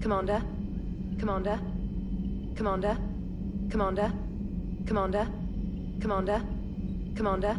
Commander? Commander? Commander? Commander? Commander? Commander? Commander?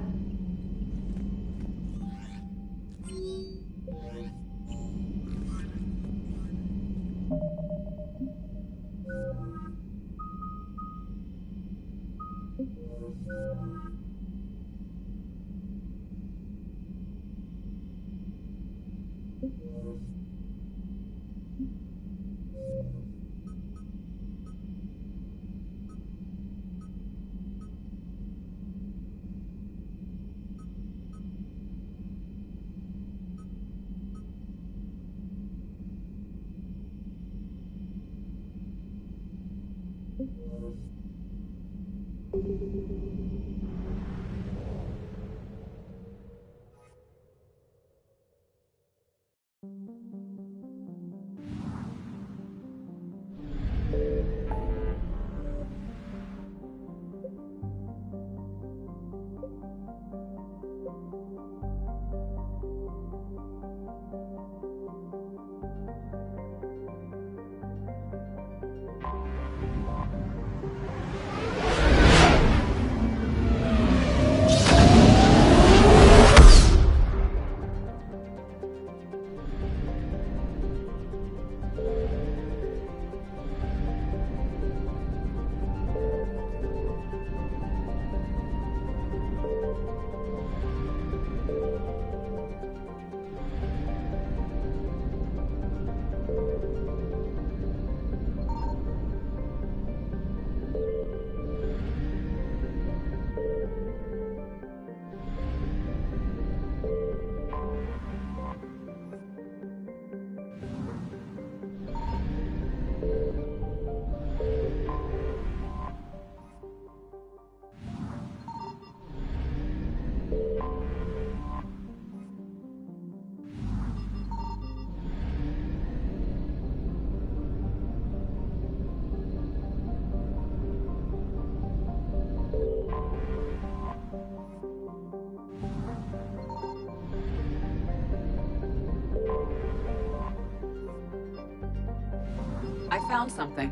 I found something.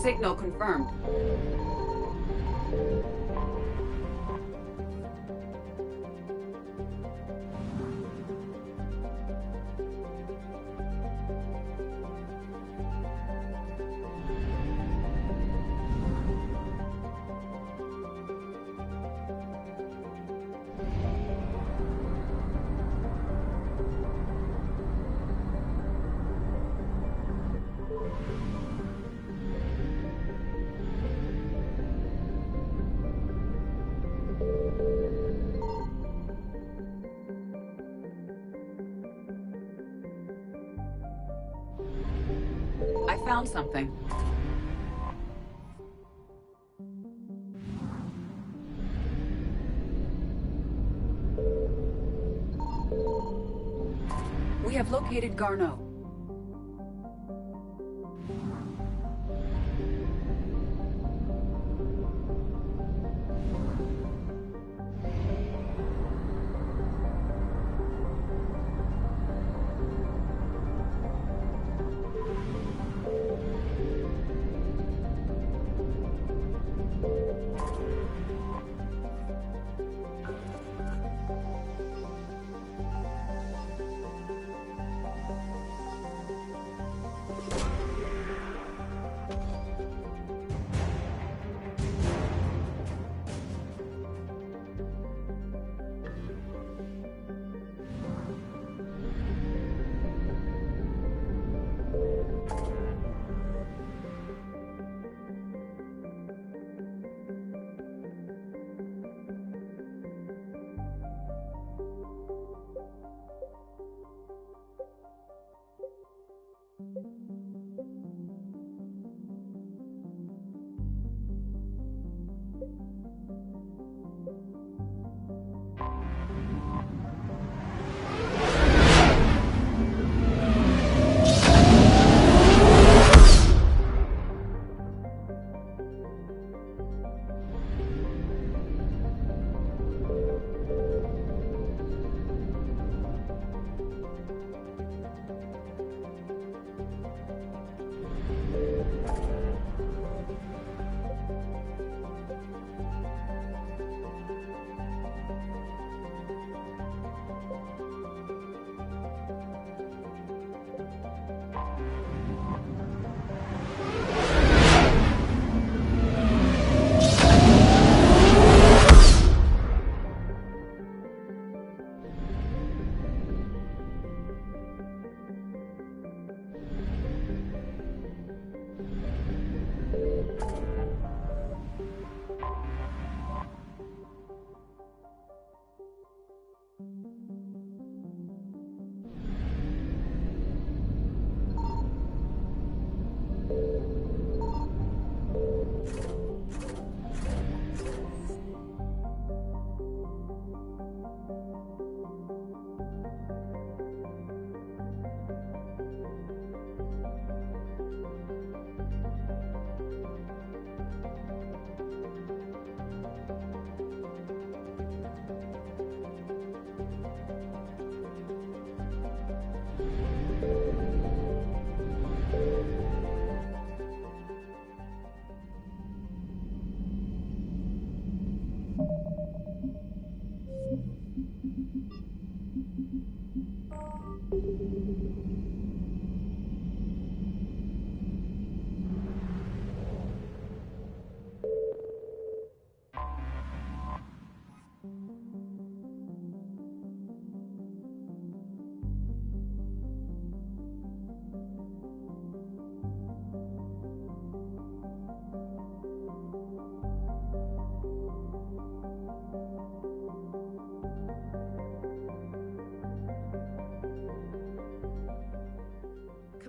Signal confirmed. found something. We have located Garneau.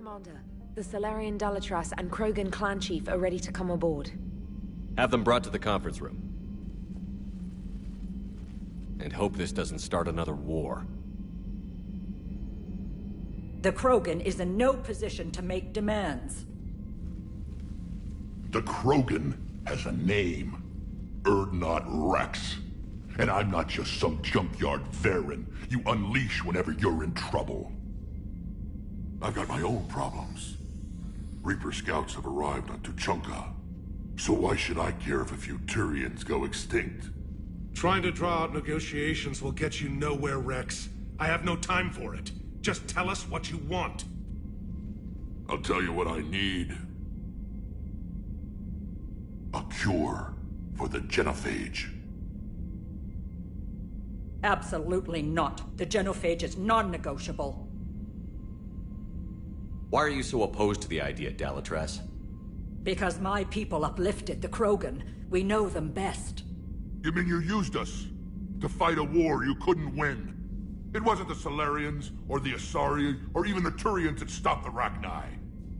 Commander, the Solarian Dalatras and Krogan clan chief are ready to come aboard. Have them brought to the conference room. And hope this doesn't start another war. The Krogan is in no position to make demands. The Krogan has a name. Urdnot Rex. And I'm not just some junkyard Varen you unleash whenever you're in trouble. I've got my own problems. Reaper scouts have arrived on Tuchanka. So why should I care if a few Turians go extinct? Trying to draw out negotiations will get you nowhere, Rex. I have no time for it. Just tell us what you want. I'll tell you what I need. A cure for the genophage. Absolutely not. The genophage is non-negotiable. Why are you so opposed to the idea, Dalatras? Because my people uplifted the Krogan. We know them best. You mean you used us to fight a war you couldn't win? It wasn't the Solarians, or the Asari, or even the Turians that stopped the Rachni.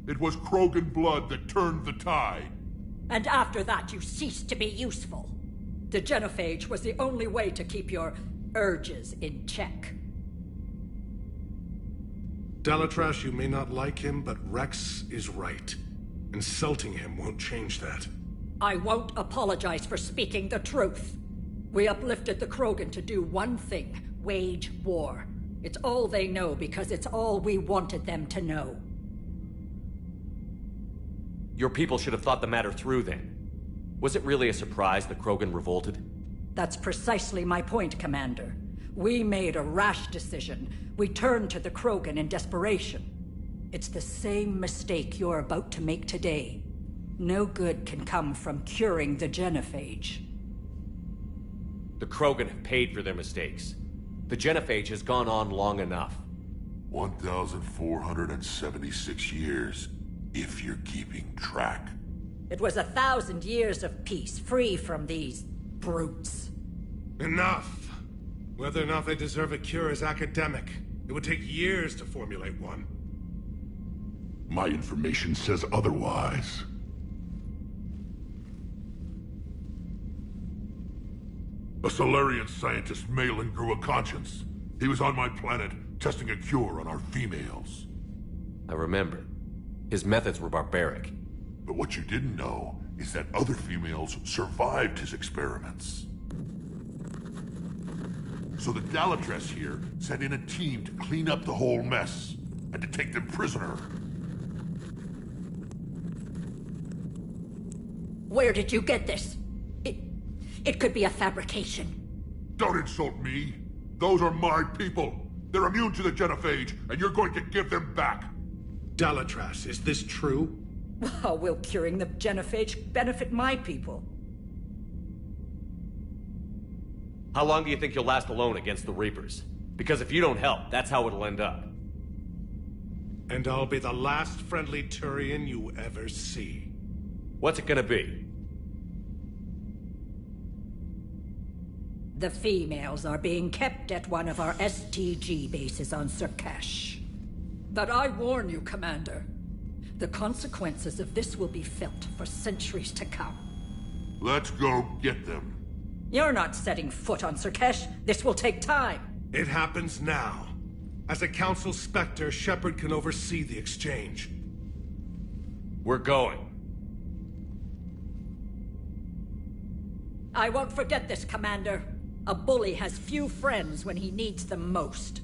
It was Krogan blood that turned the tide. And after that, you ceased to be useful. The genophage was the only way to keep your urges in check. Dalatrash, you may not like him, but Rex is right. Insulting him won't change that. I won't apologize for speaking the truth. We uplifted the Krogan to do one thing: wage war. It's all they know because it's all we wanted them to know. Your people should have thought the matter through then. Was it really a surprise the Krogan revolted? That's precisely my point, Commander. We made a rash decision. We turned to the Krogan in desperation. It's the same mistake you're about to make today. No good can come from curing the genophage. The Krogan have paid for their mistakes. The genophage has gone on long enough. 1,476 years, if you're keeping track. It was 1,000 years of peace, free from these brutes. Enough! Whether or not they deserve a cure is academic. It would take years to formulate one. My information says otherwise. A Solarian scientist, Malin, grew a conscience. He was on my planet, testing a cure on our females. I remember. His methods were barbaric. But what you didn't know is that other females survived his experiments. So the Dalatrass here sent in a team to clean up the whole mess, and to take them prisoner. Where did you get this? It could be a fabrication. Don't insult me. Those are my people. They're immune to the genophage, and you're going to give them back. Dalatrass, is this true? How will curing the genophage benefit my people? How long do you think you'll last alone against the Reapers? Because if you don't help, that's how it'll end up. And I'll be the last friendly Turian you ever see. What's it gonna be? The females are being kept at one of our STG bases on Surkash. But I warn you, Commander. The consequences of this will be felt for centuries to come. Let's go get them. You're not setting foot on Surkash. This will take time. It happens now. As a Council Spectre, Shepard can oversee the exchange. We're going. I won't forget this, Commander. A bully has few friends when he needs them most.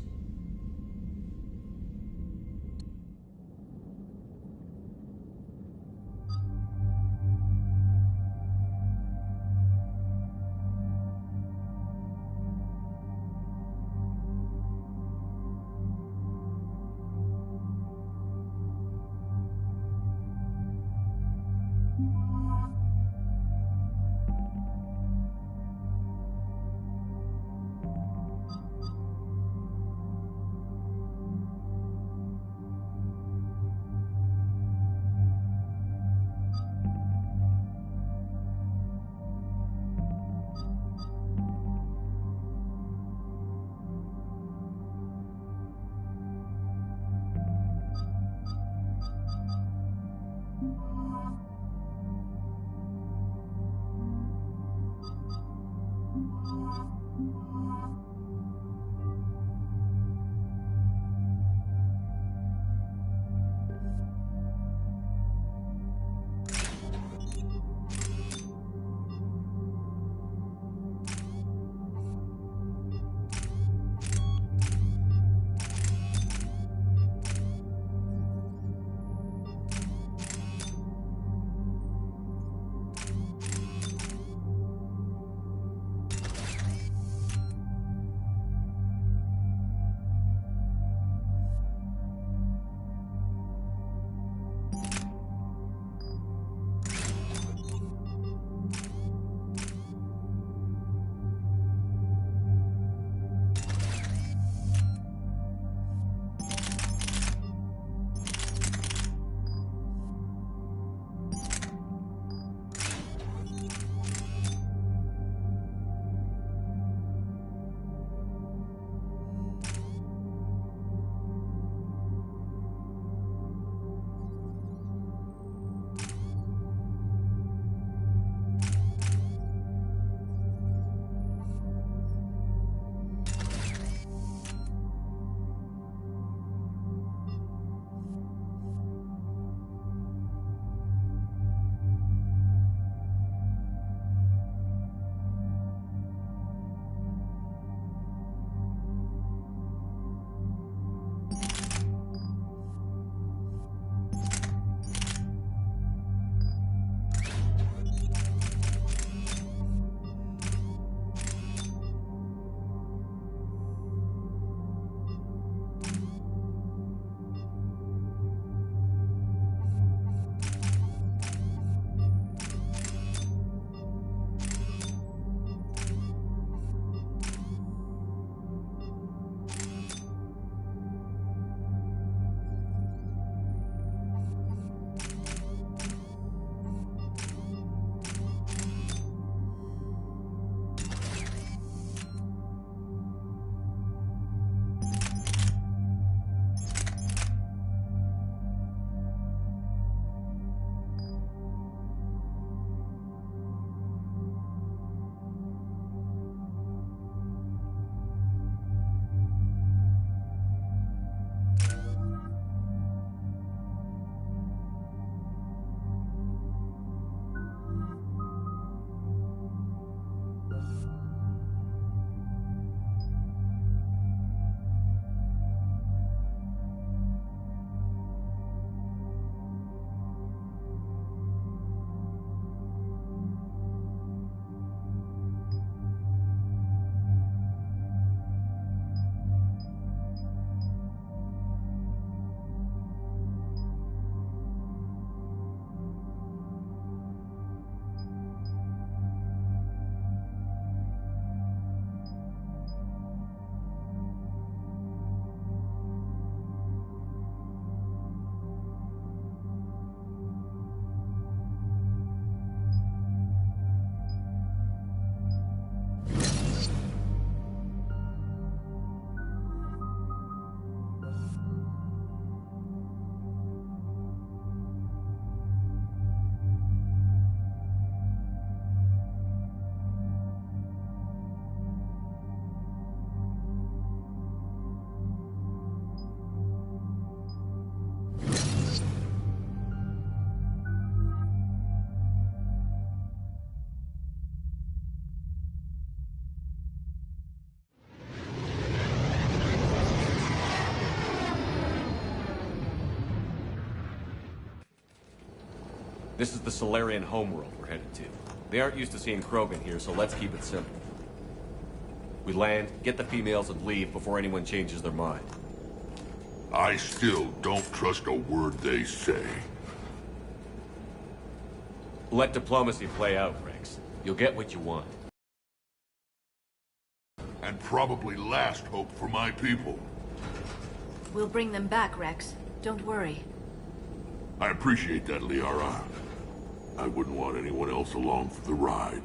This is the Solarian homeworld we're headed to. They aren't used to seeing Krogan here, so let's keep it simple. We land, get the females, and leave before anyone changes their mind. I still don't trust a word they say. Let diplomacy play out, Rex. You'll get what you want. And probably last hope for my people. We'll bring them back, Rex. Don't worry. I appreciate that, Liara. I wouldn't want anyone else along for the ride.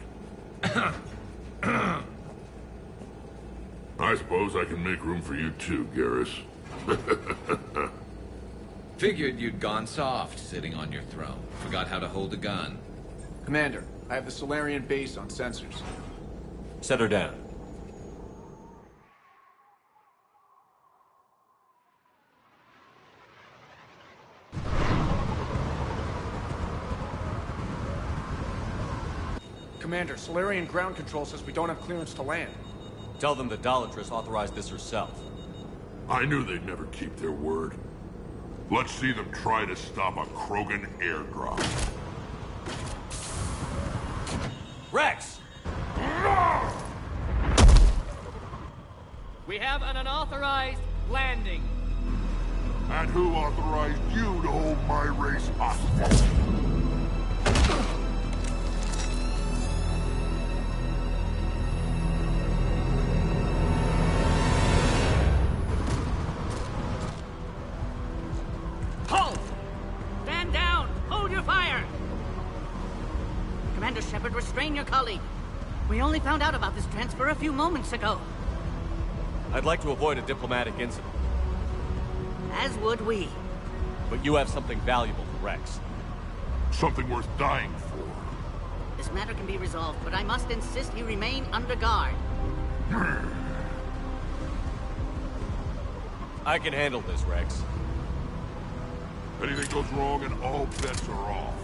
I suppose I can make room for you too, Garrus. Figured you'd gone soft sitting on your throne. Forgot how to hold a gun. Commander, I have the Solarian base on sensors. Set her down. Commander, Solarian ground control says we don't have clearance to land. Tell them the Dalatrass authorized this herself. I knew they'd never keep their word. Let's see them try to stop a Krogan airdrop. Rex! We have an unauthorized landing. And who authorized you to hold my race hostage? Halt! Stand down! Hold your fire! Commander Shepard, restrain your colleague. We only found out about this transfer a few moments ago. I'd like to avoid a diplomatic incident. As would we. But you have something valuable for Rex. Something worth dying for. This matter can be resolved, but I must insist he remain under guard. I can handle this, Rex. Anything goes wrong and all bets are off.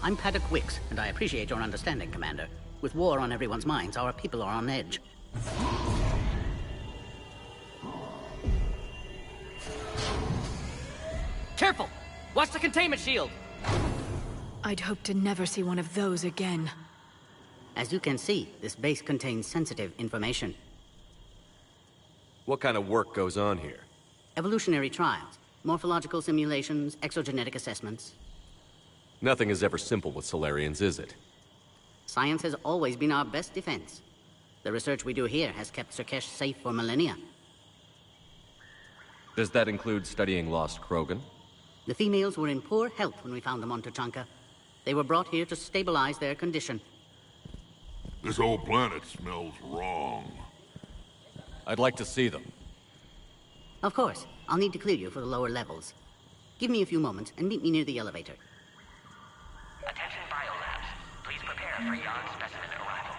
I'm Paddock Wicks, and I appreciate your understanding, Commander. With war on everyone's minds, our people are on edge. Careful! Watch the containment shield! I'd hoped to never see one of those again. As you can see, this base contains sensitive information. What kind of work goes on here? Evolutionary trials, morphological simulations, exogenetic assessments. Nothing is ever simple with Solarians, is it? Science has always been our best defense. The research we do here has kept Surkesh safe for millennia. Does that include studying lost Krogan? The females were in poor health when we found them on Tuchanka. They were brought here to stabilize their condition. This whole planet smells wrong. I'd like to see them. Of course. I'll need to clear you for the lower levels. Give me a few moments and meet me near the elevator. Attention biolabs. Please prepare for yon specimen arrival.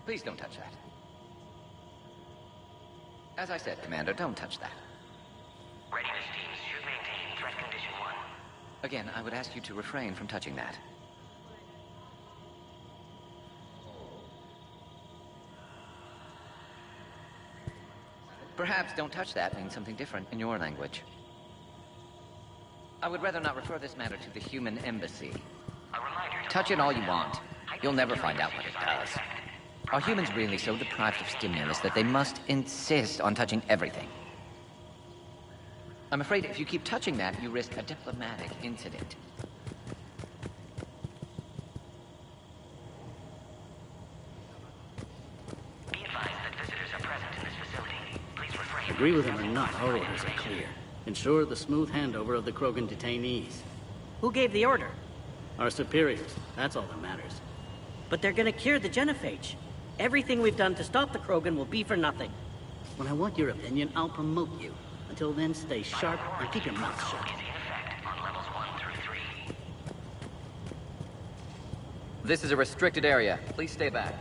Please don't touch that. As I said, Commander, don't touch that. Readiness teams should maintain threat condition 1. Again, I would ask you to refrain from touching that. Perhaps don't touch that means something different in your language. I would rather not refer this matter to the human embassy. Touch it all you want. You'll never find out what it does. Are humans really so deprived of stimulus that they must insist on touching everything? I'm afraid if you keep touching that, you risk a diplomatic incident. Be advised that visitors are present in this facility. Please refrain. Agree with him or not, our orders are clear. Ensure the smooth handover of the Krogan detainees. Who gave the order? Our superiors. That's all that matters. But they're gonna cure the genophage. Everything we've done to stop the Krogan will be for nothing. When I want your opinion, I'll promote you. Until then, stay sharp and keep your mouth shut. Is in effect on levels 1 through 3. This is a restricted area. Please stay back.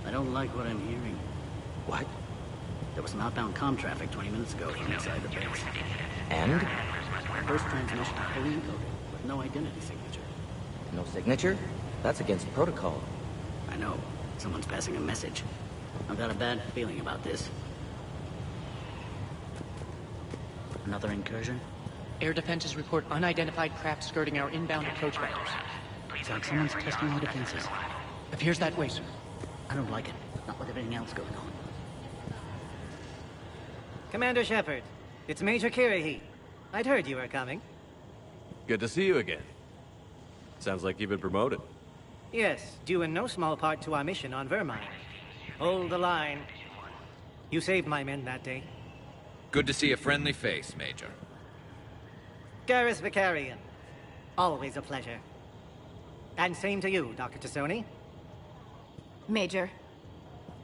I don't like what I'm hearing. What? There was some outbound comm traffic 20 minutes ago from inside the base. And? First transmission fully encoded, with no identity signature. No signature? That's against protocol. I know. Someone's passing a message. I've got a bad feeling about this. Another incursion? Air defenses report unidentified craft skirting our inbound approach vectors. It's like someone's testing our defenses. Appears that way, sir. I don't like it. Not with everything else going on. Commander Shepard, it's Major Kirahi. I'd heard you were coming. Good to see you again. Sounds like you've been promoted. Yes, due in no small part to our mission on Vermine. Hold the line. You saved my men that day. Good to see a friendly face, Major. Garrus Vicarian. Always a pleasure. And same to you, Dr. Tassoni. Major.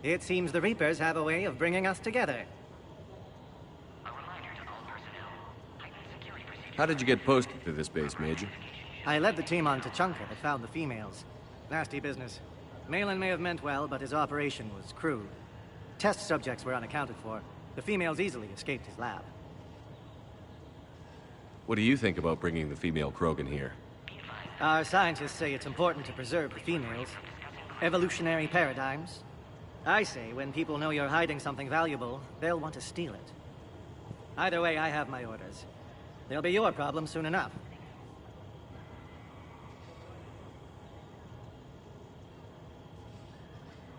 It seems the Reapers have a way of bringing us together. How did you get posted to this base, Major? I led the team on Tachanka that found the females. Nasty business. Malin may have meant well, but his operation was crude. Test subjects were unaccounted for. The females easily escaped his lab. What do you think about bringing the female Krogan here? Our scientists say it's important to preserve the females. Evolutionary paradigms. I say when people know you're hiding something valuable, they'll want to steal it. Either way, I have my orders. They'll be your problem soon enough.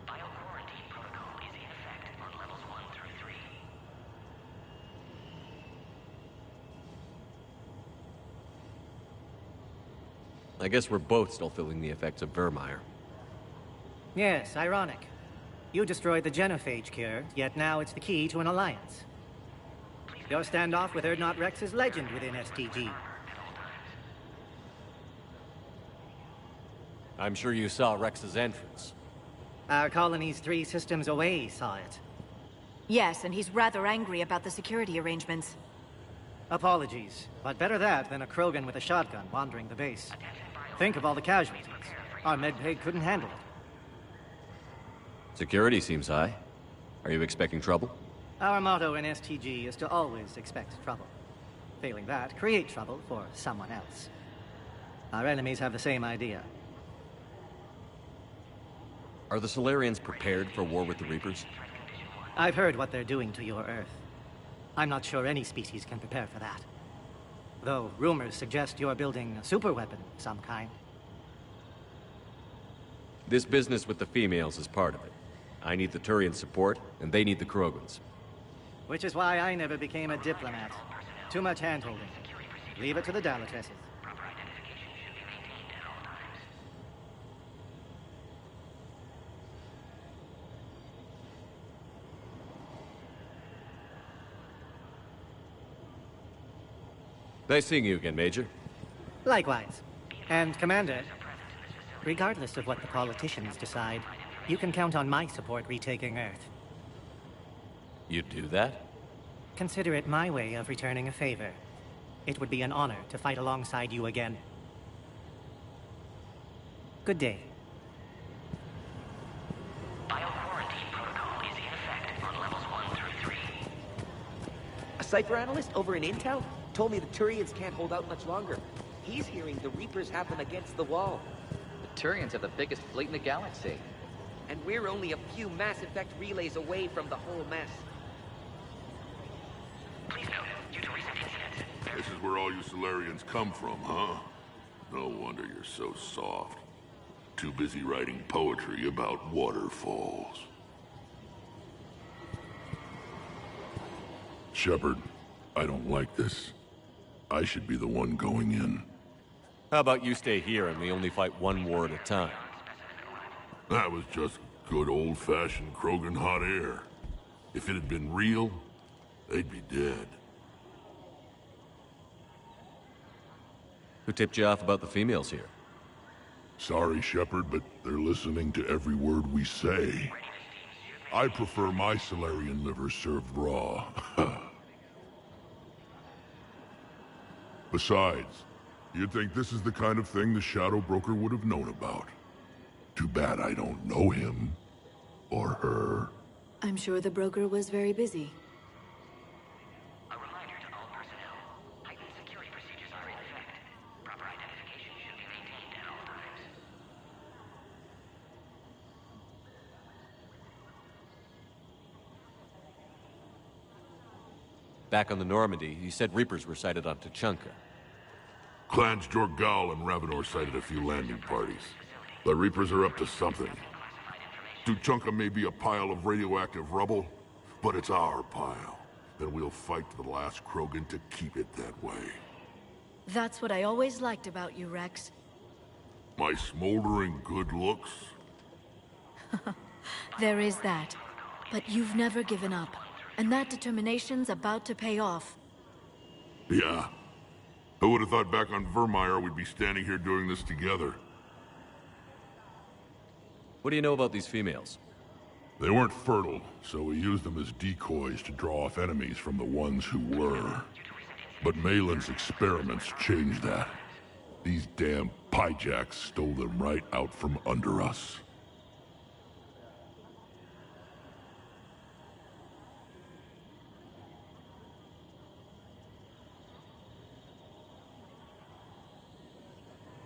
Bioquarantine protocol is in effect on levels 1 through 3. I guess we're both still feeling the effects of Vermeer. Yes, ironic. You destroyed the genophage cure, yet now it's the key to an alliance. Your standoff with Urdnot Rex is legend within STG. I'm sure you saw Rex's entrance. Our colony's 3 systems away saw it. Yes, and he's rather angry about the security arrangements. Apologies, but better that than a Krogan with a shotgun wandering the base. Think of all the casualties. Our medbay couldn't handle it. Security seems high. Are you expecting trouble? Our motto in STG is to always expect trouble. Failing that, create trouble for someone else. Our enemies have the same idea. Are the Solarians prepared for war with the Reapers? I've heard what they're doing to your Earth. I'm not sure any species can prepare for that. Though rumors suggest you're building a superweapon of some kind. This business with the females is part of it. I need the Turian support, and they need the Krogans. Which is why I never became a diplomat. Too much hand-holding. Leave it to the Dalatresses. Nice seeing you again, Major. Likewise. And, Commander, regardless of what the politicians decide, you can count on my support retaking Earth. You'd do that? Consider it my way of returning a favor. It would be an honor to fight alongside you again. Good day. Bioquarantine protocol is in effect on levels 1 through 3. A cipher analyst over in Intel told me the Turians can't hold out much longer. He's hearing the Reapers have them against the wall. The Turians have the biggest fleet in the galaxy. And we're only a few MassEffect relays away from the whole mess. Please note, due to recent incidents... This is where all you Solarians come from, huh? No wonder you're so soft. Too busy writing poetry about waterfalls. Shepard, I don't like this. I should be the one going in. How about you stay here and we only fight one war at a time? That was just good old-fashioned Krogan hot air. If it had been real, they'd be dead. Who tipped you off about the females here? Sorry, Shepard, but they're listening to every word we say. I prefer my Solarian liver served raw. Besides, you'd think this is the kind of thing the Shadow Broker would have known about. Too bad I don't know him. Or her. I'm sure the broker was very busy. A reminder to all personnel. Heightened security procedures are in effect. Proper identification should be maintained at all times. Back on the Normandy, you said Reapers were sighted on Tuchanka. Clans Jorgal and Ravenor sighted a few landing parties. The Reapers are up to something. Tuchanka may be a pile of radioactive rubble, but it's our pile. And we'll fight to the last Krogan to keep it that way. That's what I always liked about you, Rex. My smoldering good looks? There is that. But you've never given up. And that determination's about to pay off. Yeah. Who would have thought back on Vermeer we'd be standing here doing this together? What do you know about these females? They weren't fertile, so we used them as decoys to draw off enemies from the ones who were. But Malin's experiments changed that. These damn pyjacks stole them right out from under us.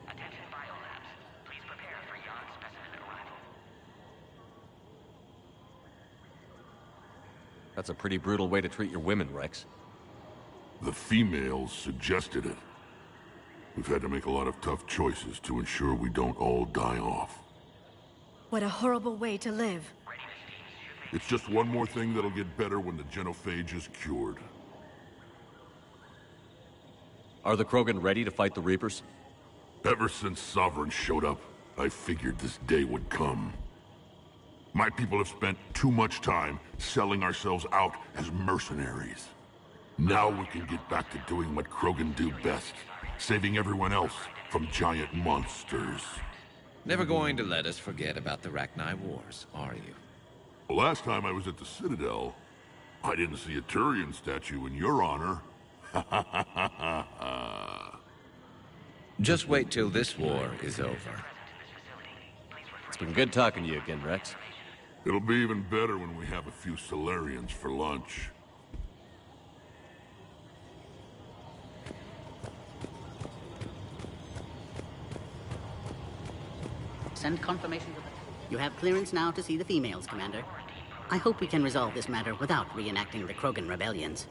Attention biolabs. Please prepare for Yon specimen arrival. That's a pretty brutal way to treat your women, Rex. The females suggested it. We've had to make a lot of tough choices to ensure we don't all die off. What a horrible way to live. It's just one more thing that'll get better when the genophage is cured. Are the Krogan ready to fight the Reapers? Ever since Sovereign showed up, I figured this day would come. My people have spent too much time selling ourselves out as mercenaries. Now we can get back to doing what Krogan do best, saving everyone else from giant monsters. Never going to let us forget about the Rachni Wars, are you? The last time I was at the Citadel, I didn't see a Turian statue in your honor. Just wait till this war is over. It's been good talking to you again, Rex. It'll be even better when we have a few Solarians for lunch. Send confirmation to the... You have clearance now to see the females, Commander. I hope we can resolve this matter without reenacting the Krogan rebellions.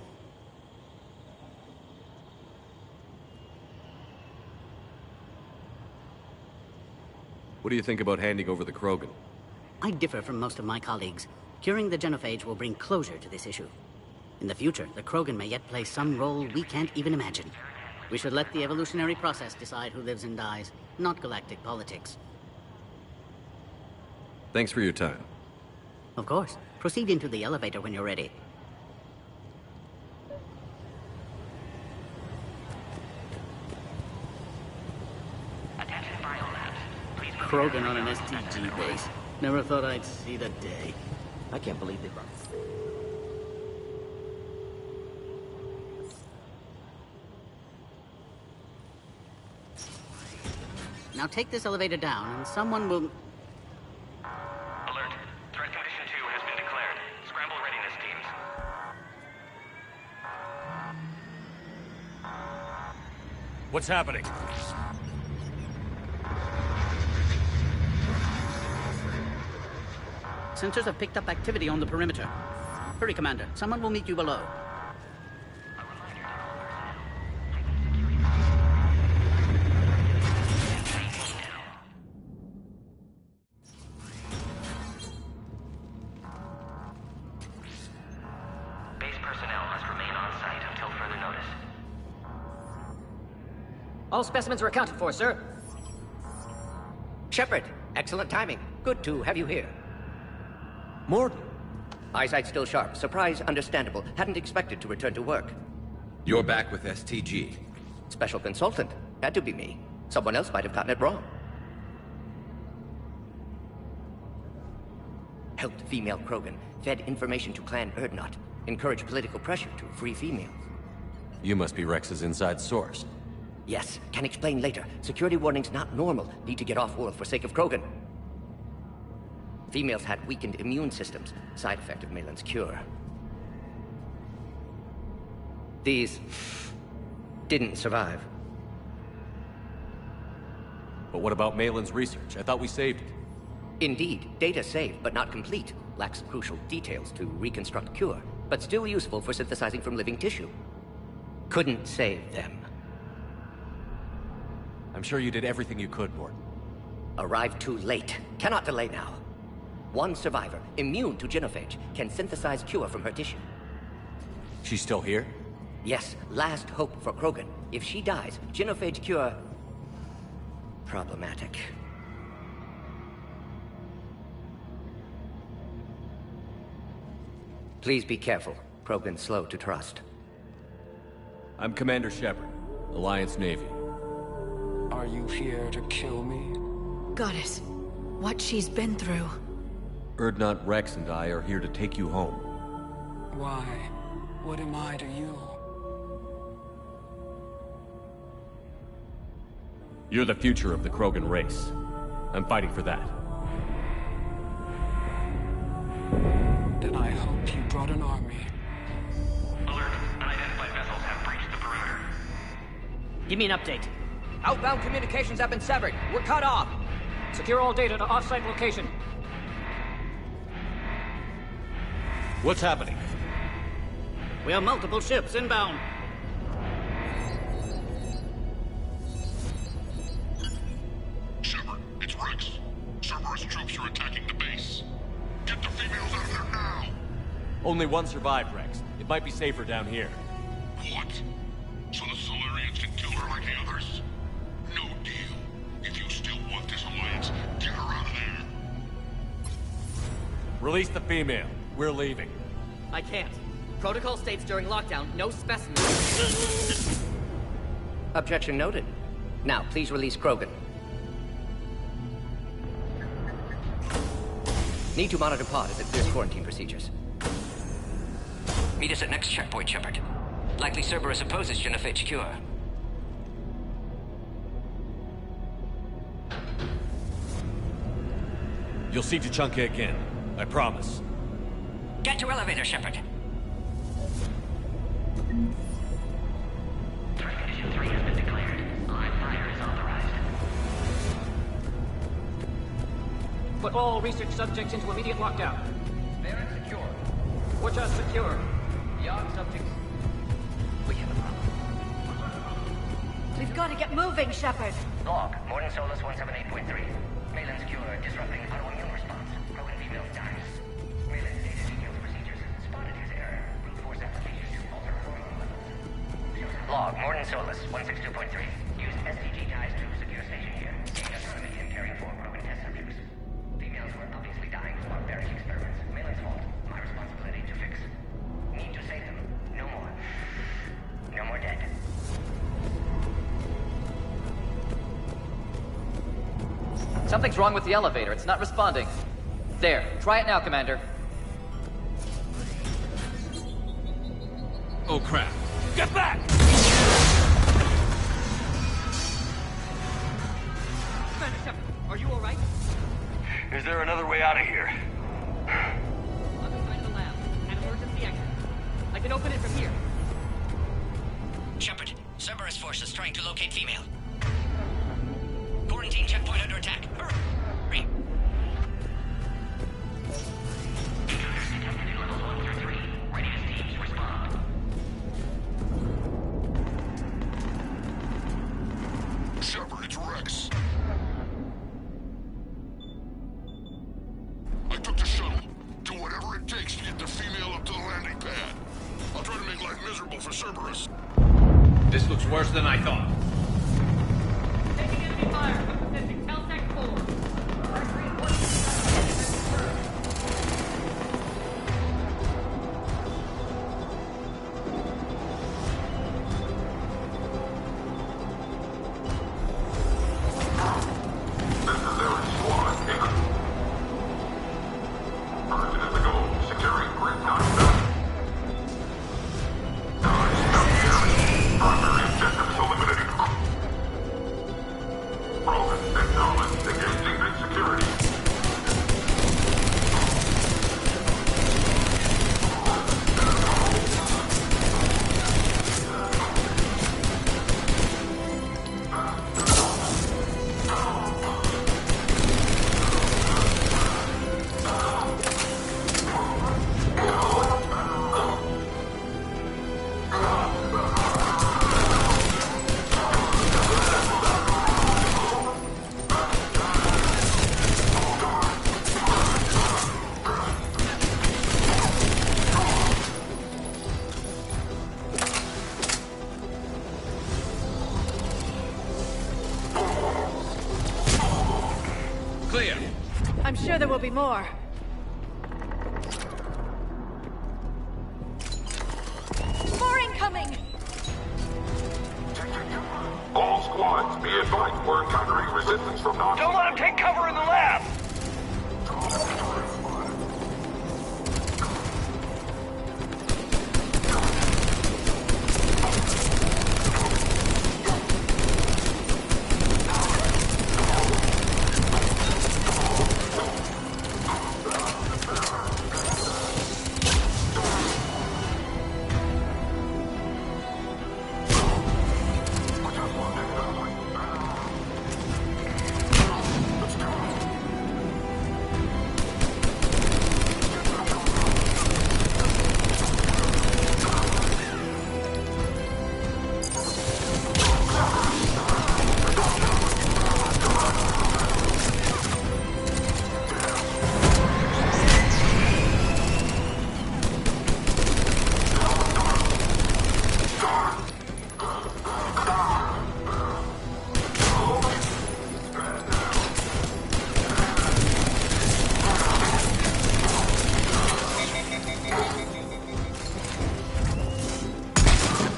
What do you think about handing over the Krogan? I differ from most of my colleagues. Curing the genophage will bring closure to this issue. In the future, the Krogan may yet play some role we can't even imagine. We should let the evolutionary process decide who lives and dies, not galactic politics. Thanks for your time. Of course. Proceed into the elevator when you're ready. Attention biolabs. Please Krogan on an STG base. Never thought I'd see the day. I can't believe they brought... Now take this elevator down, and someone will... Alert. Threat condition 2 has been declared. Scramble readiness teams. What's happening? Sensors have picked up activity on the perimeter. Hurry, Commander. Someone will meet you below. Base personnel must remain on site until further notice. All specimens are accounted for, sir. Shepard, excellent timing. Good to have you here. Morton. Eyesight still sharp. Surprise understandable. Hadn't expected to return to work. You're back with STG. Special consultant. Had to be me. Someone else might have gotten it wrong. Helped female Krogan. Fed information to Clan Erdnot. Encouraged political pressure to free females. You must be Rex's inside source. Yes, can explain later. Security warnings not normal. Need to get off-world for sake of Krogan. Females had weakened immune systems, side effect of Malin's cure. These didn't survive. But what about Malin's research? I thought we saved it. Indeed, data saved, but not complete. Lacks crucial details to reconstruct cure, but still useful for synthesizing from living tissue. Couldn't save them. I'm sure you did everything you could, Morton. Arrived too late. Cannot delay now. One survivor, immune to genophage, can synthesize cure from her tissue. She's still here? Yes, last hope for Krogan. If she dies, genophage cure... problematic. Please be careful. Krogan's slow to trust. I'm Commander Shepard, Alliance Navy. Are you here to kill me? Goddess, what she's been through. Urdnot Rex and I are here to take you home. Why? What am I to you? You're the future of the Krogan race. I'm fighting for that. Then I hope you brought an army. Alert. Unidentified vessels have breached the perimeter. Give me an update. Outbound communications have been severed. We're cut off. Secure all data to off-site location. What's happening? We have multiple ships inbound. Shepard, it's Rex. Cerberus troops are attacking the base. Get the females out of there now! Only one survived, Rex. It might be safer down here. What? So the Solarians can kill her like the others? No deal. If you still want this alliance, get her out of there. Release the female. We're leaving. I can't. Protocol states during lockdown, no specimens. Objection noted. Now, please release Krogan. Need to monitor pod as it clears quarantine procedures. Meet us at next checkpoint, Shepard. Likely Cerberus opposes genophage cure. You'll see Tuchanka again. I promise. Get to elevator, Shepard. Threat condition 3 has been declared. Live fire is authorized. Put all research subjects into immediate lockdown. They're secure. Which are secure. Beyond subjects. We have a problem. We've got to get moving, Shepard. Log. Morton Solus 178.3. Malin's cure disrupting autoimmune response. Krogan females dies. Malin's data details procedures. Spotted his error. Brute force application to alter hormone levels. Log. Morton Solus 162.3. Used STG ties to secure station here. Gained autonomy in carrying 4 Krogan test subjects. Females were obviously dying from barbaric experiments. Malin's fault. My responsibility to fix. Need to save them. No more. No more dead. Something's wrong with the elevator. It's not responding. There. Try it now, Commander. Oh, crap. Get back! Commander Shepard, are you alright? Is there another way out of here? Other side of the lab. An emergency exit. I can open it from here. Shepard, Cerberus forces trying to locate female. Quarantine checkpoint under attack. Hurry! Detected in levels 1 through 3. Readiness teams respond. Shepard, it's Rex. I took the shuttle. Do whatever it takes to get the female up to the landing pad. I'll try to make life miserable for Cerberus. This looks worse than I thought. Taking enemy fire. Sending Caltech 4. Krogan, Clear. I'm sure there will be more. More incoming! All squads, be advised we're encountering resistance from non- Don't let him take cover in the lab!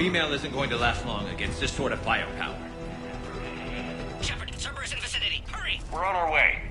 Female isn't going to last long against this sort of firepower. Shepard, Cerberus in vicinity. Hurry! We're on our way.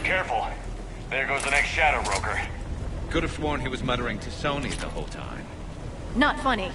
Careful. There goes the next Shadow Broker. Could have sworn he was muttering to Sony the whole time. Not funny.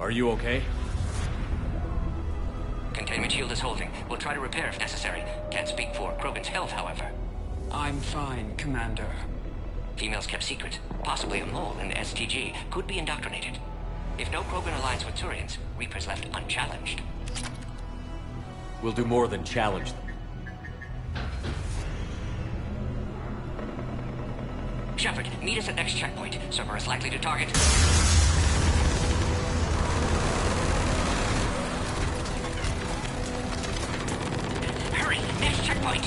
Are you okay? Containment shield is holding. We'll try to repair if necessary. Can't speak for Krogan's health, however. I'm fine, Commander. Females kept secret. Possibly a mole in the STG. Could be indoctrinated. If no Krogan aligns with Turians, Reapers left unchallenged. We'll do more than challenge them. Shepard, meet us at next checkpoint. Cerberus likely to target. Hurry! Next checkpoint!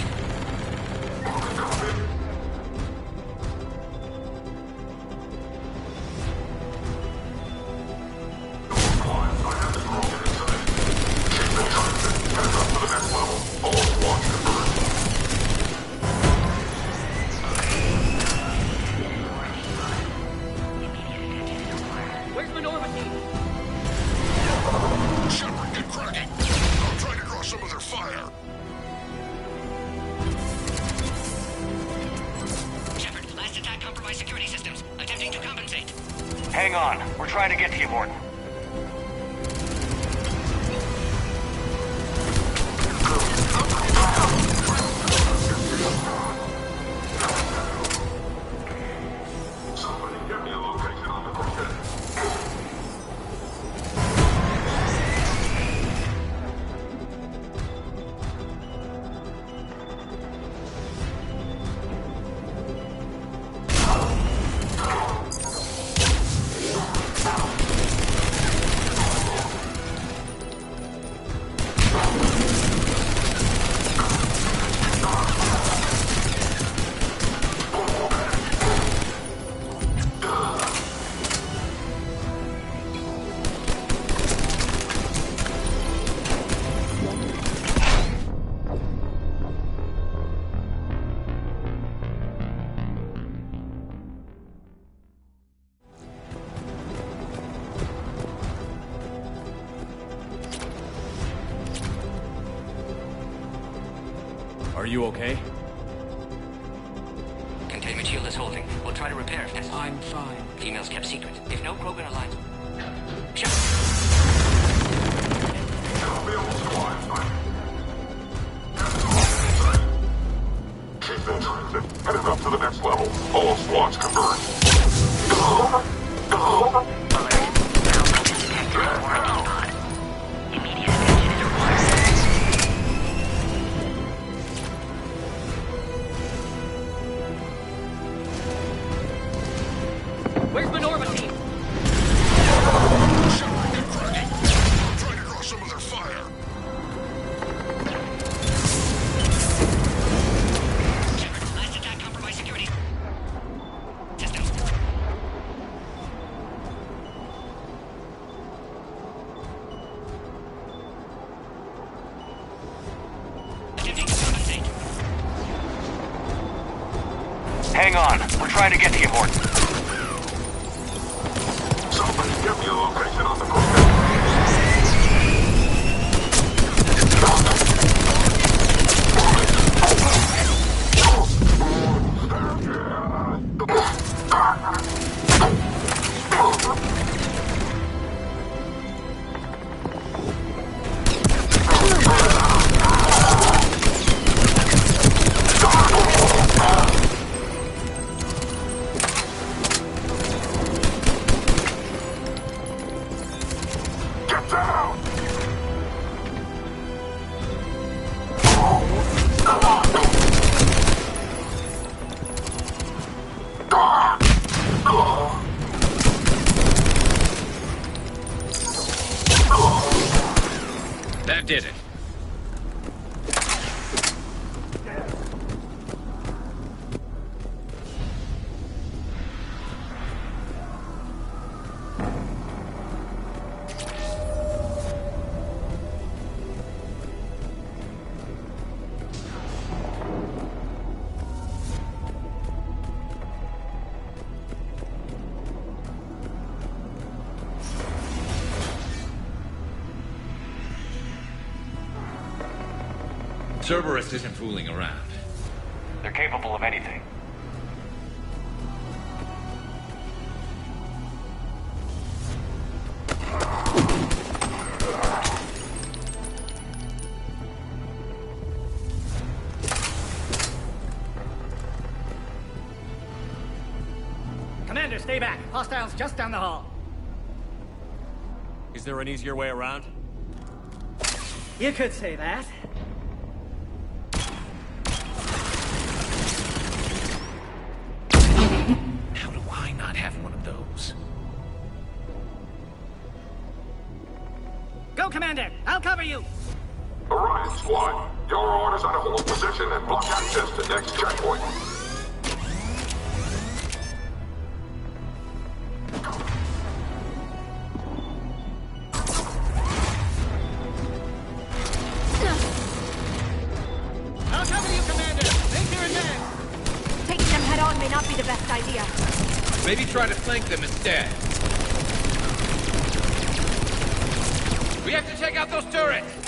Hang on. We're trying to get to you, Morton. Are you okay? Containment shield is holding. We'll try to repair if necessary. I'm fine. Females kept secret. If no Krogan aligns... Keep in transit. Headed up to the next level. All squads converge. Where's Minorva team? I'm trying to draw some of their fire. Last attack compromised security systems. Attempting to compensate. Hang on. We're trying to get to you, Morton. Somebody give me a location on the That did it. Cerberus isn't fooling around. They're capable of anything. Commander, stay back. Hostiles just down the hall. Is there an easier way around? You could say that. How do I not have one of those? Go, Commander! I'll cover you! Orion Squad, your orders are to hold position and block access to next checkpoint. I'll cover you, Commander! Make your advance! Taking them head on may not be the best idea. Maybe try to flank them instead. We have to take out those turrets!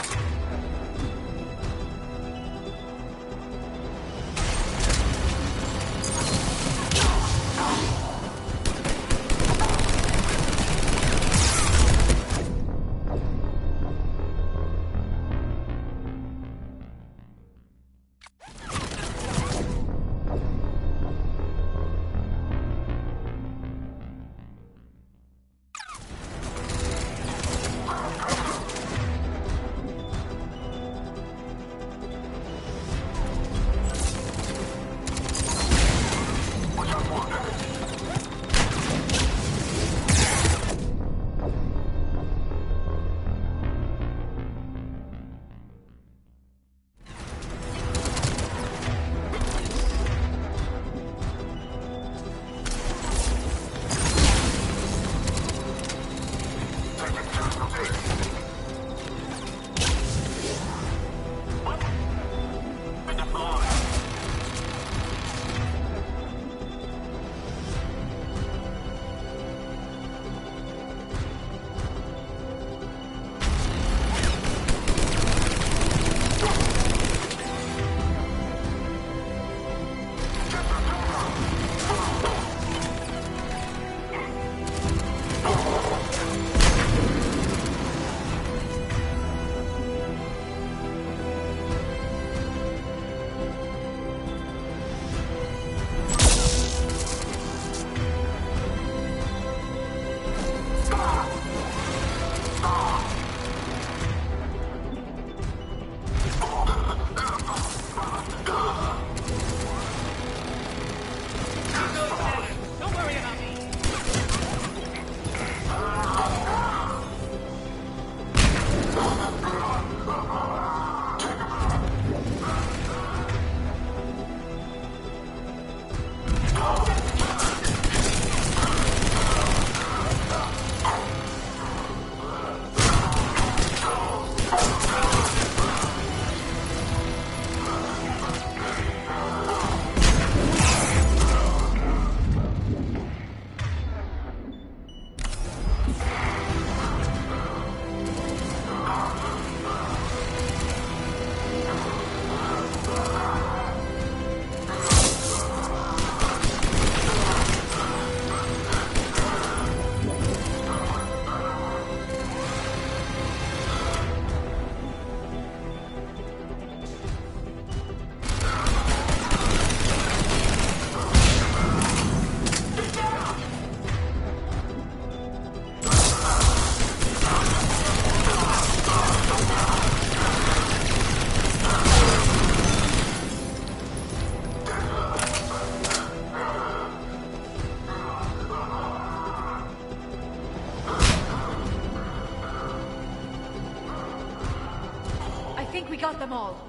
got them all.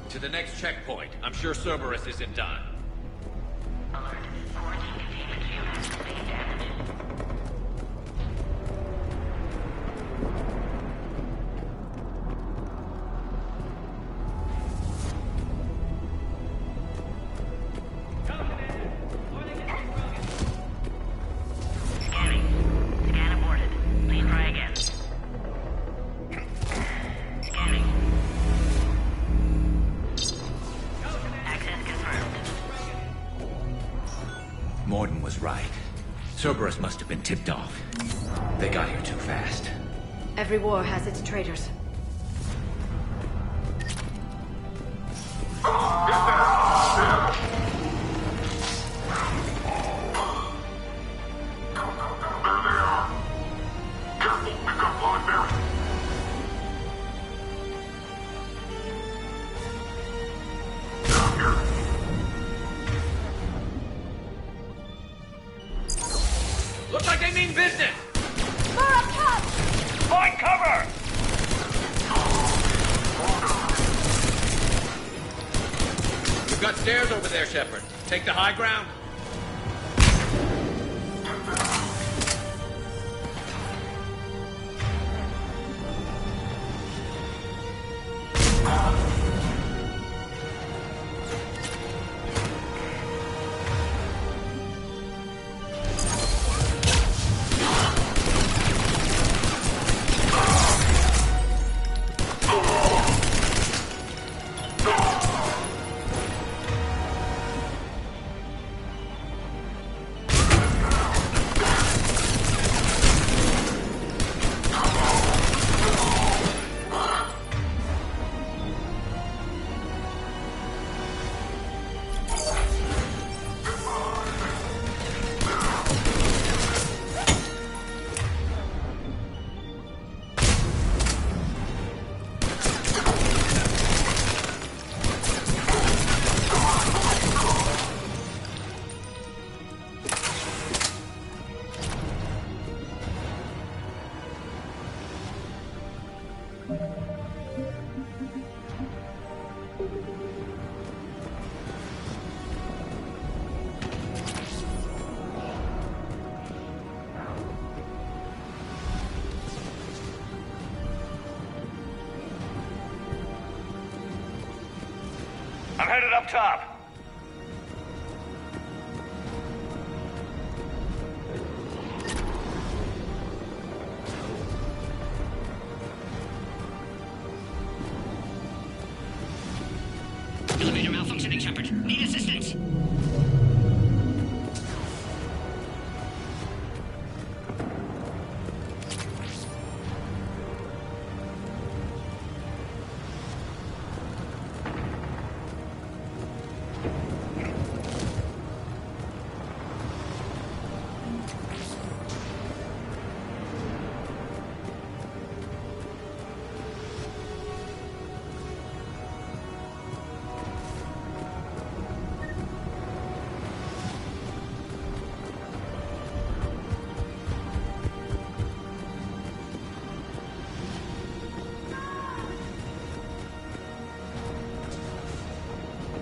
To the next checkpoint. I'm sure Cerberus isn't done. Cerberus must have been tipped off. They got here too fast. Every war has its traitors. Looks like they mean business! More up top! Find cover! We've got stairs over there, Shepard. Take the high ground. I'm headed up top. Elevator malfunctioning, Shepard. Need assistance.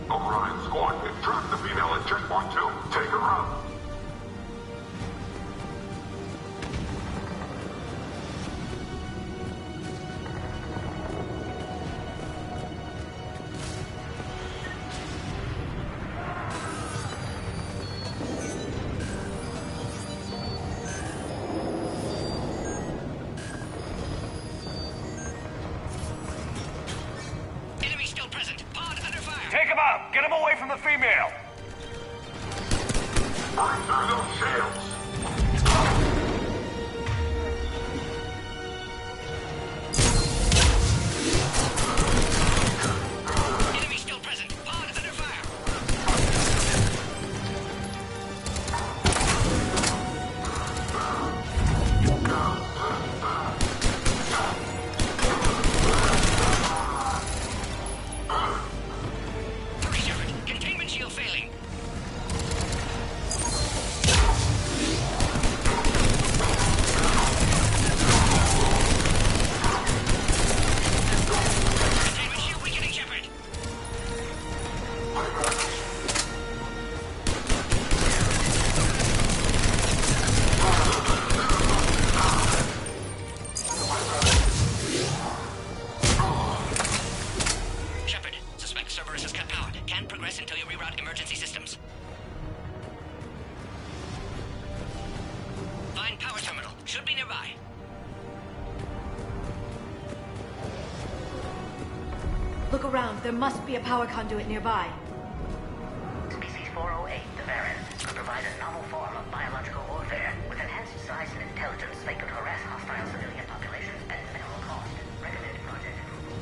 Orion Squad, they've trapped the female at checkpoint 2. Take her out. Enemy still present. Pod under fire. Take him out! Get him away from the female! Bring through those shields. Enemy still present. Pod under fire. Hurry, Shepard. Containment shield failing. Containment shield weakening, Shepard. Shepard, suspect Cerberus has cut power. Can't progress until you reroute emergency systems. Find power terminal. Should be nearby. Look around. There must be a power conduit nearby. Species 408, the Varren, could provide a novel form of biological warfare. With enhanced size and intelligence, they could harass hostile civilian populations at minimal cost. Recommended project approval.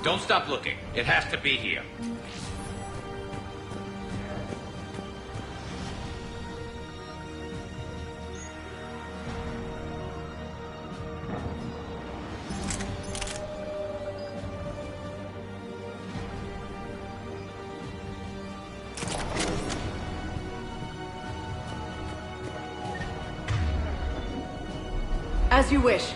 Don't stop looking. It has to be here. As you wish.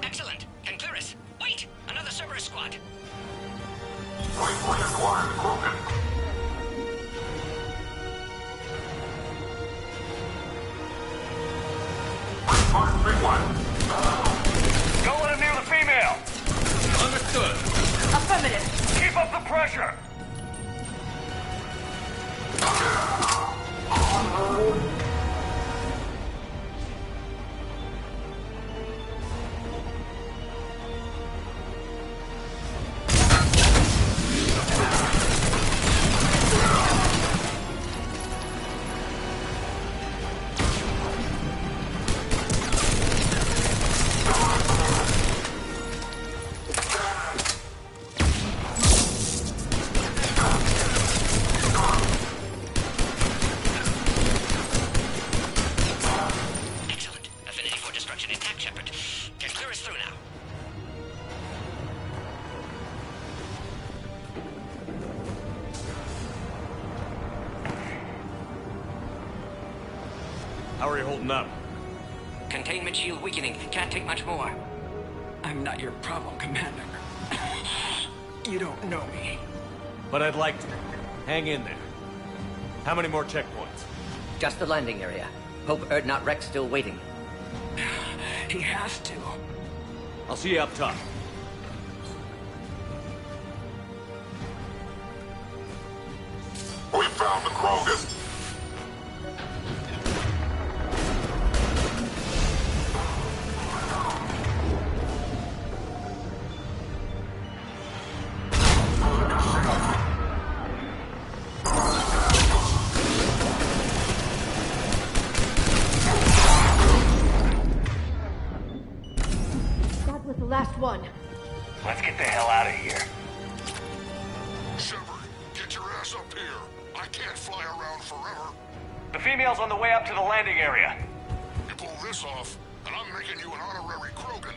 Excellent. Can clear us. Wait! Another Cerberus squad. Don't let him near the female! Understood. Affirmative. Keep up the pressure! How are you holding up? Containment shield weakening. Can't take much more. I'm not your problem, Commander. You don't know me. But I'd like to. Hang in there. How many more checkpoints? Just the landing area. Hope Erdnot Rex still waiting. He has to. I'll see you up top. We found the Krogan. That was the last one. Let's get the hell out of here. Shepard, get your ass up here. I can't fly around forever. The female's on the way up to the landing area. You pull this off, and I'm making you an honorary Krogan.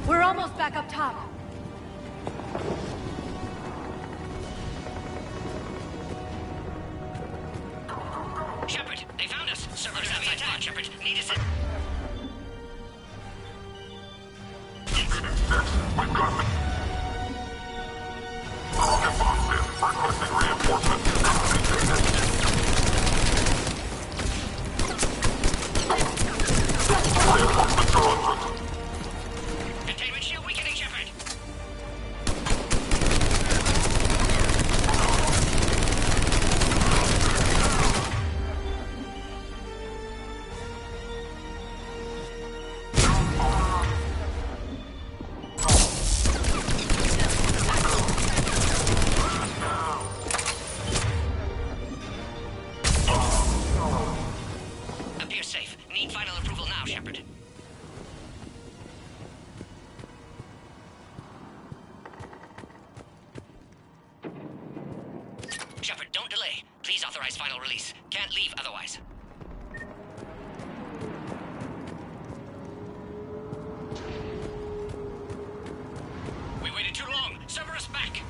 We're almost back up top. Shepard, they found us. Cerberus having attack. Shepard, need us. We've got the... Krogan boxes requesting reinforcements. Reinforcements are en route. Containment shield weakening, Shepard. Appear safe. Need final approval now, Shepard. Shepard, don't delay. Please authorize final release. Can't leave otherwise. We waited too long. Cerberus back.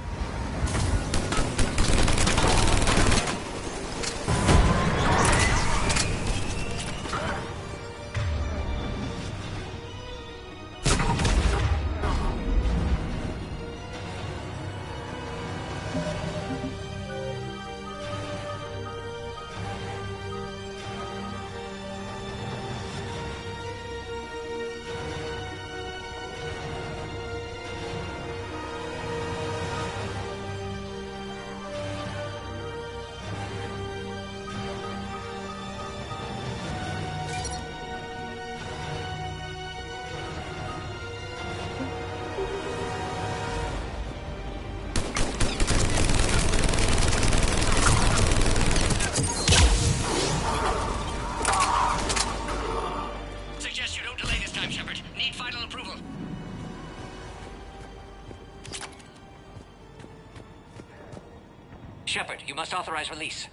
Shepard, you must authorize release.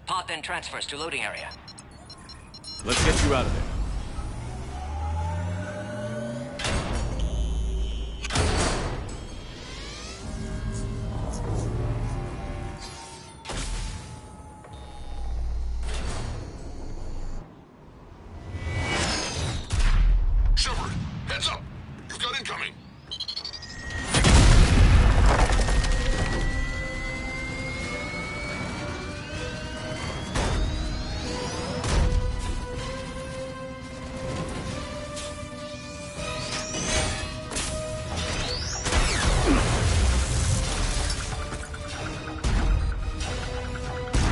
Pod then transfers to loading area. Let's get you out of there. Shepard, heads up! You've got incoming!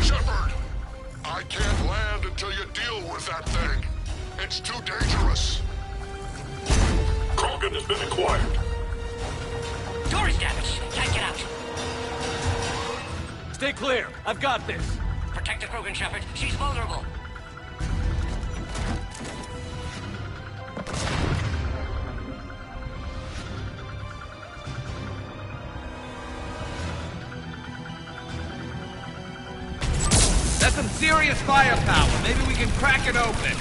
Shepard! I can't land until you deal with that thing. It's too dangerous. Krogan has been acquired. Door is damaged. Can't get out. Stay clear. I've got this. Protect the Krogan, Shepard. She's vulnerable. That's some serious firepower. Maybe we can crack it open.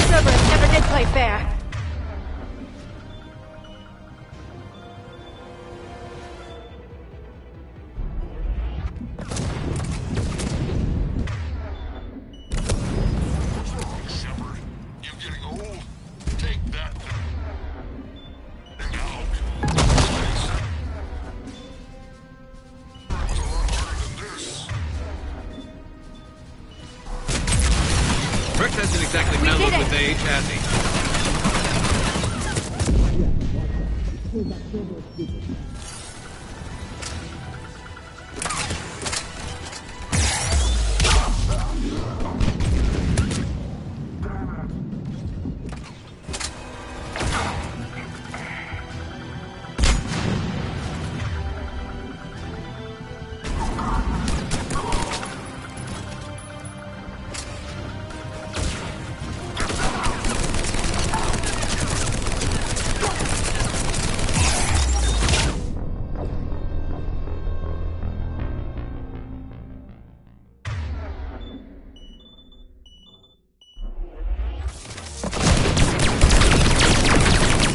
Cerberus never did play fair. Shepard, you're getting old. Take that thing out. Please. It's a lot harder than this. Rex hasn't exactly mellowed with age, has he?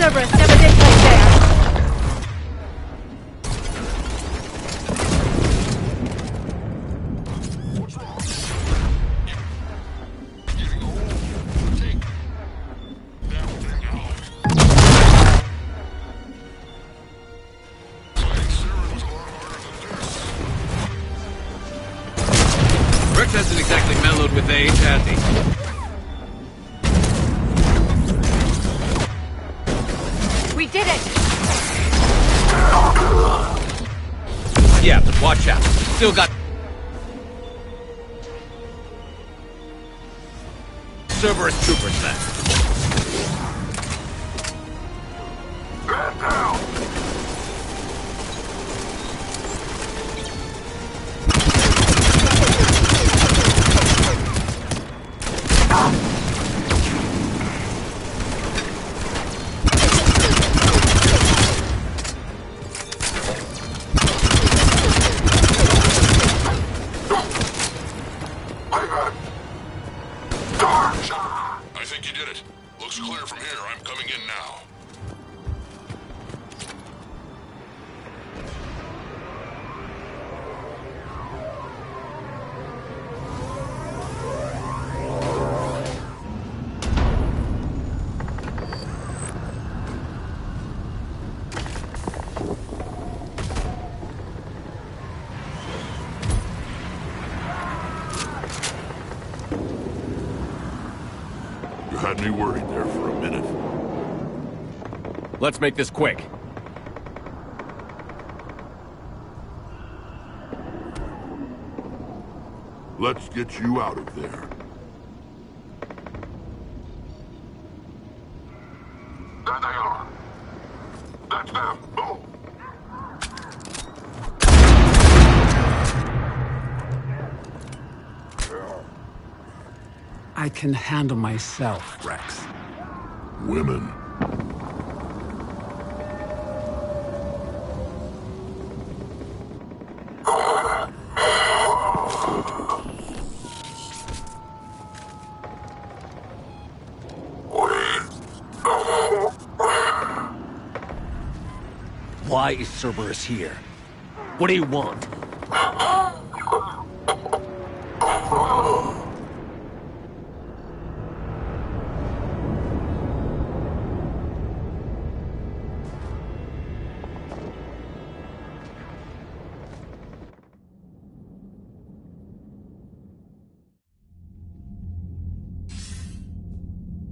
Cerberus never did play fair. What's wrong? You're getting old. Take that thing out. Playing Siren was a lot harder than this. Rex hasn't exactly mellowed with age, has he? We did it! Yeah, but watch out. Still got Cerberus troopers left. Man down! I think you did it. Looks clear from here. I'm coming in now. You had me worried there for a minute. Let's make this quick. Let's get you out of there. There they are. That's them. Move. I can handle myself, Rex. Women. Why is Cerberus here? What do you want?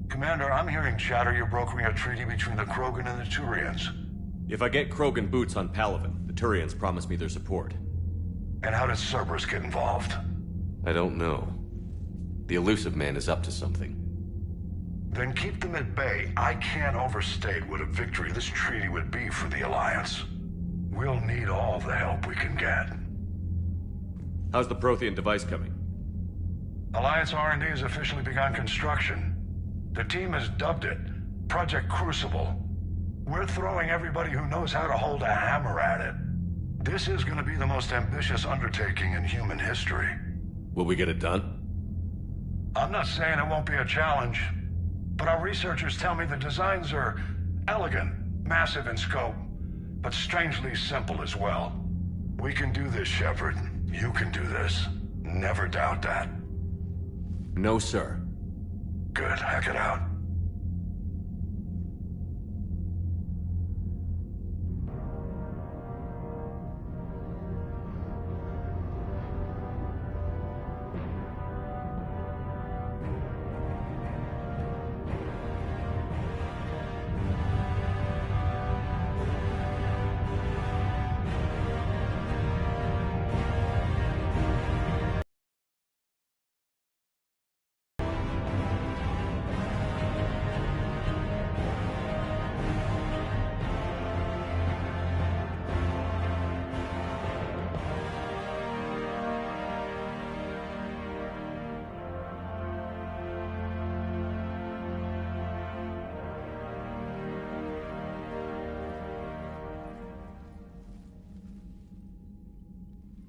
Commander, I'm hearing chatter you're brokering a treaty between the Krogan and the Turians. If I get Krogan boots on Palaven, the Turians promise me their support. And how does Cerberus get involved? I don't know. The Elusive Man is up to something. Then keep them at bay. I can't overstate what a victory this treaty would be for the Alliance. We'll need all the help we can get. How's the Prothean device coming? Alliance R&D has officially begun construction. The team has dubbed it Project Crucible. We're throwing everybody who knows how to hold a hammer at it. This is going to be the most ambitious undertaking in human history. Will we get it done? I'm not saying it won't be a challenge, but our researchers tell me the designs are elegant, massive in scope, but strangely simple as well. We can do this, Shepard. You can do this. Never doubt that. No, sir. Good. Hack it out.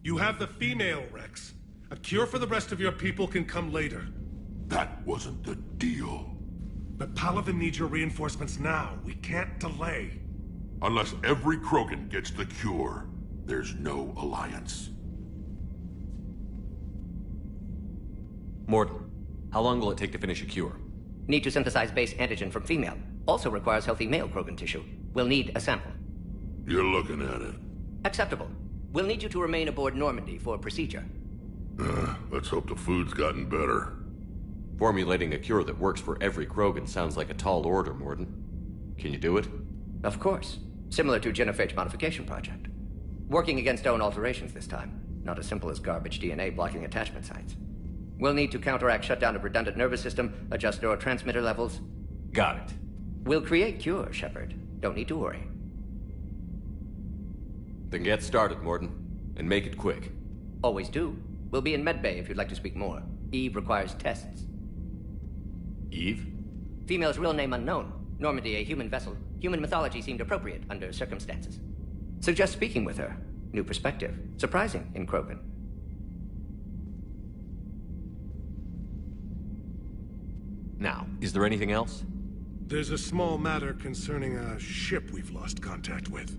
You have the female, Rex. A cure for the rest of your people can come later. That wasn't the deal. But Palaven needs your reinforcements now. We can't delay. Unless every Krogan gets the cure, there's no alliance. Morden, how long will it take to finish a cure? Need to synthesize base antigen from female. Also requires healthy male Krogan tissue. We'll need a sample. You're looking at it. Acceptable. We'll need you to remain aboard Normandy for procedure. Let's hope the food's gotten better. Formulating a cure that works for every Krogan sounds like a tall order, Morden. Can you do it? Of course. Similar to genophage modification project. Working against own alterations this time. Not as simple as garbage DNA blocking attachment sites. We'll need to counteract shutdown of redundant nervous system, adjust neurotransmitter levels. Got it. We'll create cure, Shepard. Don't need to worry. Then get started, Morden. And make it quick. Always do. We'll be in medbay if you'd like to speak more. Eve requires tests. Eve? Female's real name unknown. Normandy, a human vessel. Human mythology seemed appropriate under circumstances. Suggest speaking with her. New perspective. Surprising in Krogan. Now, is there anything else? There's a small matter concerning a ship we've lost contact with.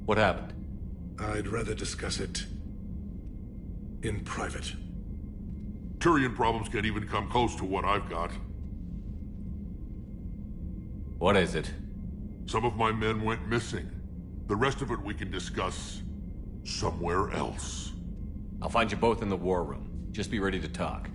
What happened? I'd rather discuss it in private. Turian problems can't even come close to what I've got. What is it? Some of my men went missing. The rest of it we can discuss somewhere else. I'll find you both in the war room. Just be ready to talk.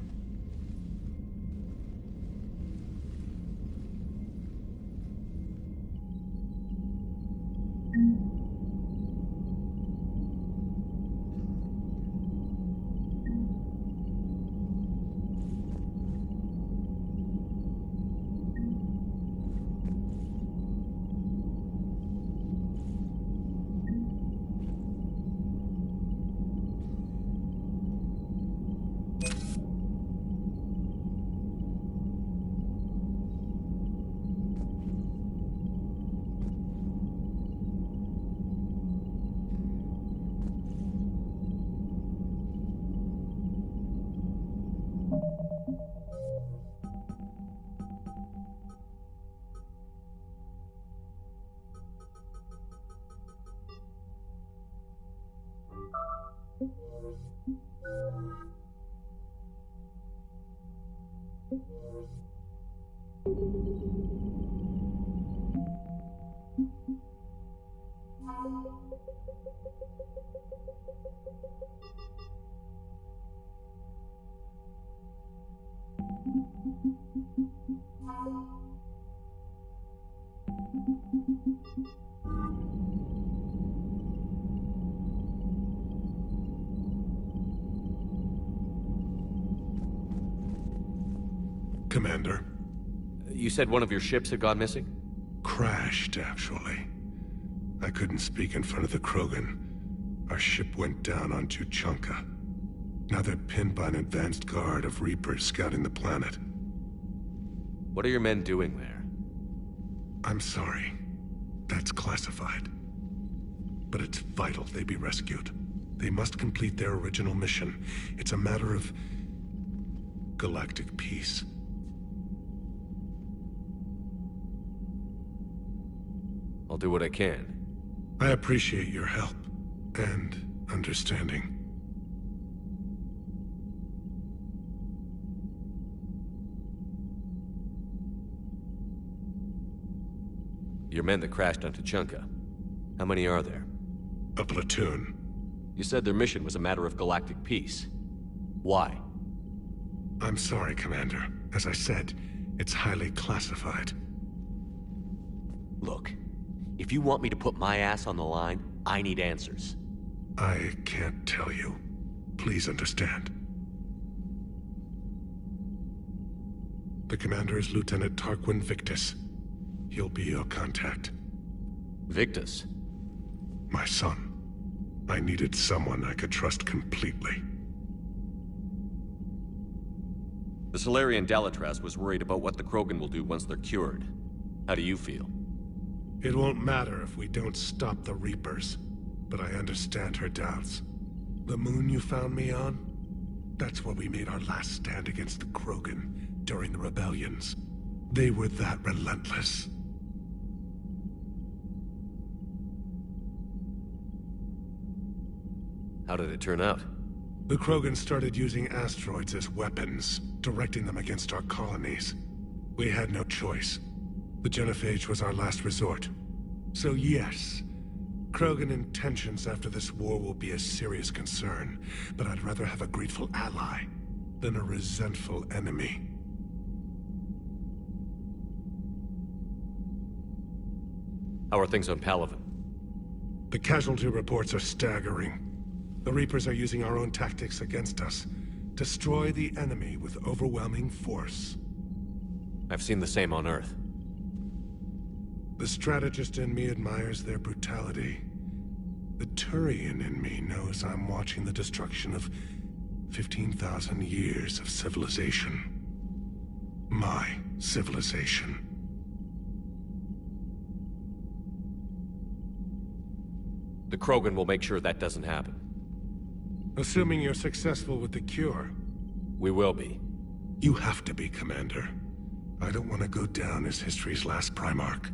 Commander. You said one of your ships had gone missing? Crashed, actually. I couldn't speak in front of the Krogan. Our ship went down on Tuchanka. Now they're pinned by an advanced guard of Reapers scouting the planet. What are your men doing there? I'm sorry. That's classified. But it's vital they be rescued. They must complete their original mission. It's a matter of galactic peace. I'll do what I can. I appreciate your help and understanding. Your men that crashed on Tuchanka. How many are there? A platoon. You said their mission was a matter of galactic peace. Why? I'm sorry, Commander. As I said, it's highly classified. Look, if you want me to put my ass on the line, I need answers. I can't tell you. Please understand. The commander is Lieutenant Tarquin Victus. He'll be your contact. Victus? My son. I needed someone I could trust completely. The Solarian Dalitras was worried about what the Krogan will do once they're cured. How do you feel? It won't matter if we don't stop the Reapers, but I understand her doubts. The moon you found me on? That's where we made our last stand against the Krogan during the rebellions. They were that relentless. How did it turn out? The Krogan started using asteroids as weapons, directing them against our colonies. We had no choice. The genophage was our last resort. So yes, Krogan intentions after this war will be a serious concern, but I'd rather have a grateful ally than a resentful enemy. How are things on Palaven? The casualty reports are staggering. The Reapers are using our own tactics against us. Destroy the enemy with overwhelming force. I've seen the same on Earth. The strategist in me admires their brutality. The Turian in me knows I'm watching the destruction of 15,000 years of civilization. My civilization. The Krogan will make sure that doesn't happen. Assuming you're successful with the cure. We will be. You have to be, Commander. I don't want to go down as history's last Primarch.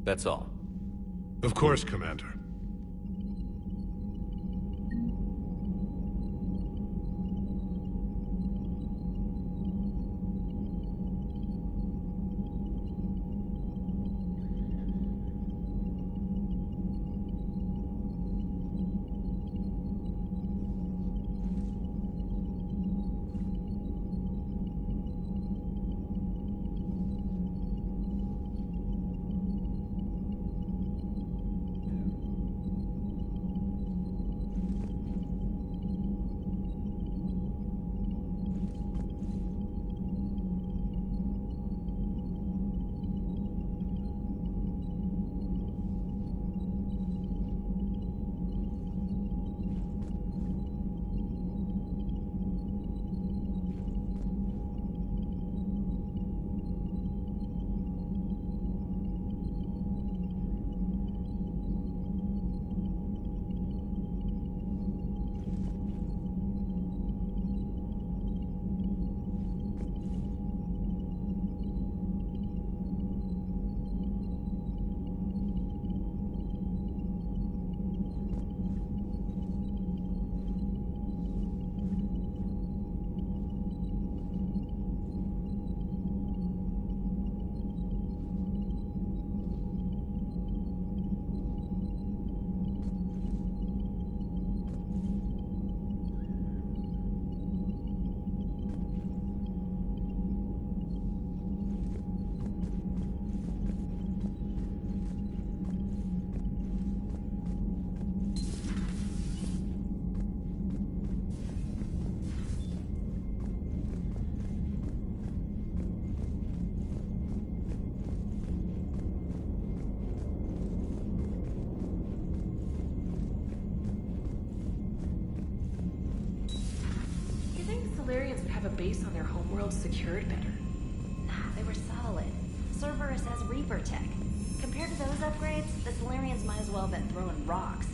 That's all. Of course, Commander. base on their homeworld secured better. They were solid. Cerberus has Reaper tech. Compared to those upgrades, the Solarians might as well have been throwing rocks.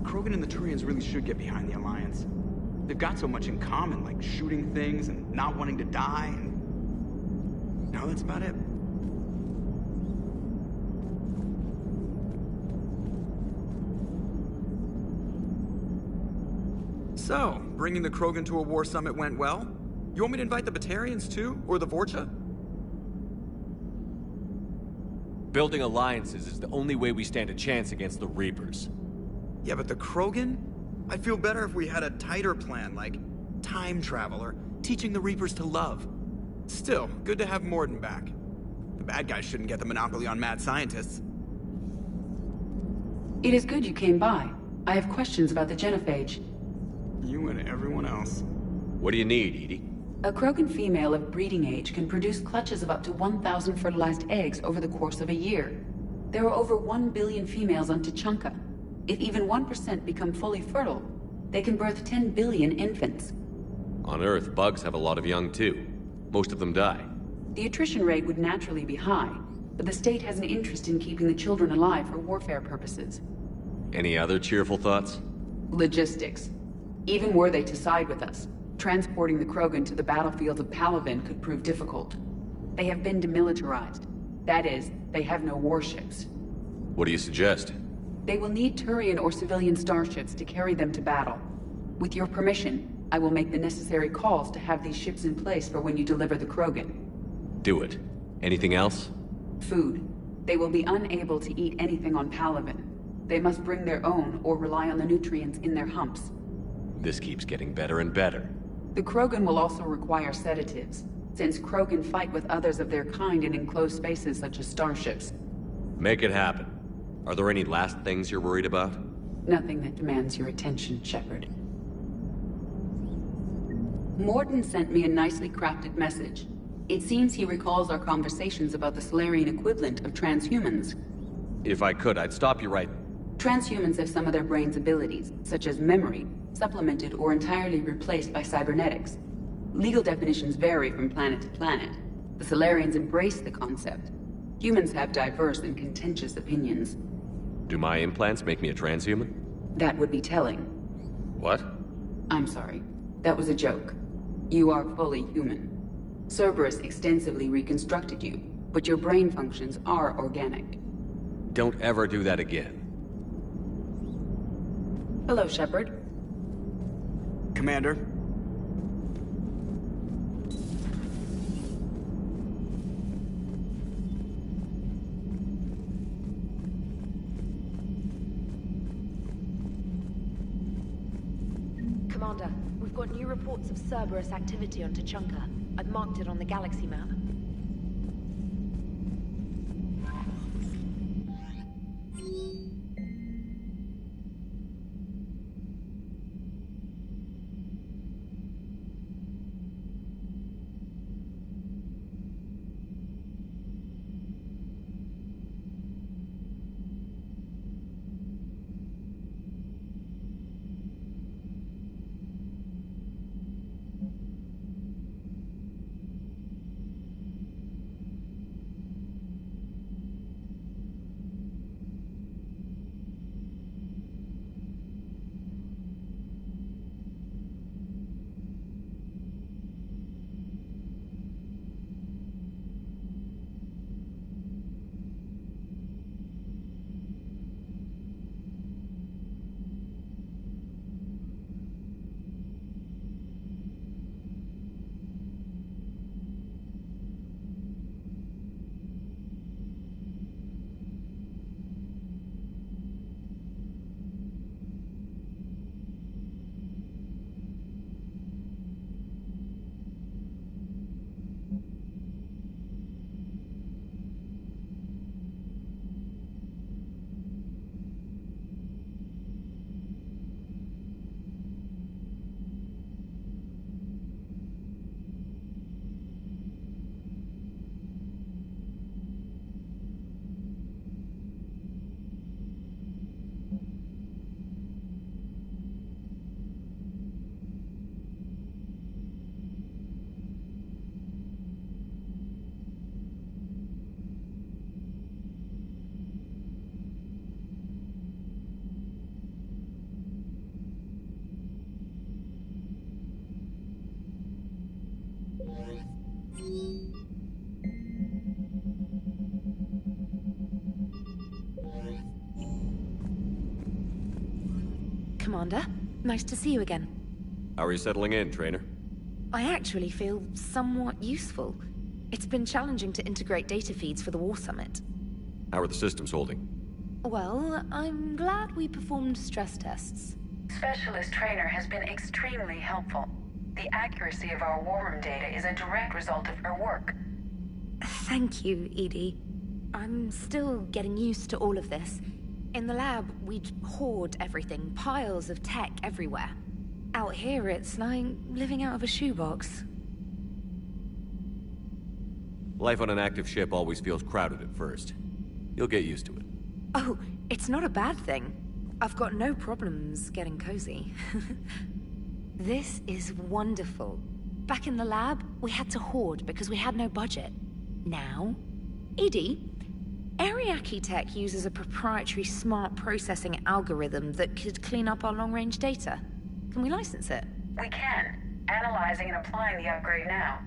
Krogan and the Turians really should get behind the Alliance. They've got so much in common, like shooting things and not wanting to die, and... no, that's about it. So, bringing the Krogan to a war summit went well? You want me to invite the Batarians too? Or the Vorcha? Building alliances is the only way we stand a chance against the Reapers. Yeah, but the Krogan? I'd feel better if we had a tighter plan, like time travel or teaching the Reapers to love. Still, good to have Morden back. The bad guys shouldn't get the monopoly on mad scientists. It is good you came by. I have questions about the genophage. You and everyone else. What do you need, Edie? A Krogan female of breeding age can produce clutches of up to 1,000 fertilized eggs over the course of a year. There are over 1 billion females on Tuchanka. If even 1% become fully fertile, they can birth 10 billion infants. On Earth, bugs have a lot of young too. Most of them die. The attrition rate would naturally be high, but the state has an interest in keeping the children alive for warfare purposes. Any other cheerful thoughts? Logistics. Even were they to side with us, transporting the Krogan to the battlefields of Palaven could prove difficult. They have been demilitarized. That is, they have no warships. What do you suggest? They will need Turian or civilian starships to carry them to battle. With your permission, I will make the necessary calls to have these ships in place for when you deliver the Krogan. Do it. Anything else? Food. They will be unable to eat anything on Palaven. They must bring their own or rely on the nutrients in their humps. This keeps getting better and better. The Krogan will also require sedatives, since Krogan fight with others of their kind in enclosed spaces such as starships. Make it happen. Are there any last things you're worried about? Nothing that demands your attention, Shepard. Morden sent me a nicely crafted message. It seems he recalls our conversations about the Solarian equivalent of transhumans. If I could, I'd stop you right... Transhumans have some of their brain's abilities, such as memory, supplemented or entirely replaced by cybernetics. Legal definitions vary from planet to planet. The Solarians embrace the concept. Humans have diverse and contentious opinions. Do my implants make me a transhuman? That would be telling. What? I'm sorry. That was a joke. You are fully human. Cerberus extensively reconstructed you, but your brain functions are organic. Don't ever do that again. Hello, Shepard. Commander. Commander, we've got new reports of Cerberus activity on Tuchanka. I've marked it on the galaxy map. Commander. Nice to see you again. How are you settling in, Trainer? I actually feel somewhat useful. It's been challenging to integrate data feeds for the War Summit. How are the systems holding? Well, I'm glad we performed stress tests. Specialist Trainer has been extremely helpful. The accuracy of our war room data is a direct result of her work. Thank you, Edie. I'm still getting used to all of this. In the lab, we'd hoard everything, piles of tech everywhere. Out here, it's like living out of a shoebox. Life on an active ship always feels crowded at first. You'll get used to it. Oh, it's not a bad thing. I've got no problems getting cozy. This is wonderful. Back in the lab, we had to hoard because we had no budget. Now, Edie, Ariake Tech uses a proprietary smart processing algorithm that could clean up our long-range data. Can we license it? We can. Analyzing and applying the upgrade now.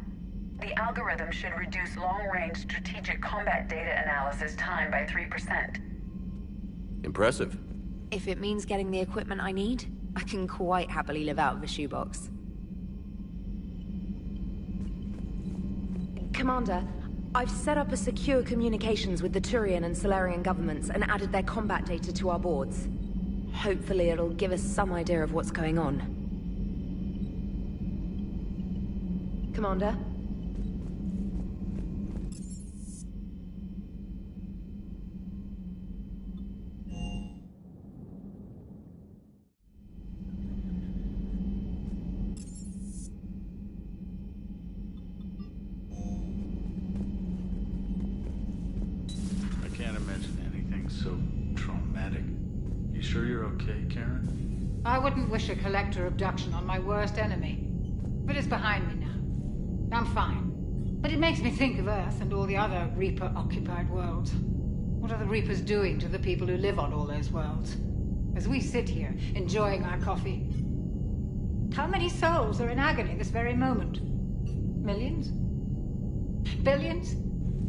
The algorithm should reduce long-range strategic combat data analysis time by 3%. Impressive. If it means getting the equipment I need, I can quite happily live out of a shoebox. Commander, I've set up a secure communications with the Turian and Solarian governments and added their combat data to our boards. Hopefully it'll give us some idea of what's going on. Commander? I can't imagine anything so traumatic. You sure you're okay, Karen? I wouldn't wish a collector abduction on my worst enemy. But it's behind me now. I'm fine. But it makes me think of Earth and all the other Reaper-occupied worlds. What are the Reapers doing to the people who live on all those worlds? As we sit here, enjoying our coffee. How many souls are in agony this very moment? Millions? Billions?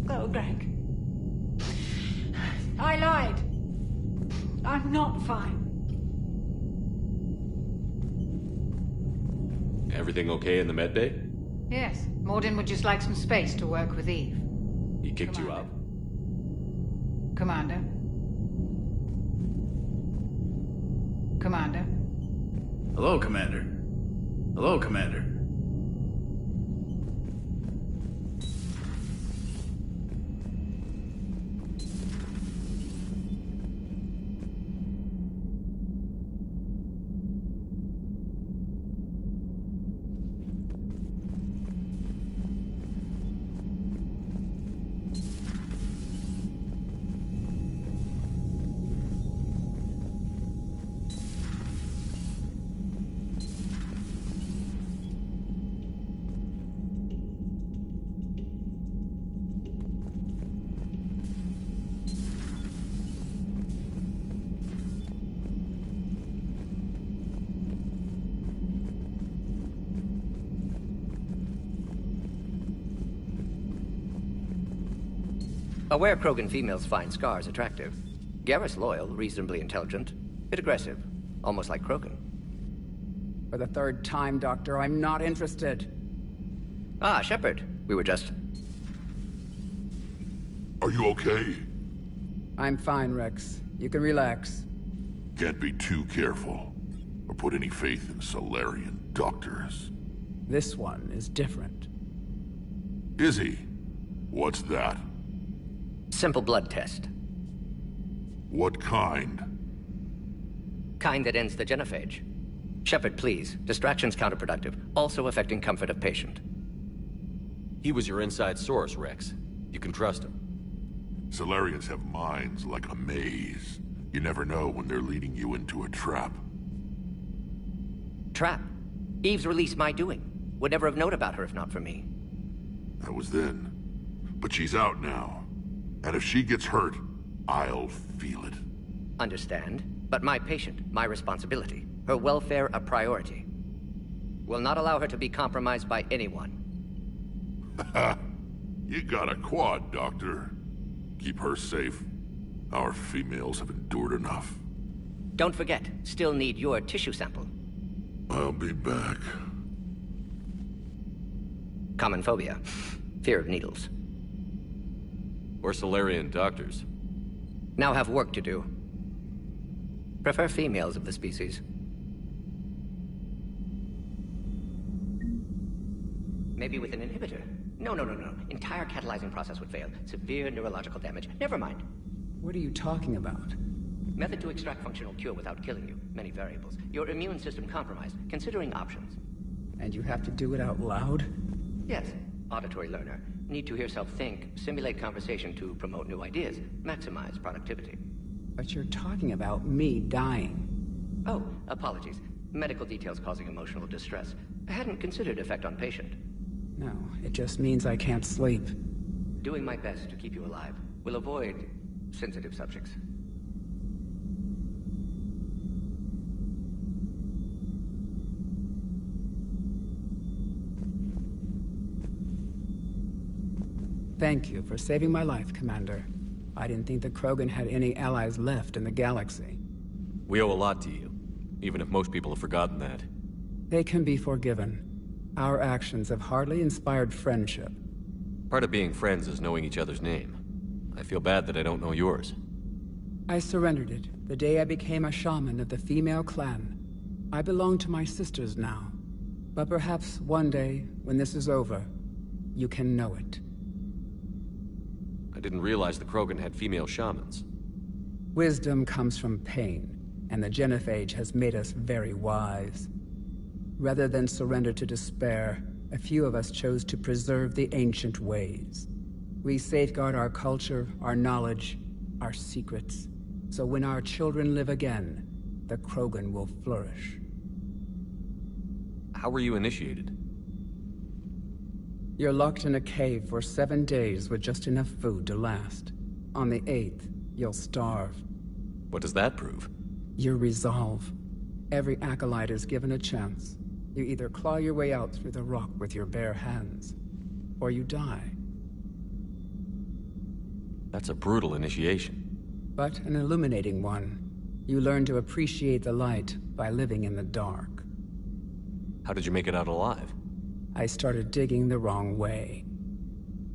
Oh, Greg. I lied. I'm not fine. Everything okay in the med bay? Yes, Mordin would just like some space to work with Eve. He kicked you out? Commander? Commander? Hello, Commander. Hello, Commander. Aware Krogan females find scars attractive. Garrus loyal, reasonably intelligent, bit aggressive, almost like Krogan. For the third time, Doctor, I'm not interested. Ah, Shepard. We were just... Are you okay? I'm fine, Rex. You can relax. Can't be too careful, or put any faith in Solarian doctors. This one is different. Is he? What's that? Simple blood test. What kind? Kind that ends the genophage. Shepard, please. Distraction's counterproductive, also affecting comfort of patient. He was your inside source, Rex. You can trust him. Solarians have minds like a maze. You never know when they're leading you into a trap. Trap? Eve's release my doing. Would never have known about her if not for me. That was then. But she's out now. And if she gets hurt, I'll feel it. Understand. But my patient, my responsibility. Her welfare a priority. Will not allow her to be compromised by anyone. You got a quad, Doctor. Keep her safe. Our females have endured enough. Don't forget, still need your tissue sample. I'll be back. Common phobia. Fear of needles. Or Solarian doctors. Now have work to do. Prefer females of the species. Maybe with an inhibitor. No. Entire catalyzing process would fail. Severe neurological damage. Never mind. What are you talking about? Method to extract functional cure without killing you. Many variables. Your immune system compromised. Considering options. And you have to do it out loud? Yes. Auditory learner. Need to hear self think, simulate conversation to promote new ideas, maximize productivity. But you're talking about me dying. Oh, apologies. Medical details causing emotional distress. I hadn't considered effect on patient. No, it just means I can't sleep. Doing my best to keep you alive. Will avoid sensitive subjects. Thank you for saving my life, Commander. I didn't think the Krogan had any allies left in the galaxy. We owe a lot to you, even if most people have forgotten that. They can be forgiven. Our actions have hardly inspired friendship. Part of being friends is knowing each other's name. I feel bad that I don't know yours. I surrendered it the day I became a shaman of the female clan. I belong to my sisters now. But perhaps one day, when this is over, you can know it. I didn't realize the Krogan had female shamans. Wisdom comes from pain, and the Genophage has made us very wise. Rather than surrender to despair, a few of us chose to preserve the ancient ways. We safeguard our culture, our knowledge, our secrets, so when our children live again, the Krogan will flourish. How were you initiated? You're locked in a cave for 7 days with just enough food to last. On the 8th, you'll starve. What does that prove? Your resolve. Every acolyte is given a chance. You either claw your way out through the rock with your bare hands, or you die. That's a brutal initiation. But an illuminating one. You learn to appreciate the light by living in the dark. How did you make it out alive? I started digging the wrong way.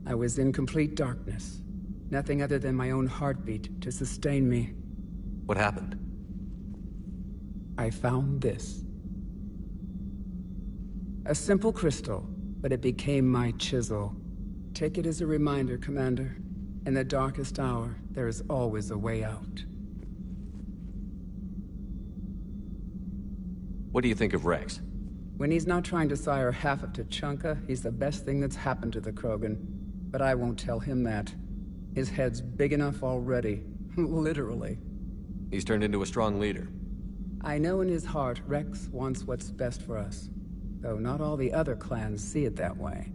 I was in complete darkness. Nothing other than my own heartbeat to sustain me. What happened? I found this. A simple crystal, but it became my chisel. Take it as a reminder, Commander. In the darkest hour, there is always a way out. What do you think of Rex? When he's not trying to sire half of Tuchanka, he's the best thing that's happened to the Krogan. But I won't tell him that. His head's big enough already. Literally. He's turned into a strong leader. I know in his heart Rex wants what's best for us. Though not all the other clans see it that way.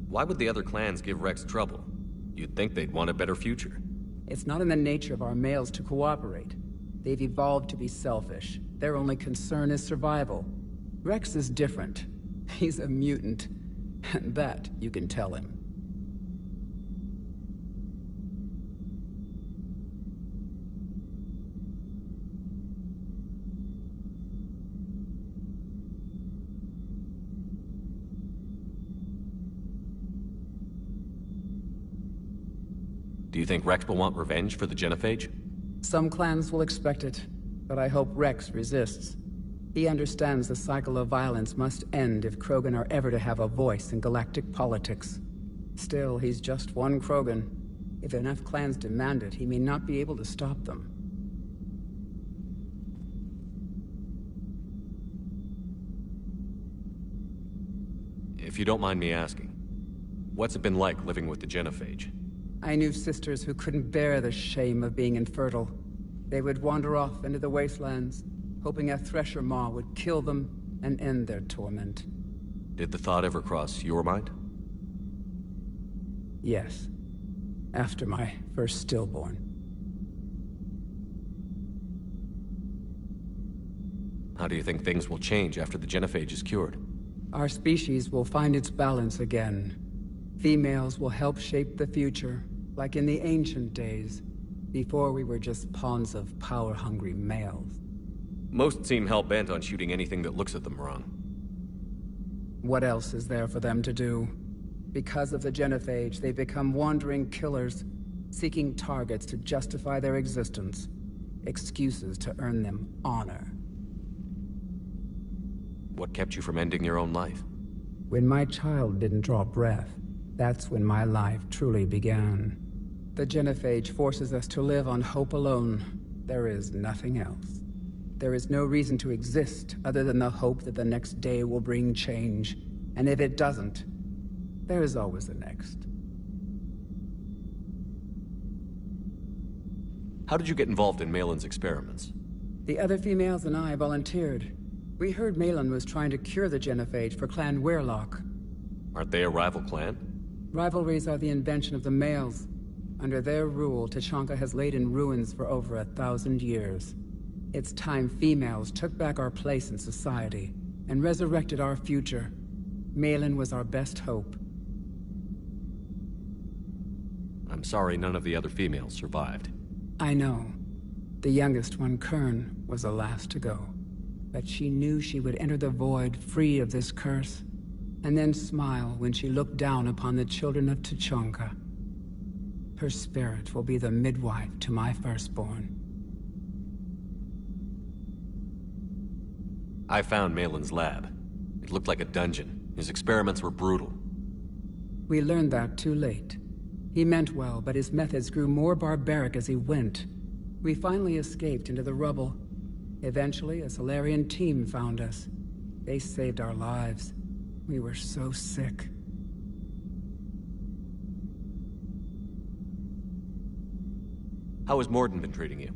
Why would the other clans give Rex trouble? You'd think they'd want a better future. It's not in the nature of our males to cooperate. They've evolved to be selfish. Their only concern is survival. Rex is different. He's a mutant. And that you can tell him. Do you think Rex will want revenge for the Genophage? Some clans will expect it, but I hope Rex resists. He understands the cycle of violence must end if Krogan are ever to have a voice in galactic politics. Still, he's just one Krogan. If enough clans demand it, he may not be able to stop them. If you don't mind me asking, what's it been like living with the Genophage? I knew sisters who couldn't bear the shame of being infertile. They would wander off into the wastelands, hoping a Thresher Maw would kill them and end their torment. Did the thought ever cross your mind? Yes. After my first stillborn. How do you think things will change after the Genophage is cured? Our species will find its balance again. Females will help shape the future, like in the ancient days. Before we were just pawns of power-hungry males. Most seem hell-bent on shooting anything that looks at them wrong. What else is there for them to do? Because of the genophage, they become wandering killers, seeking targets to justify their existence. Excuses to earn them honor. What kept you from ending your own life? When my child didn't draw breath, that's when my life truly began. The genophage forces us to live on hope alone. There is nothing else. There is no reason to exist other than the hope that the next day will bring change. And if it doesn't, there is always the next. How did you get involved in Malin's experiments? The other females and I volunteered. We heard Malin was trying to cure the genophage for Clan Weirlock. Aren't they a rival clan? Rivalries are the invention of the males. Under their rule, Tuchanka has laid in ruins for over 1,000 years. It's time females took back our place in society and resurrected our future. Malin was our best hope. I'm sorry none of the other females survived. I know. The youngest one, Kern, was the last to go. But she knew she would enter the void free of this curse, and then smile when she looked down upon the children of Tuchanka. Her spirit will be the midwife to my firstborn. I found Malin's lab. It looked like a dungeon. His experiments were brutal. We learned that too late. He meant well, but his methods grew more barbaric as he went. We finally escaped into the rubble. Eventually, a Solarian team found us. They saved our lives. We were so sick. How has Morden been treating you?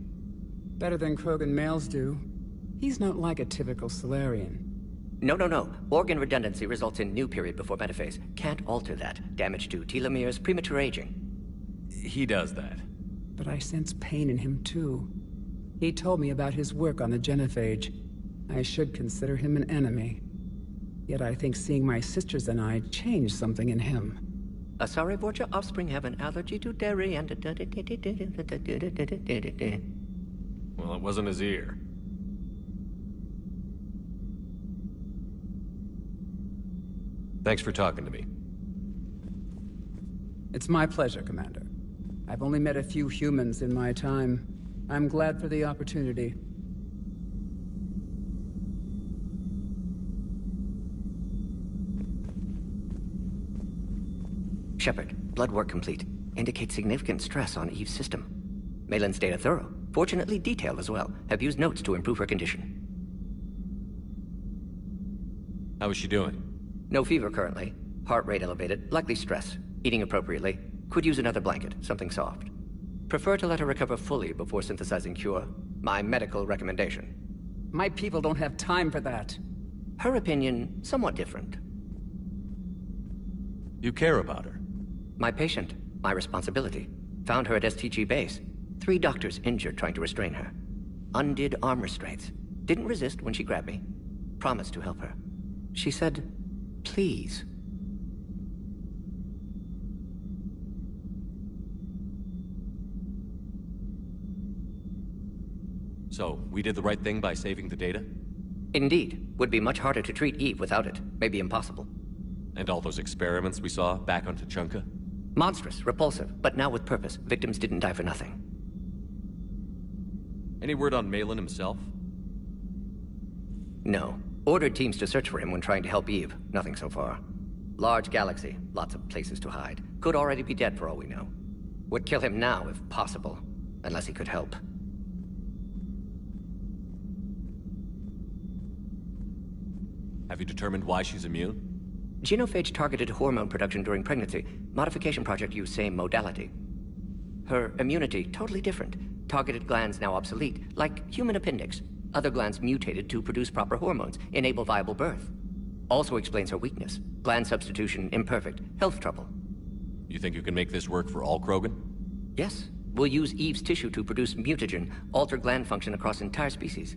Better than Krogan males do. He's not like a typical Solarian. No. Organ redundancy results in new period before metaphase. Can't alter that. Damage to telomeres, premature aging. He does that. But I sense pain in him too. He told me about his work on the genophage. I should consider him an enemy. Yet I think seeing my sisters and I changed something in him. Asari Borgia offspring have an allergy to dairy and... Well, it wasn't his ear. Thanks for talking to me. It's my pleasure, Commander. I've only met a few humans in my time. I'm glad for the opportunity. Shepard, blood work complete. Indicates significant stress on Eve's system. Malin's data thorough. Fortunately detailed as well. Have used notes to improve her condition. How is she doing? No fever currently. Heart rate elevated. Likely stress. Eating appropriately. Could use another blanket. Something soft. Prefer to let her recover fully before synthesizing cure. My medical recommendation. My people don't have time for that. Her opinion, somewhat different. You care about her? My patient. My responsibility. Found her at STG base. 3 doctors injured trying to restrain her. Undid arm restraints. Didn't resist when she grabbed me. Promised to help her. She said, please. So, we did the right thing by saving the data? Indeed. Would be much harder to treat Eve without it. Maybe impossible. And all those experiments we saw back on Tuchanka? Monstrous, repulsive, but now with purpose. Victims didn't die for nothing. Any word on Malin himself? No. Ordered teams to search for him when trying to help Eve. Nothing so far. Large galaxy. Lots of places to hide. Could already be dead for all we know. Would kill him now if possible. Unless he could help. Have you determined why she's immune? Genophage targeted hormone production during pregnancy. Modification project used same modality. Her immunity, totally different. Targeted glands now obsolete, like human appendix. Other glands mutated to produce proper hormones, enable viable birth. Also explains her weakness. Gland substitution imperfect. Health trouble. You think you can make this work for all Krogan? Yes. We'll use Eve's tissue to produce mutagen, alter gland function across entire species.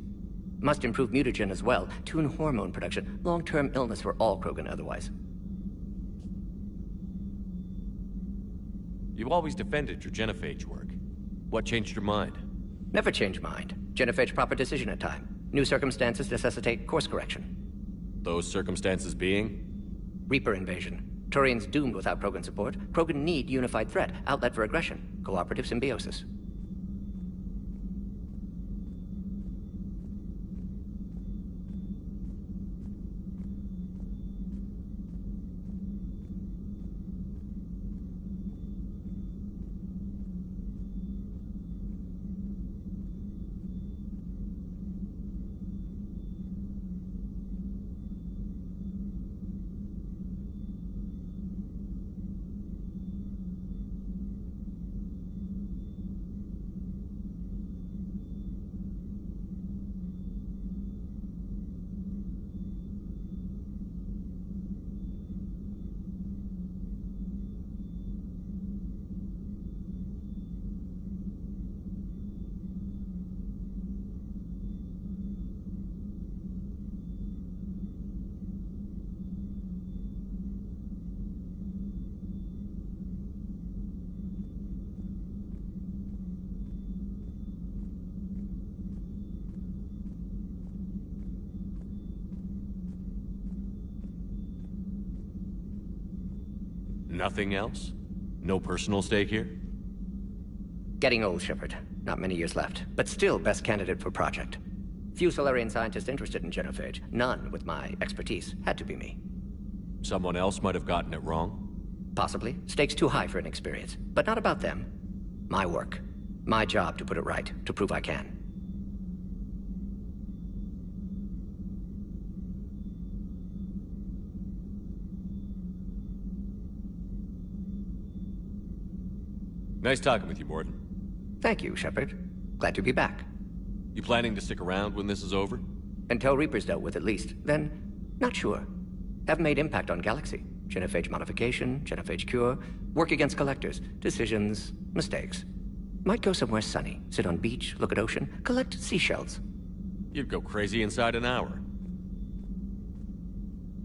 Must improve mutagen as well, tune hormone production. Long-term illness for all Krogan otherwise. You always defended your genophage work. What changed your mind? Never change mind. Genophage proper decision at time. New circumstances necessitate course correction. Those circumstances being? Reaper invasion. Turians doomed without Krogan support. Krogan need unified threat, outlet for aggression, cooperative symbiosis. Nothing else? No personal stake here? Getting old, Shepard. Not many years left, but still best candidate for project. Few Solarian scientists interested in genophage. None with my expertise. Had to be me. Someone else might have gotten it wrong? Possibly. Stakes too high for inexperience. But not about them. My work. My job to put it right, to prove I can. Nice talking with you, Morden. Thank you, Shepard. Glad to be back. You planning to stick around when this is over? Until Reaper's dealt with, at least. Then, not sure. Have made impact on Galaxy. Genophage modification, genophage cure, work against collectors, decisions, mistakes. Might go somewhere sunny, sit on beach, look at ocean, collect seashells. You'd go crazy inside an hour.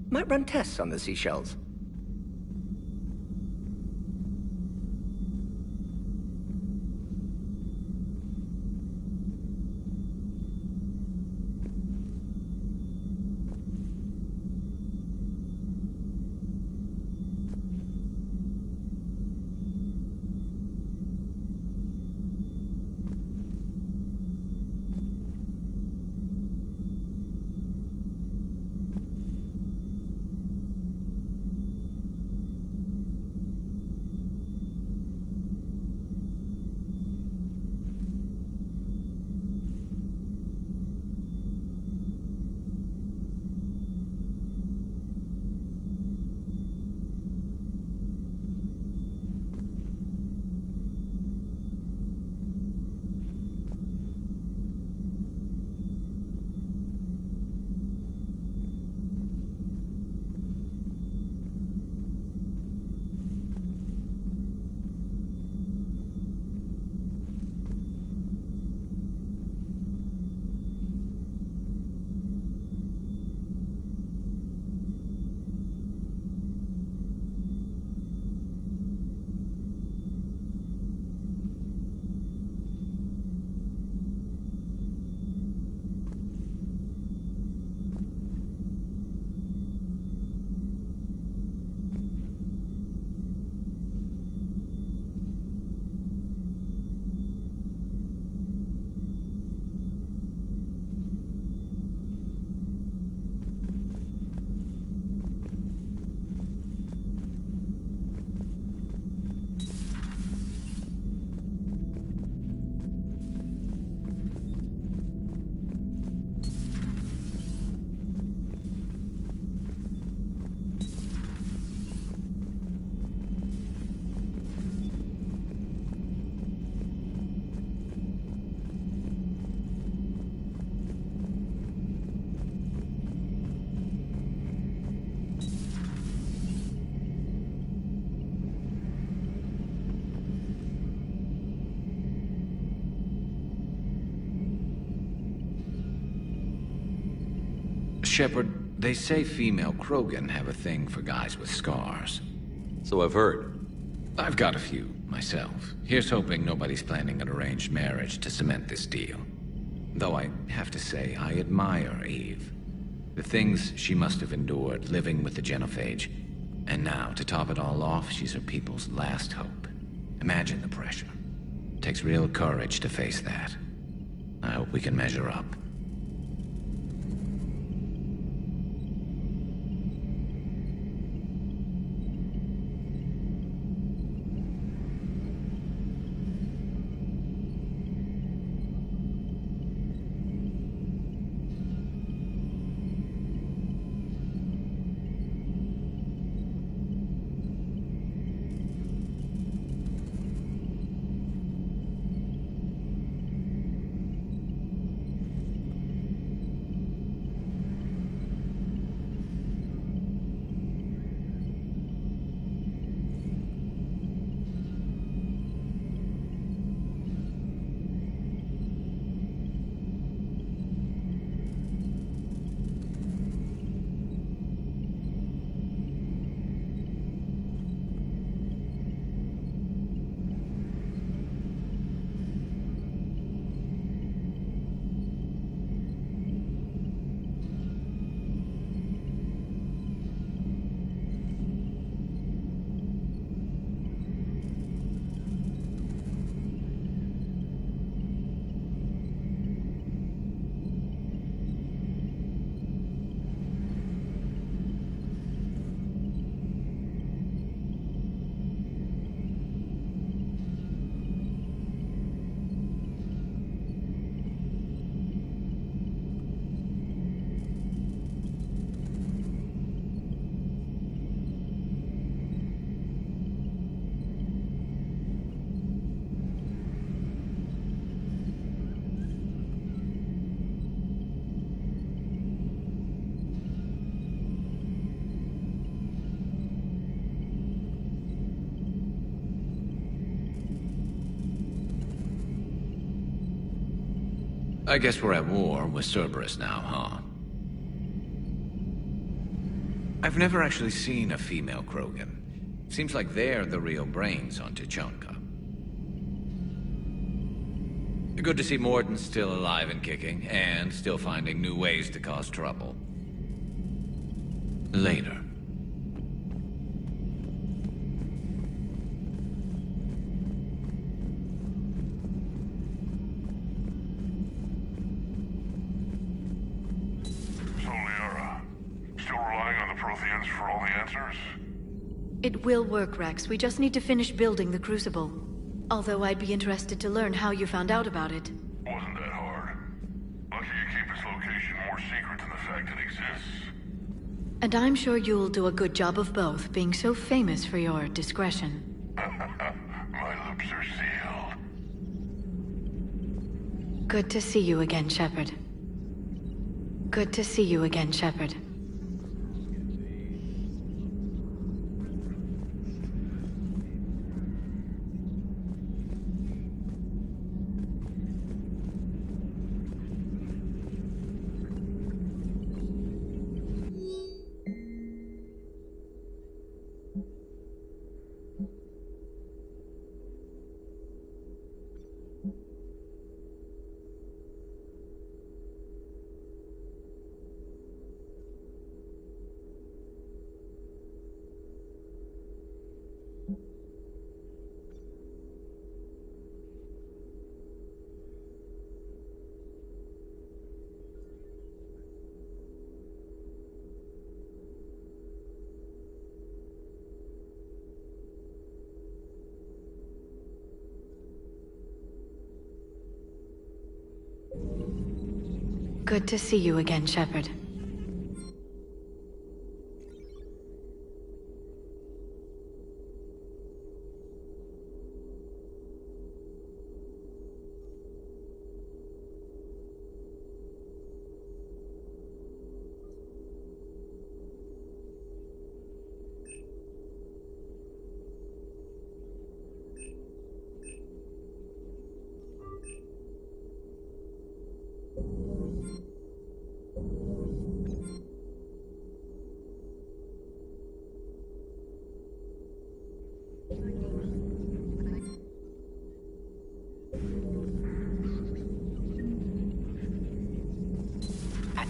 Might run tests on the seashells. Shepard, they say female Krogan have a thing for guys with scars. So I've heard. I've got a few, myself. Here's hoping nobody's planning an arranged marriage to cement this deal. Though I have to say, I admire Eve. The things she must have endured living with the genophage. And now, to top it all off, she's her people's last hope. Imagine the pressure. It takes real courage to face that. I hope we can measure up. I guess we're at war with Cerberus now, huh? I've never actually seen a female Krogan. Seems like they're the real brains on Tuchanka. Good to see Morden's still alive and kicking, and still finding new ways to cause trouble. Later. It will work, Rex. We just need to finish building the Crucible. Although I'd be interested to learn how you found out about it. Wasn't that hard. Lucky you keep its location more secret than the fact it exists. And I'm sure you'll do a good job of both, being so famous for your discretion. My lips are sealed. Good to see you again, Shepard. Good to see you again, Shepard. Good to see you again, Shepard.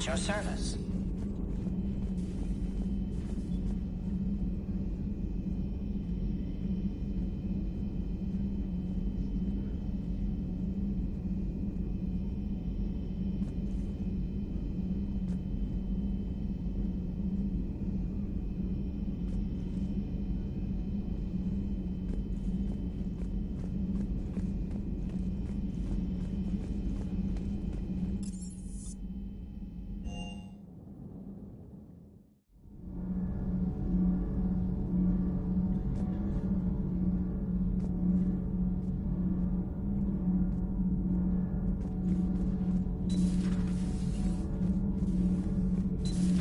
at your service.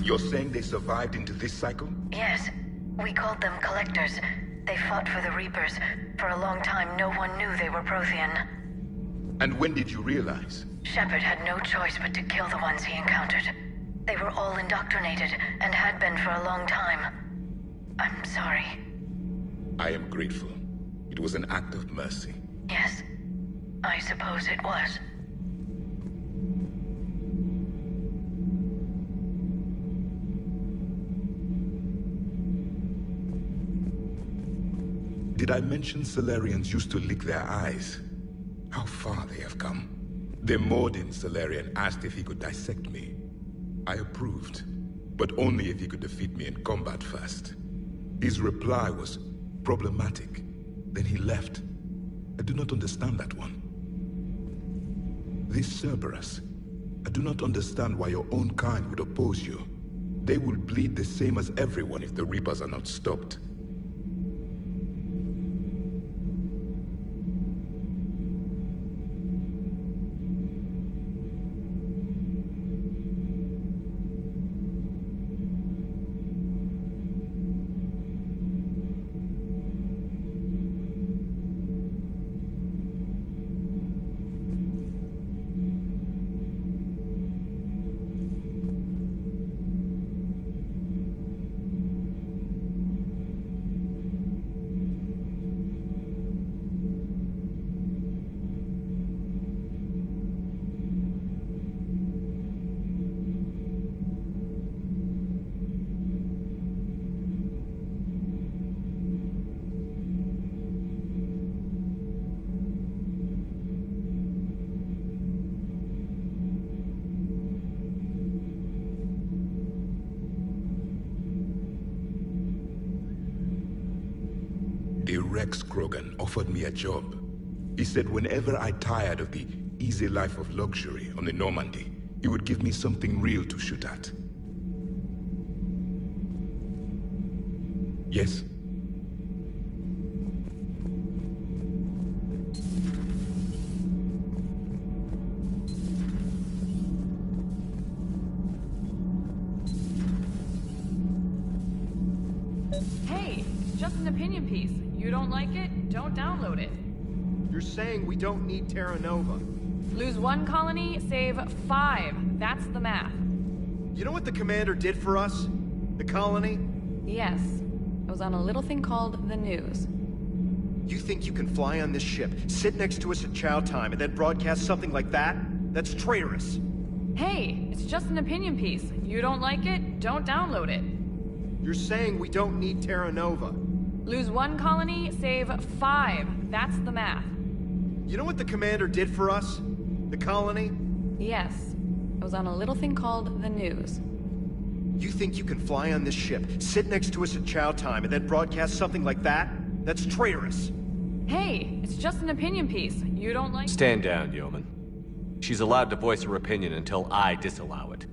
You're saying they survived into this cycle? Yes. We called them Collectors. They fought for the Reapers. For a long time, no one knew they were Prothean. And when did you realize? Shepard had no choice but to kill the ones he encountered. They were all indoctrinated, and had been for a long time. I'm sorry. I am grateful. It was an act of mercy. Yes. I suppose it was. Did I mention Solarians used to lick their eyes? How far they have come. The Mordin Solarian asked if he could dissect me. I approved, but only if he could defeat me in combat first. His reply was problematic. Then he left. I do not understand that one. This Cerberus, I do not understand why your own kind would oppose you. They will bleed the same as everyone if the Reapers are not stopped. Rex Krogan offered me a job. He said whenever I tired of the easy life of luxury on the Normandy, he would give me something real to shoot at. Yes? Hey, it's just an opinion piece. You don't like it? Don't download it. You're saying we don't need Terra Nova. Lose 1 colony, save 5. That's the math. You know what the commander did for us? The colony? Yes. I was on a little thing called the news. You think you can fly on this ship, sit next to us at chow time, and then broadcast something like that? That's traitorous. Hey, it's just an opinion piece. You don't like it? Don't download it. You're saying we don't need Terra Nova. Lose 1 colony, save 5. That's the math. You know what the commander did for us? The colony? Yes. I was on a little thing called the news. You think you can fly on this ship, sit next to us at chow time, and then broadcast something like that? That's traitorous. Hey, it's just an opinion piece. You don't like— Stand down, Yeoman. She's allowed to voice her opinion until I disallow it.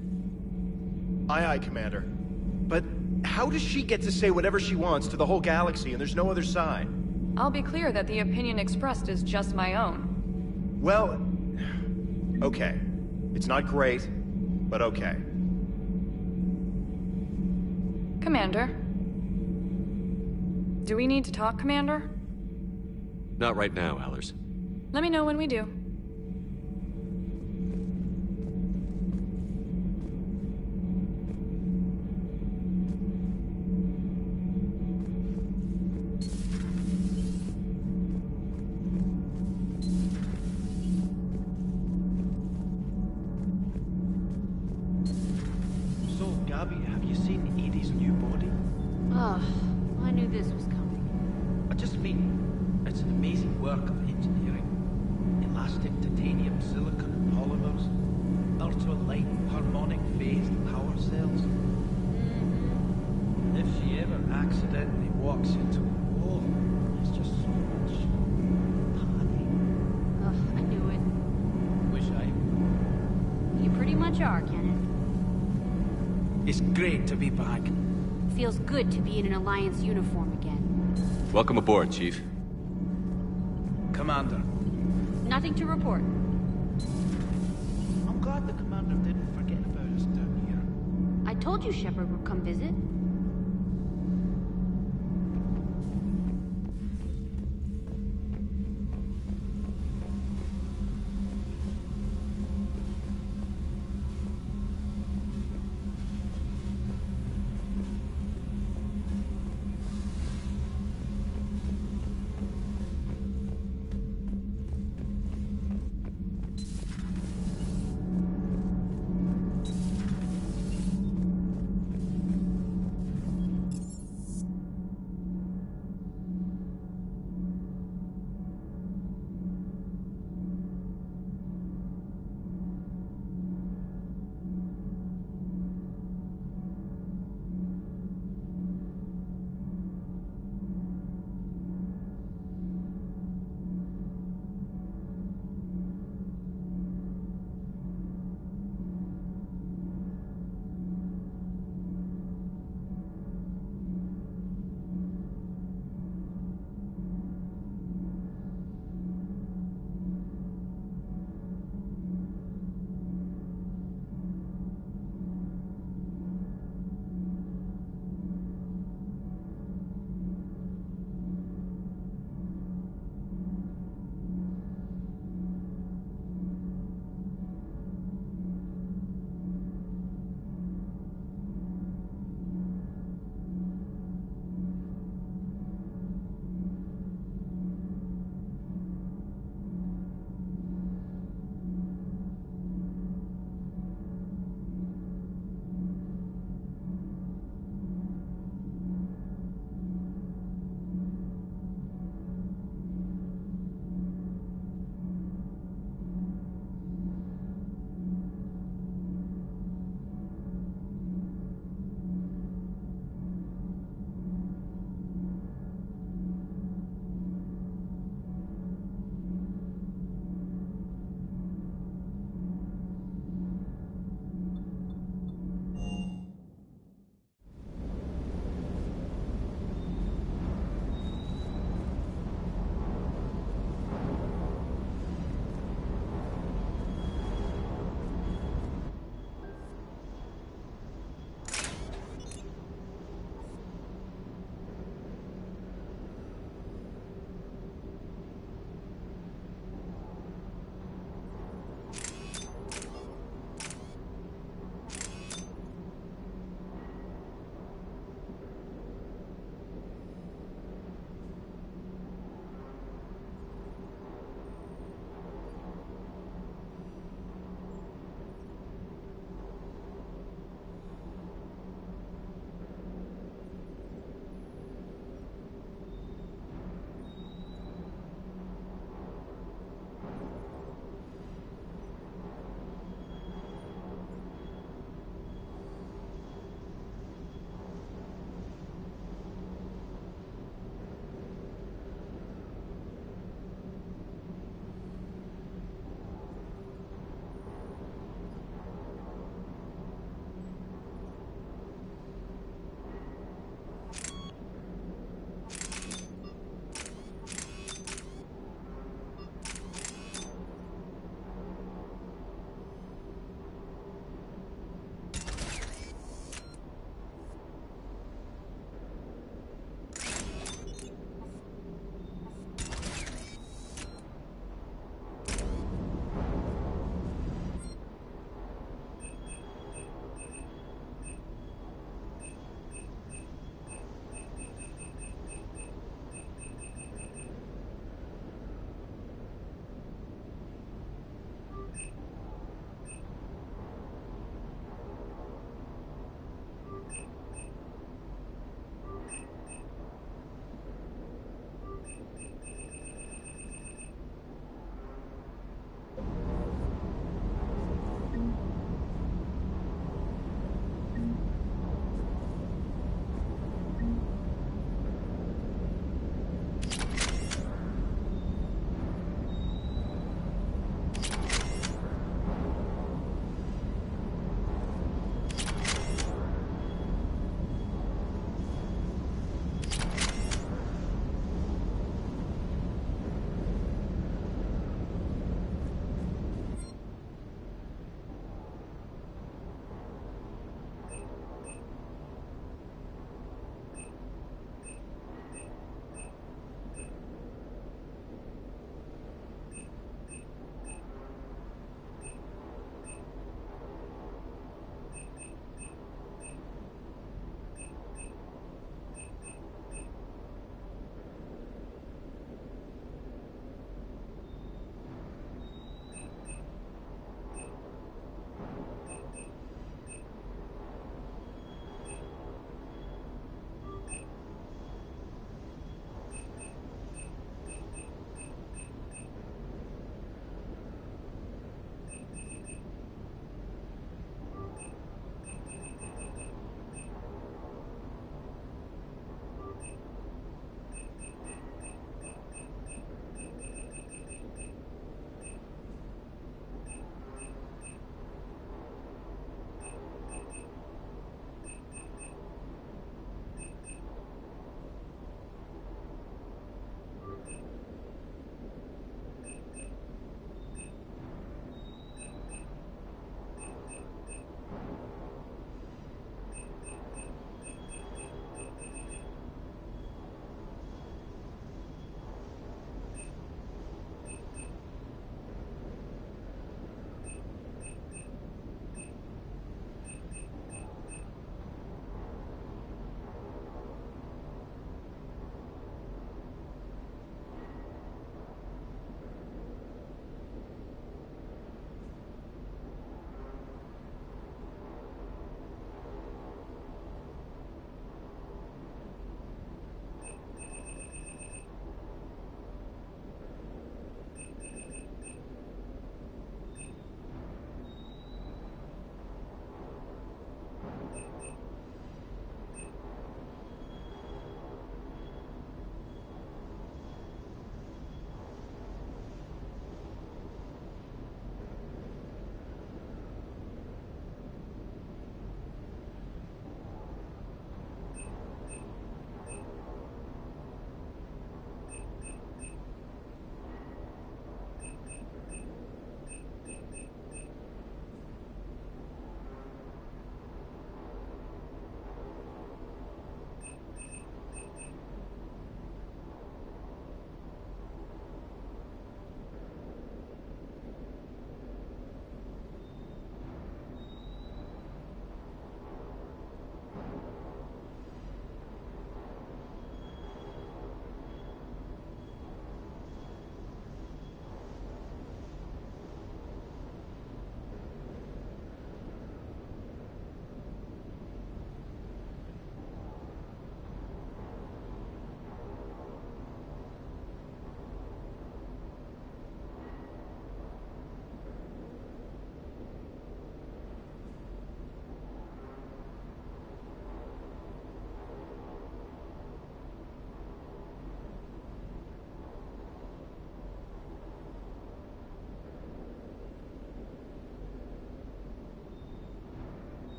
Aye, aye, Commander. But how does she get to say whatever she wants to the whole galaxy and there's no other side? I'll be clear that the opinion expressed is just my own. Well, okay. It's not great, but okay. Commander? Do we need to talk, Commander? Not right now, Allers. Let me know when we do. Lady's new body. Ugh, I knew this was coming. I just mean, it's an amazing work of engineering. Elastic titanium, silicon, and polymers. Ultra-light, harmonic phased power cells. If she ever accidentally walks into a wall, it's just so much panic. Ugh, I knew it. Wish I would. You pretty much are, Kenneth. It's great to be back. Feels good to be in an Alliance uniform again. Welcome aboard, Chief. Commander. Nothing to report. I'm glad the Commander didn't forget about us down here. I told you Shepard would come visit.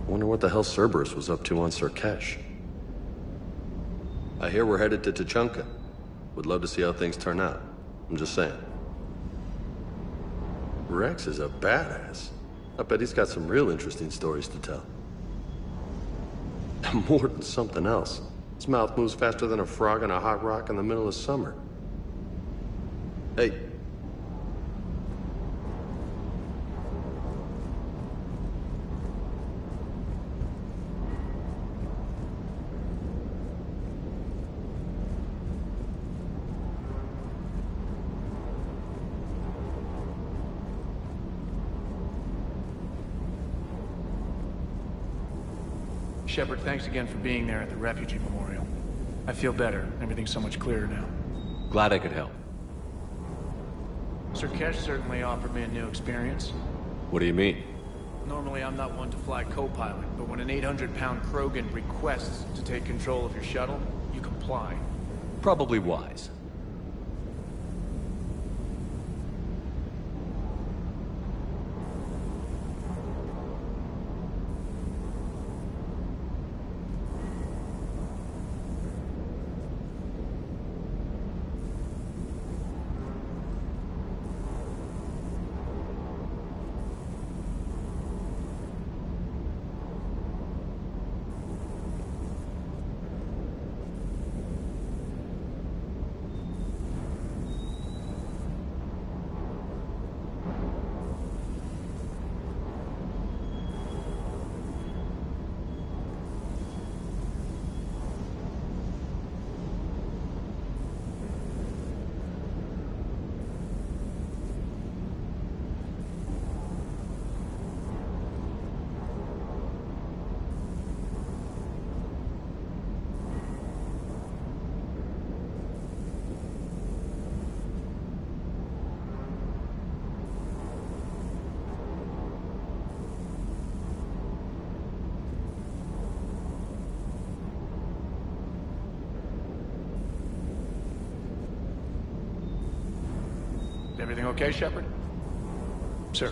Wonder what the hell Cerberus was up to on Surkesh. I hear we're headed to Tuchanka. Would love to see how things turn out. I'm just saying. Rex is a badass. I bet he's got some real interesting stories to tell. More than something else. His mouth moves faster than a frog on a hot rock in the middle of summer. Hey. Shepard, thanks again for being there at the Refugee Memorial. I feel better. Everything's so much clearer now. Glad I could help. Surkesh certainly offered me a new experience. What do you mean? Normally I'm not one to fly co-pilot, but when an 800-pound Krogan requests to take control of your shuttle, you comply. Probably wise. Everything okay, Shepard? Sir.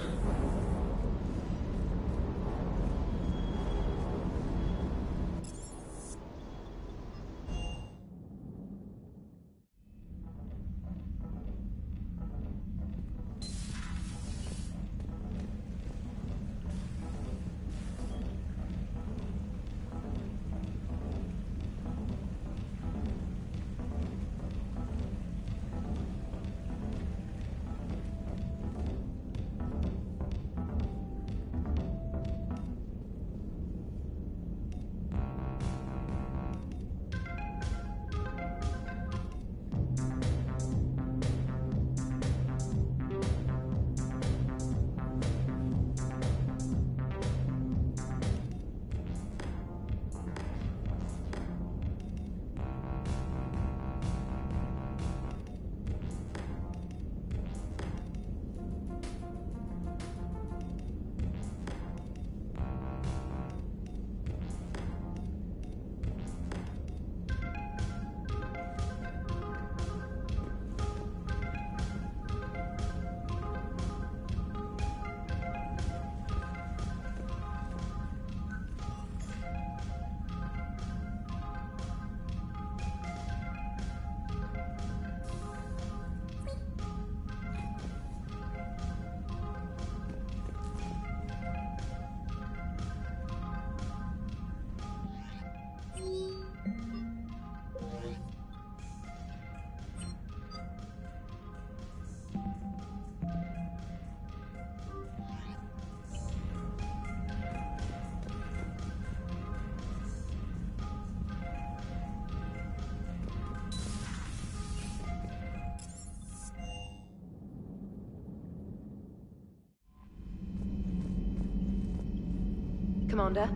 Commander?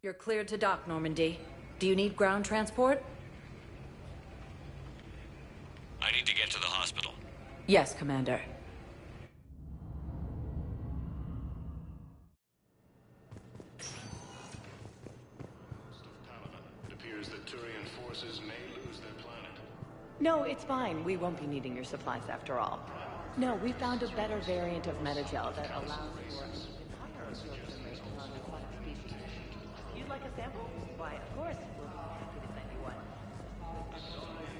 You're cleared to dock, Normandy. Do you need ground transport? I need to get to the hospital. Yes, Commander. It appears that Turian forces may lose their planet. No, it's fine. We won't be needing your supplies after all. No, we found a better variant of metagel that allows for an even higher absorption rate on aquatic species. You'd like a sample? Why, of course, we'll be happy to send you one.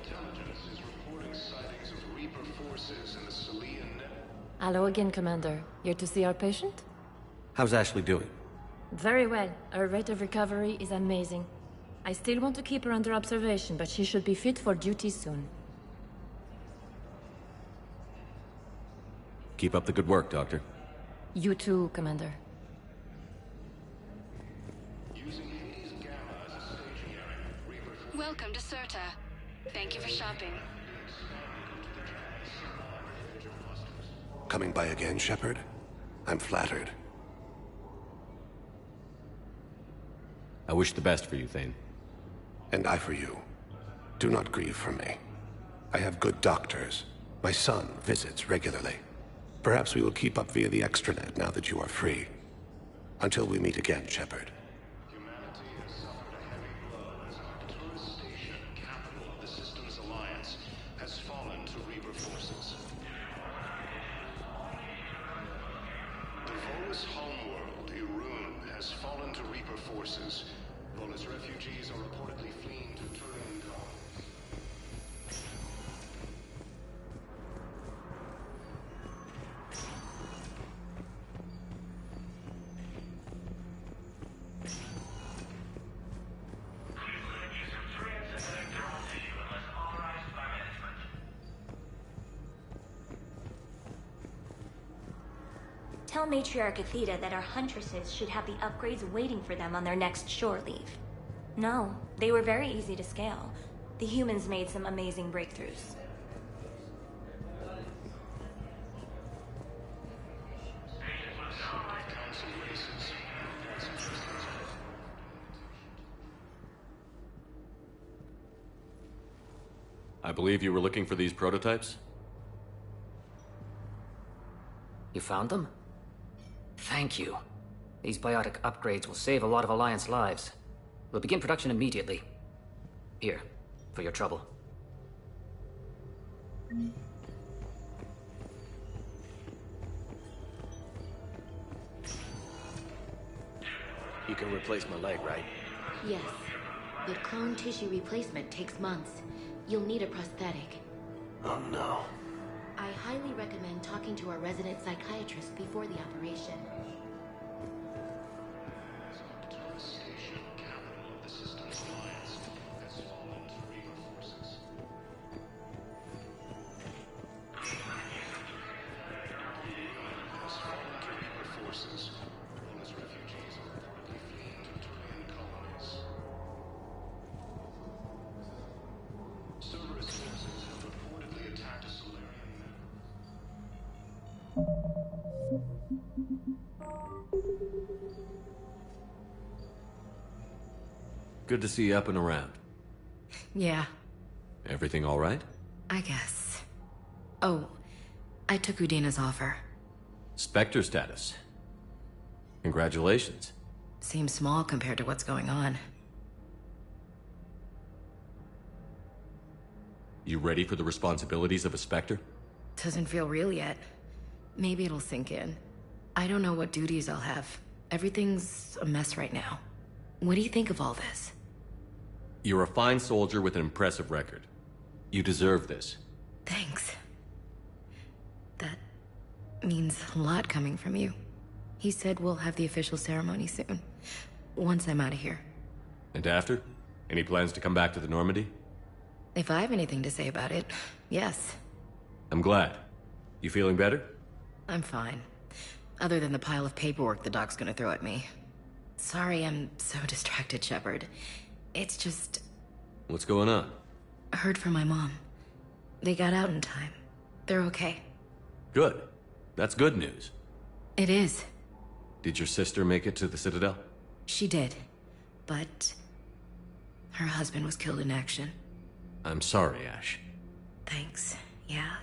Intelligence is reporting sightings of Reaper forces in the Salian net. Hello again, Commander. Here to see our patient? How's Ashley doing? Very well. Her rate of recovery is amazing. I still want to keep her under observation, but she should be fit for duty soon. Keep up the good work, Doctor. You too, Commander. Welcome to Serta. Thank you for shopping. Coming by again, Shepard? I'm flattered. I wish the best for you, Thane. And I for you. Do not grieve for me. I have good doctors. My son visits regularly. Perhaps we will keep up via the extranet now that you are free. Until we meet again, Shepard. Humanity has suffered a heavy blow as Arcturus Station, capital of the Systems Alliance, has fallen to Reaper forces. The Volus homeworld, Irun, has fallen to Reaper forces. Volus refugees are reportedly fleeing to Turian colonies. Tell Matriarch Athena that our huntresses should have the upgrades waiting for them on their next shore leave. No, they were very easy to scale. The humans made some amazing breakthroughs. I believe you were looking for these prototypes? You found them? Thank you. These biotic upgrades will save a lot of Alliance lives. We'll begin production immediately. Here, for your trouble. You can replace my leg, right? Yes, but clone tissue replacement takes months. You'll need a prosthetic. Oh no. I highly recommend talking to our resident psychiatrist before the operation. Good to see you up and around. Yeah, Everything all right? I guess. Oh, I took Udina's offer. Spectre status. Congratulations. Seems small compared to what's going on. You ready for the responsibilities of a Spectre? Doesn't feel real yet. Maybe it'll sink in. I don't know what duties I'll have. Everything's a mess right now. What do you think of all this? You're a fine soldier with an impressive record. You deserve this. Thanks. That means a lot coming from you. He said we'll have the official ceremony soon. Once I'm out of here. And after? Any plans to come back to the Normandy? If I have anything to say about it, yes. I'm glad. You feeling better? I'm fine. Other than the pile of paperwork the doc's gonna throw at me. Sorry I'm so distracted, Shepard. It's just... What's going on? I heard from my mom. They got out in time. They're okay. Good. That's good news. It is. Did your sister make it to the Citadel? She did. But... her husband was killed in action. I'm sorry, Ash. Thanks. Yeah.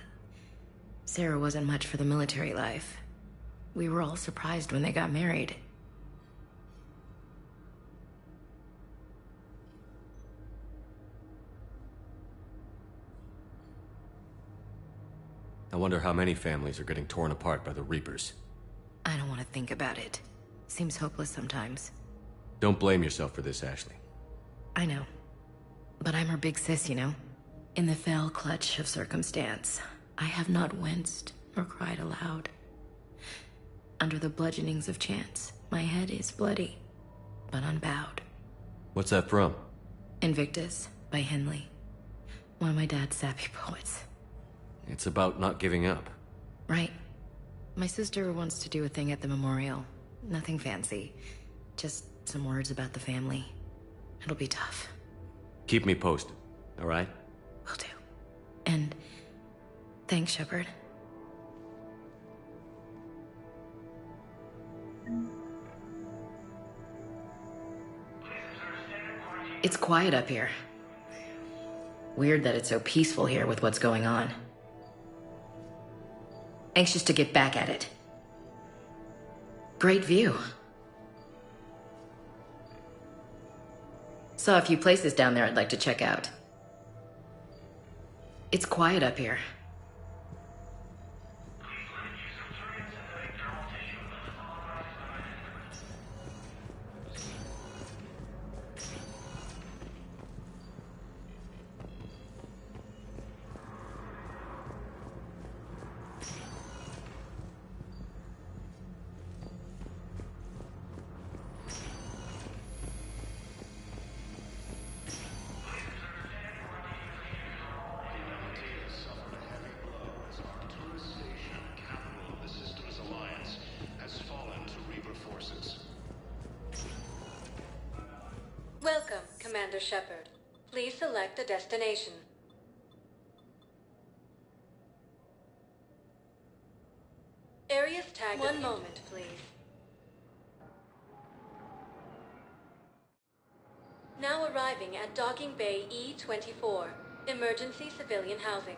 Sarah wasn't much for the military life. We were all surprised when they got married. I wonder how many families are getting torn apart by the Reapers. I don't want to think about it. Seems hopeless sometimes. Don't blame yourself for this, Ashley. I know. But I'm her big sis, you know? In the fell clutch of circumstance, I have not winced or cried aloud. Under the bludgeonings of chance, my head is bloody, but unbowed. What's that from? Invictus by Henley. One of my dad's sappy poets. It's about not giving up. Right. My sister wants to do a thing at the memorial. Nothing fancy. Just some words about the family. It'll be tough. Keep me posted, all right? Will do. And thanks, Shepard. It's quiet up here. Weird that it's so peaceful here with what's going on. Anxious to get back at it. Great view. Saw a few places down there I'd like to check out. It's quiet up here. Welcome, Commander Shepard. Please select a destination. Areas tagged. One moment, please. Now arriving at Docking Bay E-24, emergency civilian housing.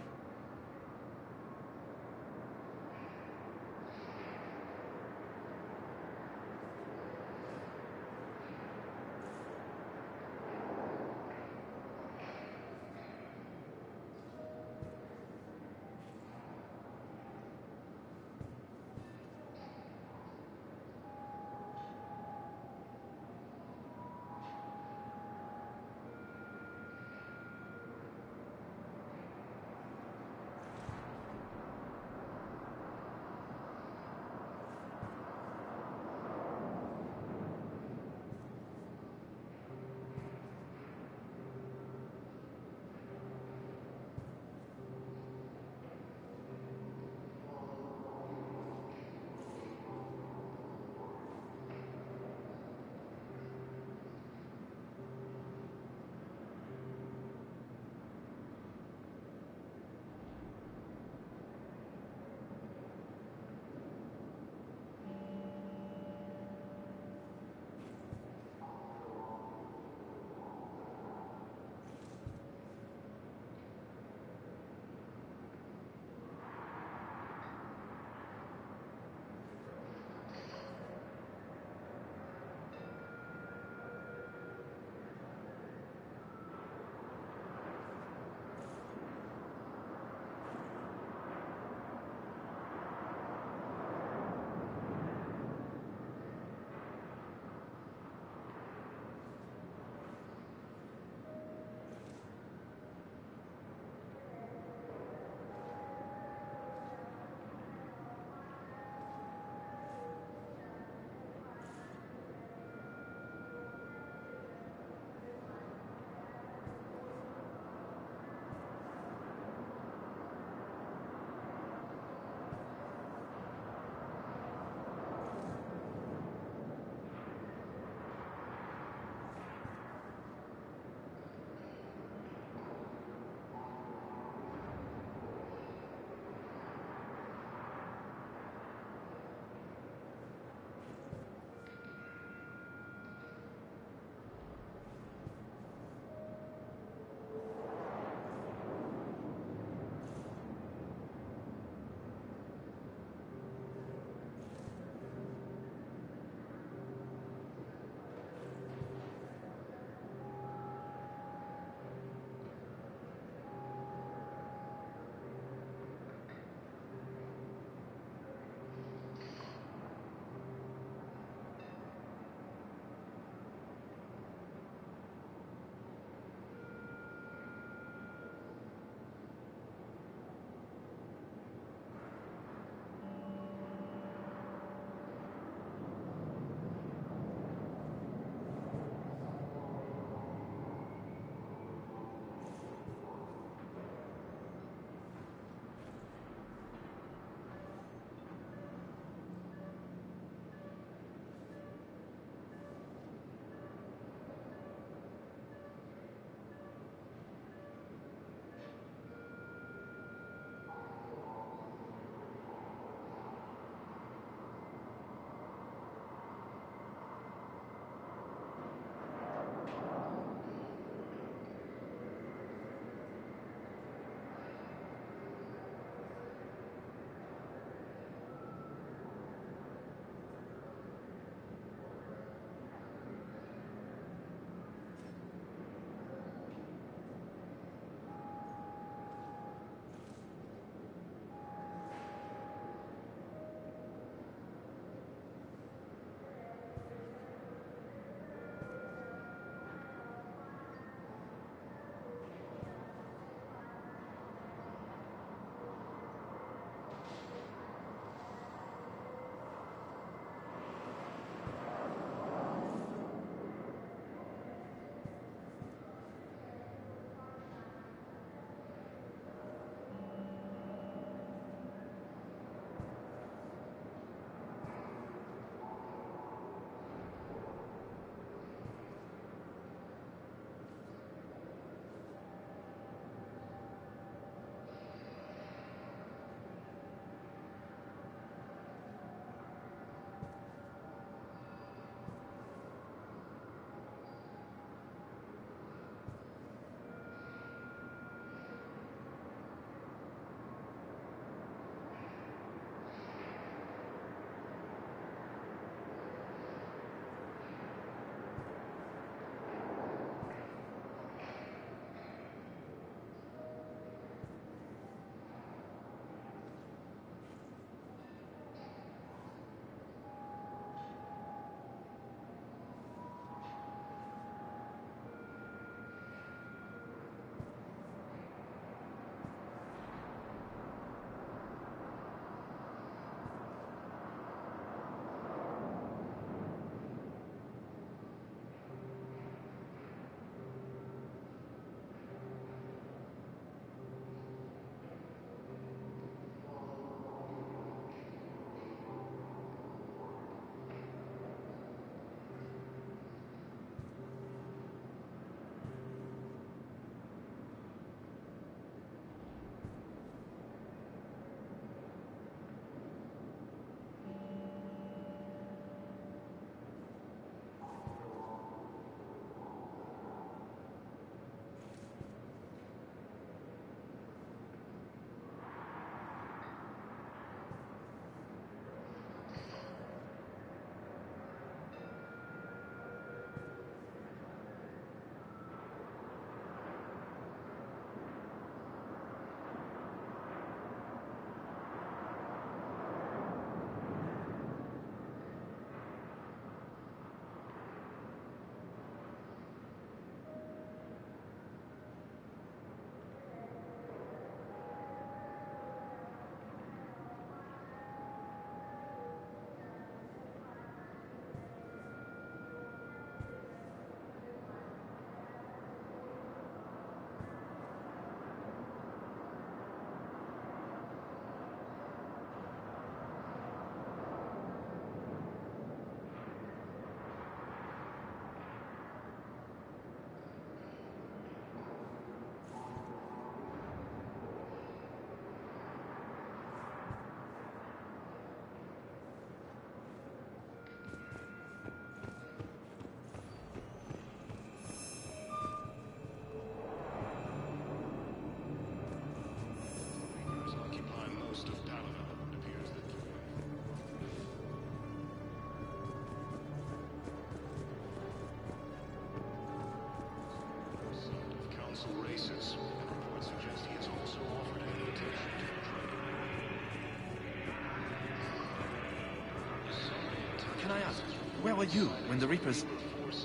can I ask, where were you when the Reapers...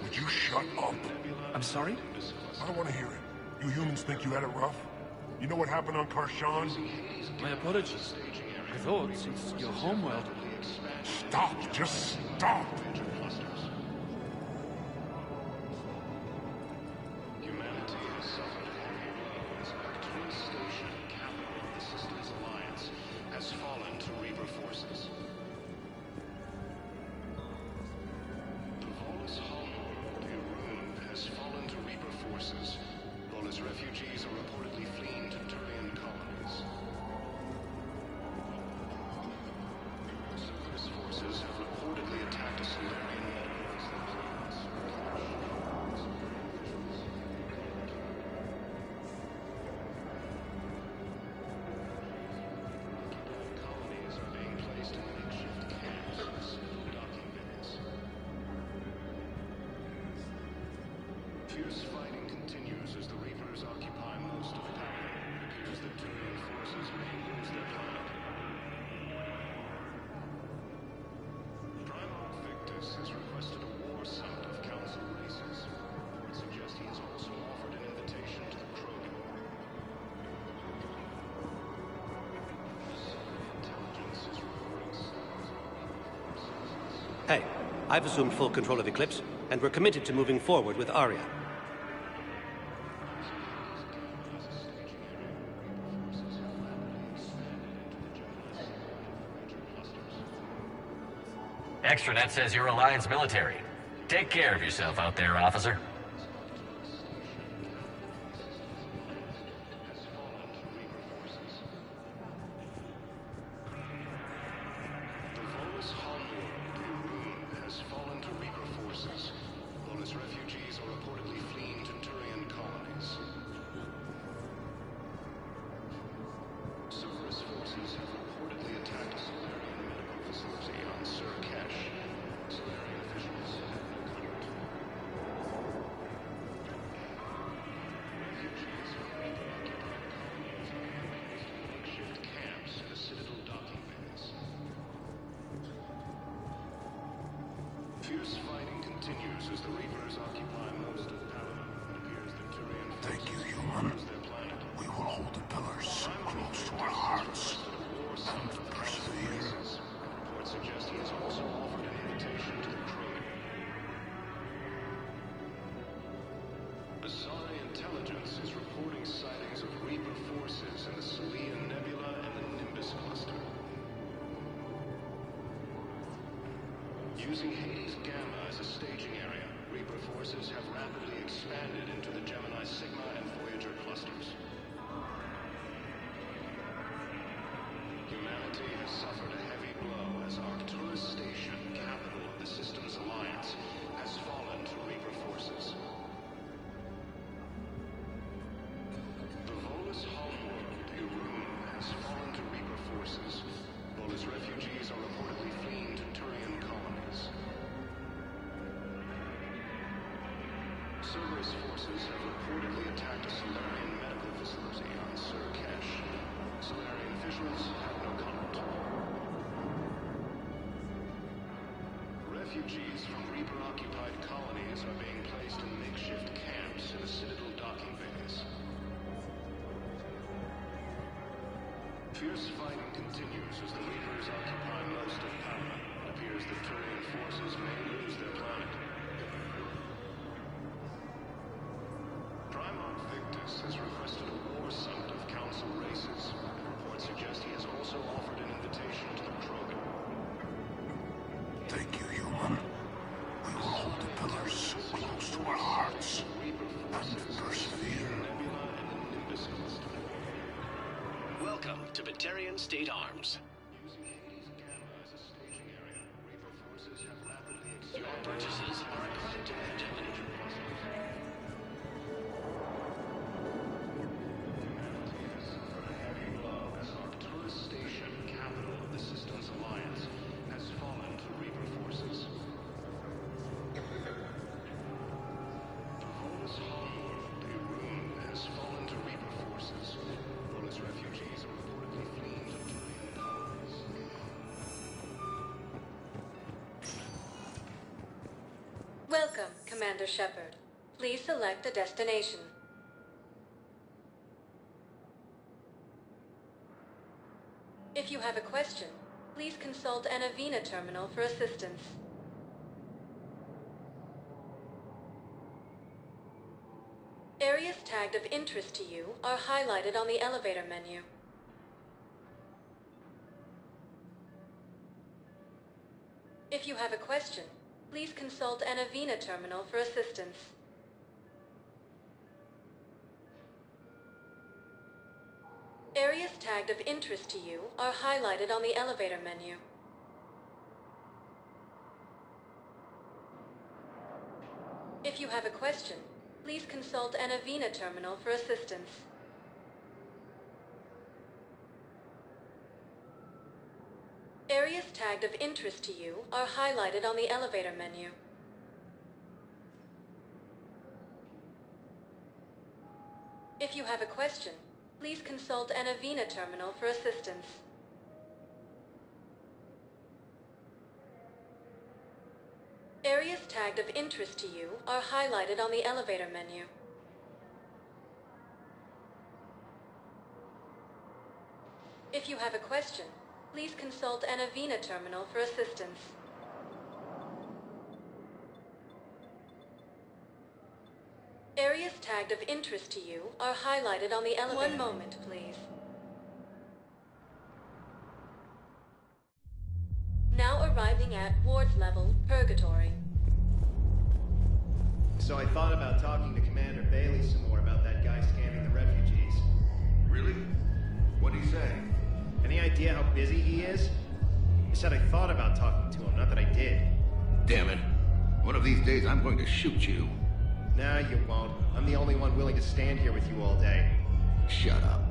Would you shut up? I'm sorry? I don't want to hear it. You humans think you had it rough? You know what happened on Karshan? My apologies. I thought, it's your homeworld... Stop! Just stop! Humanity has suffered a heavy blow as Arcturus Station, capital of the Systems Alliance, has fallen to Reaper forces. The Volus homeworld, Irun, has fallen to Reaper forces. Volus refugees are reportedly fleeing to Turian colonies. Cerberus forces have reportedly attacked a Solarian medical facility. Colonies are being placed in makeshift camps, docking bays. Fierce fighting continues as the Reapers occupy most of Paladin. It appears that Turian forces may lose their planet. Primarch Victus has requested a war summit of Council races. Reports suggest he has also offered an invitation to the Krogan. Intelligence is reporting signs of Reaper forces. Hey, I've assumed full control of Eclipse, and we're committed to moving forward with Arya. Extranet says you're Alliance military. Take care of yourself out there, officer. The Volus homeworld, Irun, has fallen to Reaper forces. Volus refugees are reportedly fleeing to Turian colonies. Cerberus forces have reportedly attacked a Solarian medical facility on Surkesh. Solarian officials have no comment. Refugees from Reaper-occupied colonies are being placed in makeshift camps in the Citadel docking bays. Fierce fighting continues as the Reapers occupy most of Paladin. It appears that Turian Thank you, forces human. lose their planet. We will hold the pillars close to our hearts and persevere. Reports suggest he has also offered an invitation to the Krogan. Asari intelligence is reporting sightings of Reaper forces in the Salian Nebula and the Nimbus cluster. Using Hades Gamma as a staging area, Reaper forces have rapidly expanded into the Gemini Sigma and Voyager clusters. Humanity has suffered a heavy blow as Arcturus Station, capital of the Systems Alliance, has fallen to Reaper forces. The Volus homeworld, Irun, has fallen to Reaper forces. Volus refugees are reportedly fleeing to Turian colonies. Cerberus forces have reportedly attacked a Solarian medical facility on Surkesh. Solarian officials have no comment. Refugees from Reaper-occupied colonies are being placed in makeshift camps in the Citadel docking bays. Fierce fighting continues as the Reapers occupy most of Paladin. It appears that Turian forces may lose their planet. Primarch Victus has requested a war summit of Council races. Reports suggest he has also offered an invitation to the Krogan. Thank you, human. We will hold the pillars close to our hearts and persevere. Nebula and the Nimbus cluster. Welcome to Batarian State Arms. Using Hades Gamma as a staging area, Reaper forces have rapidly Your expanded. purchases are a credit to Batarian. Humanity has suffered a heavy blow as Arcturus Station, capital of the Systems Alliance, has fallen to Reaper forces. The Volus homeworld, Irun, has fallen to Reaper forces. Volus refugees are reportedly fleeing to Turian colonies. Welcome, Commander Shepard. Please select a destination. If you have a question, please consult an Avina terminal for assistance. Areas tagged of interest to you are highlighted on the elevator menu. If you have a question, please consult an Avina terminal for assistance. Areas tagged of interest to you are highlighted on the elevator menu. If you have a question, please consult an Avina terminal for assistance. Areas tagged of interest to you are highlighted on the elevator menu. If you have a question, please consult an Avina terminal for assistance. Areas tagged of interest to you are highlighted on the elevator menu. If you have a question, please consult an Avina terminal for assistance. Areas tagged of interest to you are highlighted on the elevator. One moment, please. Now arriving at Ward's level, Purgatory. So I thought about talking to Commander Bailey some more about that guy scamming the refugees. Really? What'd he say? Any idea how busy he is? He said I thought about talking to him, not that I did. Damn it. One of these days I'm going to shoot you. Nah, you won't. I'm the only one willing to stand here with you all day. Shut up.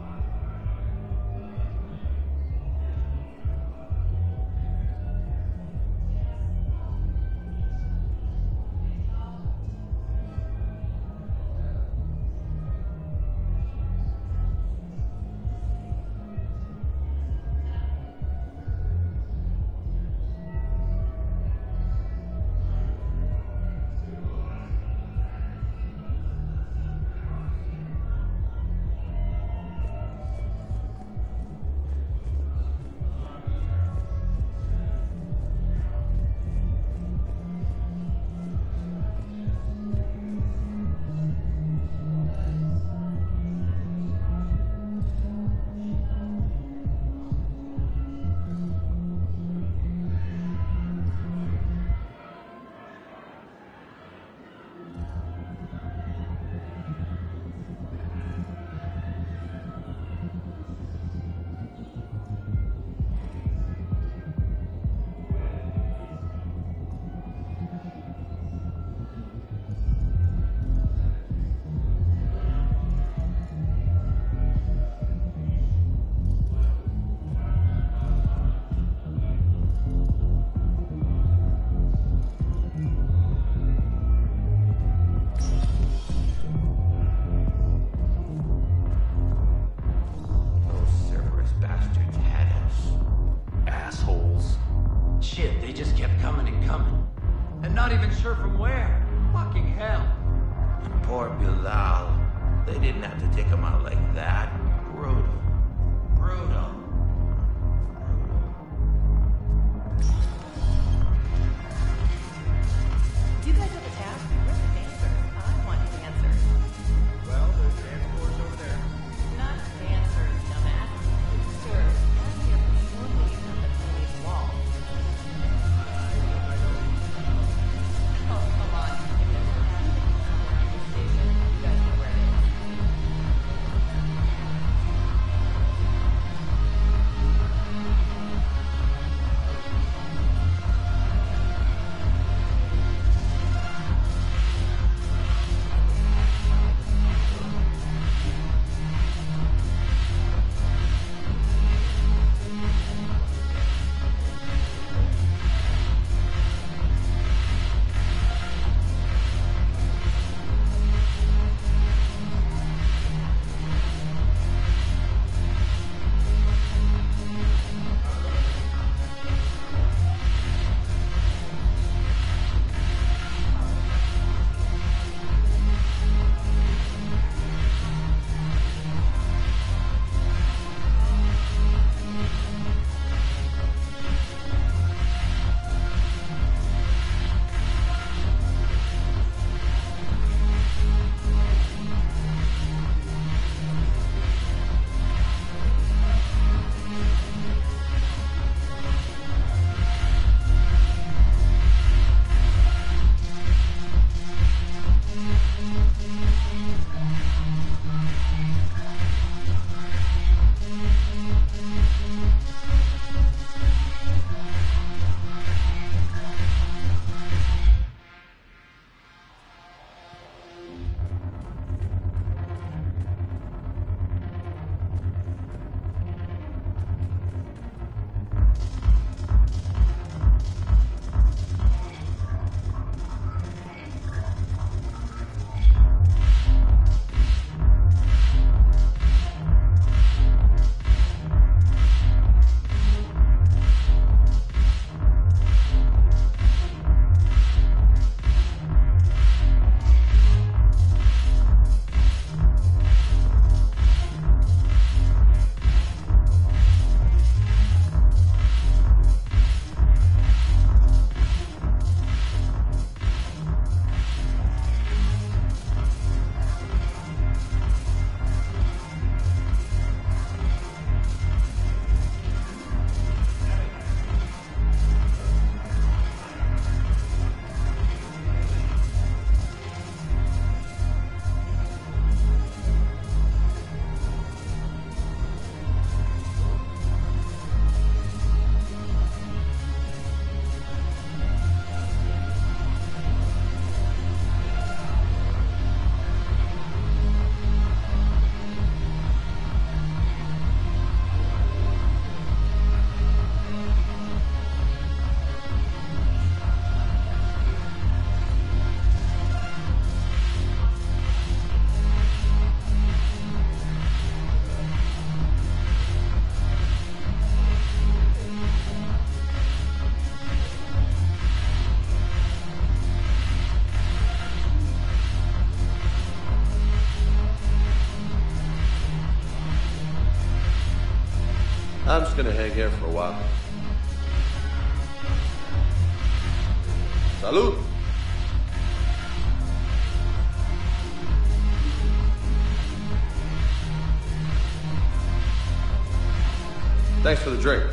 just gonna hang here for a while. Salud! Thanks for the drink.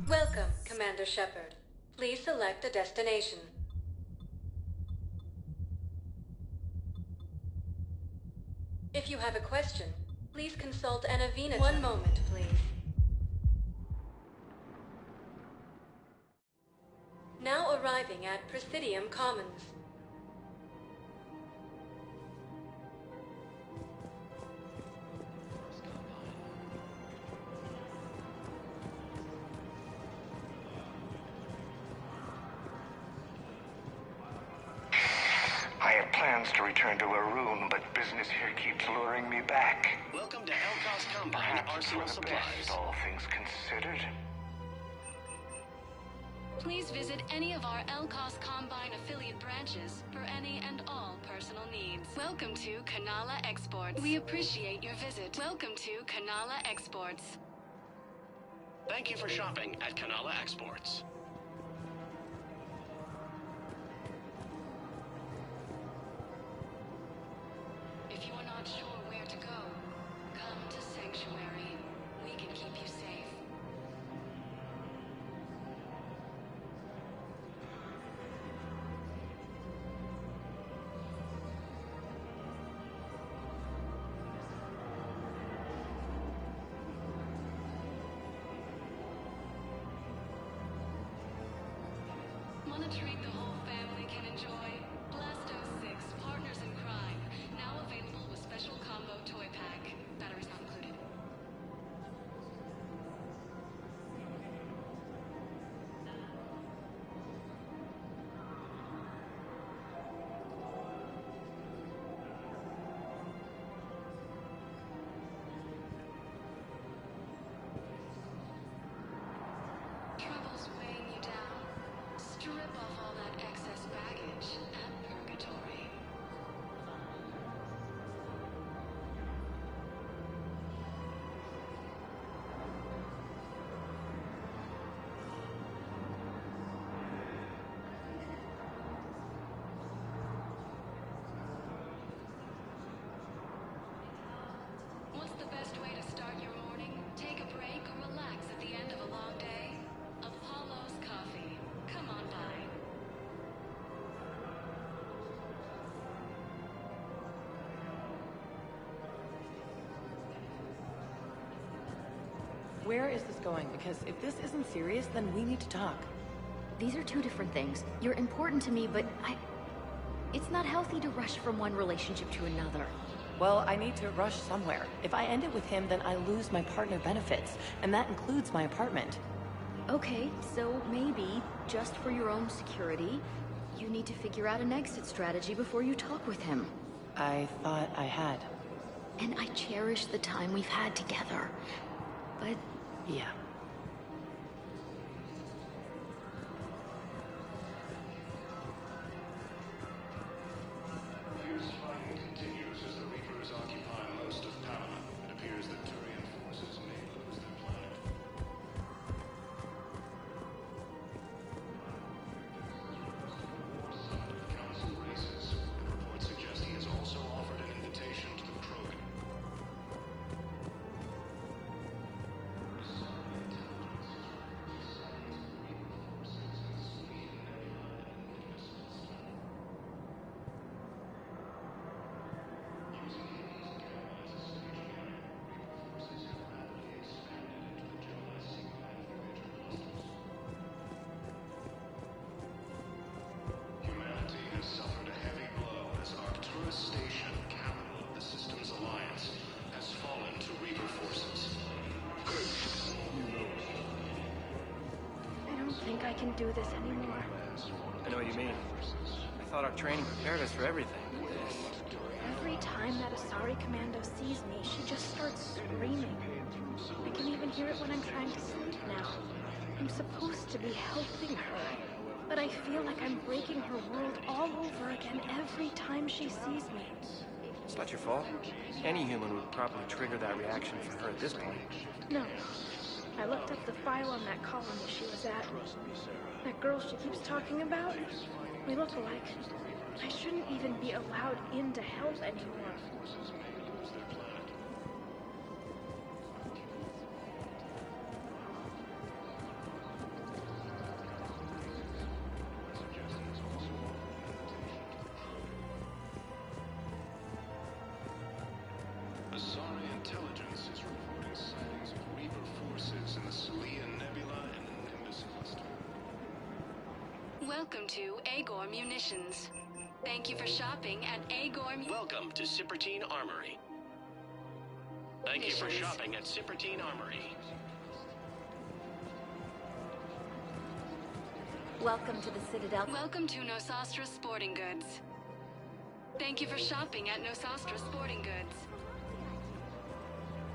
Welcome, Commander Shepard. Please select a destination. If you have a question, please consult an Avena. One moment, please. Now arriving at Presidium Commons. I had plans to return to Arun, but business here keeps luring me back. Welcome to Elkos Combine Perhaps Arsenal for the Supplies. best, all things considered. Please visit any of our Elkos Combine affiliate branches for any and all personal needs. Welcome to Kanala Exports. We appreciate your visit. Welcome to Kanala Exports. Thank you for shopping at Kanala Exports. If you are not sure where to go, come to Sanctuary. We can keep you safe. Monitoring the whole family can enjoy Blasto 6 Partners in Crime, now available with special combo toy pack. Batteries not included. Troubles weighing you down? Strip off all that excess baggage at Purgatory. What's the best way to start your morning? Take a break or relax at the end of a long day? Apollo's Coffee. Come on by. Where is this going? Because if this isn't serious, then we need to talk. These are two different things. You're important to me, but it's not healthy to rush from one relationship to another. Well, I need to rush somewhere. If I end it with him, then I lose my partner benefits, and that includes my apartment. Okay, so maybe, just for your own security, you need to figure out an exit strategy before you talk with him. I thought I had. And I cherish the time we've had together. But... yeah. Fierce fighting continues as the Reapers occupy most of Panama. It appears that Turian forces may lose their planet. Council races, and reports suggest he has also offered an invitation to the Krogan. think I can do this anymore. I know what you mean. I thought our training prepared us for everything. Every time that Asari commando sees me, she just starts screaming. I can even hear it when I'm trying to sleep now. I'm supposed to be helping her, but I feel like I'm breaking her world all over again every time she sees me. It's not your fault. Any human would probably trigger that reaction for her at this point. No. I looked up the file on that colony she was at. That girl she keeps talking about? We look alike. I shouldn't even be allowed in to help anymore. Asari intelligence is reporting sightings of Reaper forces in the Salian Nebula and the Nimbus cluster. Welcome to Agor Munitions. Thank you for shopping at Agor. Welcome to Cypertine Armory. Thank you for shopping at Cypertine Armory. Welcome to the Citadel. Welcome to Nosastra Sporting Goods. Thank you for shopping at Nosastra Sporting Goods.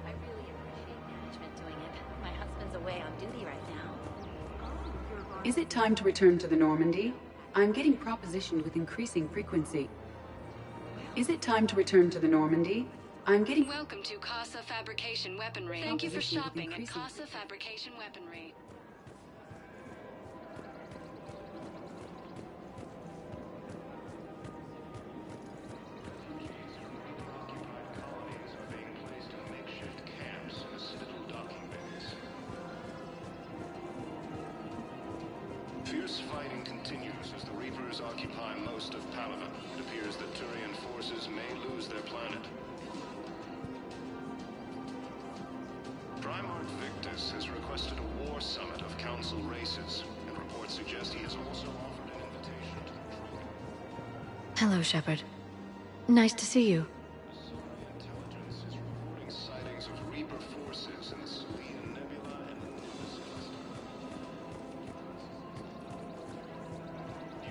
I really appreciate management doing it. My husband's away on duty right now. Is it time to return to the Normandy? I'm getting propositioned with increasing frequency. Is it time to return to the Normandy? I'm getting... Welcome to Casa Fabrication Weaponry. Thank you for shopping at Casa Fabrication Weaponry. Fierce fighting continues as the Reapers occupy most of Palaven. It appears that Turian forces may lose their planet. Primarch Victus has requested a war summit of Council races, and reports suggest he has also offered an invitation to the Troll. Hello, Shepard. Nice to see you. Intelligence is reporting sightings of Reaper forces in the Salian Nebula and the Nimbus cluster.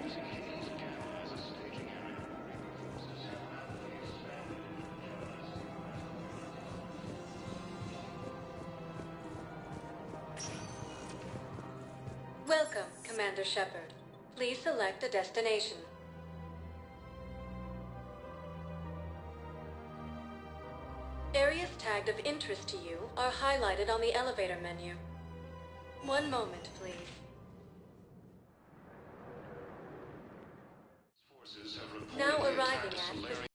Using Hades Gamma as a staging area, Reaper forces have rapidly expanded into the Gemini signal. Welcome, Commander Shepard. Please select a destination. Areas tagged of interest to you are highlighted on the elevator menu. One moment, please. Forces have Now reportedly arriving attacked at Solarian.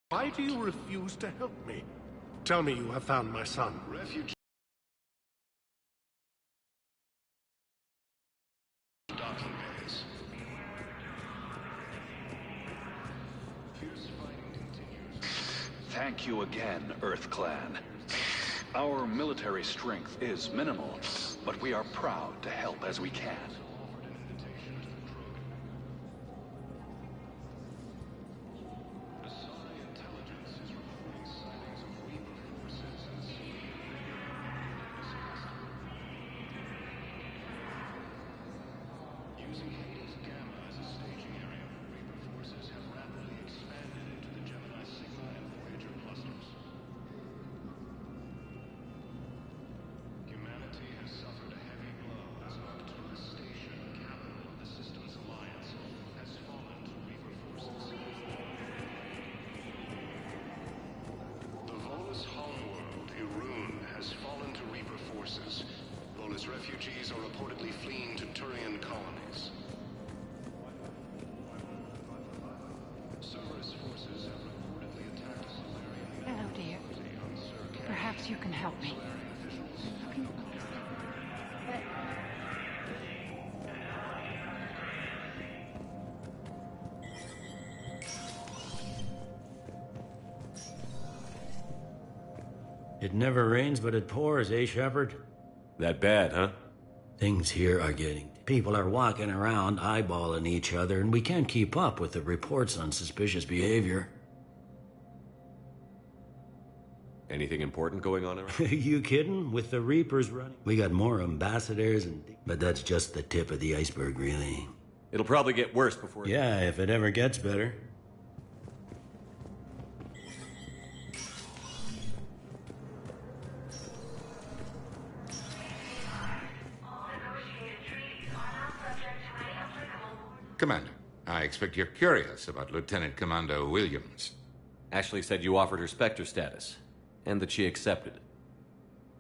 Why do you refuse to help me? Tell me you have found my son. Refugee docking bays. Fierce fighting continues. Thank you again, Earth Clan. Our military strength is minimal, but we are proud to help as we can. Asari intelligence is reporting sightings of Reaper forces in the Salian Using Hades Gamma as a staging area, Reaper forces have rapidly expanded into the Gemini Sigma and Voyager clusters. Humanity has suffered a heavy blow as Arcturus Station, capital of the Systems Alliance, has fallen to Reaper forces. The Volus homeworld, Irun, has fallen to Reaper forces. Volus refugees are reportedly fleeing to Turian colonies. Cerberus forces have reportedly attacked a Solarian Hello, dear. Perhaps you can help me. It never rains, but it pours, eh, Shepard? That bad, huh? Things here are getting... People are walking around, eyeballing each other, and we can't keep up with the reports on suspicious behavior. Anything important going on around? You kidding? With the Reapers running? We got more ambassadors and... But that's just the tip of the iceberg, really. It'll probably get worse before... Yeah, if it ever gets better. Commander, I expect you're curious about Lieutenant Commando Williams. Ashley said you offered her Spectre status, and that she accepted it.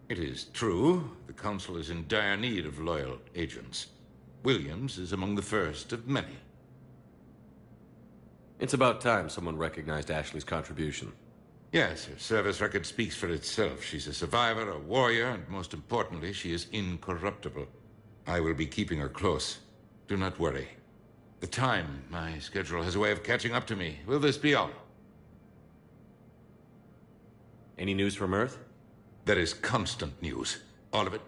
It is true. The Council is in dire need of loyal agents. Williams is among the first of many. It's about time someone recognized Ashley's contribution. Yes, her service record speaks for itself. She's a survivor, a warrior, and most importantly, she is incorruptible. I will be keeping her close. Do not worry. My schedule has a way of catching up to me. Will this be all? Any news from Earth? There is constant news. All of it.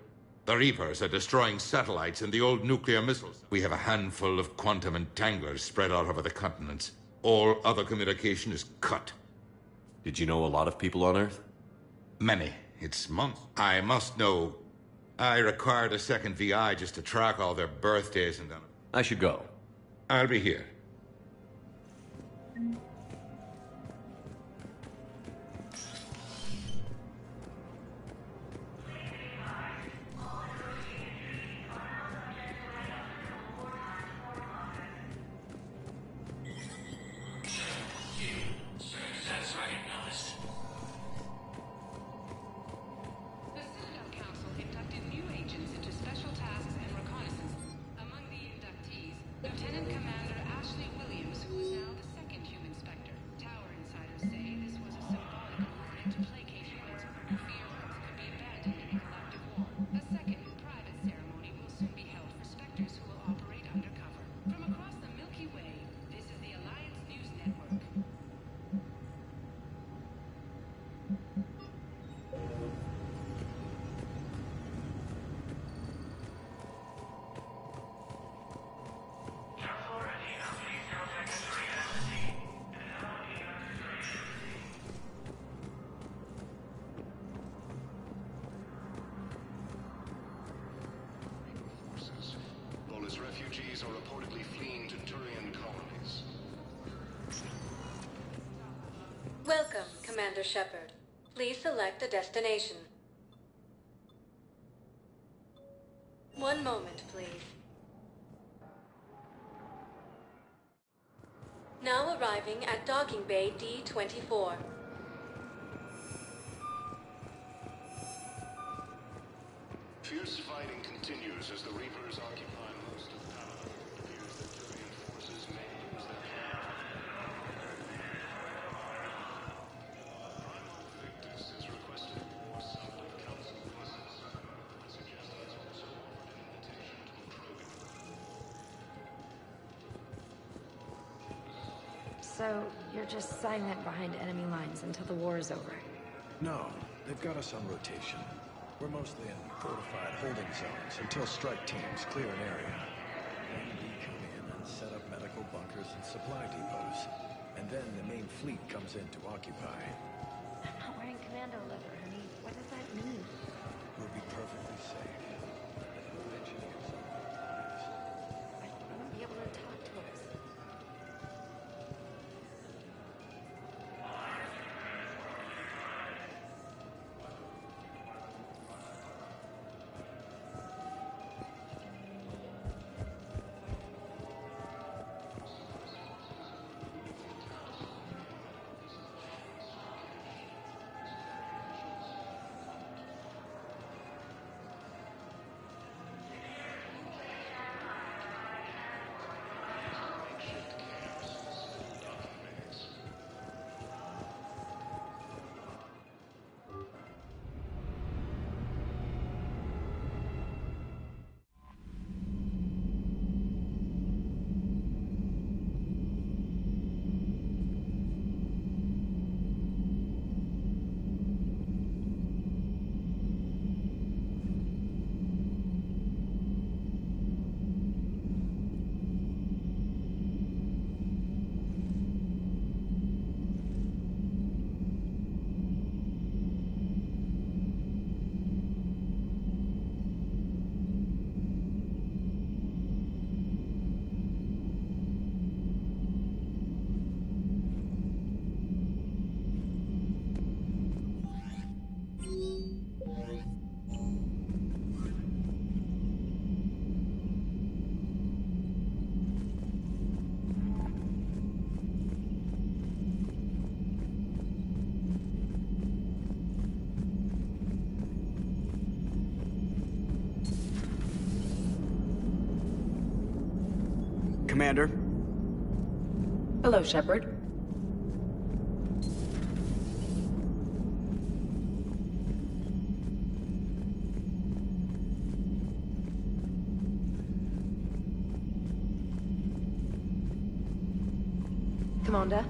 The Reapers are destroying satellites and the old nuclear missiles. We have a handful of quantum entanglers spread out over the continents. All other communication is cut. Did you know a lot of people on Earth? Many. It's months. I must know. I required a second VI just to track all their birthdays and then... I should go. I'll be here. Refugees are reportedly fleeing to Turian colonies. Welcome, Commander Shepard. Please select a destination. One moment, please. Now arriving at Docking Bay D-24. Fierce fighting continues as the Reapers occupy most of Canada. It appears that Turian forces may use their Victus has requested more Subnautica Council forces. Suggestions also offered an invitation to a Krogan. So, you're just silent behind enemy lines until the war is over? No, they've got us on rotation. We're mostly in fortified holding zones until strike teams clear an area. Then we come in and set up medical bunkers and supply depots. And then the main fleet comes in to occupy. I'm not wearing commando leather, honey. What does that mean? We'll be perfectly safe. I won't be able to talk to us. Commander. Hello, Shepard. Commander?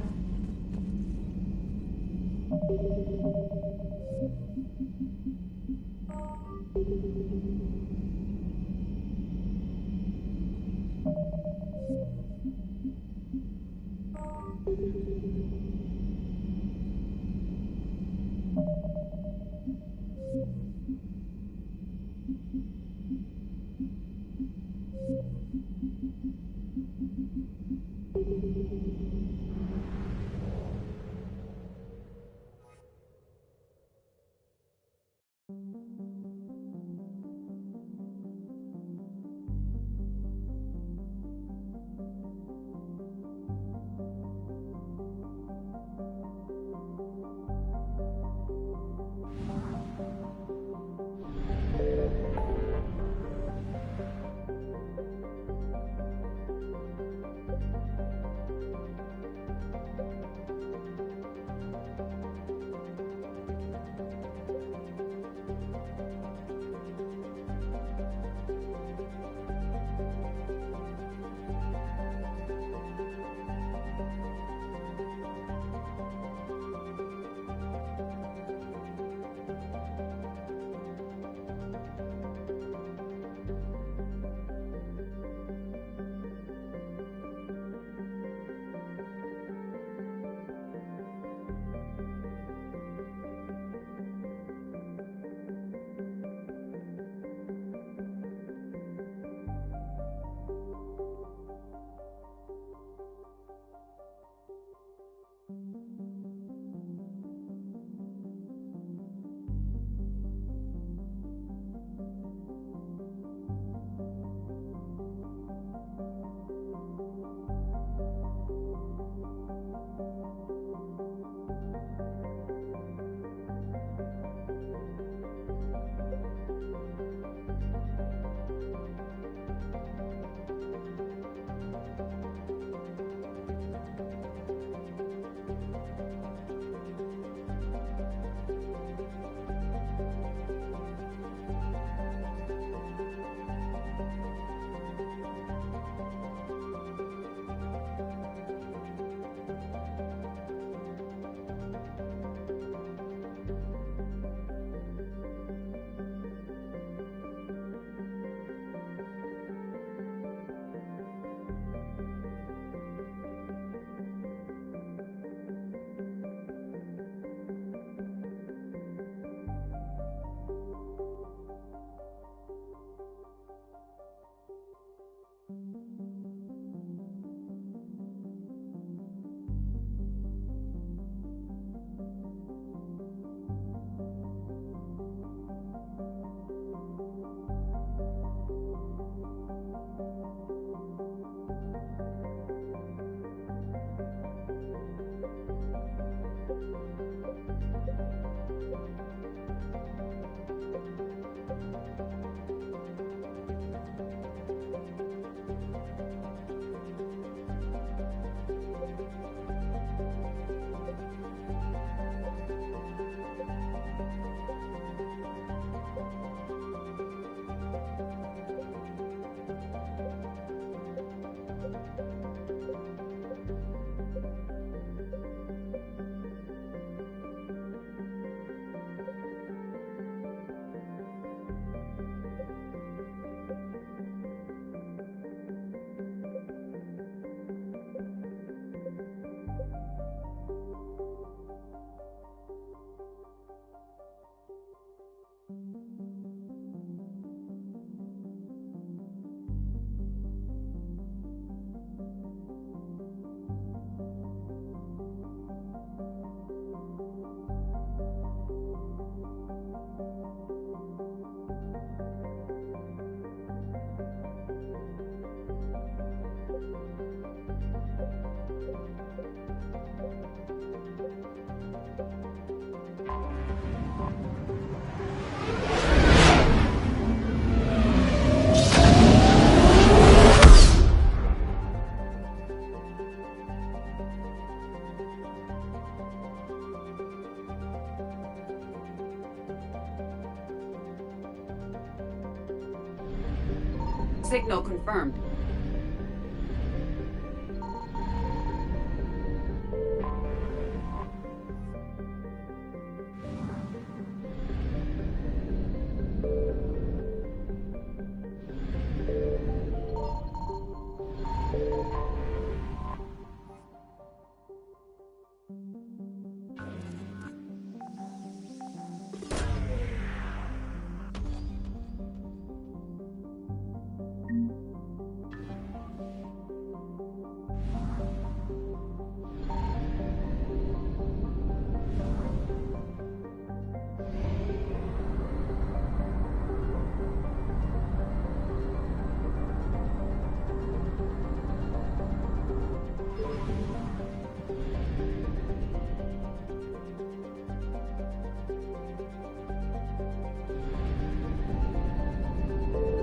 Signal confirmed.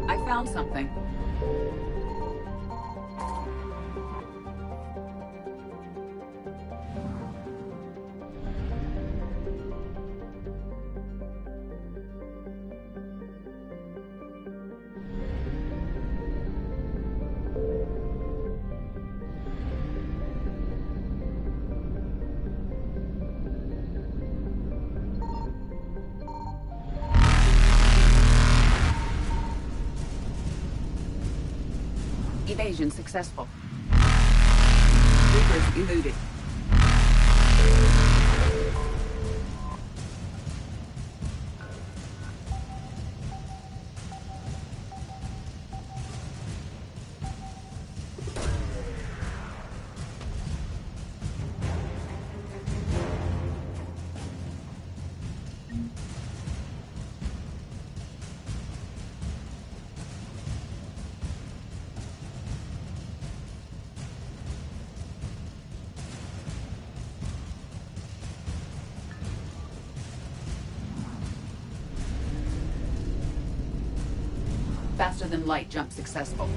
I found something. Evasion successful. Reapers eluded. Faster than light jump successful.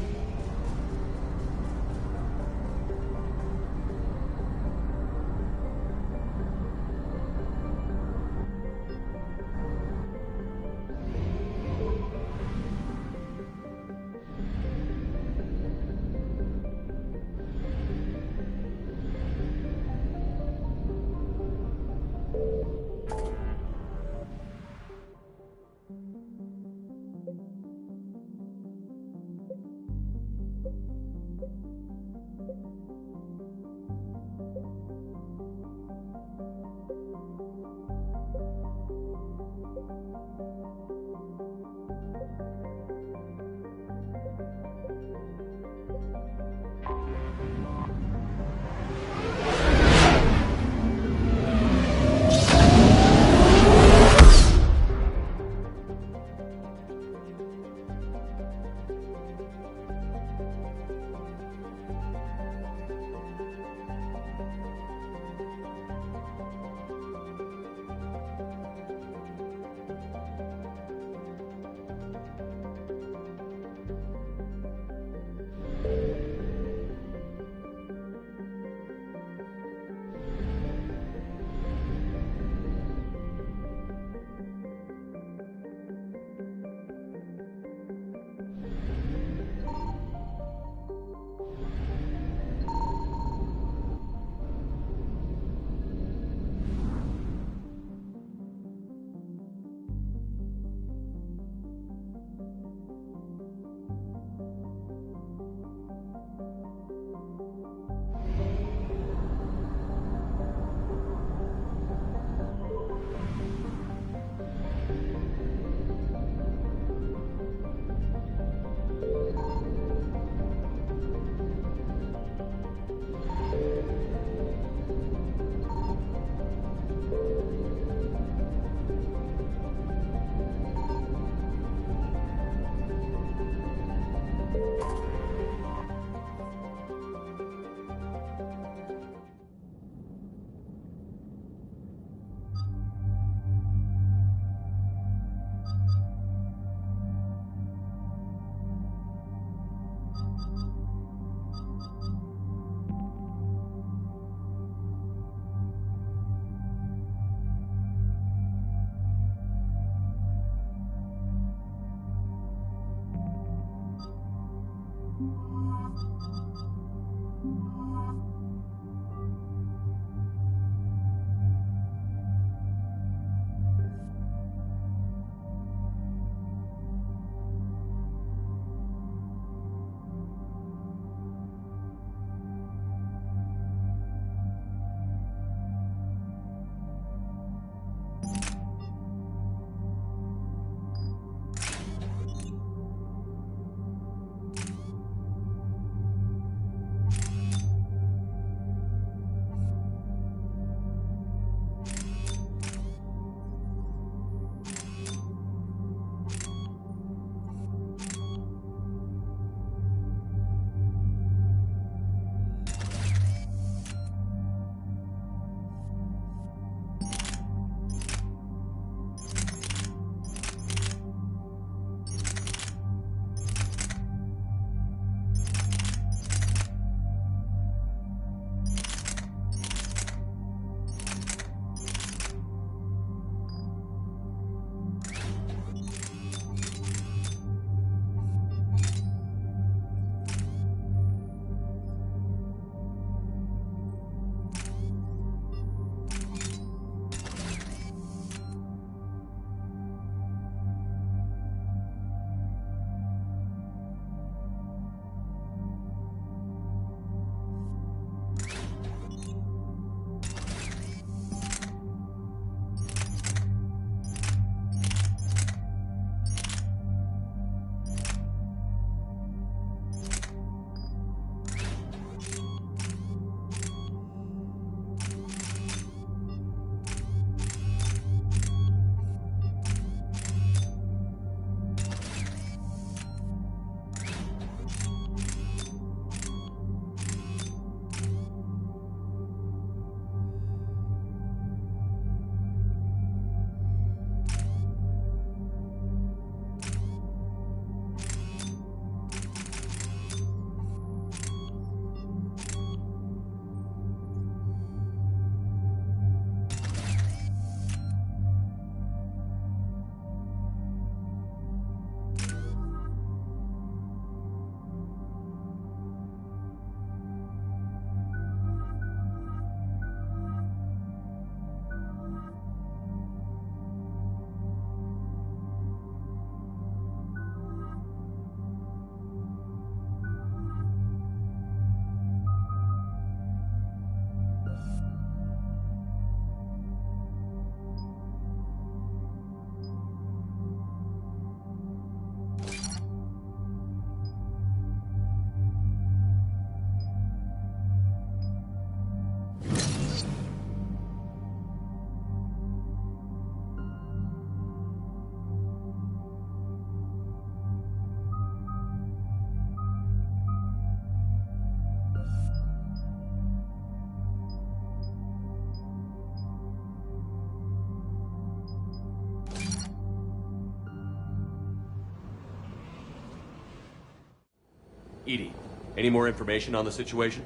EDI, any more information on the situation?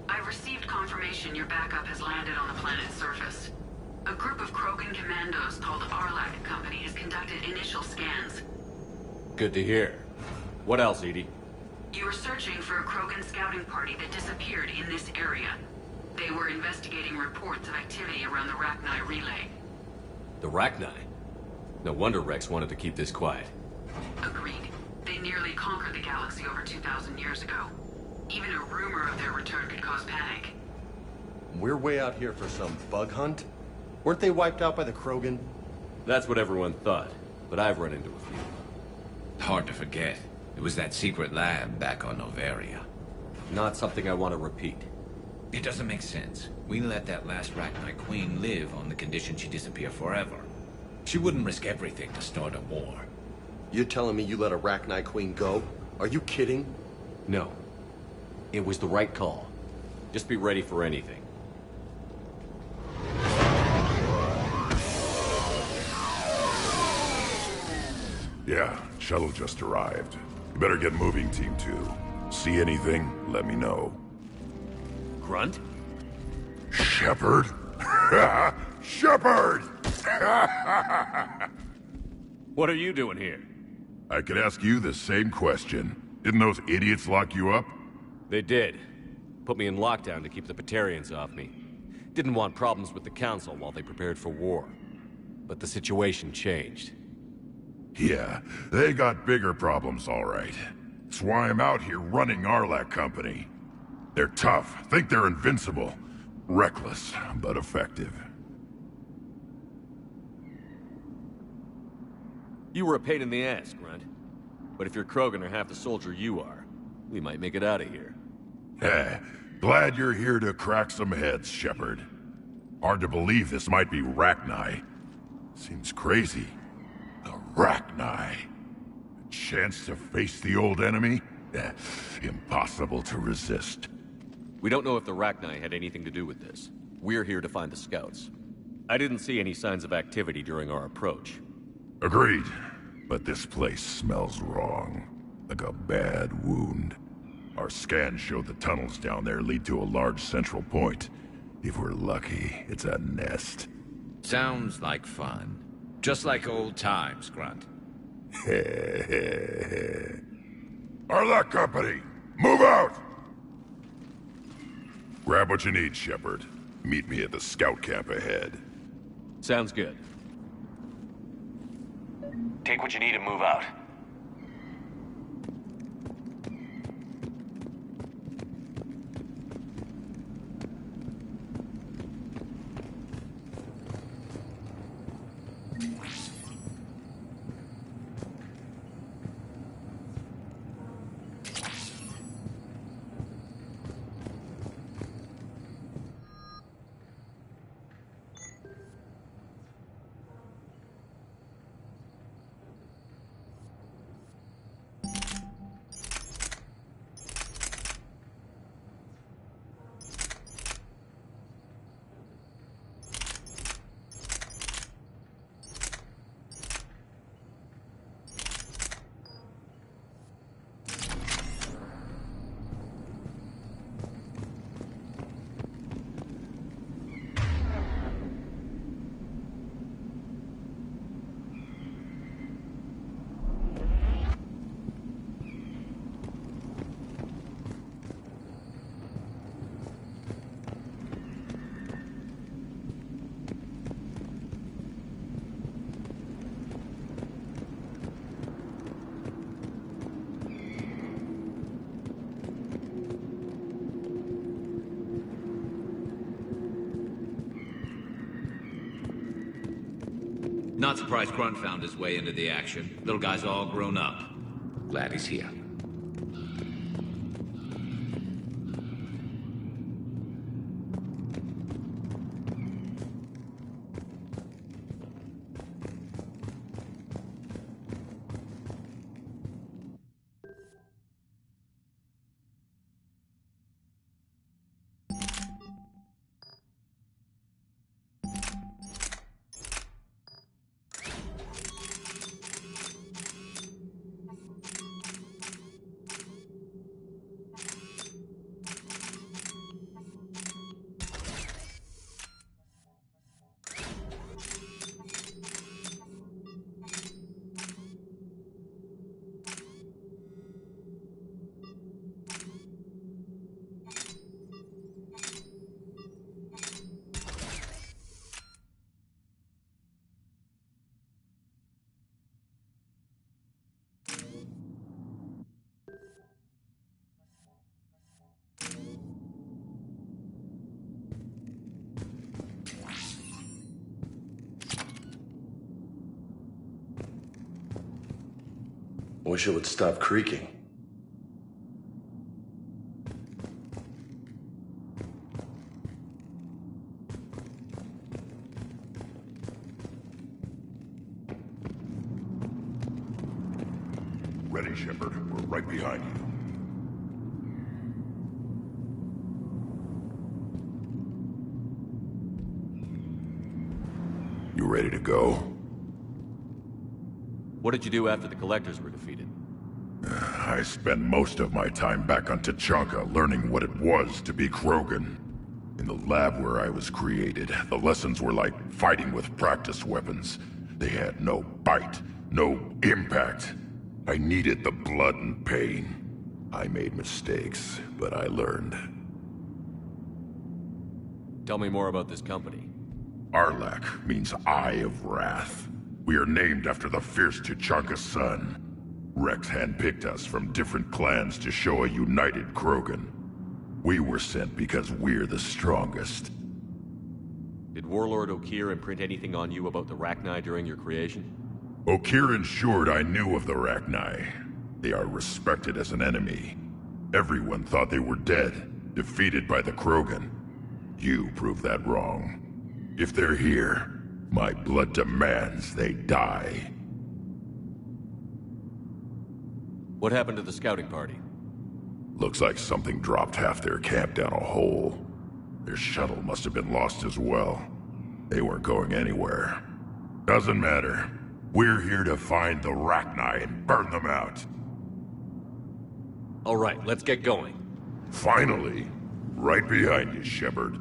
I've received confirmation your backup has landed on the planet's surface. A group of Krogan commandos called Arlac Company has conducted initial scans. Good to hear. What else, EDI? You were searching for a Krogan scouting party that disappeared in this area. They were investigating reports of activity around the Rachni relay. The Rachni? No wonder Rex wanted to keep this quiet. Agreed. They nearly conquered the galaxy over 2,000 years ago. Even a rumor of their return could cause panic. We're way out here for some bug hunt? Weren't they wiped out by the Krogan? That's what everyone thought, but I've run into a few. Hard to forget. It was that secret lab back on Novaria. Not something I want to repeat. It doesn't make sense. We let that last Rachni Queen live on the condition she disappear forever. She wouldn't risk everything to start a war. You're telling me you let a Rachni Queen go? Are you kidding? No. It was the right call. Just be ready for anything. Yeah, shuttle just arrived. You better get moving, Team 2. See anything, let me know. Grunt? Shepard? Shepard! What are you doing here? I could ask you the same question. Didn't those idiots lock you up? They did. Put me in lockdown to keep the Batarians off me. Didn't want problems with the Council while they prepared for war. But the situation changed. Yeah, they got bigger problems, all right. That's why I'm out here running Arlac Company. They're tough, think they're invincible. Reckless, but effective. You were a pain in the ass, Grunt. But if you're Krogan or half the soldier you are, we might make it out of here. Glad you're here to crack some heads, Shepard. Hard to believe this might be Rachni. Seems crazy. The Rachni. A chance to face the old enemy? Impossible to resist. We don't know if the Rachni had anything to do with this. We're here to find the scouts. I didn't see any signs of activity during our approach. Agreed. But this place smells wrong. Like a bad wound. Our scans show the tunnels down there lead to a large central point. If we're lucky, it's a nest. Sounds like fun. Just like old times, Grunt. Arlac Company, move out! Grab what you need, Shepard. Meet me at the scout camp ahead. Sounds good. Take what you need and move out. Not surprised Grunt found his way into the action. Little guy's all grown up. Glad he's here. Wish it would stop creaking. Ready, Shepard. We're right behind you. You ready to go? What did you do after the Collectors were defeated? I spent most of my time back on Tachanka learning what it was to be Krogan. In the lab where I was created, the lessons were like fighting with practice weapons. They had no bite, no impact. I needed the blood and pain. I made mistakes, but I learned. Tell me more about this company. Arlak means Eye of Wrath. We are named after the fierce Tachanka's son. Rex handpicked us from different clans to show a united Krogan. We were sent because we're the strongest. Did Warlord Okir imprint anything on you about the Rachni during your creation? Okir ensured I knew of the Rachni. They are respected as an enemy. Everyone thought they were dead, defeated by the Krogan. You proved that wrong. If they're here, my blood demands they die. What happened to the scouting party? Looks like something dropped half their camp down a hole. Their shuttle must have been lost as well. They weren't going anywhere. Doesn't matter. We're here to find the Rachni and burn them out. All right, let's get going. Finally. Right behind you, Shepard.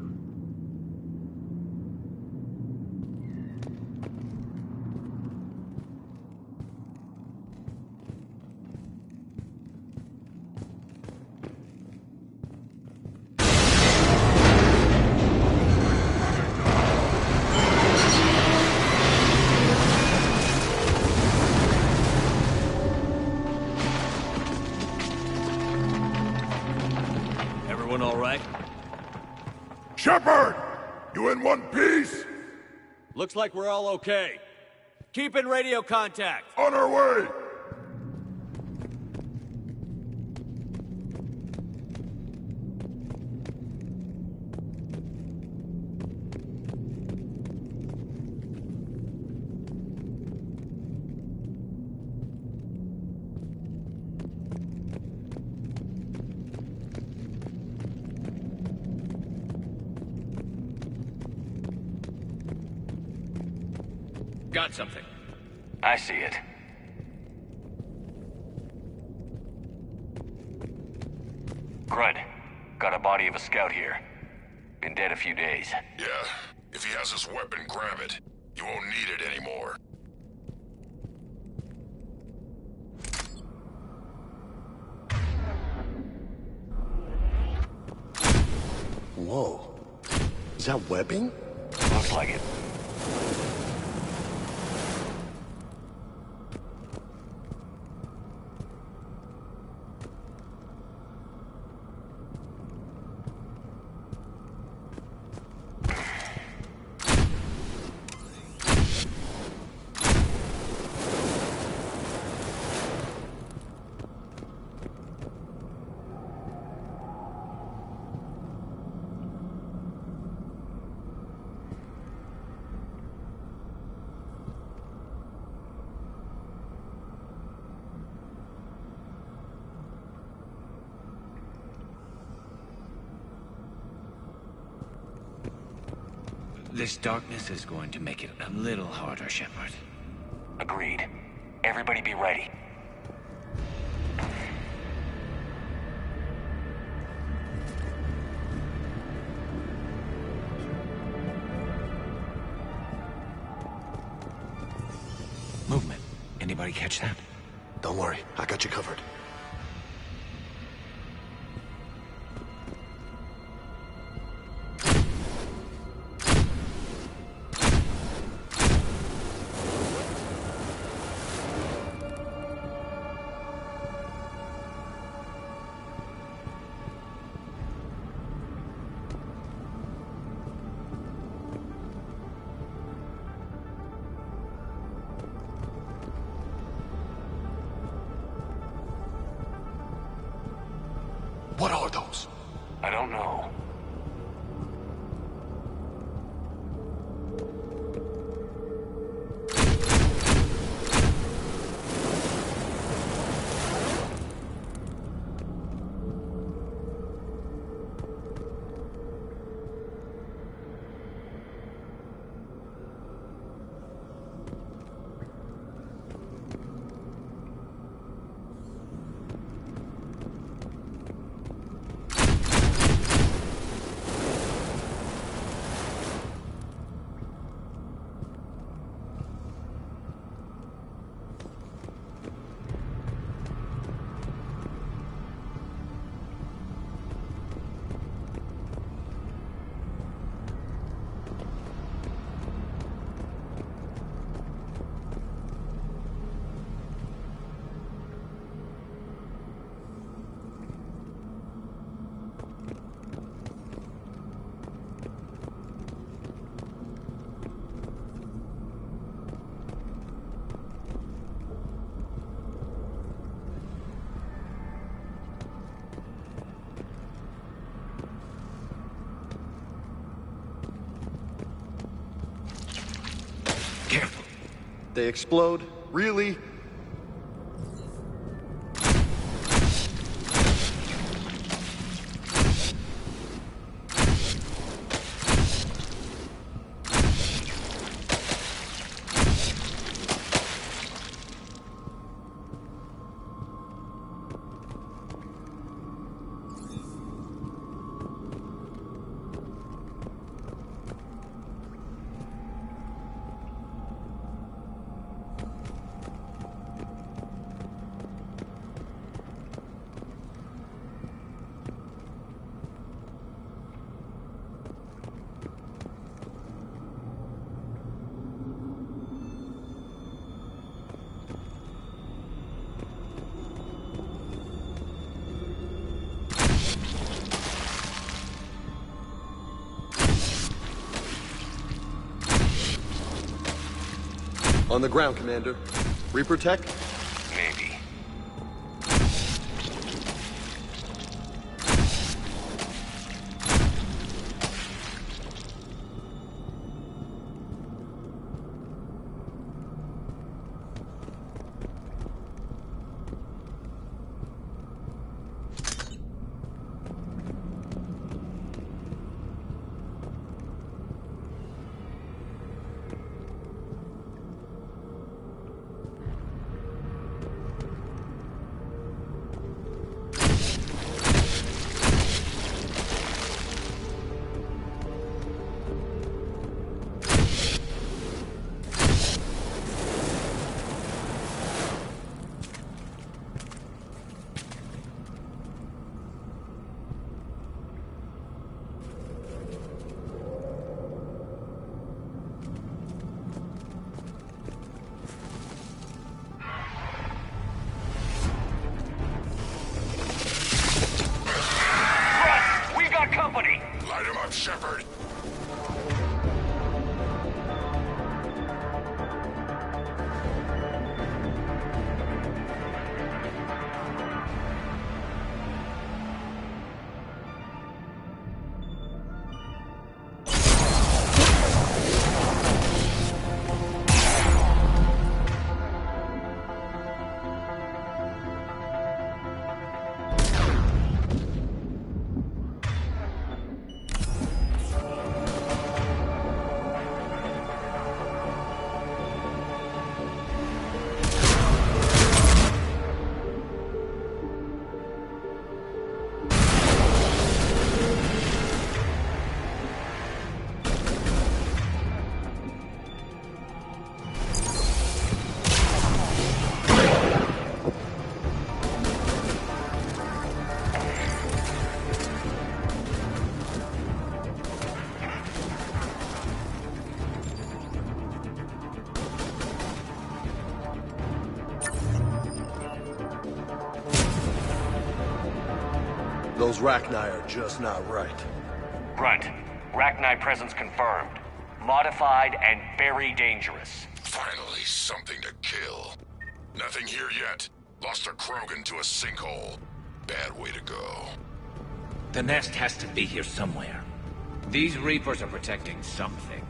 Everyone all right? Shepard! You in one piece? Looks like we're all okay. Keep in radio contact. On our way! Got something. I see it. Crud. Got a body of a scout here. Been dead a few days. Yeah. If he has his weapon, grab it. You won't need it anymore. Whoa. Is that webbing? Looks like it. This darkness is going to make it a little harder, Shepard. Agreed. Everybody be ready. Movement. Anybody catch that? Don't worry, I got you covered. those? I don't know. They explode? Really? On the ground, Commander. Reaper tech? Maybe. Light him up, Shepard. Those Rachni are just not right. Grunt, Rachni presence confirmed. Modified and very dangerous. Finally, something to kill. Nothing here yet. Lost a Krogan to a sinkhole. Bad way to go. The nest has to be here somewhere. These Reapers are protecting something.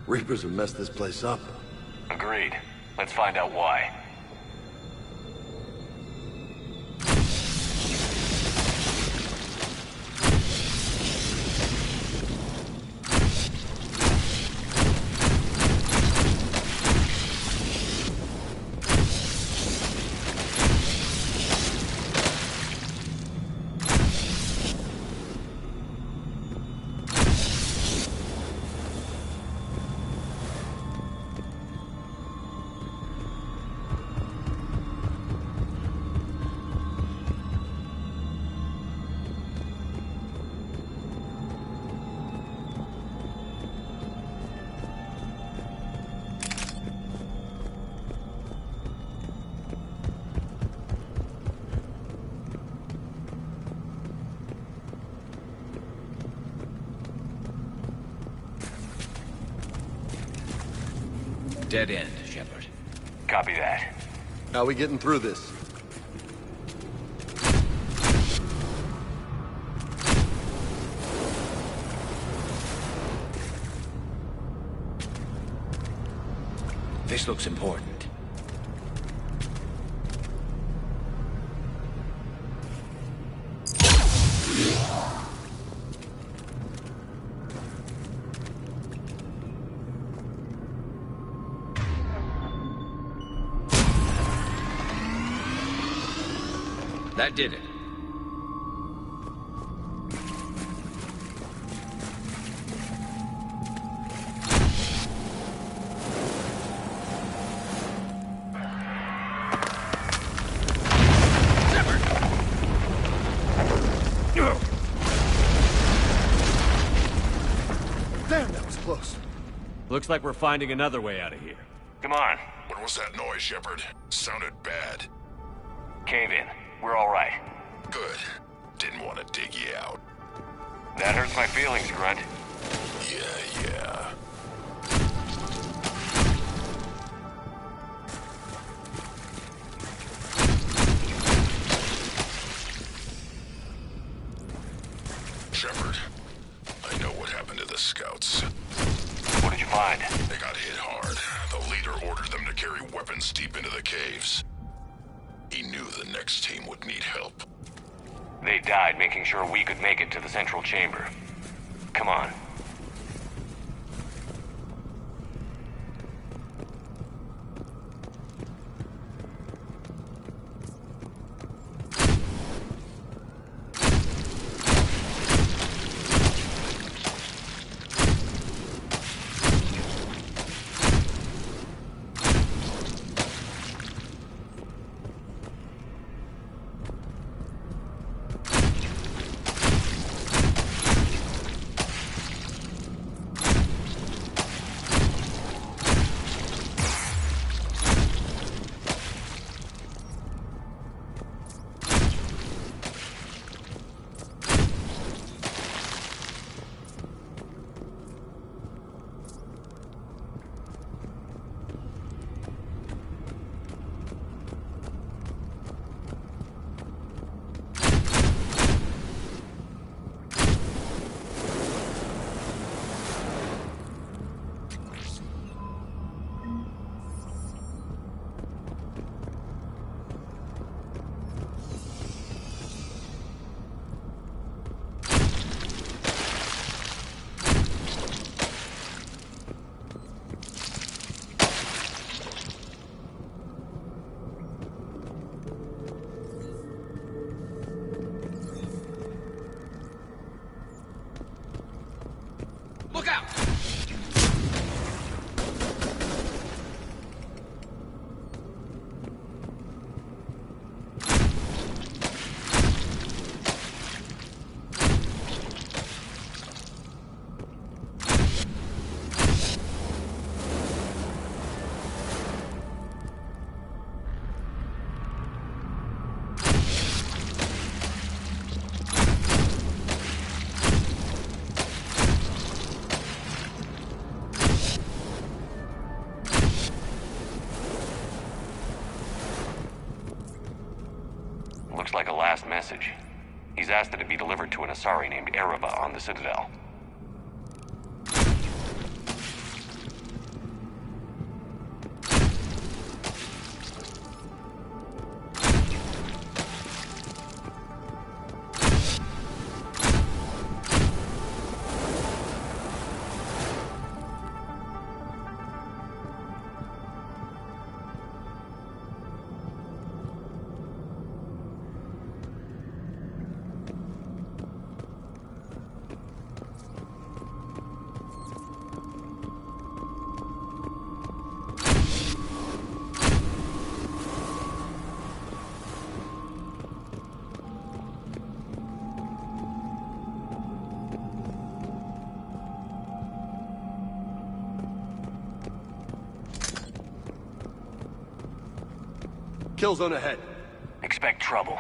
Reapers have messed this place up. Agreed. Let's find out why. Dead end, Shepard. Copy that. How we getting through this? This looks important. That did it. Damn, that was close. Looks like we're finding another way out of here. Come on. What was that noise, Shepard? Sounded bad. Cave in. We're all right. Good. Didn't want to dig you out. That hurts my feelings, Grunt. Yeah. Shepard, I know what happened to the scouts. What did you find? They got hit hard. The leader ordered them to carry weapons deep into the caves. He knew the next team would need help. They died making sure we could make it to the central chamber. Come on. out! Looks like a last message. He's asked that it be delivered to an Asari named Ereba on the Citadel. Kill zone ahead. Expect trouble.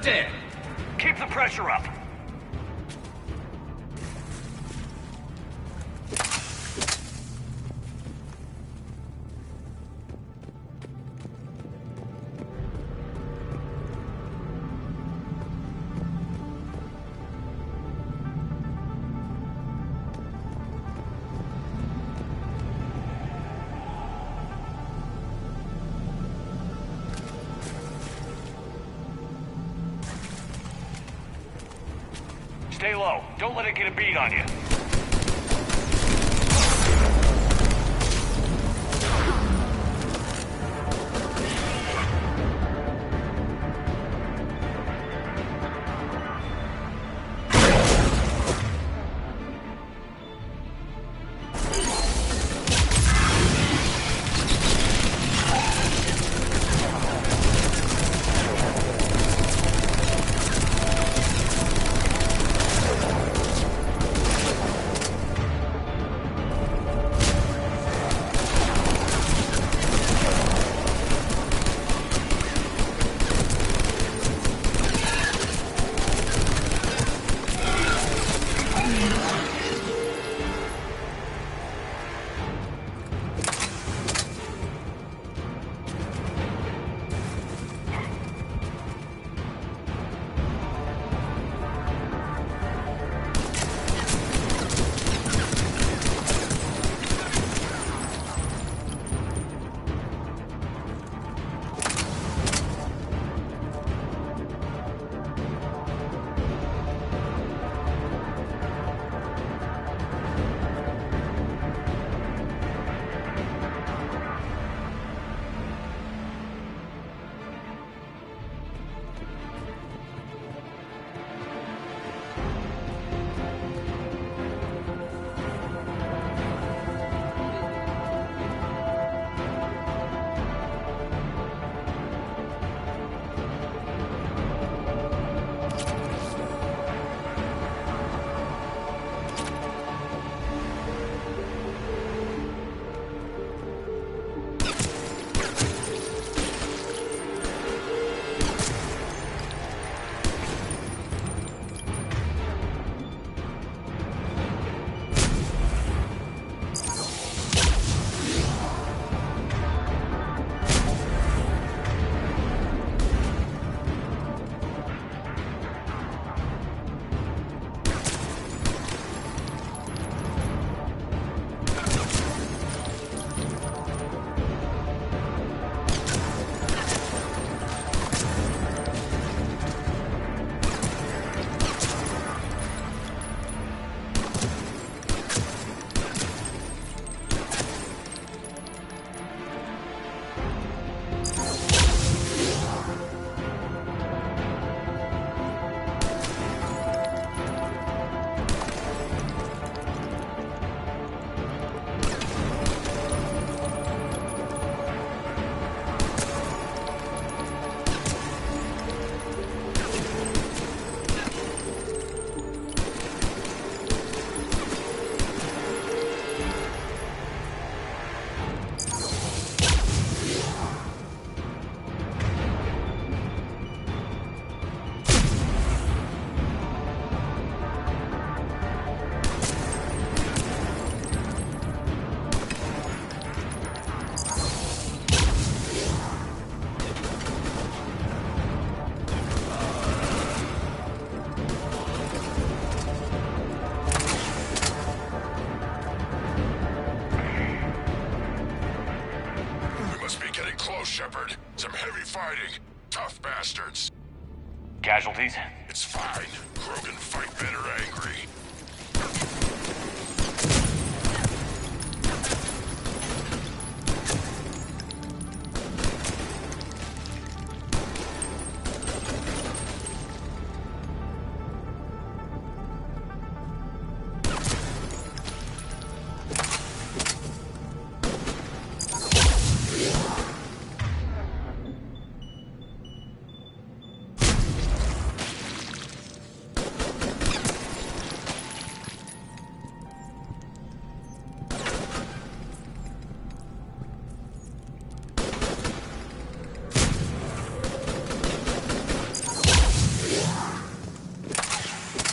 Dead. Keep the pressure up. Stay low. Don't let it get a beat on you. fighting. Tough bastards. Casualties? It's fine. Krogan fight better angry.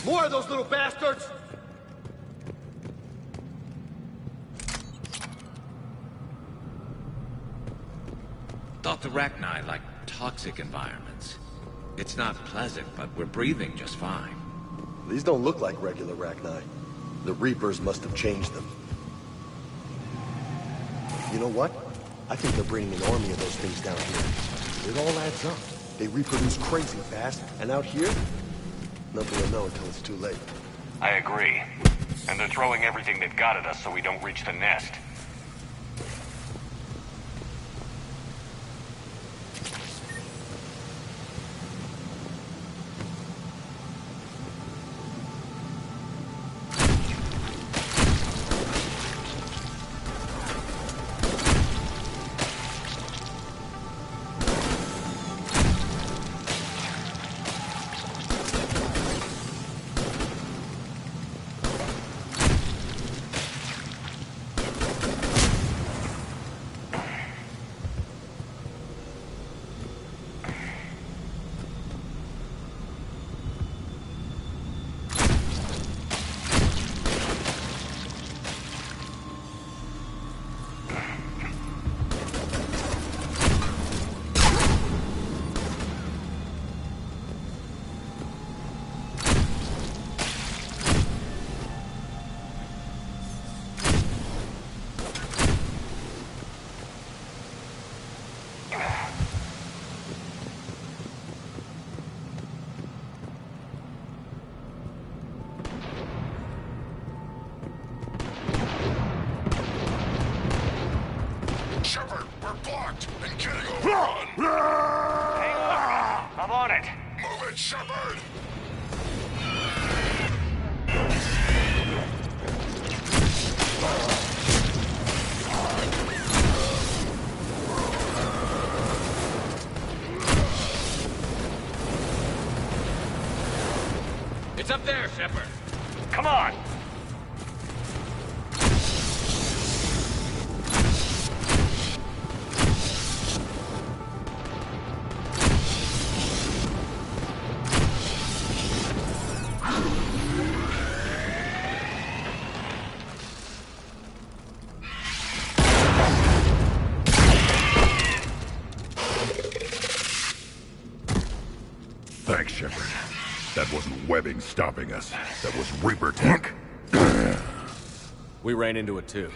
More of those little bastards! Thought the Rachni like toxic environments. It's not pleasant, but we're breathing just fine. These don't look like regular Rachni. The Reapers must have changed them. You know what? I think they're bringing an army of those things down here. It all adds up. They reproduce crazy fast, and out here, nobody will know until it's too late. I agree. And they're throwing everything they've got at us so we don't reach the nest. I'm on it. Move it, Shepard! It's up there, Shepard. Come on. Thanks, Shepard. That wasn't webbing stopping us. That was Reaper tech. We ran into it too.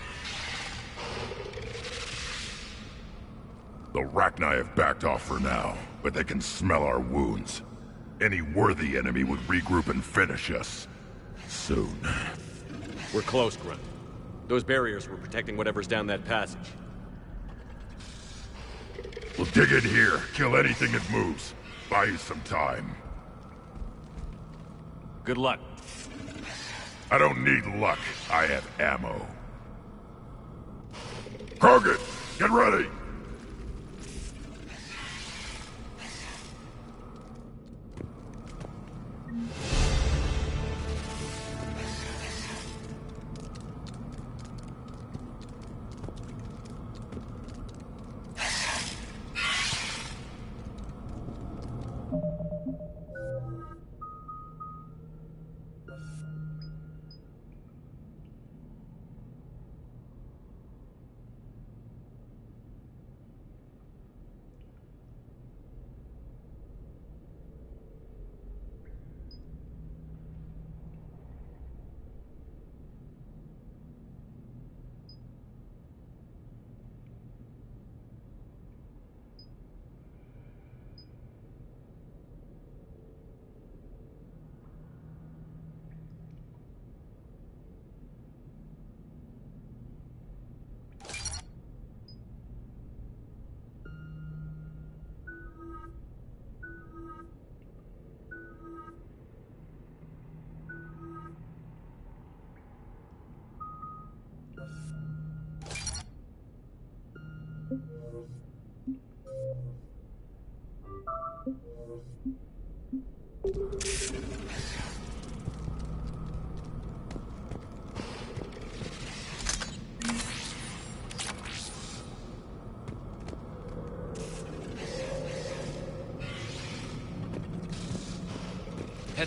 The Rachni have backed off for now, but they can smell our wounds. Any worthy enemy would regroup and finish us. Soon. We're close, Grunt. Those barriers were protecting whatever's down that passage. We'll dig in here, kill anything that moves. Buy you some time. Good luck. I don't need luck. I have ammo. Krogan, get ready!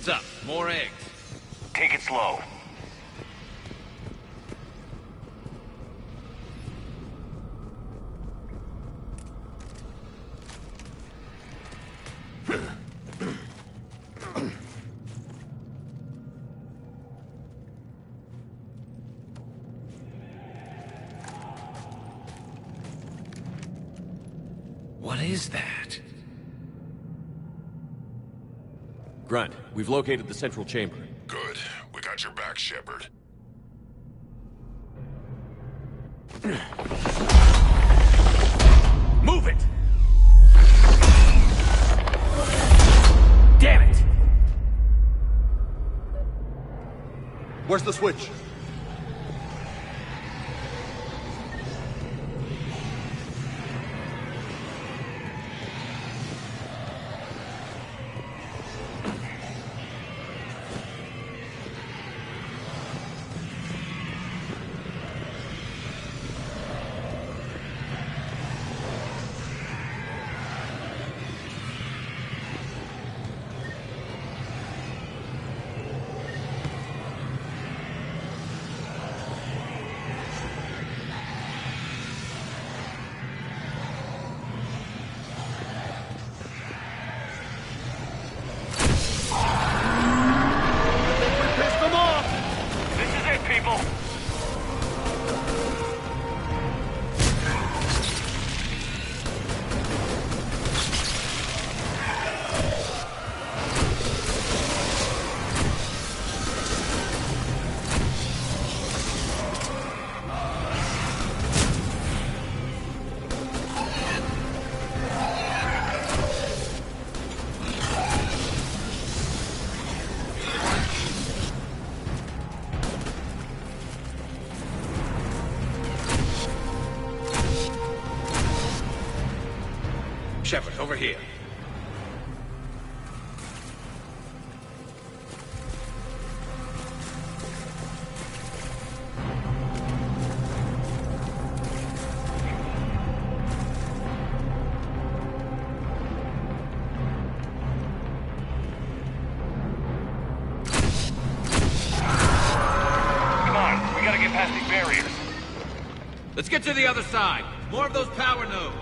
What's up? More eggs? Take it slow. What is that? Grunt, we've located the central chamber. Good. We got your back, Shepard. Move it! Damn it! Where's the switch? Shepard, over here. Come on, we gotta get past these barriers. Let's get to the other side. More of those power nodes.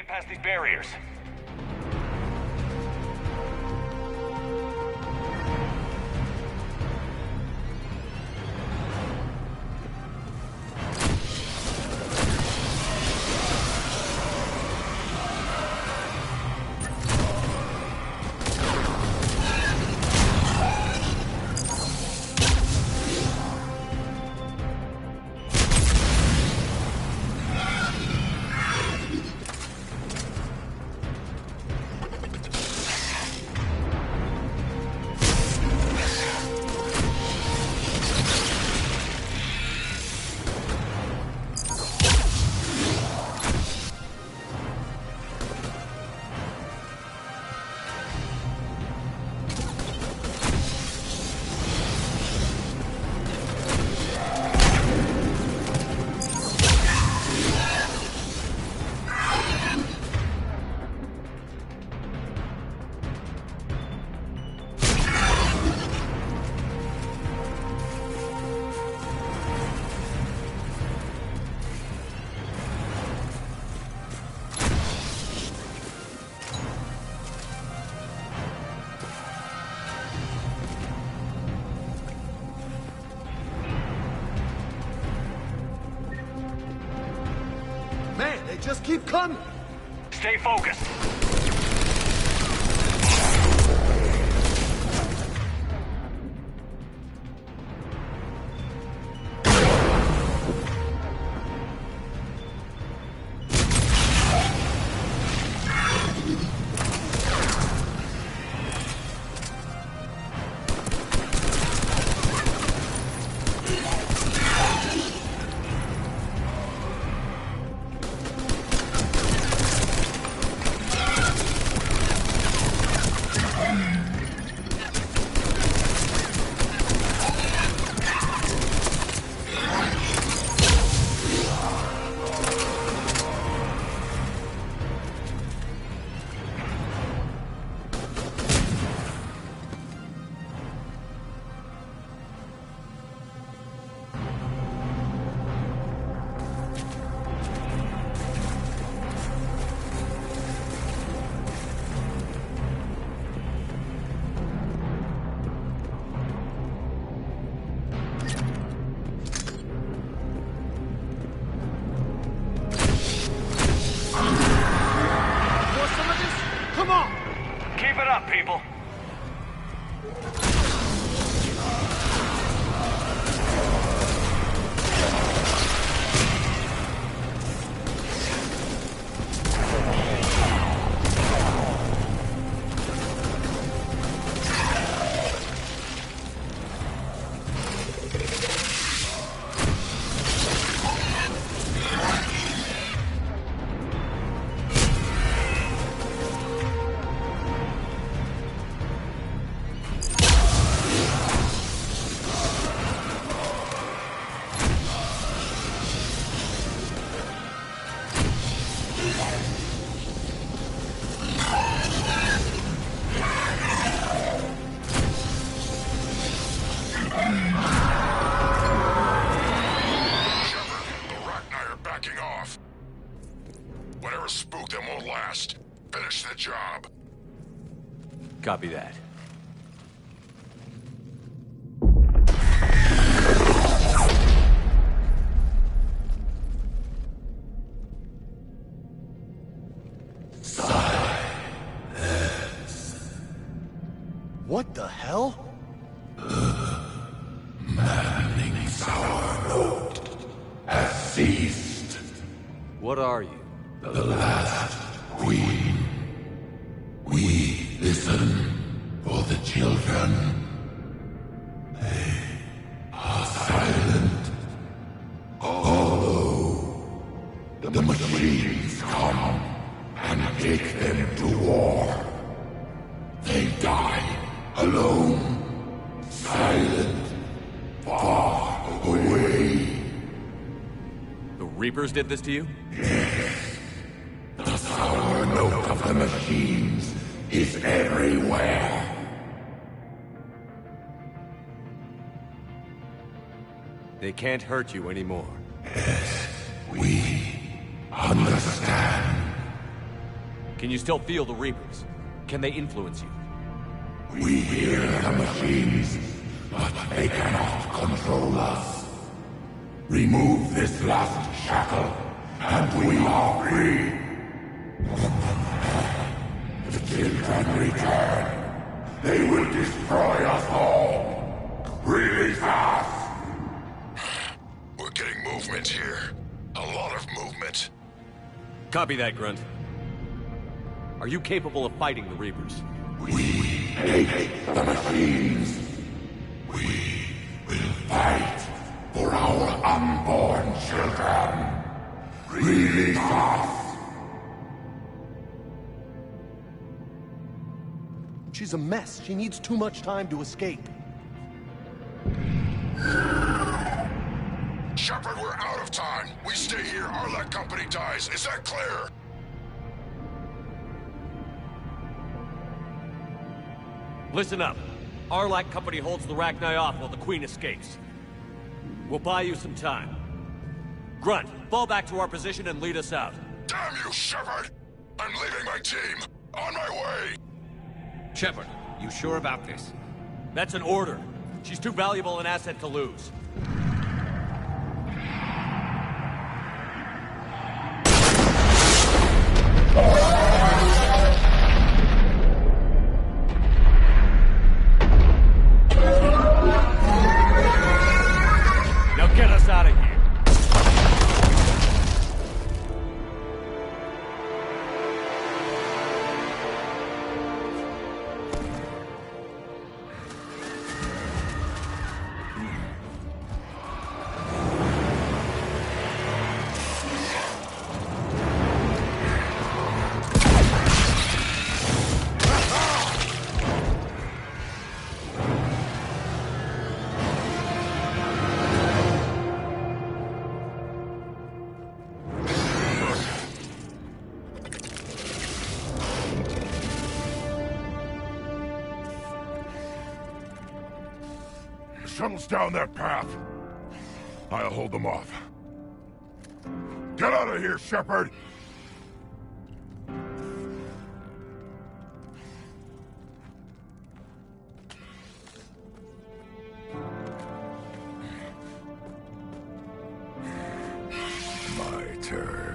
Past these barriers. just keep coming! Stay focused. People. Copy that. What the hell? Maddening's our note has ceased. What are you? The last queen. We listen for the children. They are silent. Although the machines come and take them to war, they die alone, silent, far away. The Reapers did this to you? Yes. The sour note of the machines is everywhere. They can't hurt you anymore. Yes, we understand. Can you still feel the Reapers? Can they influence you? We hear the machines, but they cannot control us. Remove this last shackle, and we are free. The children return. They will destroy us all. Really fast. We're getting movement here. A lot of movement. Copy that, Grunt. Are you capable of fighting the Reapers? We hate the machines. We will fight for our unborn children. Really fast. She's a mess. She needs too much time to escape. Shepard, we're out of time. We stay here, our company dies. Is that clear? Listen up. Arlac Company holds the Rachni off while the Queen escapes. We'll buy you some time. Grunt, fall back to our position and lead us out. Damn you, Shepard! I'm leaving my team. On my way! Shepard, you sure about this? That's an order. She's too valuable an asset to lose. shuttles down that path. I'll hold them off. Get out of here, Shepard! My turn.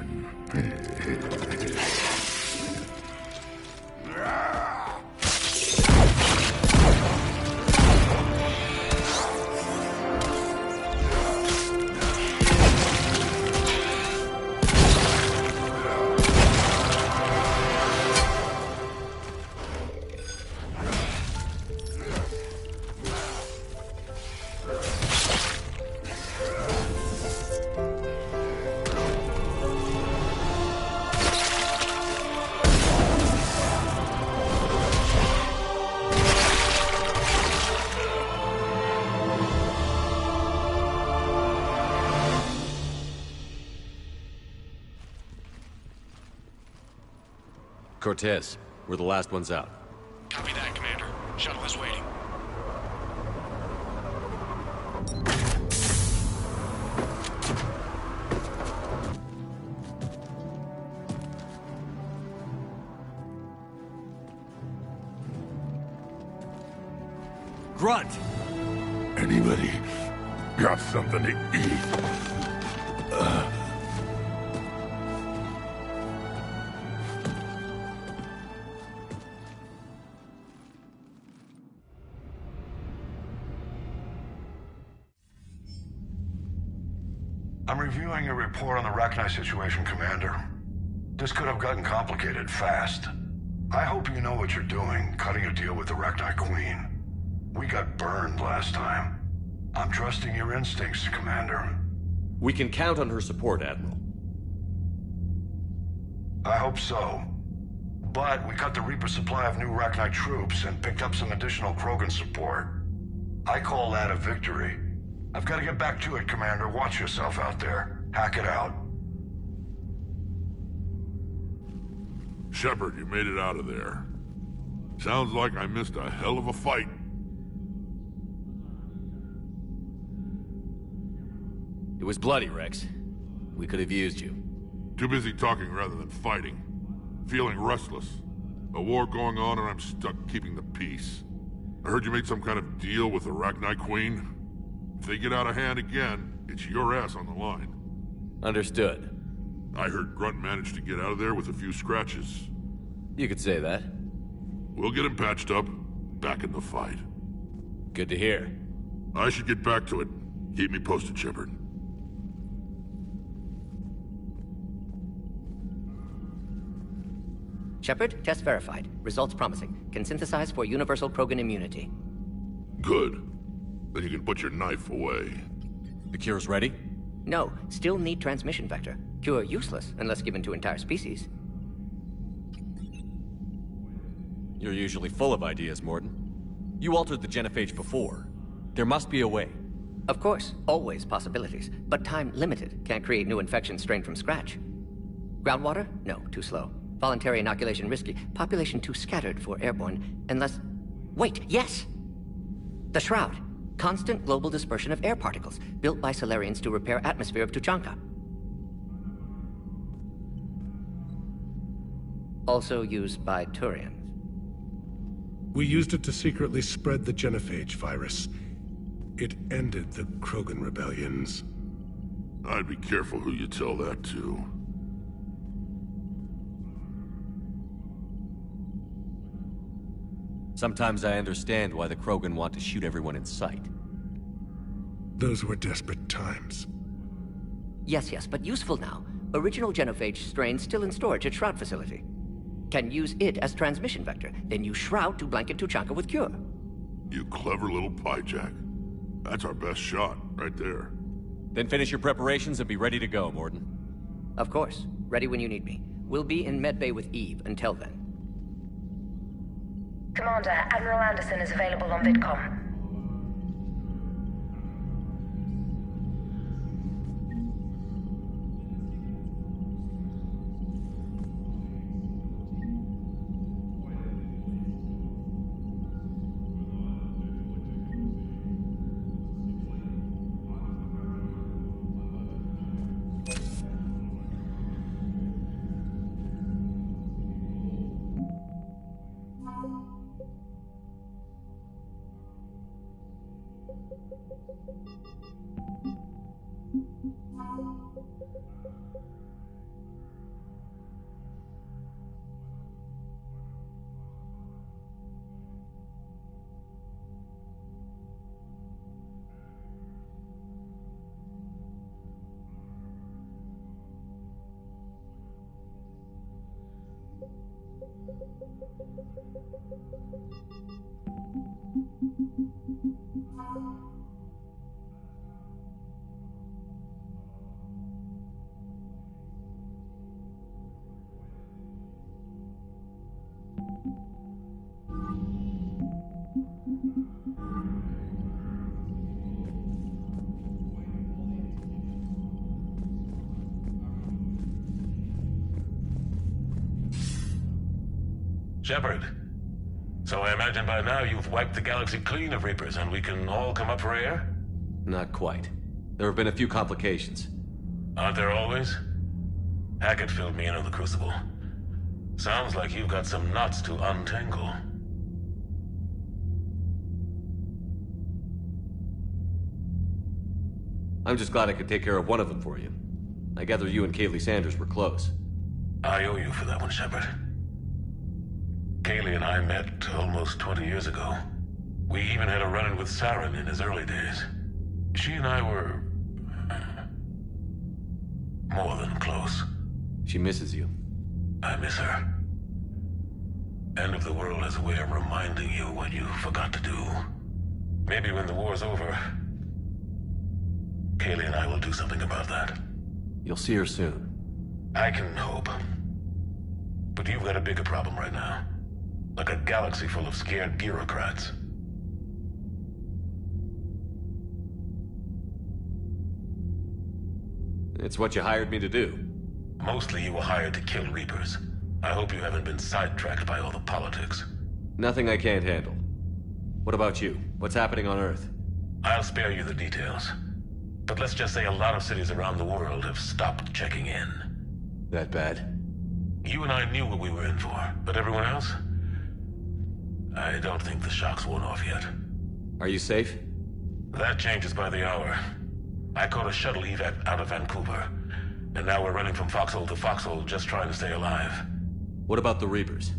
Cortez, we're the last ones out. Copy that, Commander. Shuttle is waiting. Grunt! Anybody got something to eat? I'm reviewing your report on the Rachni situation, Commander. This could have gotten complicated fast. I hope you know what you're doing, cutting a deal with the Rachni Queen. We got burned last time. I'm trusting your instincts, Commander. We can count on her support, Admiral. I hope so. But we cut the Reaper supply of new Rachni troops and picked up some additional Krogan support. I call that a victory. I've got to get back to it, Commander. Watch yourself out there. Hack it out. Shepard, you made it out of there. Sounds like I missed a hell of a fight. It was bloody, Rex. We could have used you. Too busy talking rather than fighting. Feeling restless. A war going on and I'm stuck keeping the peace. I heard you made some kind of deal with the Rachni Queen. If they get out of hand again, it's your ass on the line. Understood. I heard Grunt managed to get out of there with a few scratches. You could say that. We'll get him patched up, back in the fight. Good to hear. I should get back to it. Keep me posted, Shepard. Shepard, test verified. Results promising. Can synthesize for universal Krogan immunity. Good. Then you can put your knife away. The cure's ready? No, still need transmission vector. Cure useless unless given to entire species. You're usually full of ideas, Mordin. You altered the genophage before. There must be a way. Of course, always possibilities. But time limited. Can't create new infections strained from scratch. Groundwater? No, too slow. Voluntary inoculation risky. Population too scattered for airborne. Unless... Wait, yes! The Shroud. Constant global dispersion of air particles, built by Solarians to repair atmosphere of Tuchanka. Also used by Turians. We used it to secretly spread the genophage virus. It ended the Krogan rebellions. I'd be careful who you tell that to. Sometimes I understand why the Krogan want to shoot everyone in sight. Those were desperate times. Yes, but useful now. Original genophage strain still in storage at Shroud facility. Can use it as transmission vector, then use Shroud to blanket Tuchanka with cure. You clever little piejack. That's our best shot, right there. Then finish your preparations and be ready to go, Mordin. Of course. Ready when you need me. We'll be in medbay with Eve until then. Commander, Admiral Anderson is available on VidCom. Shepard, so I imagine by now you've wiped the galaxy clean of Reapers and we can all come up for air? Not quite. There have been a few complications. Aren't there always? Hackett filled me in on the Crucible. Sounds like you've got some knots to untangle. I'm just glad I could take care of one of them for you. I gather you and Kaylee Sanders were close. I owe you for that one, Shepard. Kaylee and I met almost 20 years ago. We even had a run-in with Saren in his early days. She and I were... more than close. She misses you. I miss her. End of the world has a way of reminding you what you forgot to do. Maybe when the war's over, Kaylee and I will do something about that. You'll see her soon. I can hope. But you've got a bigger problem right now. Like a galaxy full of scared bureaucrats. It's what you hired me to do. Mostly you were hired to kill Reapers. I hope you haven't been sidetracked by all the politics. Nothing I can't handle. What about you? What's happening on Earth? I'll spare you the details. But let's just say a lot of cities around the world have stopped checking in. That bad? You and I knew what we were in for, but everyone else? I don't think the shock's worn off yet. Are you safe? That changes by the hour. I caught a shuttle evac out of Vancouver, and now we're running from foxhole to foxhole just trying to stay alive. What about the Reapers?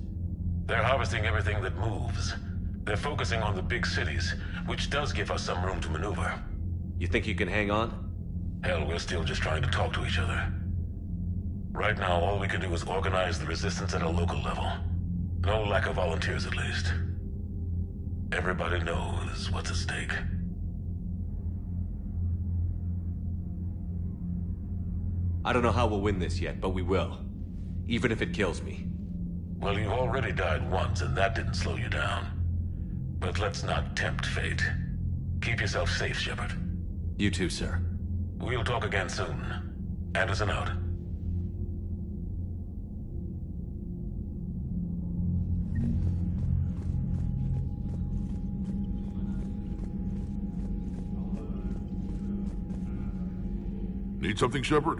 They're harvesting everything that moves. They're focusing on the big cities, which does give us some room to maneuver. You think you can hang on? Hell, we're still just trying to talk to each other. Right now, all we can do is organize the resistance at a local level. No lack of volunteers, at least. Everybody knows what's at stake. I don't know how we'll win this yet, but we will. Even if it kills me. Well, you've already died once, and that didn't slow you down. But let's not tempt fate. Keep yourself safe, Shepard. You too, sir. We'll talk again soon. Anderson out. Need something, Shepard?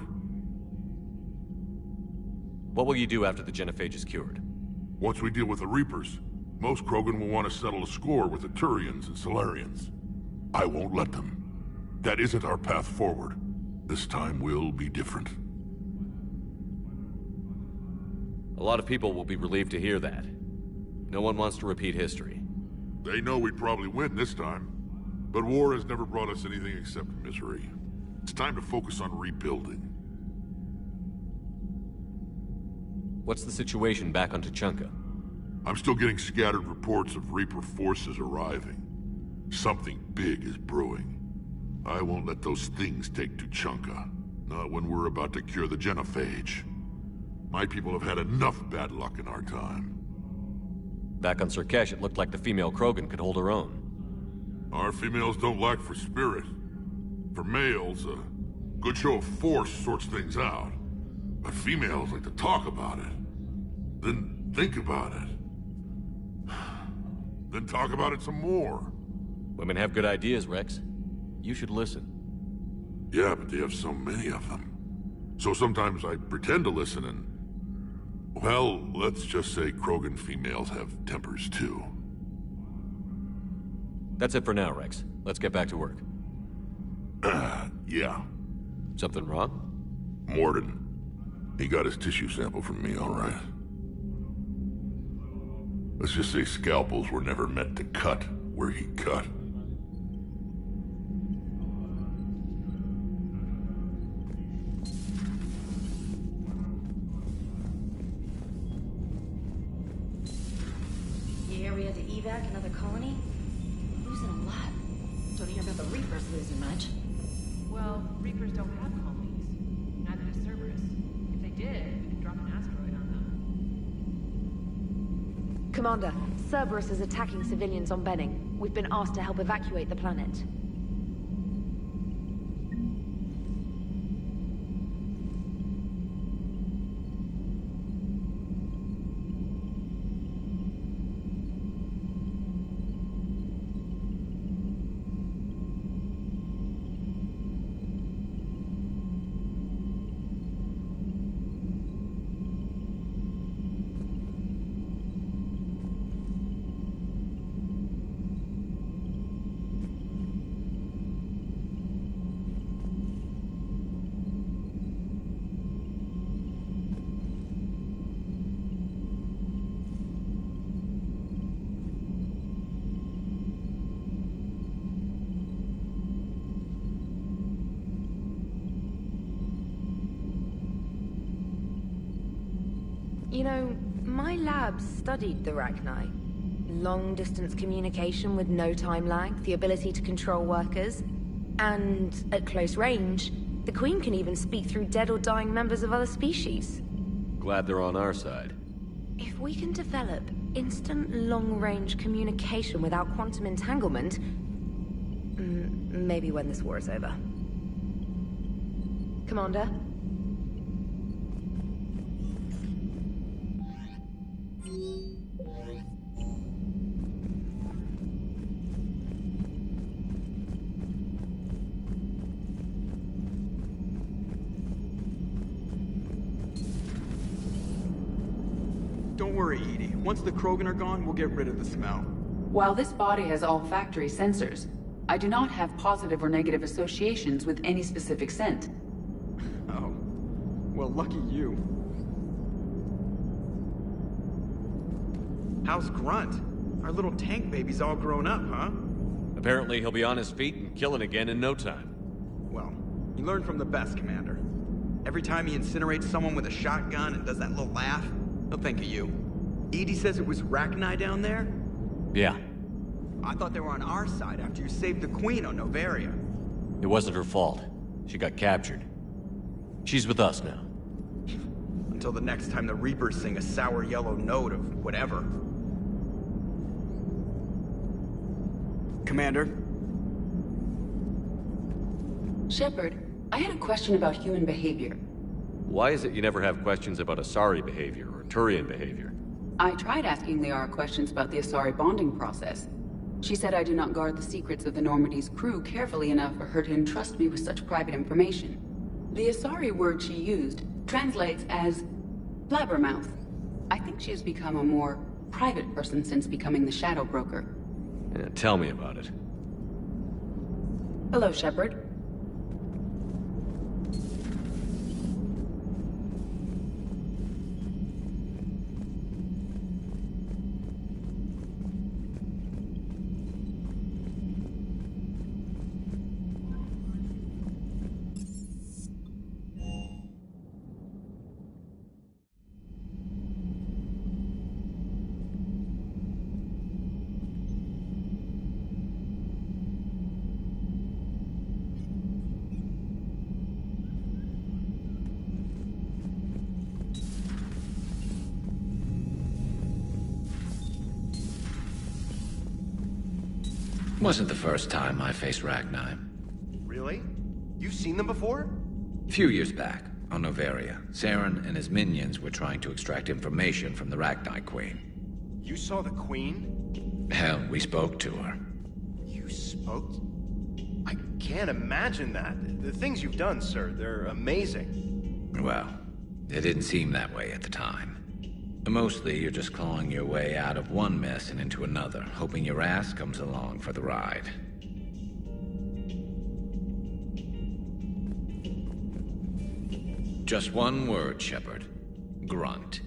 What will you do after the genophage is cured? Once we deal with the Reapers, most Krogan will want to settle a score with the Turians and Solarians. I won't let them. That isn't our path forward. This time will be different. A lot of people will be relieved to hear that. No one wants to repeat history. They know we'd probably win this time. But war has never brought us anything except misery. It's time to focus on rebuilding. What's the situation back on Tuchanka? I'm still getting scattered reports of Reaper forces arriving. Something big is brewing. I won't let those things take Tuchanka. Not when we're about to cure the genophage. My people have had enough bad luck in our time. Back on Surkesh, it looked like the female Krogan could hold her own. Our females don't lack for spirit. For males, a good show of force sorts things out. But females like to talk about it. Then think about it. Then talk about it some more. Women have good ideas, Rex. You should listen. Yeah, but they have so many of them. So sometimes I pretend to listen and... well, let's just say Krogan females have tempers too. That's it for now, Rex. Let's get back to work. Yeah. Something wrong? Morden. He got his tissue sample from me, all right. Let's just say scalpels were never meant to cut where he cut. You hear we had to evac another colony? Losing a lot. Don't hear about the Reapers losing much. Well, Reapers don't have colonies. Neither does Cerberus. If they did, we could drop an asteroid on them. Commander, Cerberus is attacking civilians on Benning. We've been asked to help evacuate the planet. You know, my lab studied the Rachni. Long-distance communication with no time lag, the ability to control workers, and at close range, the Queen can even speak through dead or dying members of other species. Glad they're on our side. If we can develop instant long-range communication without quantum entanglement, maybe when this war is over. Commander? Don't worry, Edie. Once the Krogan are gone, we'll get rid of the smell. While this body has all factory sensors, I do not have positive or negative associations with any specific scent. Oh. Well, lucky you. How's Grunt? Our little tank baby's all grown up, huh? Apparently he'll be on his feet and killing again in no time. Well, you learn from the best, Commander. Every time he incinerates someone with a shotgun and does that little laugh, he'll think of you. Edie says it was Rachni down there? Yeah. I thought they were on our side after you saved the Queen on Novaria. It wasn't her fault. She got captured. She's with us now. Until the next time the Reapers sing a sour yellow note of whatever. Commander? Shepard, I had a question about human behavior. Why is it you never have questions about Asari behavior or Turian behavior? I tried asking Liara questions about the Asari bonding process. She said I do not guard the secrets of the Normandy's crew carefully enough for her to entrust me with such private information. The Asari word she used translates as blabbermouth. I think she has become a more private person since becoming the Shadow Broker. Yeah, tell me about it. Hello, Shepard. Wasn't the first time I faced Rachni. Really? You've seen them before? A few years back, on Novaria, Saren and his minions were trying to extract information from the Rachni Queen. You saw the Queen? Hell, we spoke to her. You spoke? I can't imagine that. The things you've done, sir, they're amazing. Well, it didn't seem that way at the time. Mostly, you're just clawing your way out of one mess and into another, hoping your ass comes along for the ride. Just one word, Shepard. Grunt.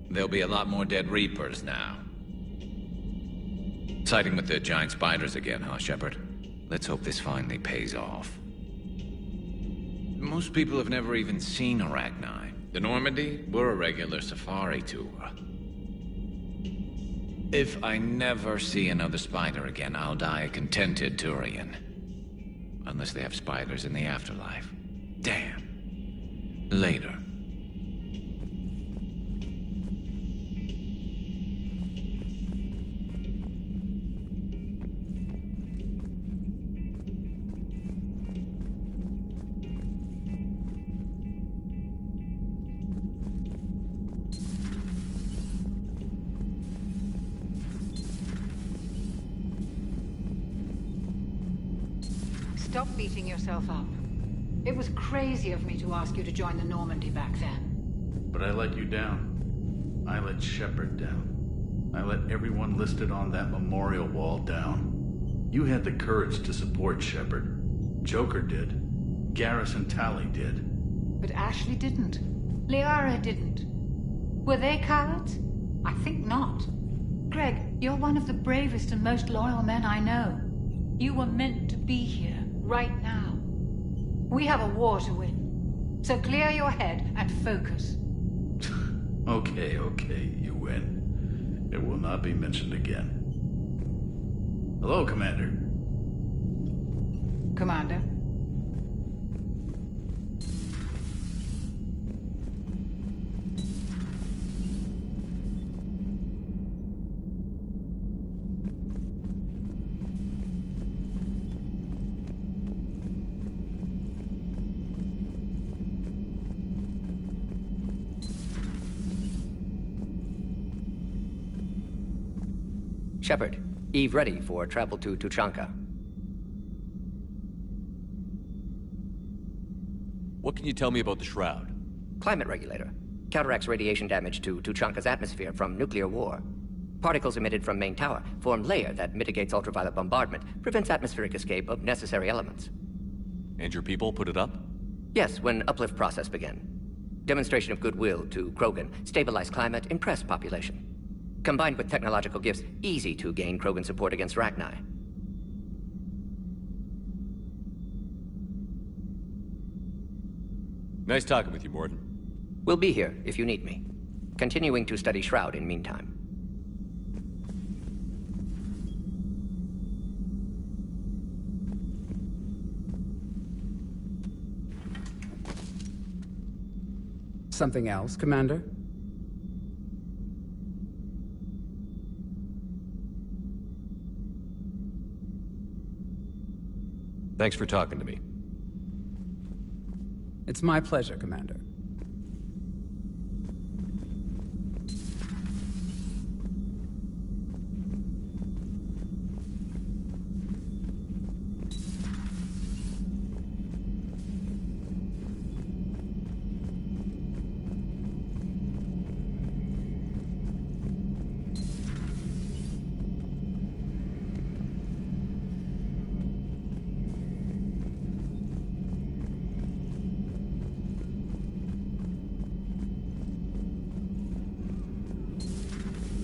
There'll be a lot more dead Reapers now. Siding with the giant spiders again, huh, Shepard? Let's hope this finally pays off. Most people have never even seen Arachni. The Normandy, we're a regular safari tour. If I never see another spider again, I'll die a contented Turian. Unless they have spiders in the afterlife. Damn. Later. Stop beating yourself up. It was crazy of me to ask you to join the Normandy back then. But I let you down. I let Shepard down. I let everyone listed on that memorial wall down. You had the courage to support Shepard. Joker did. Garrus and Tali did. But Ashley didn't. Liara didn't. Were they cowards? I think not. Greg, you're one of the bravest and most loyal men I know. You were meant to be here, right now. We have a war to win. So clear your head and focus. Okay, you win. It will not be mentioned again. Hello, Commander. Commander? Shepard, Eve ready for travel to Tuchanka. What can you tell me about the Shroud? Climate regulator. Counteracts radiation damage to Tuchanka's atmosphere from nuclear war. Particles emitted from main tower form layer that mitigates ultraviolet bombardment, prevents atmospheric escape of necessary elements. And your people put it up? Yes, when uplift process began. Demonstration of goodwill to Krogan, stabilize climate, impress population. Combined with technological gifts, easy to gain Krogan support against Rachni. Nice talking with you, Morden. We'll be here if you need me. Continuing to study Shroud in meantime. Something else, Commander? Thanks for talking to me. It's my pleasure, Commander.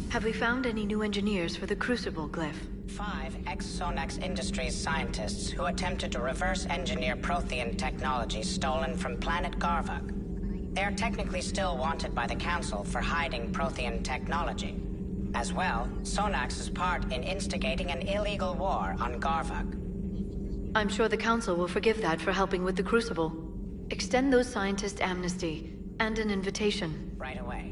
Have we found any new engineers for the Crucible glyph? 5 ex-Sonax Industries scientists who attempted to reverse engineer Prothean technology stolen from planet Garvuk. They are technically still wanted by the Council for hiding Prothean technology. As well, Sonax's part in instigating an illegal war on Garvuk. I'm sure the Council will forgive that for helping with the Crucible. Extend those scientists amnesty and an invitation. Right away.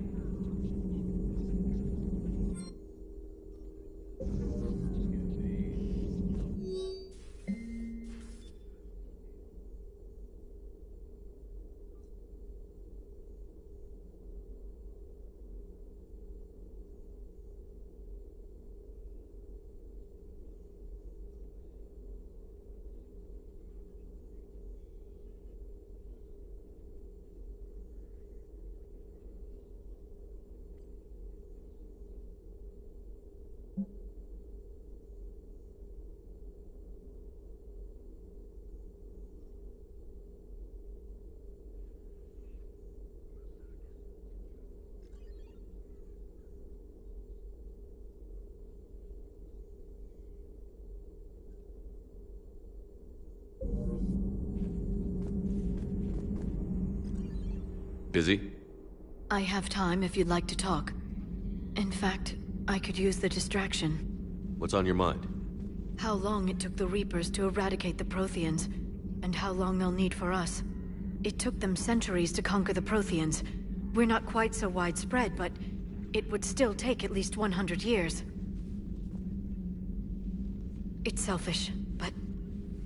Busy? I have time if you'd like to talk. In fact, I could use the distraction. What's on your mind? How long it took the Reapers to eradicate the Protheans, and how long they'll need for us. It took them centuries to conquer the Protheans. We're not quite so widespread, but it would still take at least 100 years. It's selfish, but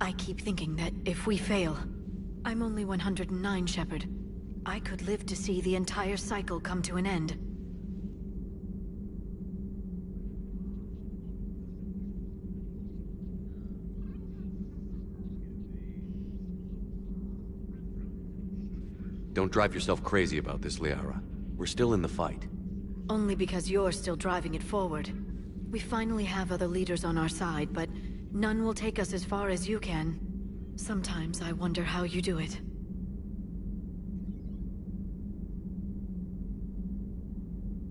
I keep thinking that if we fail... I'm only 109, Shepard. I could live to see the entire cycle come to an end. Don't drive yourself crazy about this, Liara. We're still in the fight. Only because you're still driving it forward. We finally have other leaders on our side, but none will take us as far as you can. Sometimes I wonder how you do it.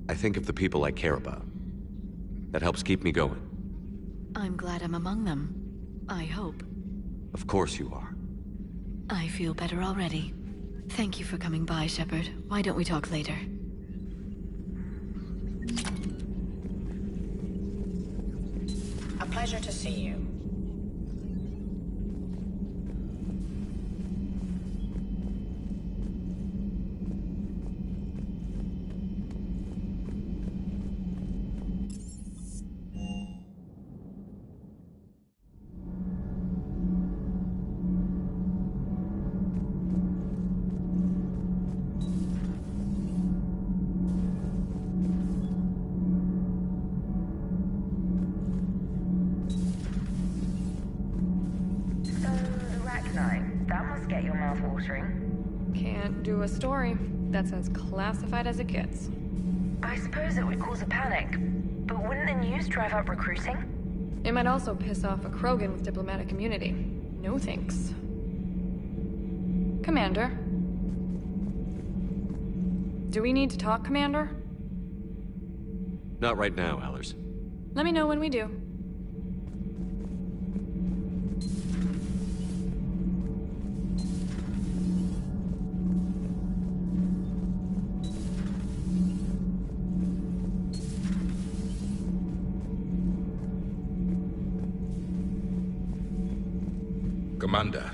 I think of the people I care about. That helps keep me going. I'm glad I'm among them. I hope. Of course you are. I feel better already. Thank you for coming by, Shepard. Why don't we talk later? A pleasure to see you. Can't do a story. That's as classified as it gets. I suppose it would cause a panic, but wouldn't the news drive up recruiting? It might also piss off a Krogan with diplomatic immunity. No thanks. Commander? Do we need to talk, Commander? Not right now, Allers. Let me know when we do. Commander,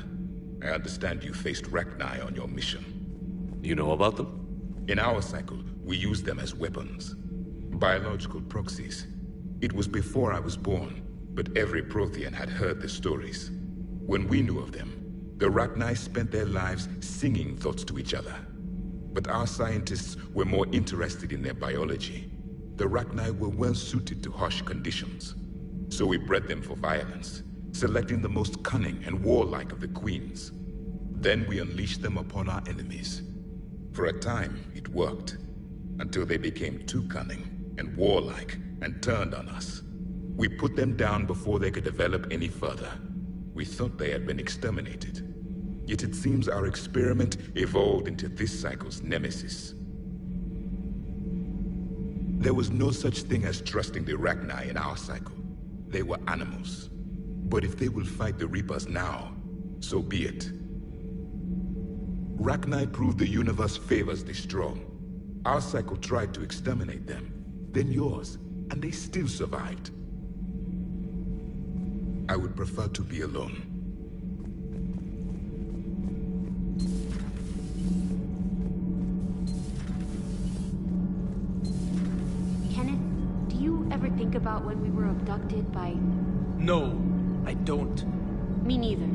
I understand you faced Rachni on your mission. You know about them? In our cycle, we use them as weapons. Biological proxies. It was before I was born, but every Prothean had heard the stories. When we knew of them, the Rachni spent their lives singing thoughts to each other. But our scientists were more interested in their biology. The Rachni were well suited to harsh conditions. So we bred them for violence, selecting the most cunning and warlike of the queens. Then we unleashed them upon our enemies. For a time, it worked, until they became too cunning and warlike and turned on us. We put them down before they could develop any further. We thought they had been exterminated. Yet it seems our experiment evolved into this cycle's nemesis. There was no such thing as trusting the Rachni in our cycle. They were animals. But if they will fight the Reapers now, so be it. Rachni proved the universe favors the strong. Our cycle tried to exterminate them, then yours, and they still survived. I would prefer to be alone. Kenneth, do you ever think about when we were abducted by... No, I don't. Me neither.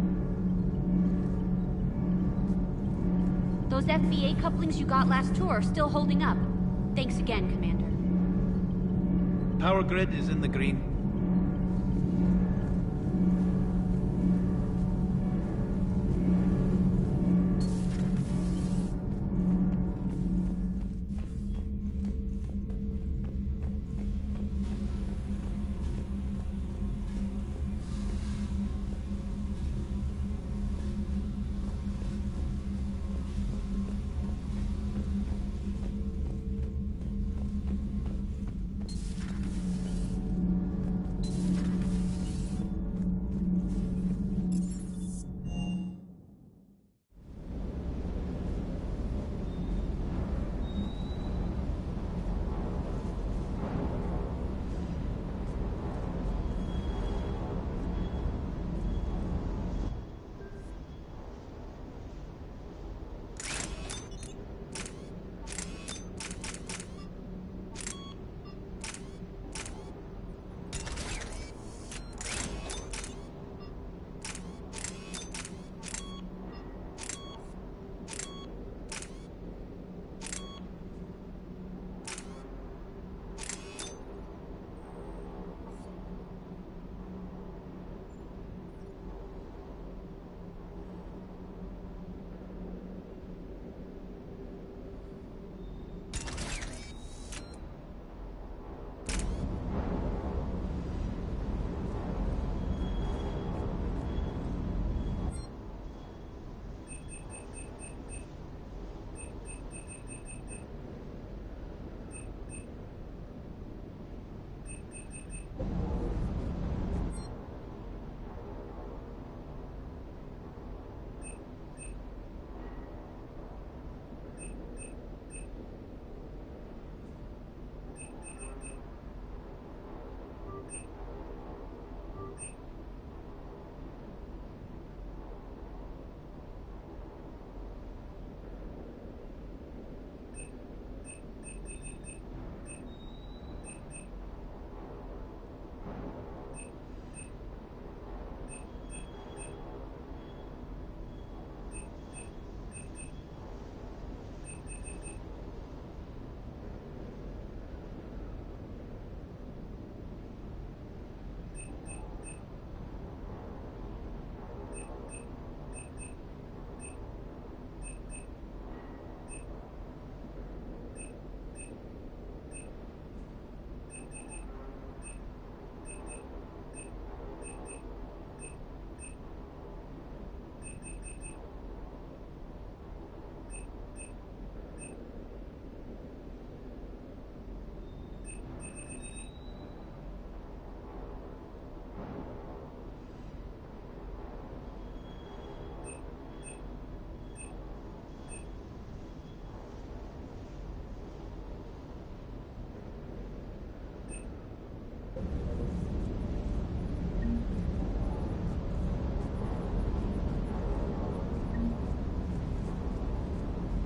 Those FBA couplings you got last tour are still holding up. Thanks again, Commander. Power grid is in the green.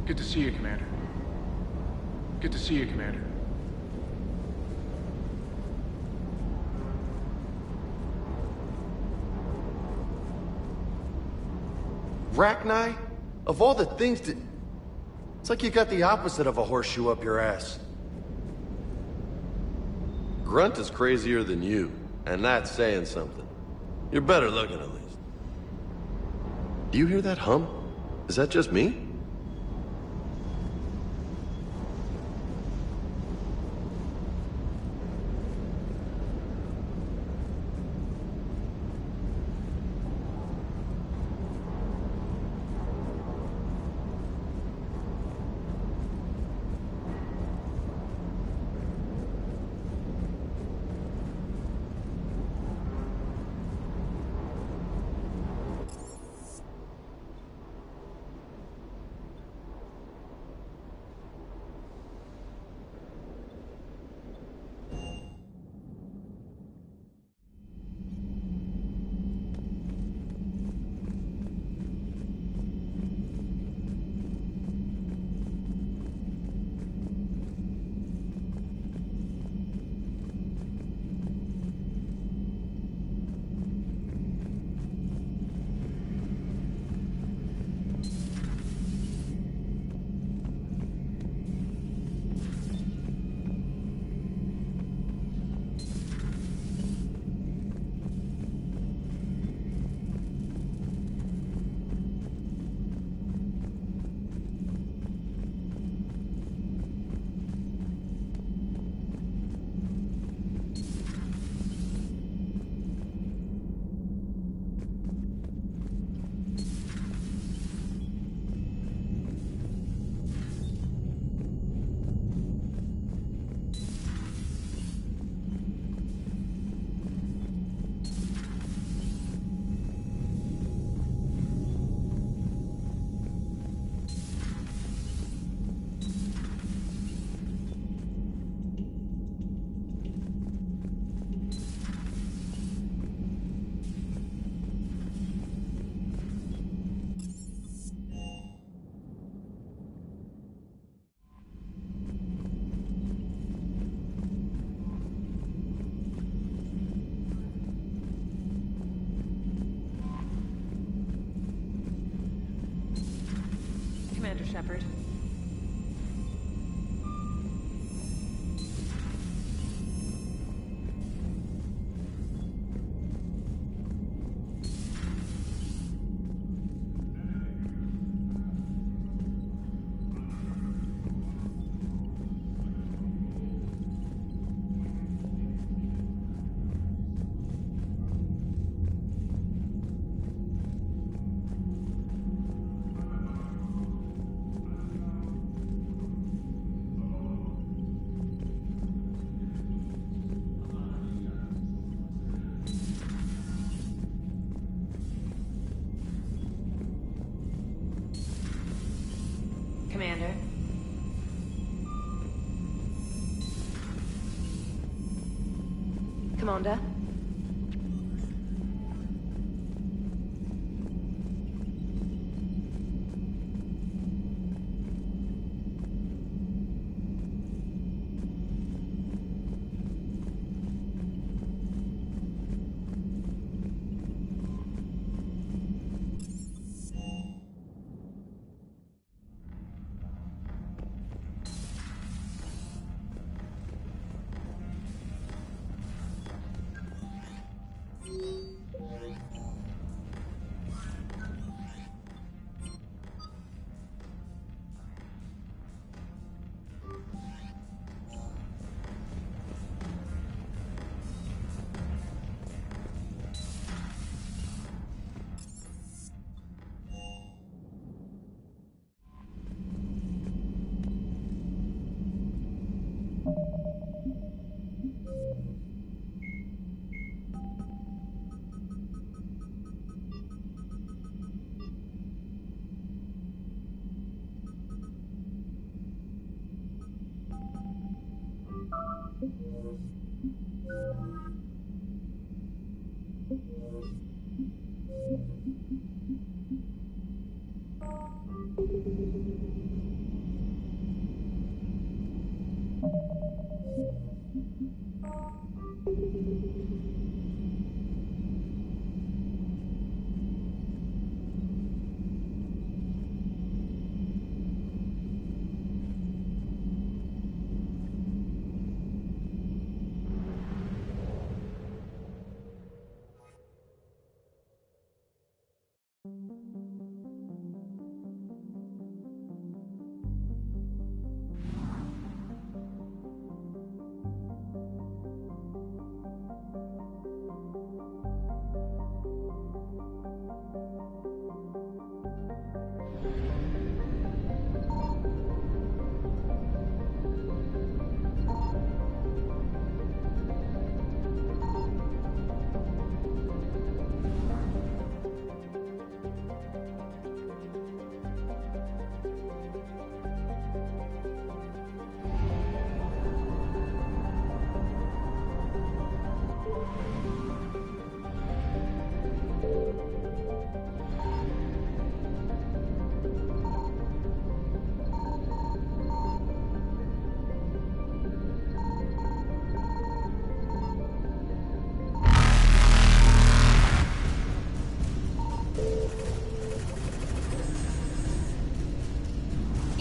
Good to see you, Commander. Good to see you, Commander. Rachni? Of all the things that... It's like you got the opposite of a horseshoe up your ass. Grunt is crazier than you, and that's saying something. You're better looking, at least. Do you hear that hum? Is that just me? Commander Shepard. Commander. Commander.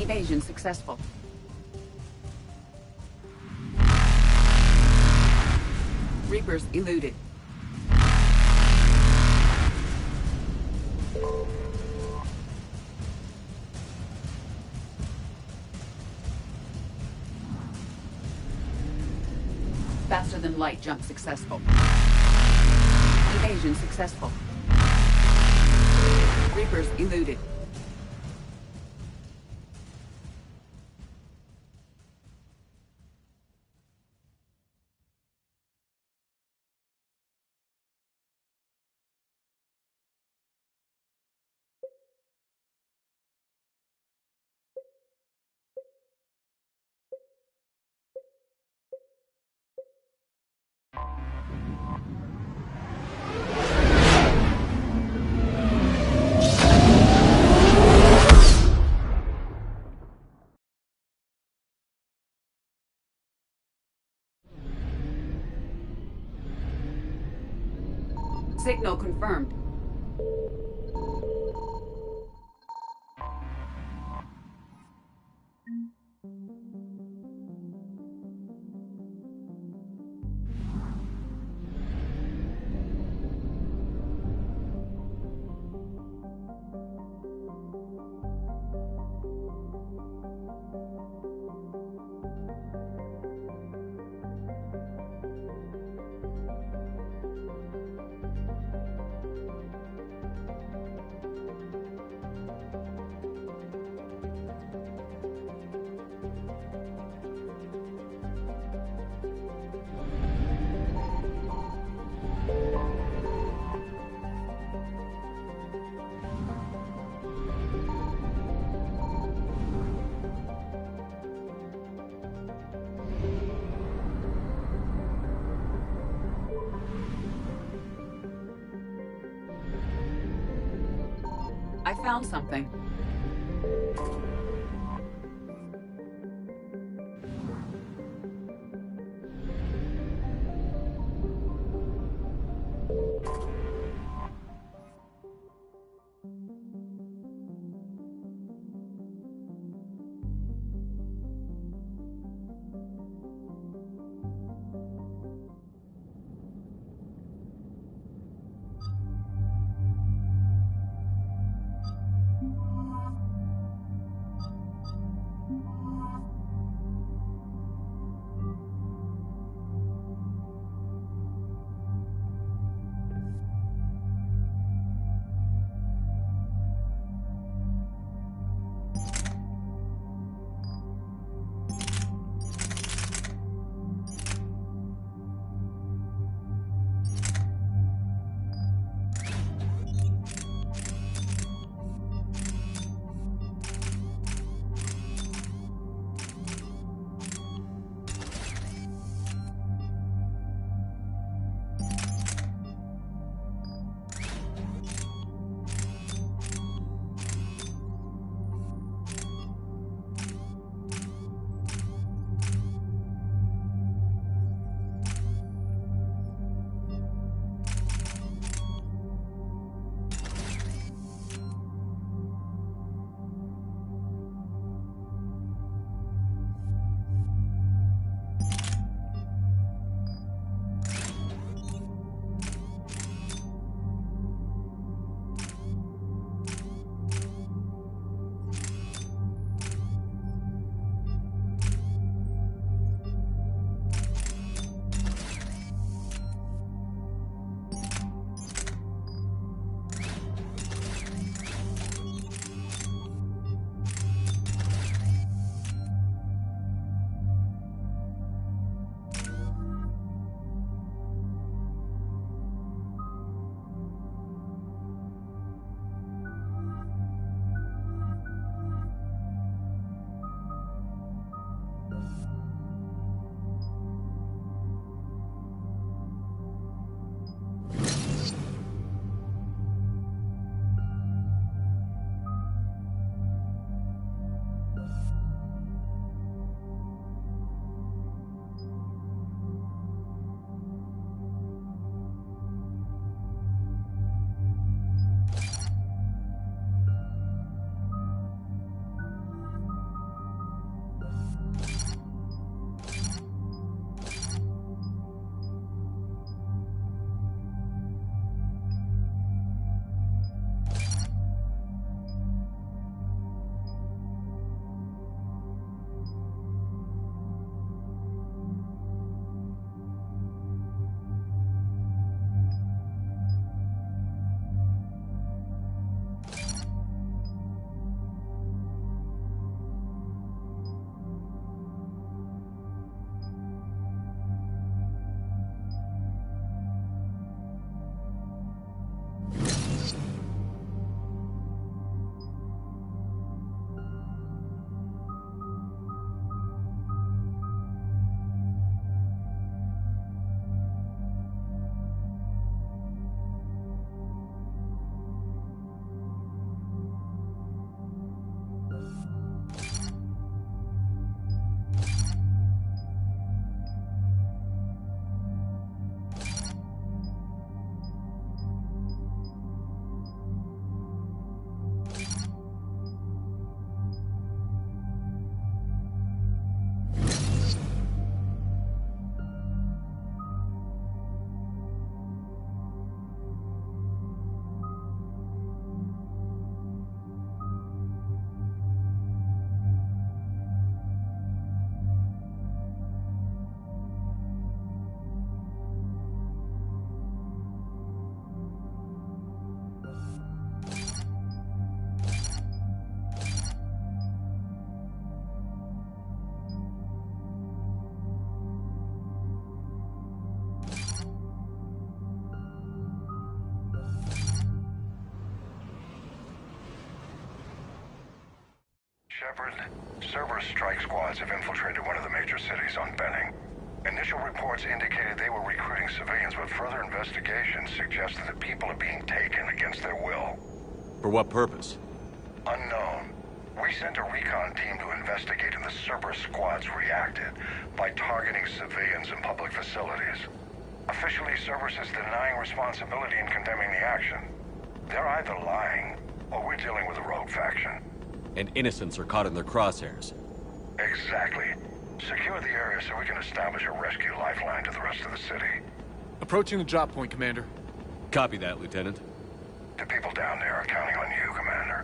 Evasion successful. Reapers eluded. Faster than light jump successful. Evasion successful. Reapers eluded. Signal confirmed. I found something. Shepard, Cerberus strike squads have infiltrated one of the major cities on Benning. Initial reports indicated they were recruiting civilians, but further investigations suggested that people are being taken against their will. For what purpose? Unknown. We sent a recon team to investigate, and the Cerberus squads reacted by targeting civilians in public facilities. Officially, Cerberus is denying responsibility and condemning the action. They're either lying, or we're dealing with a rogue faction. And innocents are caught in their crosshairs. Exactly. Secure the area so we can establish a rescue lifeline to the rest of the city. Approaching the drop point, Commander. Copy that, Lieutenant. The people down there are counting on you, Commander.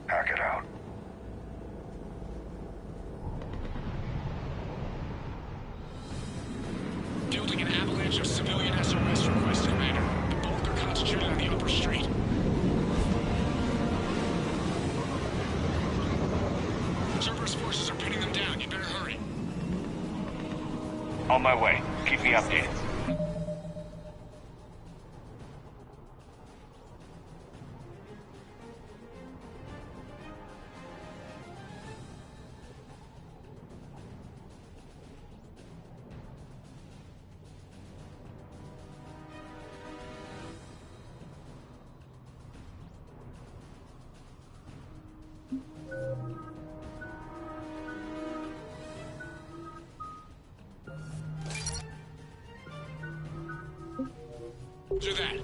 Hack it out. Building an avalanche of civilian SOS requests, Commander. The bulk are concentrated on the upper street. Cerberus forces are pinning them down. You better hurry. On my way. Keep me updated. Do that.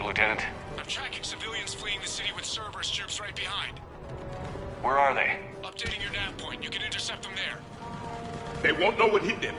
Lieutenant? I'm tracking civilians fleeing the city with Cerberus troops right behind. Where are they? Updating your nav point. You can intercept them there. They won't know what hit them.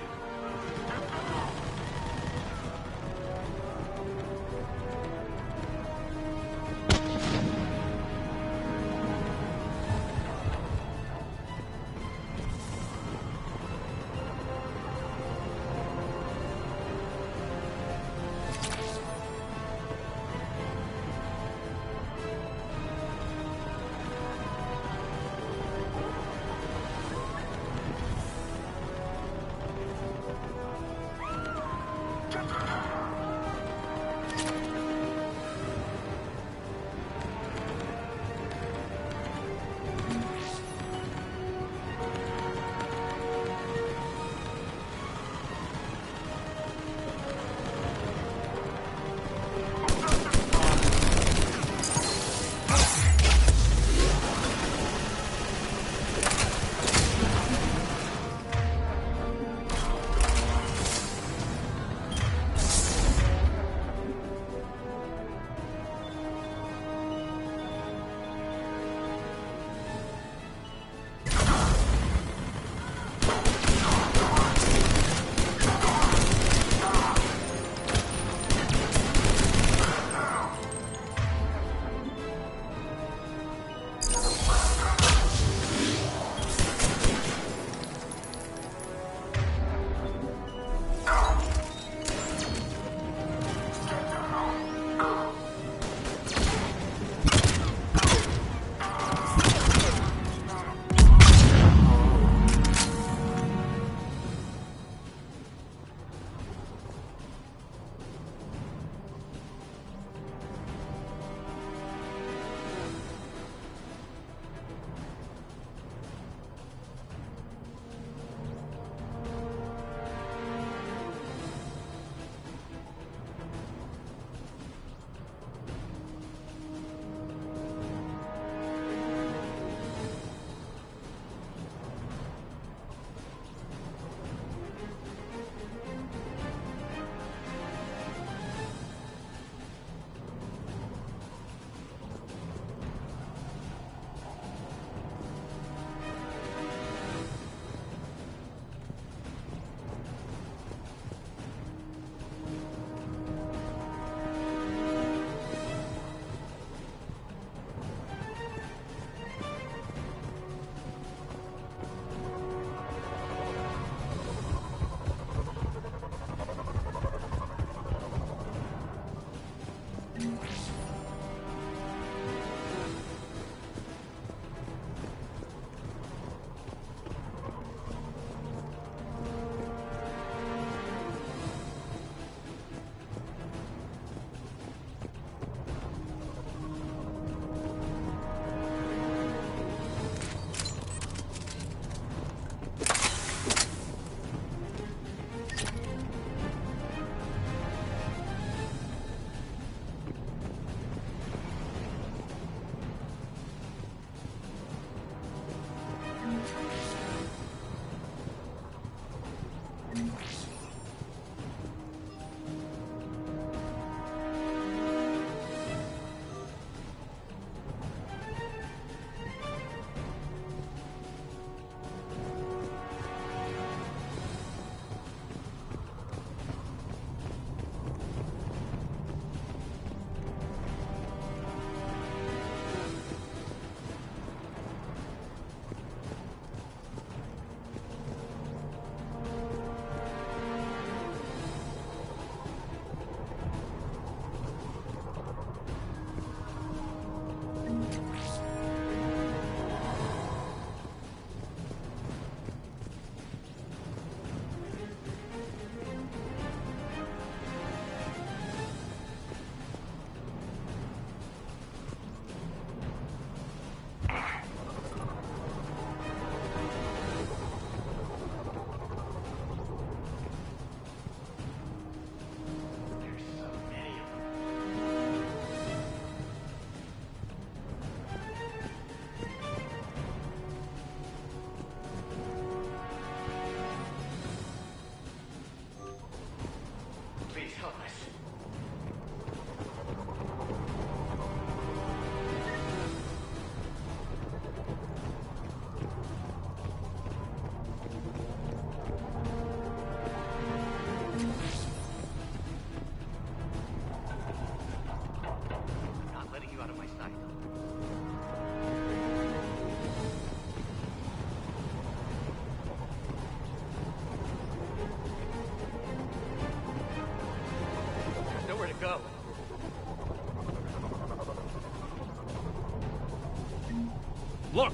Look!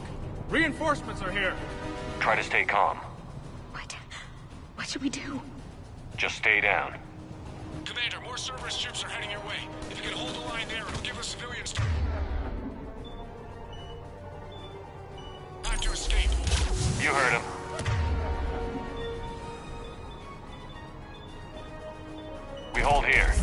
Reinforcements are here! Try to stay calm. What should we do? Just stay down. Commander, more Cerberus ships are heading your way. If you can hold the line there, it'll give us civilians time to escape. You heard him. We hold here.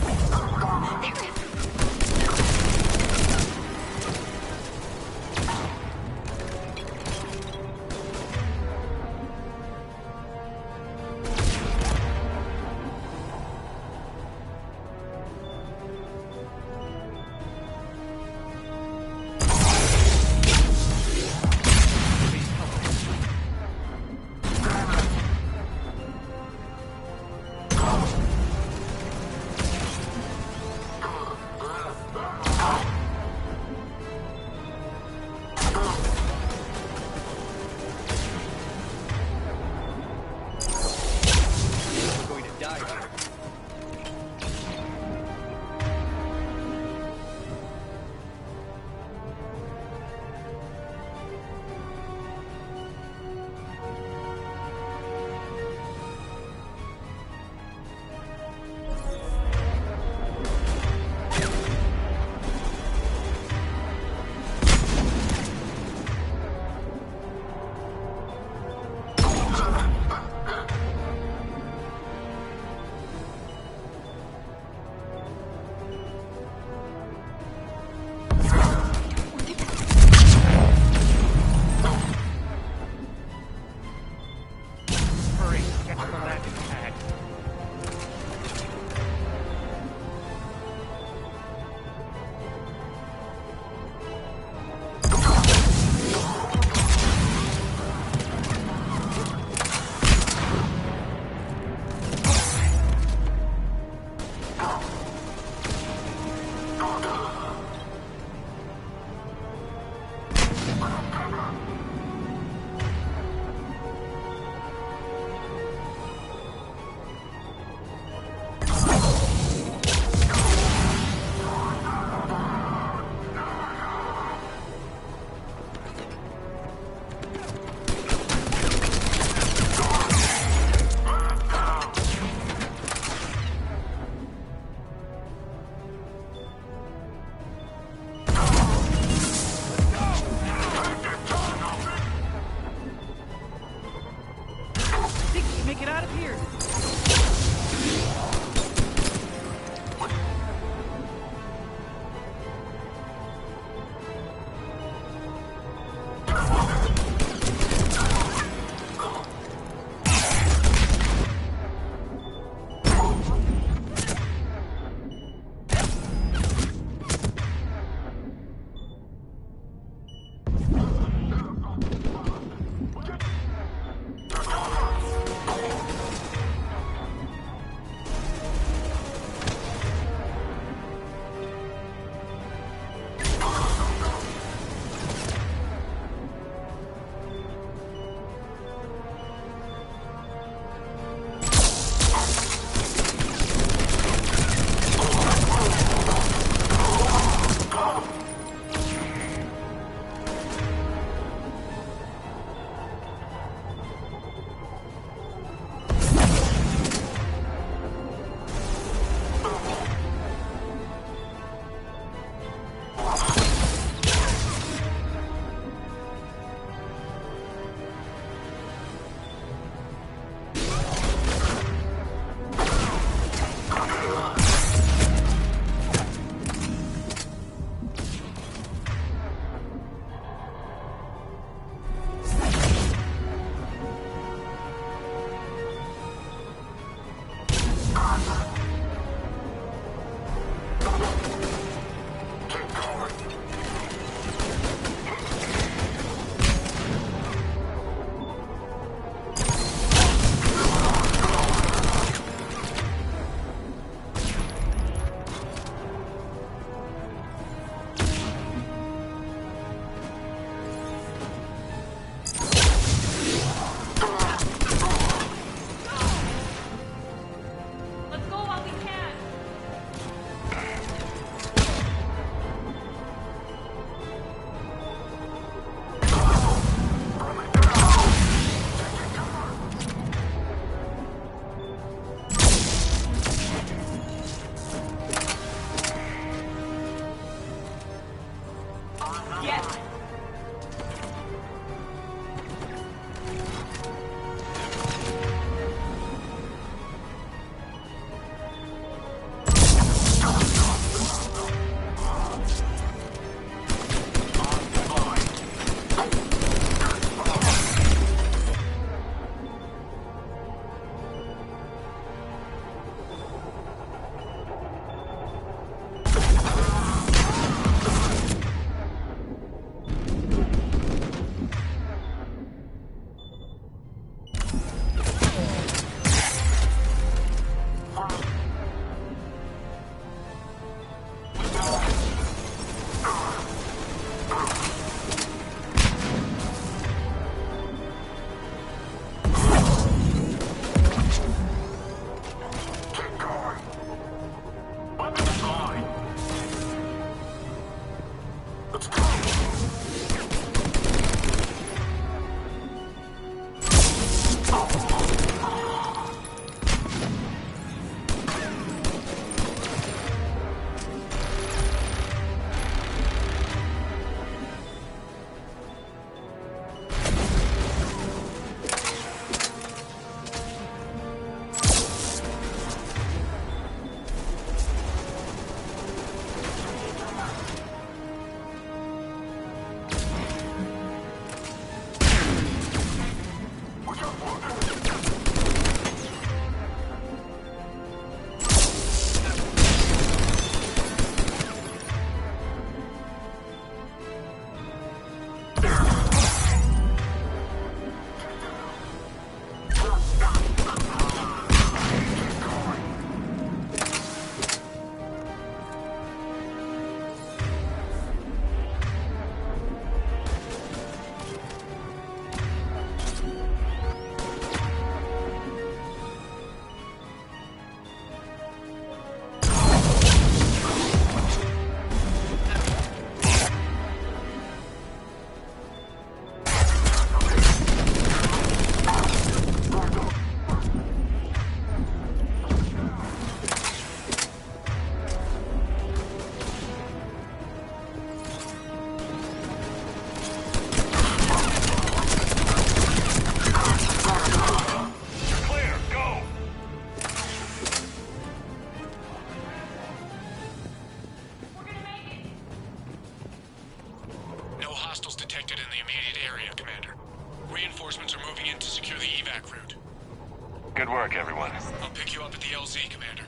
work, everyone. I'll pick you up at the LZ, Commander.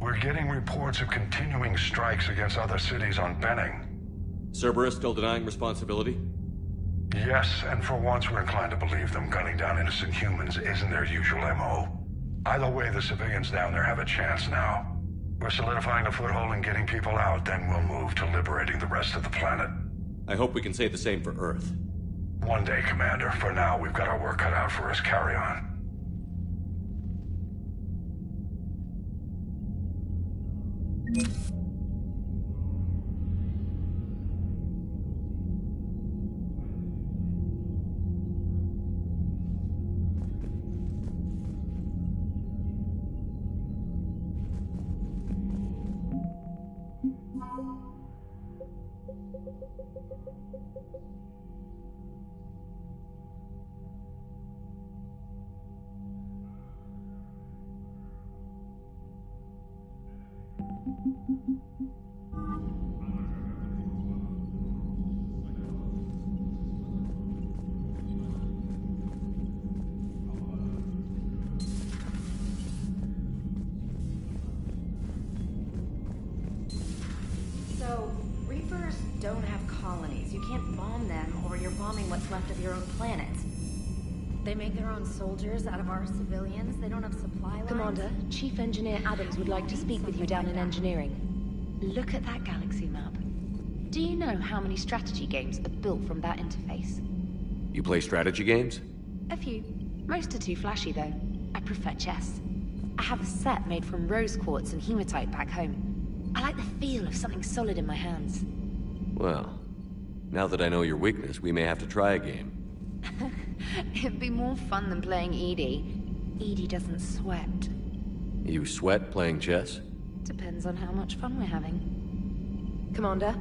We're getting reports of continuing strikes against other cities on Benning. Cerberus still denying responsibility? Yes, and for once we're inclined to believe them. Gunning down innocent humans isn't their usual MO. Either way, the civilians down there have a chance now. We're solidifying a foothold and getting people out, then we'll move to liberating the rest of the planet. I hope we can say the same for Earth. One day, Commander. For now, we've got our work cut out for us. Carry on. So, Reapers don't have colonies. You can't bomb them, or you're bombing what's left of your own planet. They make their own soldiers out of our civilians. They don't have supply lines. Commander, Chief Engineer Adams would like to speak with you down in engineering. Look at that galaxy map. Do you know how many strategy games are built from that interface? You play strategy games? A few. Most are too flashy, though. I prefer chess. I have a set made from rose quartz and hematite back home. I like the feel of something solid in my hands. Well, now that I know your weakness, we may have to try a game. It'd be more fun than playing Edie. Edie doesn't sweat. You sweat playing chess? Depends on how much fun we're having. Commander?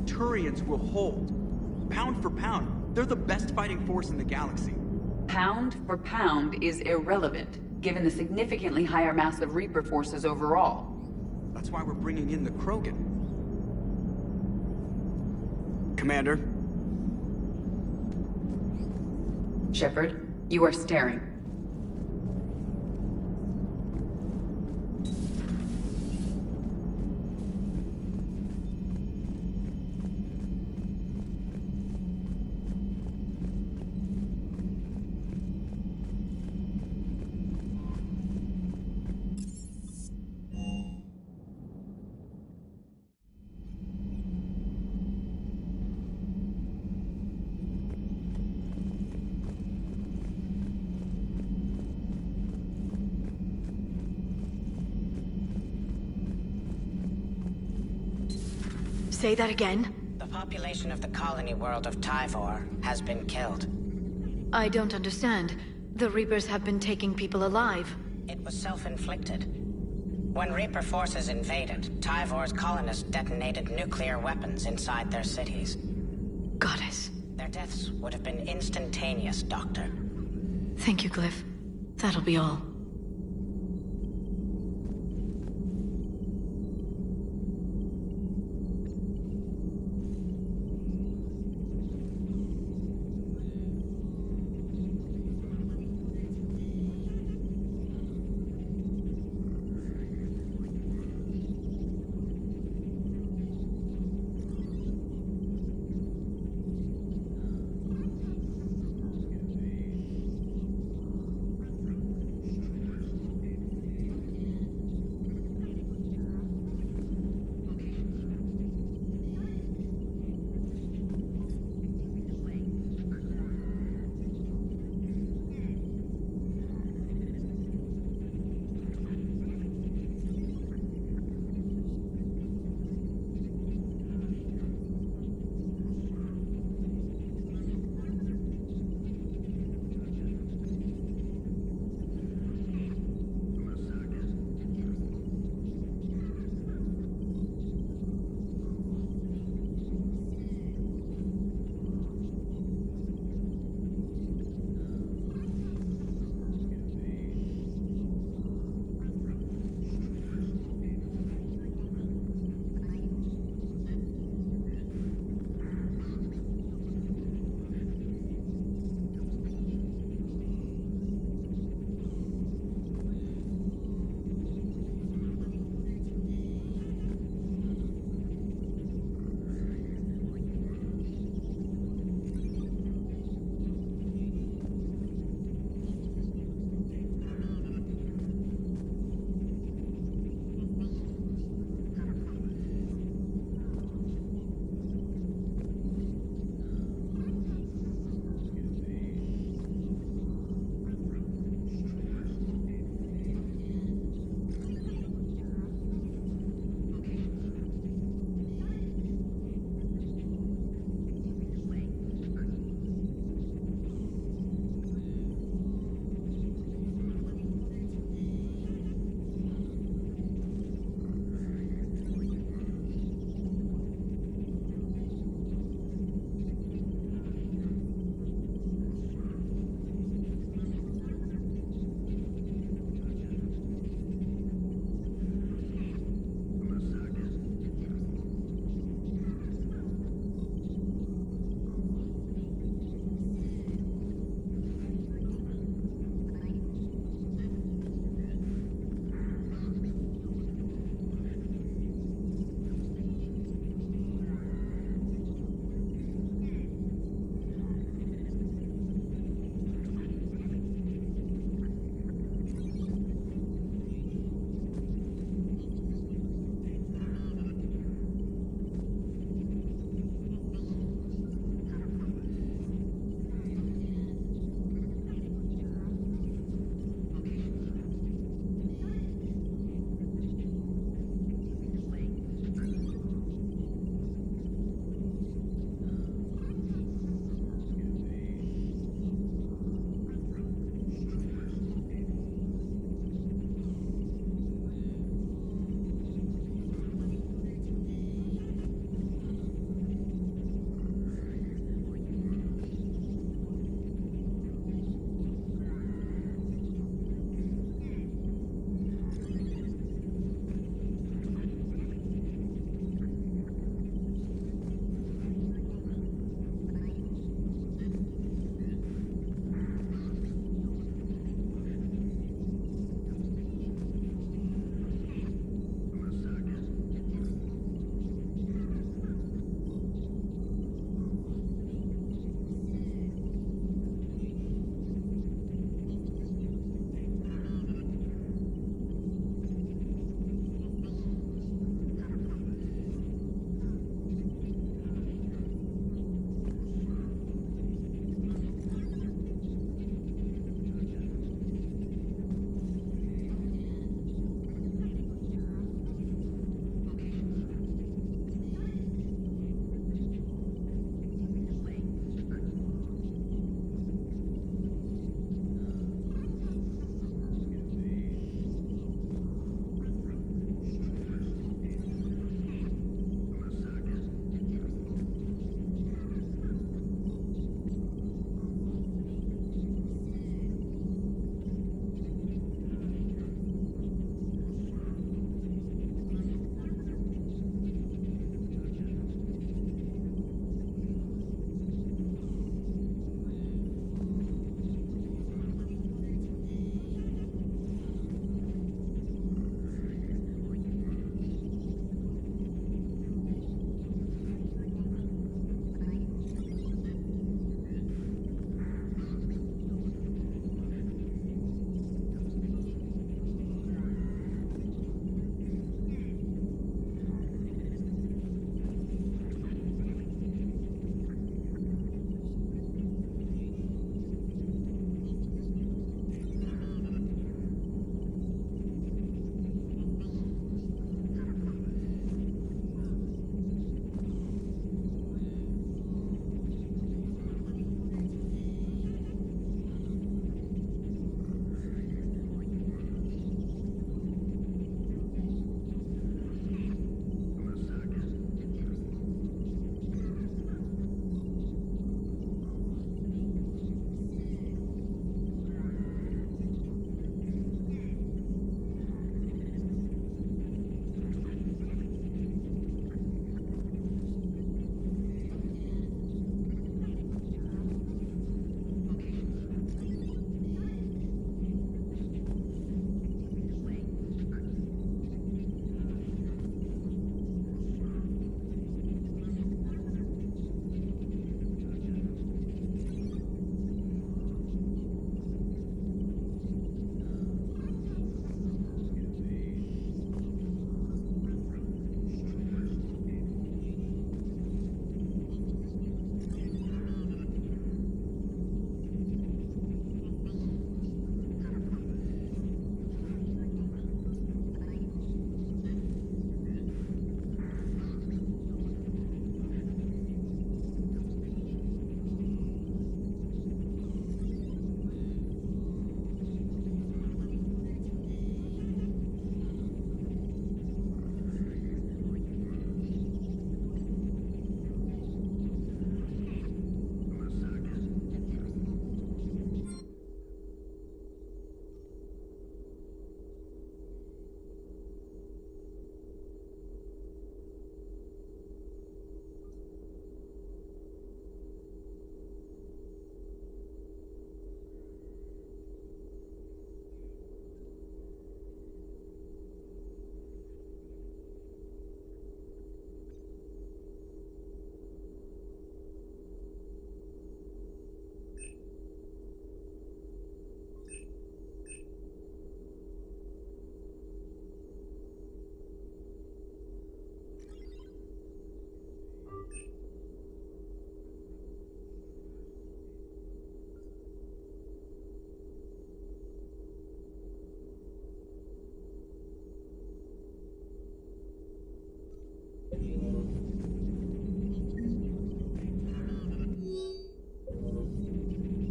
Turians will hold. Pound for pound, they're the best fighting force in the galaxy. Pound for pound is irrelevant, given the significantly higher mass of Reaper forces overall. That's why we're bringing in the Krogan. Commander? Shepard, you are staring. Say that again? The population of the colony world of Tyvor has been killed. I don't understand. The Reapers have been taking people alive. It was self-inflicted. When Reaper forces invaded, Tyvor's colonists detonated nuclear weapons inside their cities. Goddess. Their deaths would have been instantaneous, Doctor. Thank you, Glyph. That'll be all.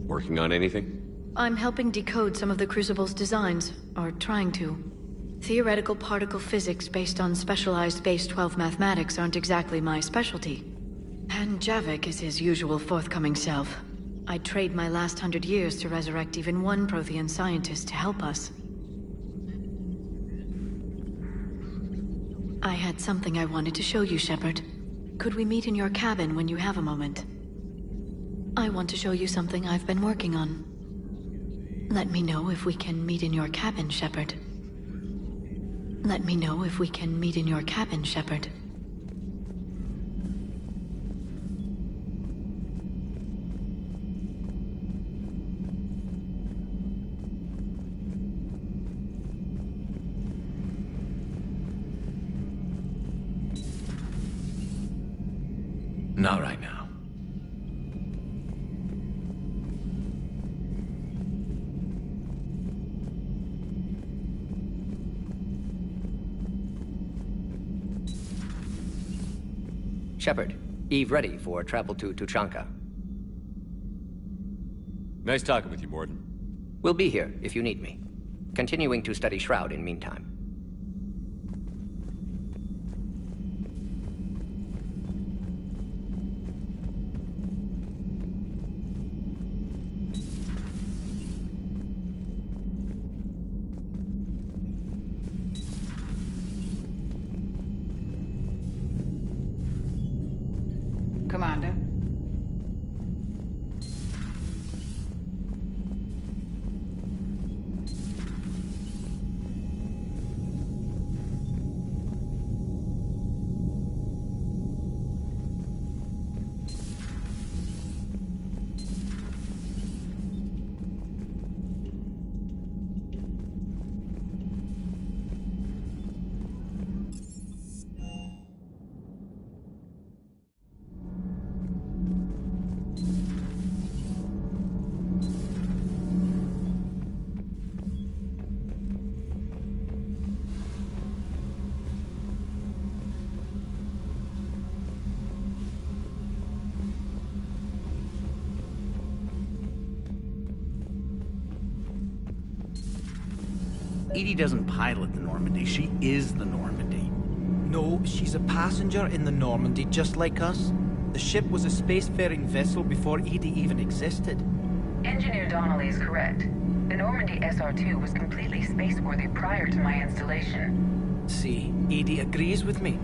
Working on anything? I'm helping decode some of the Crucible's designs, or trying to. Theoretical particle physics based on specialized base 12 mathematics aren't exactly my specialty. And Javik is his usual forthcoming self. I'd trade my last 100 years to resurrect even one Prothean scientist to help us. I had something I wanted to show you, Shepard. Could we meet in your cabin when you have a moment? I want to show you something I've been working on. Let me know if we can meet in your cabin, Shepard. Let me know if we can meet in your cabin, Shepard. Not right now. Shepard, Eve ready for travel to Tuchanka. Nice talking with you, Morden. We'll be here if you need me. Continuing to study Shroud in meantime. Commander. Edie doesn't pilot the Normandy, she is the Normandy. No, she's a passenger in the Normandy, just like us. The ship was a spacefaring vessel before Edie even existed. Engineer Donnelly is correct. The Normandy SR-2 was completely spaceworthy prior to my installation. See, Edie agrees with me.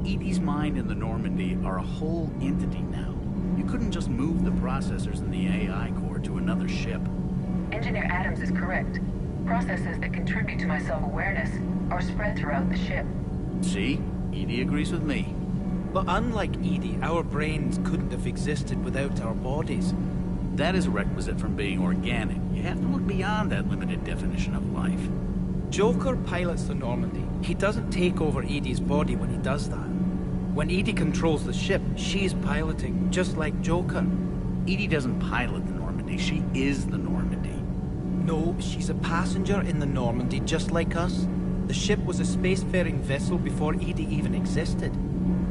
Edie's mind and the Normandy are a whole entity now. You couldn't just move the processors in the AI core to another ship. Engineer Adams is correct. Processes that contribute to my self-awareness are spread throughout the ship. See? Edie agrees with me. But unlike Edie, our brains couldn't have existed without our bodies. That is a requisite from being organic. You have to look beyond that limited definition of life. Joker pilots the Normandy. He doesn't take over Edie's body when he does that. When Edie controls the ship, she's piloting, just like Joker. Edie doesn't pilot the Normandy, she is the Normandy. No, she's a passenger in the Normandy, just like us. The ship was a spacefaring vessel before Edie even existed.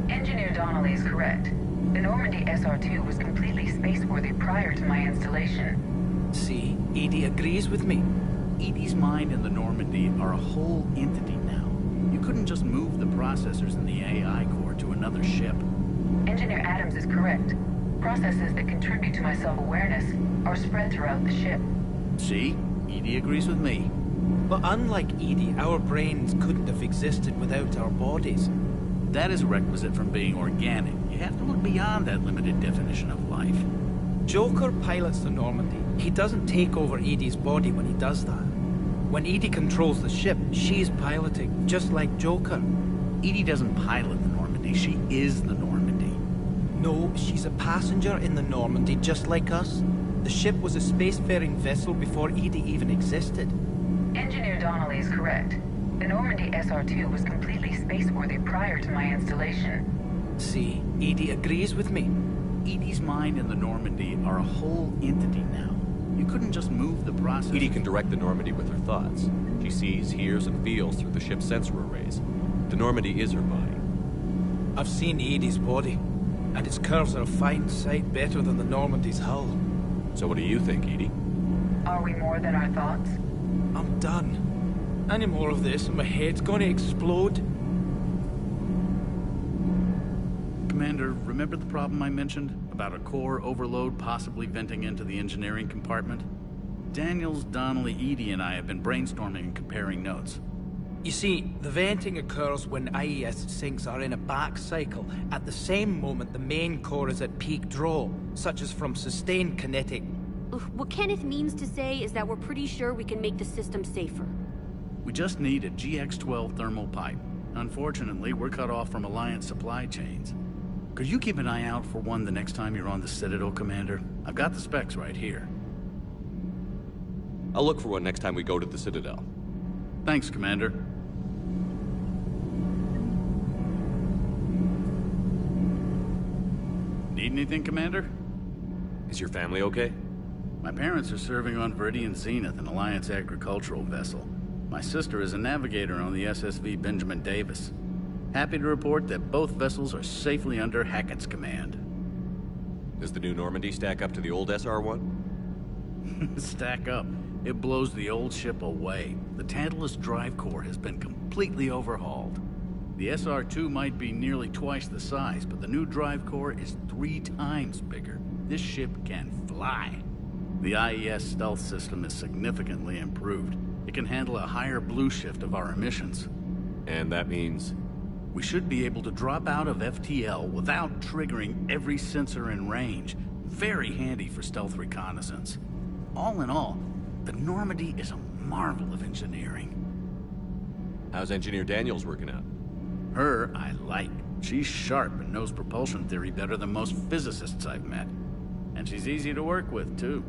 Engineer Donnelly is correct. The Normandy SR-2 was completely spaceworthy prior to my installation. See, Edie agrees with me. Edie's mind and the Normandy are a whole entity now. You couldn't just move the processors in the AI core to another ship. Engineer Adams is correct. Processes that contribute to my self-awareness are spread throughout the ship. See? Edie agrees with me. But unlike Edie, our brains couldn't have existed without our bodies. That is a requisite from being organic. You have to look beyond that limited definition of life. Joker pilots the Normandy. He doesn't take over Edie's body when he does that. When Edie controls the ship, she's piloting, just like Joker. Edie doesn't pilot the Normandy, she is the Normandy. No, she's a passenger in the Normandy, just like us. The ship was a spacefaring vessel before Edie even existed. Engineer Donnelly is correct. The Normandy SR-2 was completely spaceworthy prior to my installation. See, Edie agrees with me. Edie's mind and the Normandy are a whole entity now. You couldn't just move the process. Edie can direct the Normandy with her thoughts. She sees, hears, and feels through the ship's sensor arrays. The Normandy is her body. I've seen Edie's body, and its curves are a fine sight better than the Normandy's hull. So what do you think, Edie? Are we more than our thoughts? I'm done. Any more of this and my head's gonna explode. Commander, remember the problem I mentioned? About a core overload possibly venting into the engineering compartment? Daniels, Donnelly, Edie, and I have been brainstorming and comparing notes. You see, the venting occurs when IES sinks are in a back cycle, at the same moment the main core is at peak draw, such as from sustained kinetic. What Kenneth means to say is that we're pretty sure we can make the system safer. We just need a GX-12 thermal pipe. Unfortunately, we're cut off from Alliance supply chains. Could you keep an eye out for one the next time you're on the Citadel, Commander? I've got the specs right here. I'll look for one next time we go to the Citadel. Thanks, Commander. Need anything, Commander? Is your family okay? My parents are serving on Viridian Zenith, an Alliance agricultural vessel. My sister is a navigator on the SSV Benjamin Davis. Happy to report that both vessels are safely under Hackett's command. Does the new Normandy stack up to the old SR-1? Stack up. It blows the old ship away. The Tantalus drive core has been completely overhauled. The SR-2 might be nearly twice the size, but the new drive core is 3 times bigger. This ship can fly. The IES stealth system is significantly improved. It can handle a higher blue shift of our emissions. And that means? We should be able to drop out of FTL without triggering every sensor in range. Very handy for stealth reconnaissance. All in all, the Normandy is a marvel of engineering. How's Engineer Daniels working out? Her, I like. She's sharp and knows propulsion theory better than most physicists I've met. And she's easy to work with, too.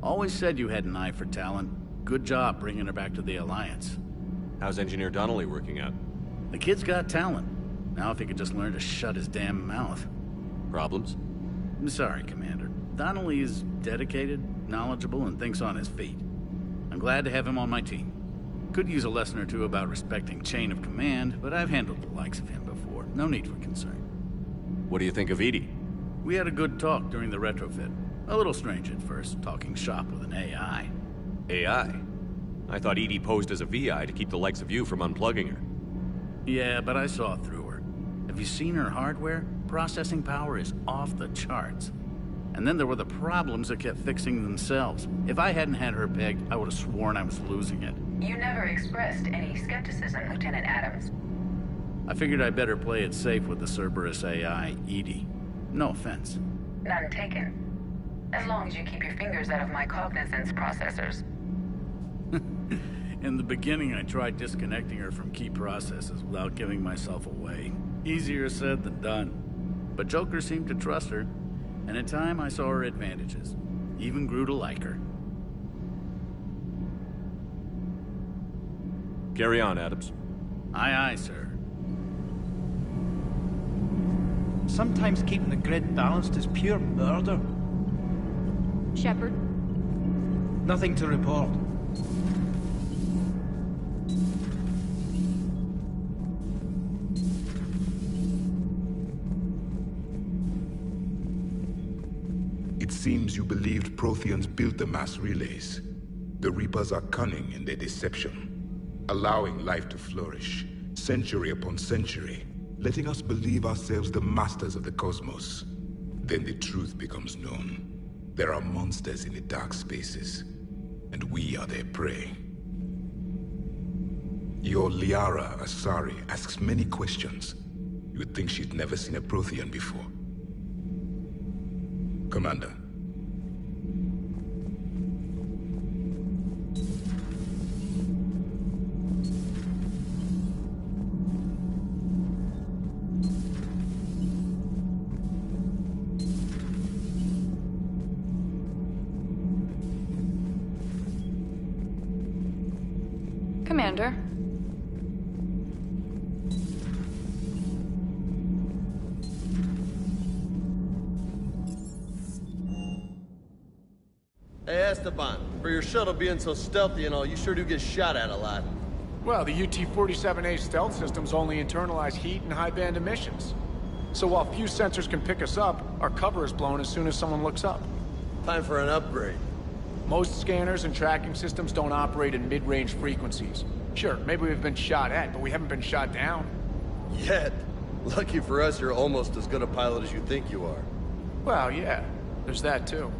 Always said you had an eye for talent. Good job bringing her back to the Alliance. How's Engineer Donnelly working out? The kid's got talent. Now if he could just learn to shut his damn mouth. Problems? I'm sorry, Commander. Donnelly is dedicated, knowledgeable, and thinks on his feet. I'm glad to have him on my team. Could use a lesson or two about respecting chain of command, but I've handled the likes of him before. No need for concern. What do you think of Edie? We had a good talk during the retrofit. A little strange at first, talking shop with an AI. AI? I thought Edie posed as a VI to keep the likes of you from unplugging her. Yeah, but I saw through her. Have you seen her hardware? Processing power is off the charts. And then there were the problems that kept fixing themselves. If I hadn't had her pegged, I would have sworn I was losing it. You never expressed any skepticism, Lieutenant Adams. I figured I'd better play it safe with the Cerberus AI, Edie. No offense. None taken. As long as you keep your fingers out of my cognizance processors. In the beginning, I tried disconnecting her from key processes without giving myself away. Easier said than done. But Joker seemed to trust her, and in time I saw her advantages. Even grew to like her. Carry on, Adams. Aye, aye, sir. Sometimes keeping the grid balanced is pure murder. Shepard? Nothing to report. It seems you believed Protheans built the mass relays. The Reapers are cunning in their deception, allowing life to flourish, century upon century, letting us believe ourselves the masters of the cosmos. Then the truth becomes known. There are monsters in the dark spaces, and we are their prey. Your Liara Asari asks many questions. You would think she'd never seen a Prothean before. Commander. Commander. Hey, Esteban, for your shuttle being so stealthy and all, you sure do get shot at a lot. Well, the UT-47A stealth systems only internalize heat and high-band emissions. So while few sensors can pick us up, our cover is blown as soon as someone looks up. Time for an upgrade. Most scanners and tracking systems don't operate in mid-range frequencies. Sure, maybe we've been shot at, but we haven't been shot down. Yet. Lucky for us, you're almost as good a pilot as you think you are. Well, yeah. There's that, too.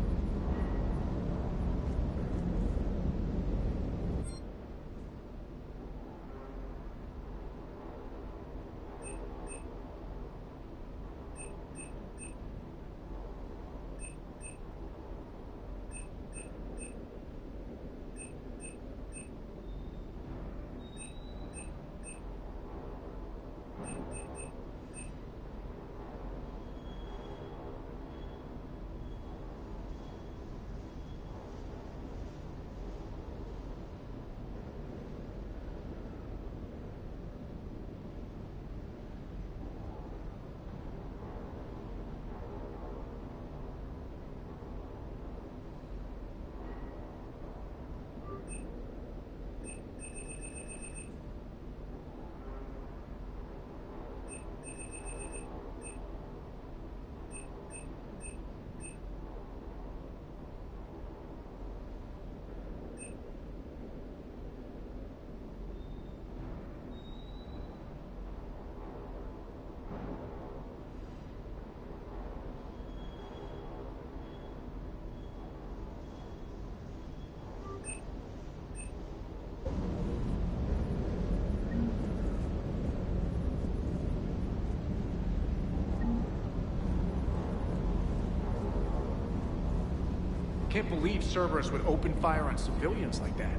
Can't believe Cerberus would open fire on civilians like that.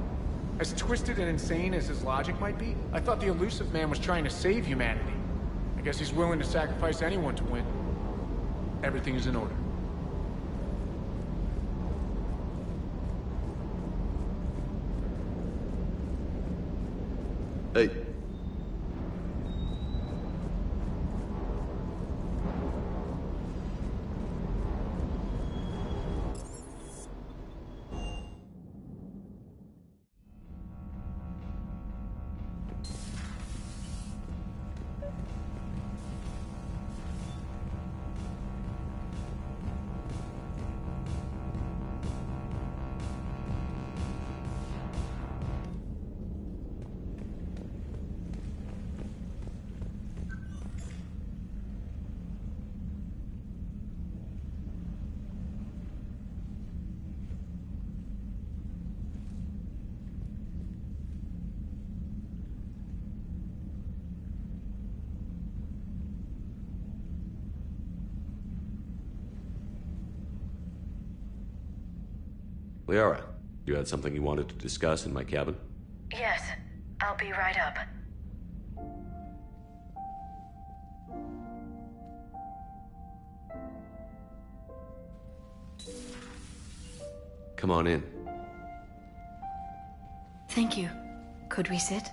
As twisted and insane as his logic might be, I thought the elusive man was trying to save humanity. I guess he's willing to sacrifice anyone to win. Everything is in order. Hey. Liara, you had something you wanted to discuss in my cabin? Yes, I'll be right up. Come on in. Thank you. Could we sit?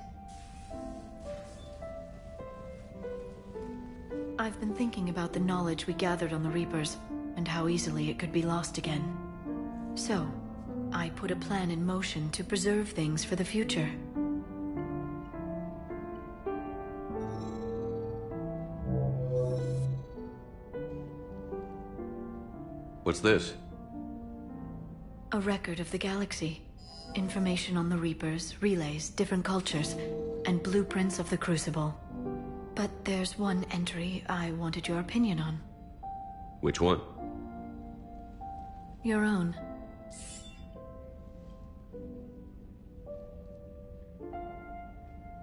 I've been thinking about the knowledge we gathered on the Reapers, and how easily it could be lost again. So, I put a plan in motion to preserve things for the future. What's this? A record of the galaxy. Information on the Reapers, relays, different cultures, and blueprints of the Crucible. But there's one entry I wanted your opinion on. Which one? Your own.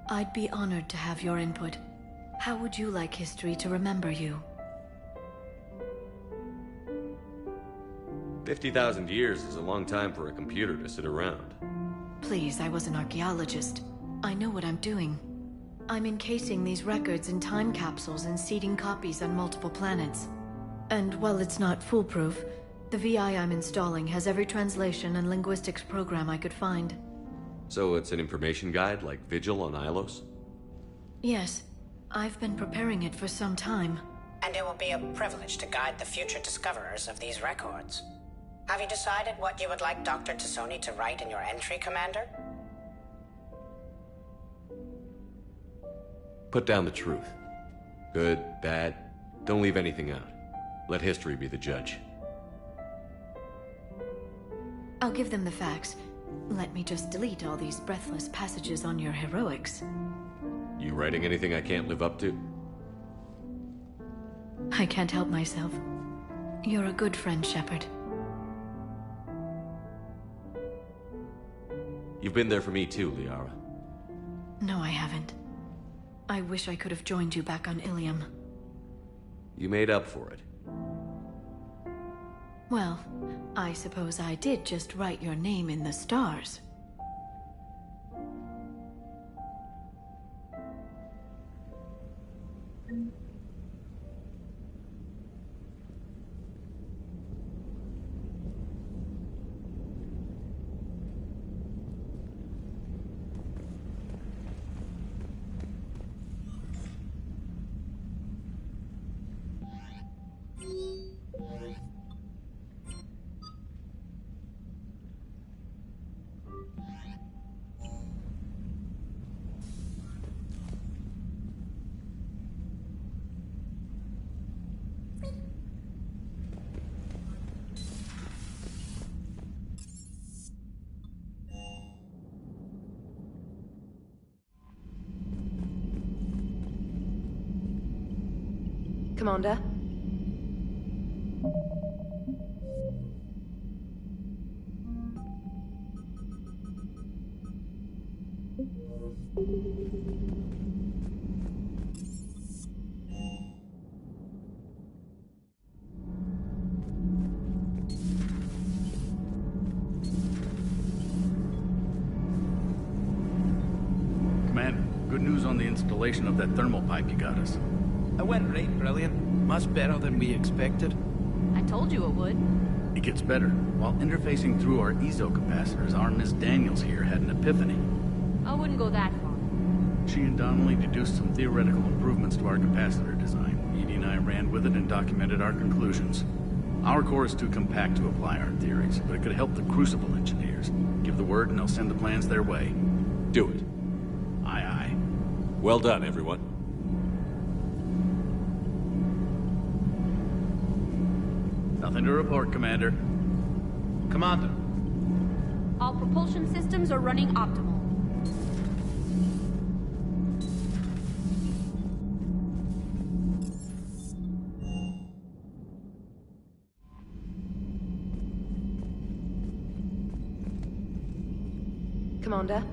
I'd be honored to have your input. How would you like history to remember you? 50,000 years is a long time for a computer to sit around. Please, I was an archaeologist. I know what I'm doing. I'm encasing these records in time capsules and seeding copies on multiple planets. And while it's not foolproof, the VI I'm installing has every translation and linguistics program I could find. So it's an information guide like Vigil on Ilos? Yes. I've been preparing it for some time. And it will be a privilege to guide the future discoverers of these records. Have you decided what you would like Dr. Tassoni to write in your entry, Commander? Put down the truth. Good, bad, Don't leave anything out. Let history be the judge. I'll give them the facts. Let me just delete all these breathless passages on your heroics. You writing anything I can't live up to? I can't help myself. You're a good friend, Shepard. You've been there for me too, Liara. No, I haven't. I wish I could have joined you back on Ilium. You made up for it. Well, I suppose I did just write your name in the stars. Commander? Commander, good news on the installation of that thermal pipe you got us. It went right brilliant. Much better than we expected. I told you it would. It gets better. While interfacing through our ESO capacitors, our Miss Daniels here had an epiphany. I wouldn't go that far. She and Donnelly deduced some theoretical improvements to our capacitor design. Edie and I ran with it and documented our conclusions. Our core is too compact to apply our theories, but it could help the Crucible engineers. Give the word and they'll send the plans their way. Do it. Aye, aye. Well done, everyone. Nothing to report, Commander. Commander. All propulsion systems are running optimal. Commander?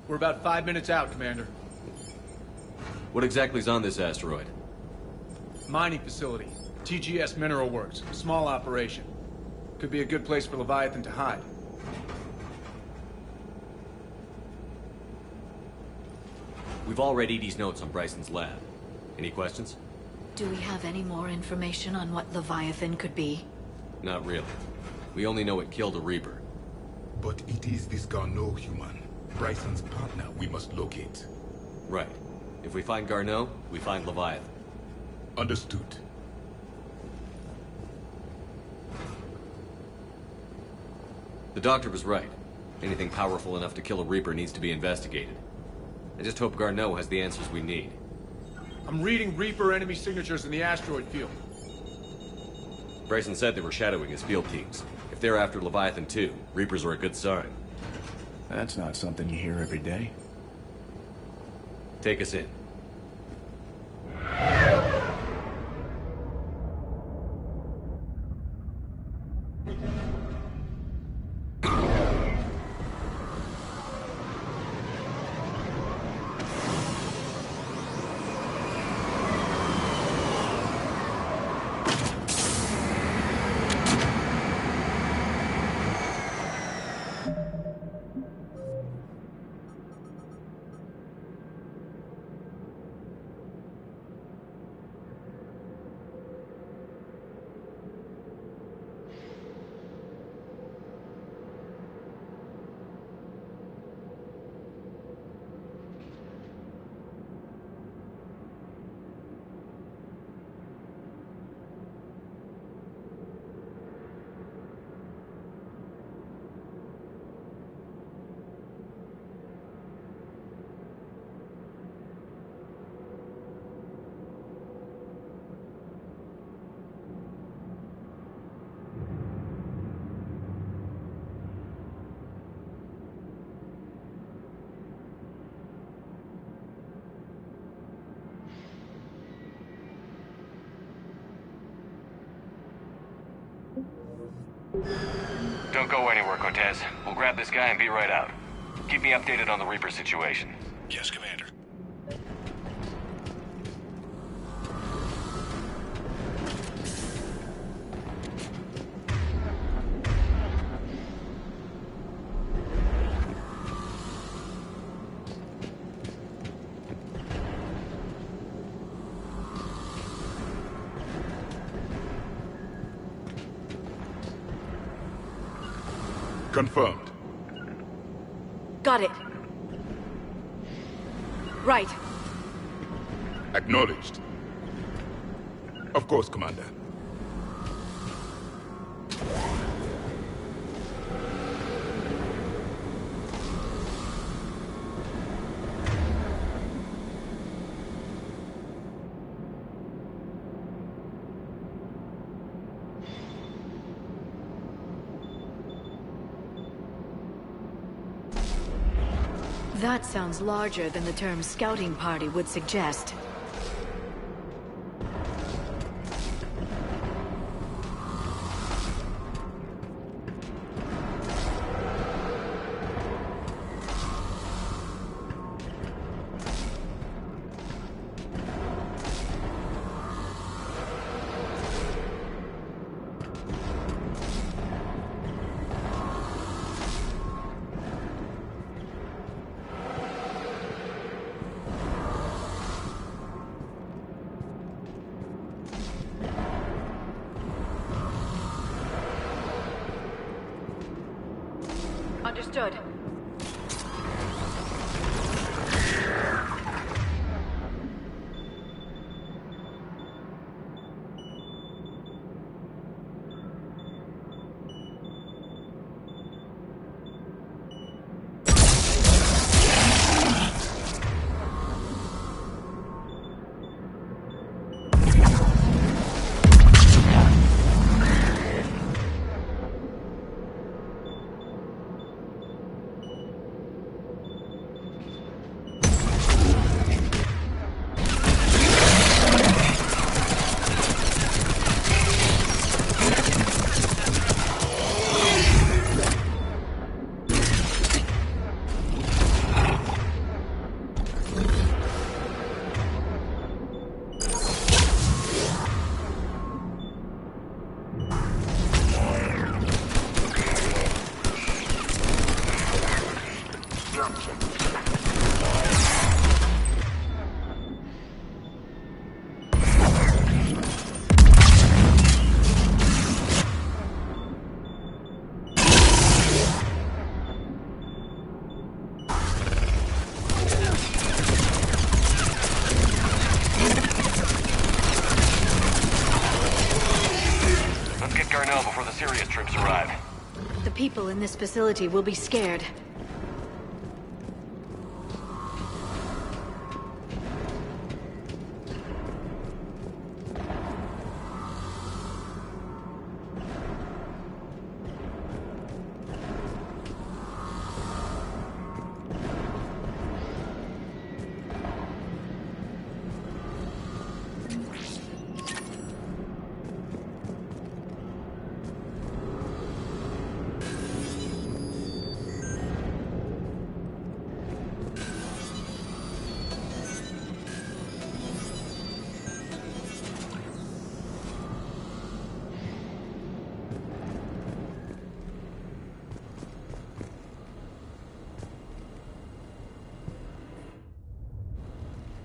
We're about 5 minutes out, Commander. What exactly is on this asteroid? Mining facility. TGS Mineral Works. Small operation. Could be a good place for Leviathan to hide. We've all read Edie's notes on Bryson's lab. Any questions? Do we have any more information on what Leviathan could be? Not really. We only know it killed a Reaper. But it is this Garneau human, Bryson's partner, we must locate. Right. If we find Garneau, we find Leviathan. Understood. The doctor was right. Anything powerful enough to kill a Reaper needs to be investigated. I just hope Garneau has the answers we need. I'm reading Reaper enemy signatures in the asteroid field. Bryson said they were shadowing his field teams. If they're after Leviathan too, Reapers are a good sign. That's not something you hear every day. Take us in. Don't go anywhere, Cortez. We'll grab this guy and be right out. Keep me updated on the Reaper situation. Yes, Commander. Confirmed. Got it. Right. Acknowledged. Of course, Commander. That sounds larger than the term scouting party would suggest. Understood. People in this facility will be scared.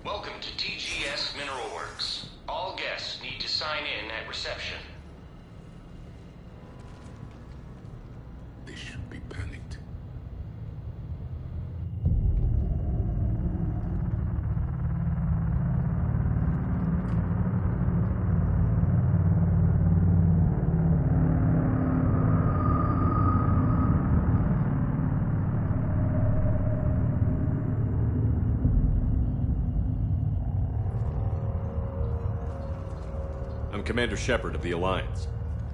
Welcome to TGS Mineral Works. All guests need to sign in at reception. They should be panicked. I'm Commander Shepard of the Alliance.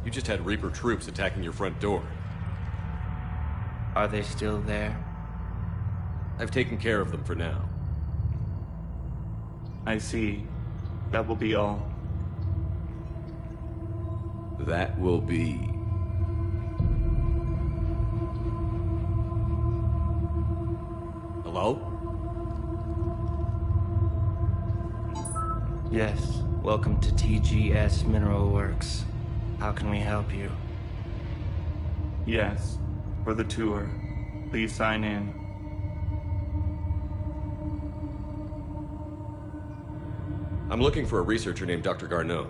You just had Reaper troops attacking your front door. Are they still there? I've taken care of them for now. I see. That will be all. That will be... Hello? Yes. Welcome to TGS Mineral Works. How can we help you? Yes. For the tour. Please sign in. I'm looking for a researcher named Dr. Garneau.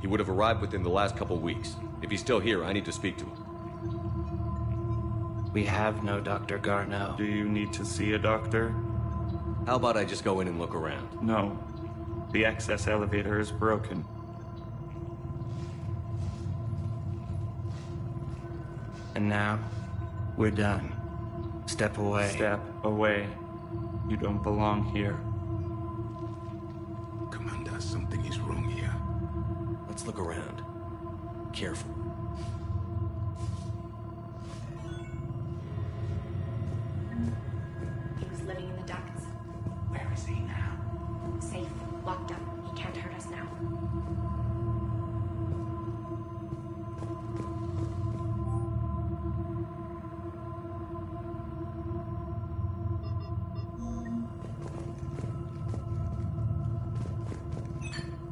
He would have arrived within the last couple weeks. If he's still here, I need to speak to him. We have no Dr. Garneau. Do you need to see a doctor? How about I just go in and look around? No. The access elevator is broken. And now, we're done. Step away. Step away. You don't belong here. Commander, something is wrong here. Let's look around. Careful. living in the ducts. Where is he now? Safe, locked up. He can't hurt us now.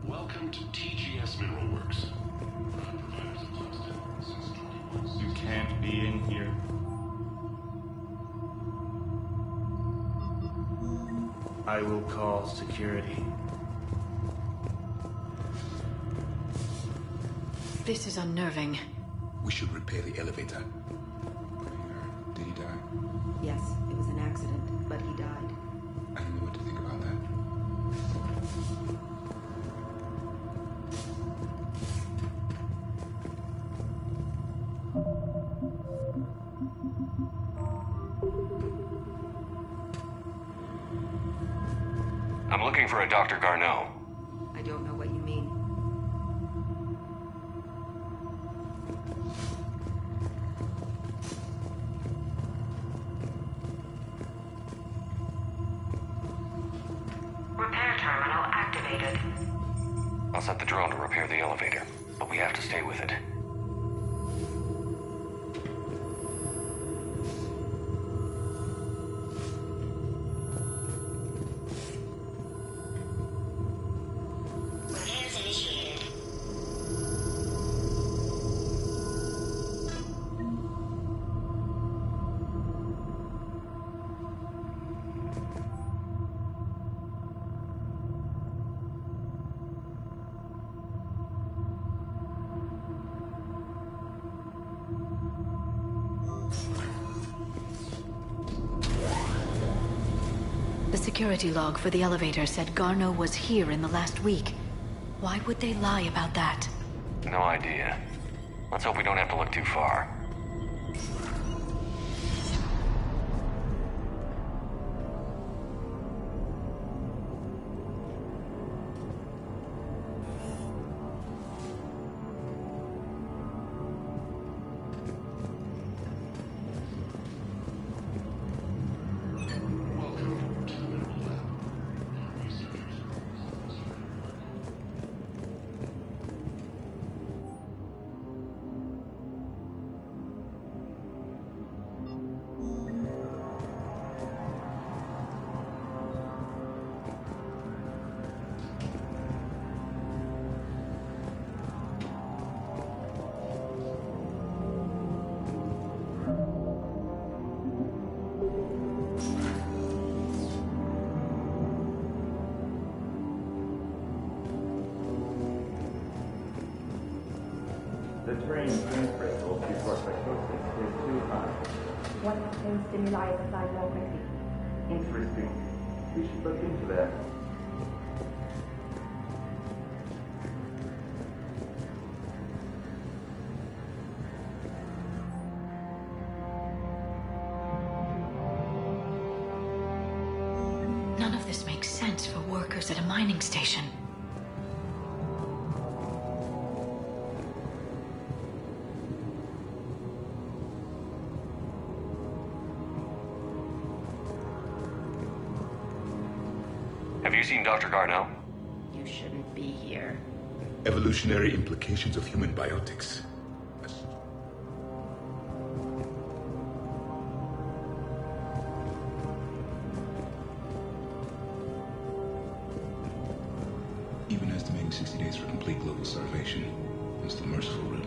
Welcome to TGS Mineral Works. You can't be in here. I will call security. This is unnerving. We should repair the elevator. Did he die? Yes, it was an accident, but he died. I don't know what to think about that. I'm looking for a Dr. Garneau. I don't know what you mean. Repair terminal activated. I'll set the drone to repair the elevator, but we have to stay with it. Repairs initiated. The security log for the elevator said Garneau was here in the last week. Why would they lie about that? No idea. Let's hope we don't have to look too far. The train transfer before psychosis is too high. What pain stimuli is applied more quickly? Interesting. We should look into that. None of this makes sense for workers at a mining station. Have you seen Dr. Garneau? You shouldn't be here. Evolutionary implications of human biotics. Even estimating 60 days for complete global starvation. That's the merciful route.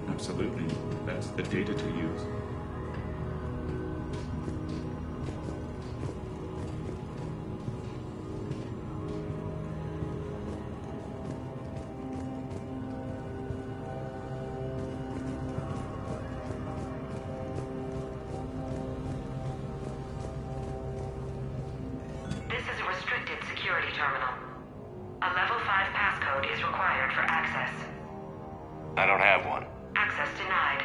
Absolutely. That's the data to use. This is a restricted security terminal. A level 5 passcode is required for access. I don't have one. Access denied.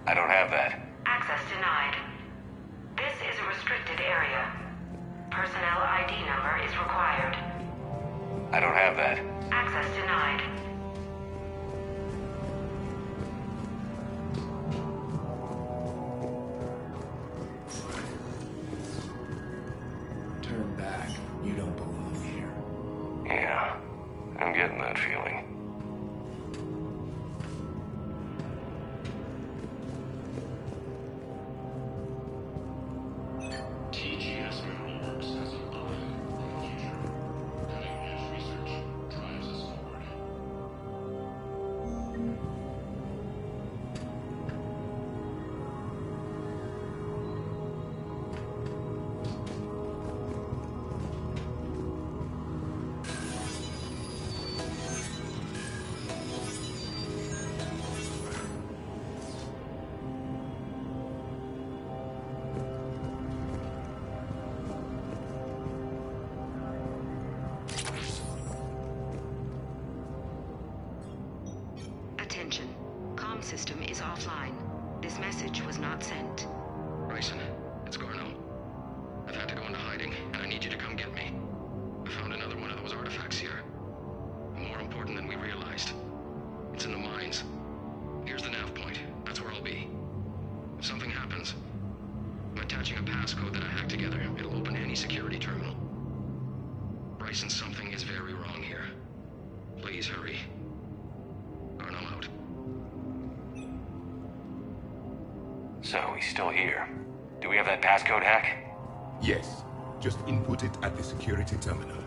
I don't have that. Access denied. This is a restricted area. Personnel ID number is required. I don't have that. Access denied. Turn back. You don't belong here. Yeah, I'm getting that feeling. TGS Mineral Works has an eye on the future. Cutting-edge research drives us forward. Attention. Comm system is offline. This message was not sent. Bryson, it's Garno. I've had to go into hiding, and I need you to come get me. I found another one of those artifacts here. More important than we realized. It's in the mines. Here's the nav point. That's where I'll be. If something happens, I'm attaching a passcode that I hacked together. It'll open any security terminal. Bryson, something is very wrong here. Please hurry. Garno out. So, he's still here. Do we have that passcode hack? Yes. Just input it at the security terminal.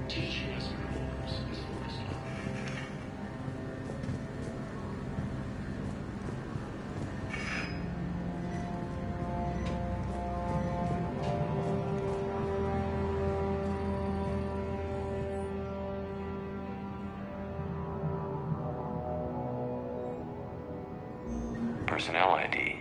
TGS Mineral Works is focused on. Personnel ID.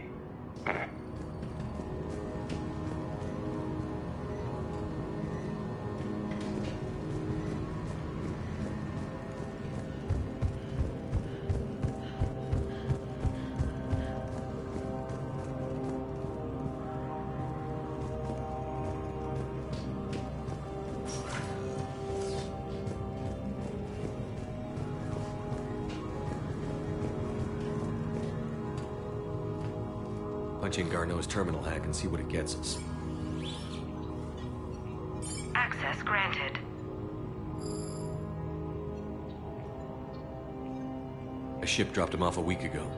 Punch in Garneau's terminal hack and see what it gets us. Access granted. A ship dropped him off a week ago.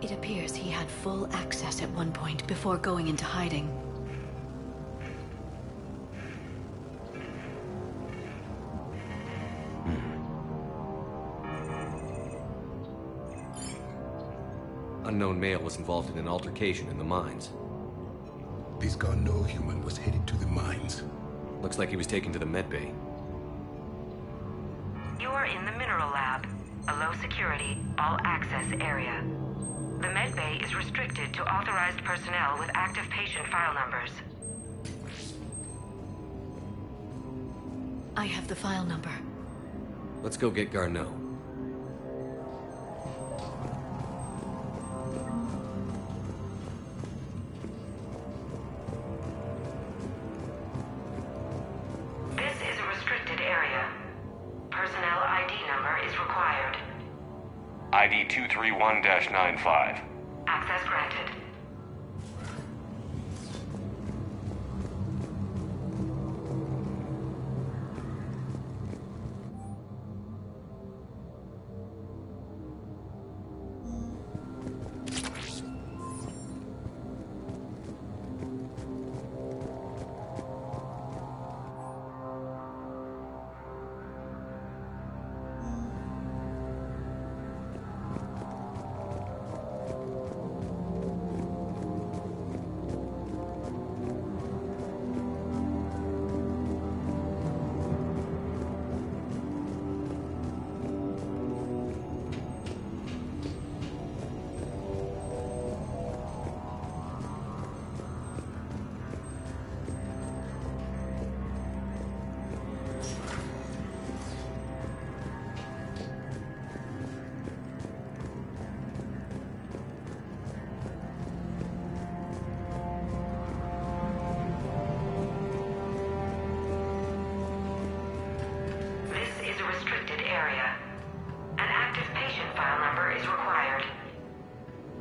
It appears he had full access at one point before going into hiding. Unknown male was involved in an altercation in the mines. This Garneau human was headed to the mines. Looks like he was taken to the medbay. You are in the mineral lab, a low security, all access area. The medbay is restricted to authorized personnel with active patient file numbers. I have the file number. Let's go get Garneau. This is a restricted area. Personnel ID number is required. ID 231-95. Access granted.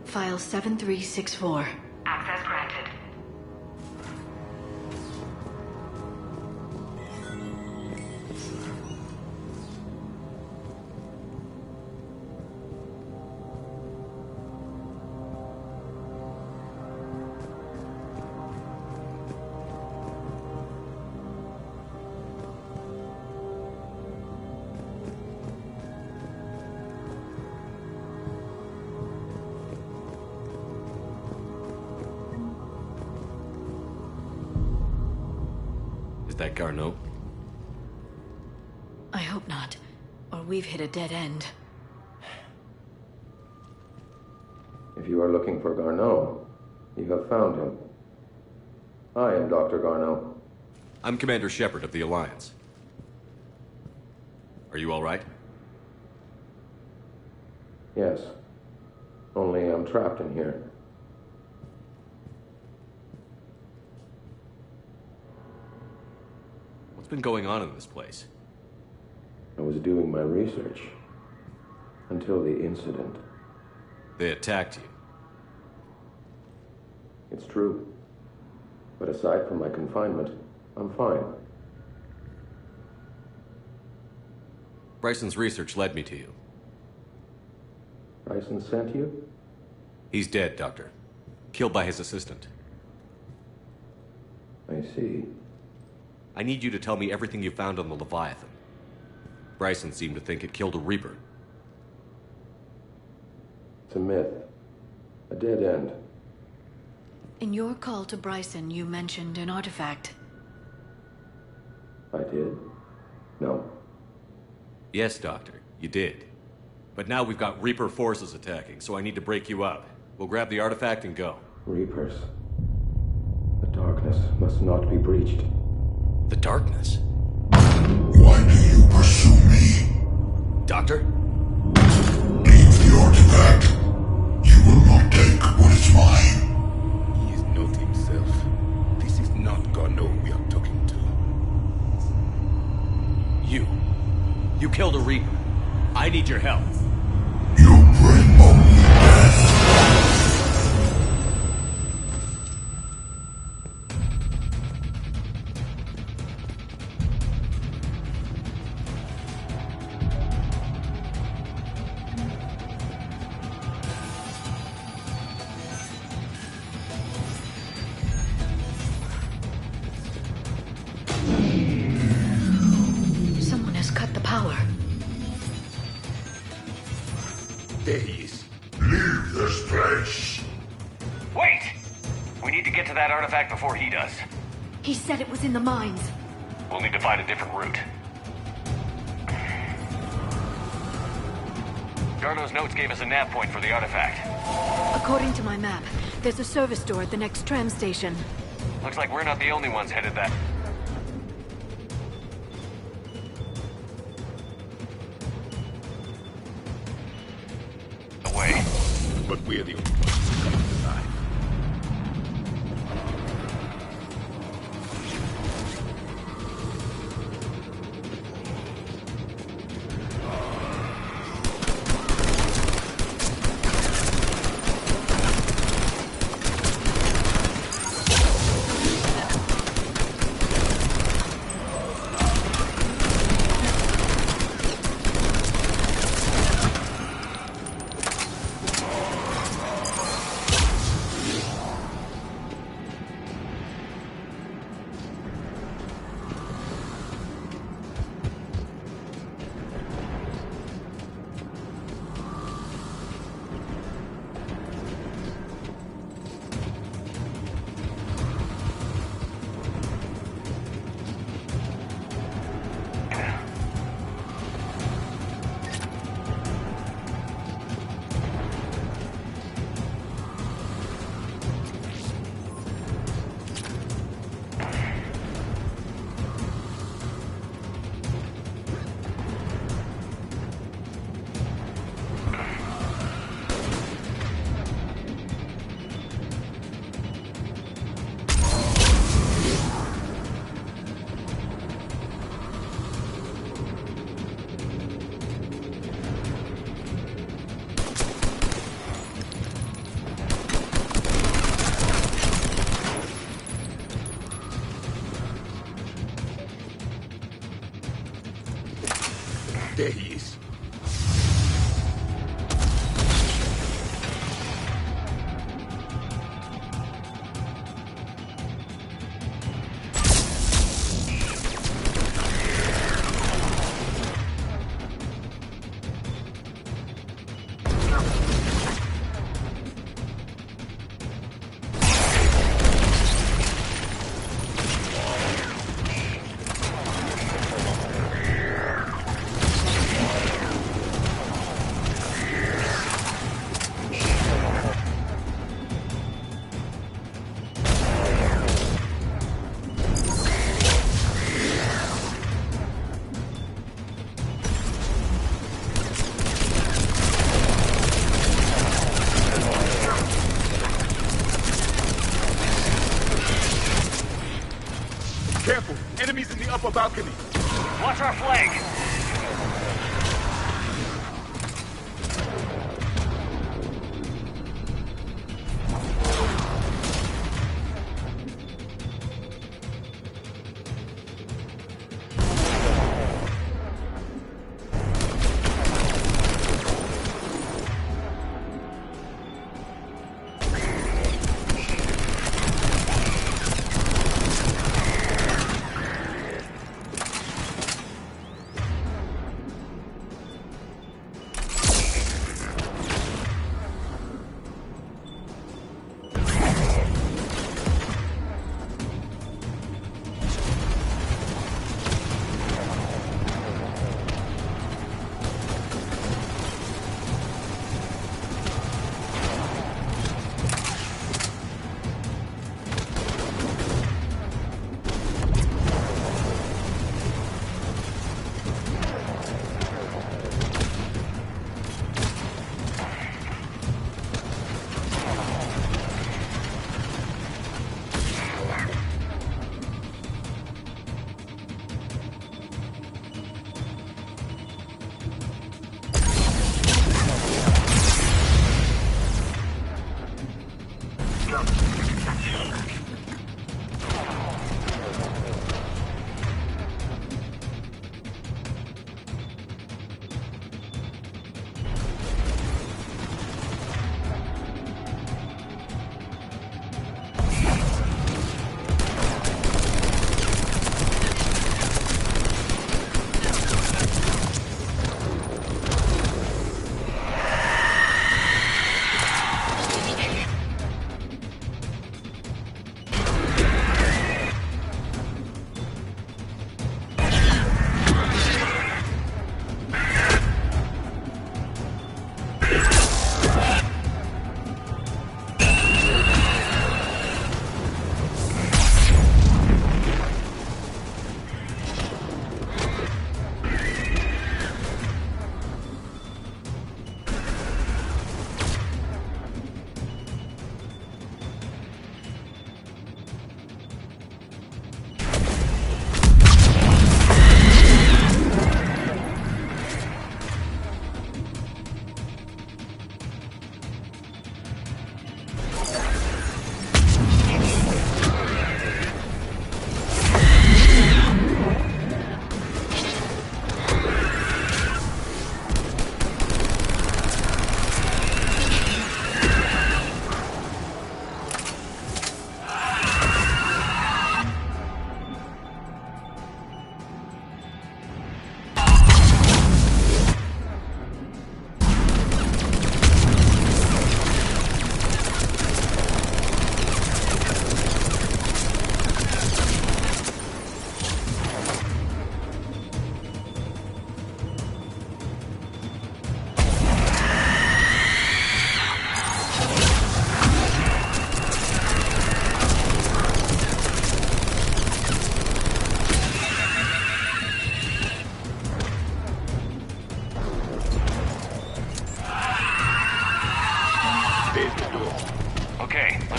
File 7364. Access granted. That Garneau? I hope not, or we've hit a dead end. If you are looking for Garneau, you have found him. I am Dr. Garneau. I'm Commander Shepard of the Alliance. Are you all right? Yes. Only I'm trapped in here. What's been going on in this place? I was doing my research. Until the incident. They attacked you. It's true. But aside from my confinement, I'm fine. Bryson's research led me to you. Bryson sent you? He's dead, Doctor. Killed by his assistant. I see. I need you to tell me everything you found on the Leviathan. Bryson seemed to think it killed a Reaper. It's a myth. A dead end. In your call to Bryson, you mentioned an artifact. I did? No. Yes, Doctor, you did. But now we've got Reaper forces attacking, so I need to break you up. We'll grab the artifact and go. Reapers. The darkness must not be breached. The darkness? Why do you pursue me? Doctor? Leave the artifact. You will not take what is mine. He is not himself. This is not Garneau we are talking to. You killed a Reaper. I need your help. You bring only death. Someone has cut the power. There he is. Leave this place. Wait! We need to get to that artifact before he does. He said it was in the mines. We'll need to find a different route. Garneau's notes gave us a nav point for the artifact. According to my map, there's a service door at the next tram station. Looks like we're not the only ones headed that. Away. But we're the only ones coming alive. upper balcony. Watch our flank.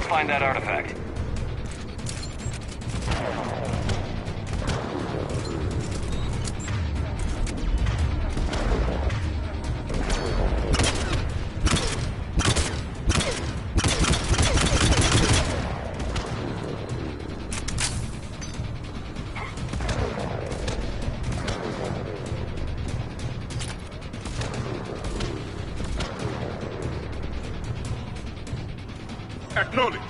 Find that artifact. Acknowledge.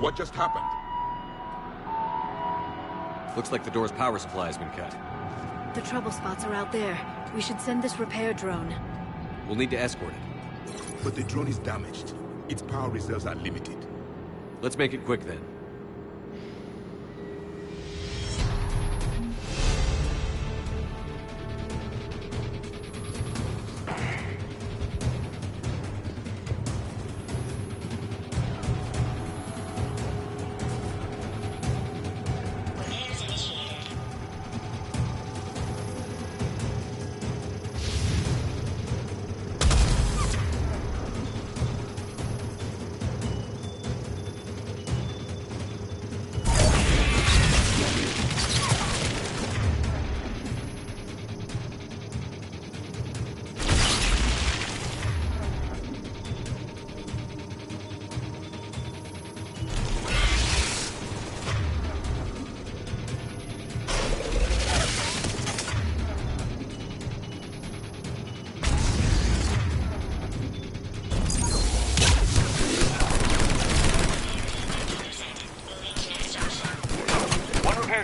What just happened? Looks like the door's power supply has been cut. The trouble spots are out there. We should send this repair drone. We'll need to escort it. But the drone is damaged. Its power reserves are limited. Let's make it quick then.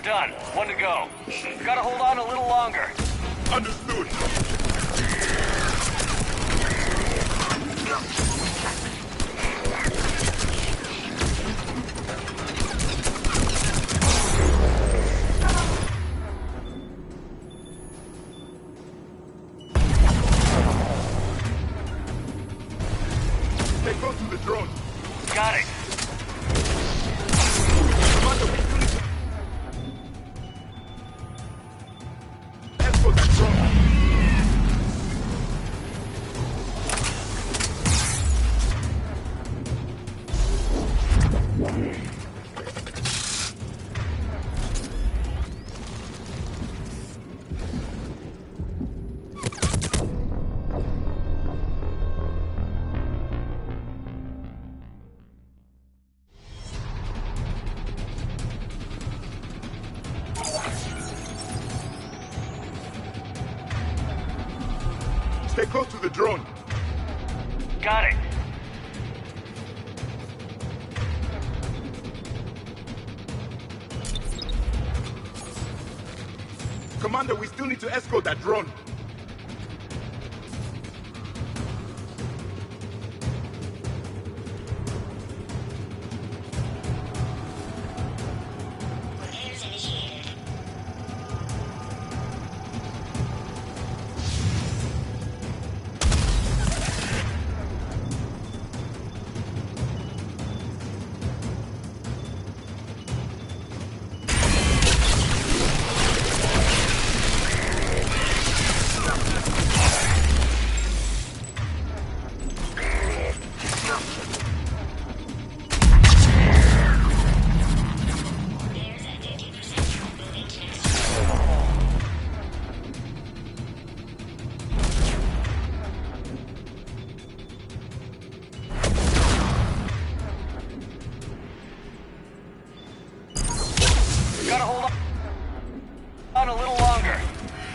Done. One to go. Gotta hold on a little longer. Understood. Stay close to the drone. Got it. Stay close to the drone. Got it. Commander, we still need to escort that drone.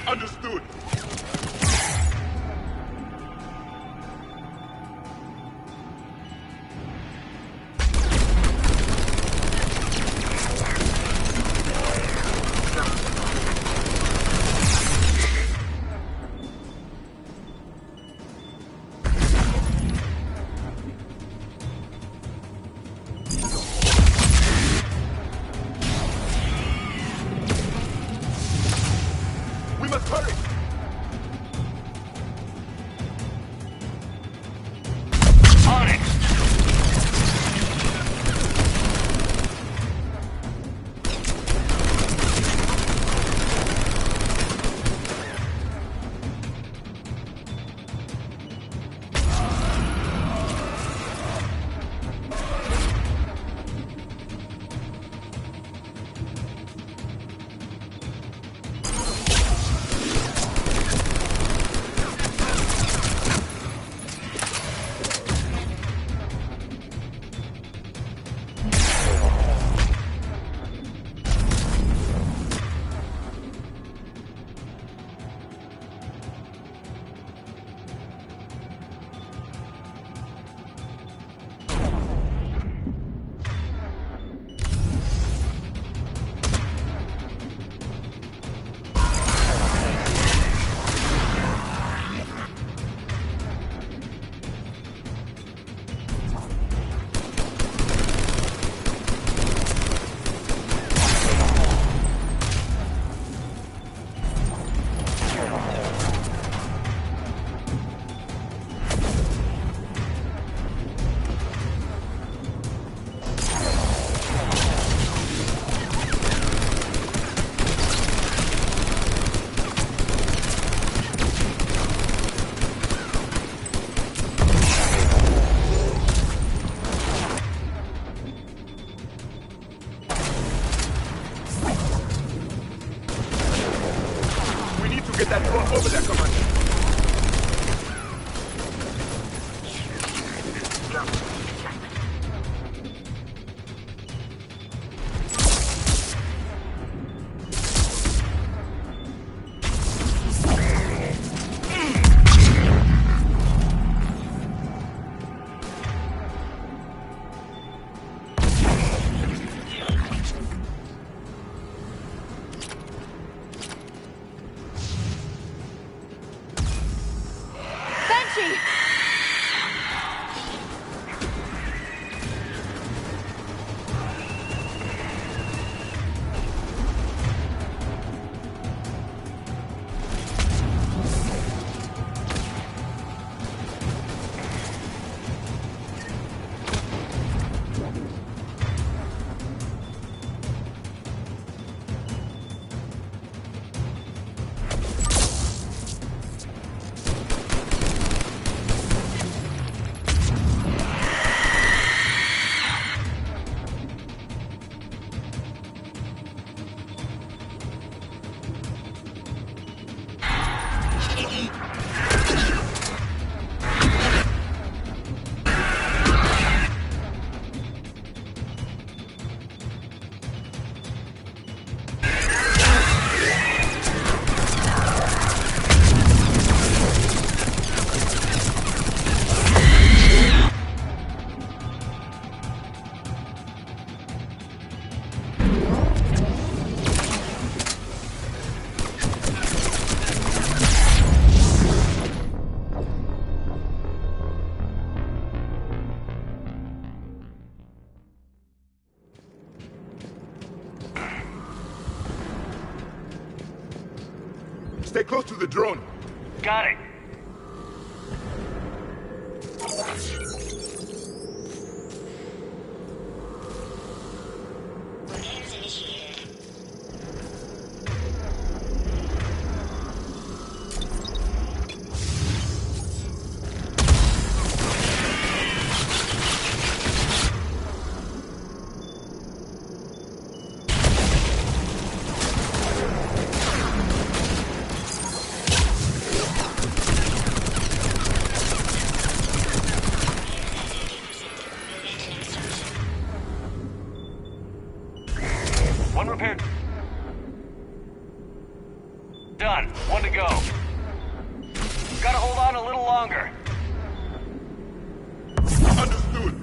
Understood. We must hurry. On it. Get that drone over there, Commander. Stay close to the drone. Got it. One repaired. Done. One to go. Gotta hold on a little longer. Understood.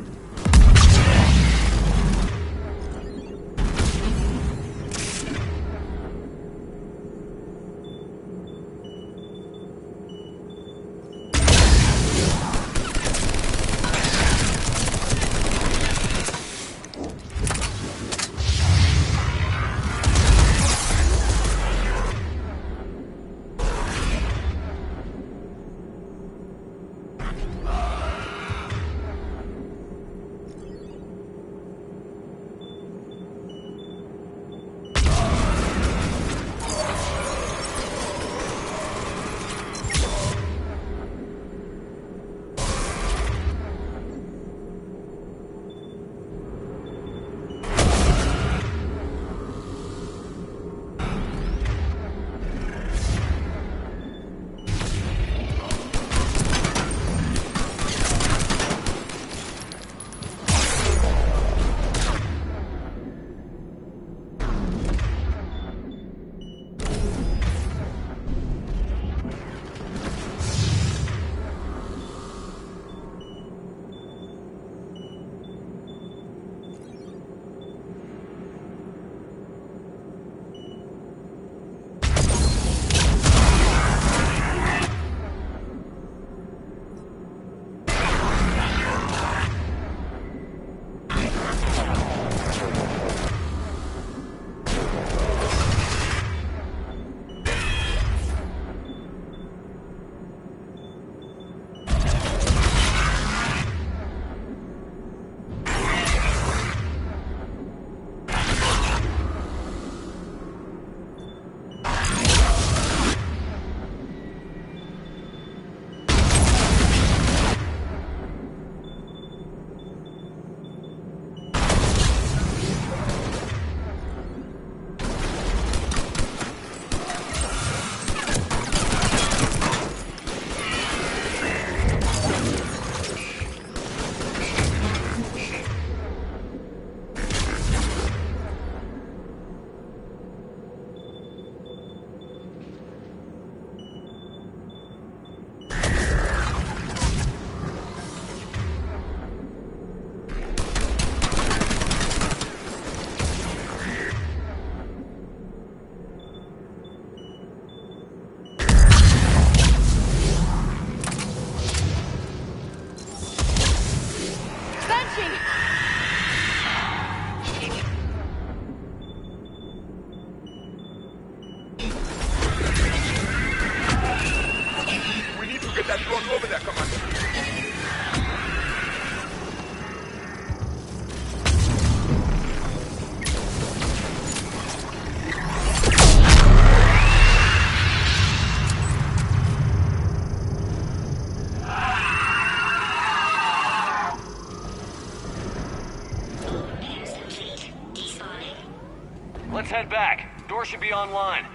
Let's head back. Door should be online.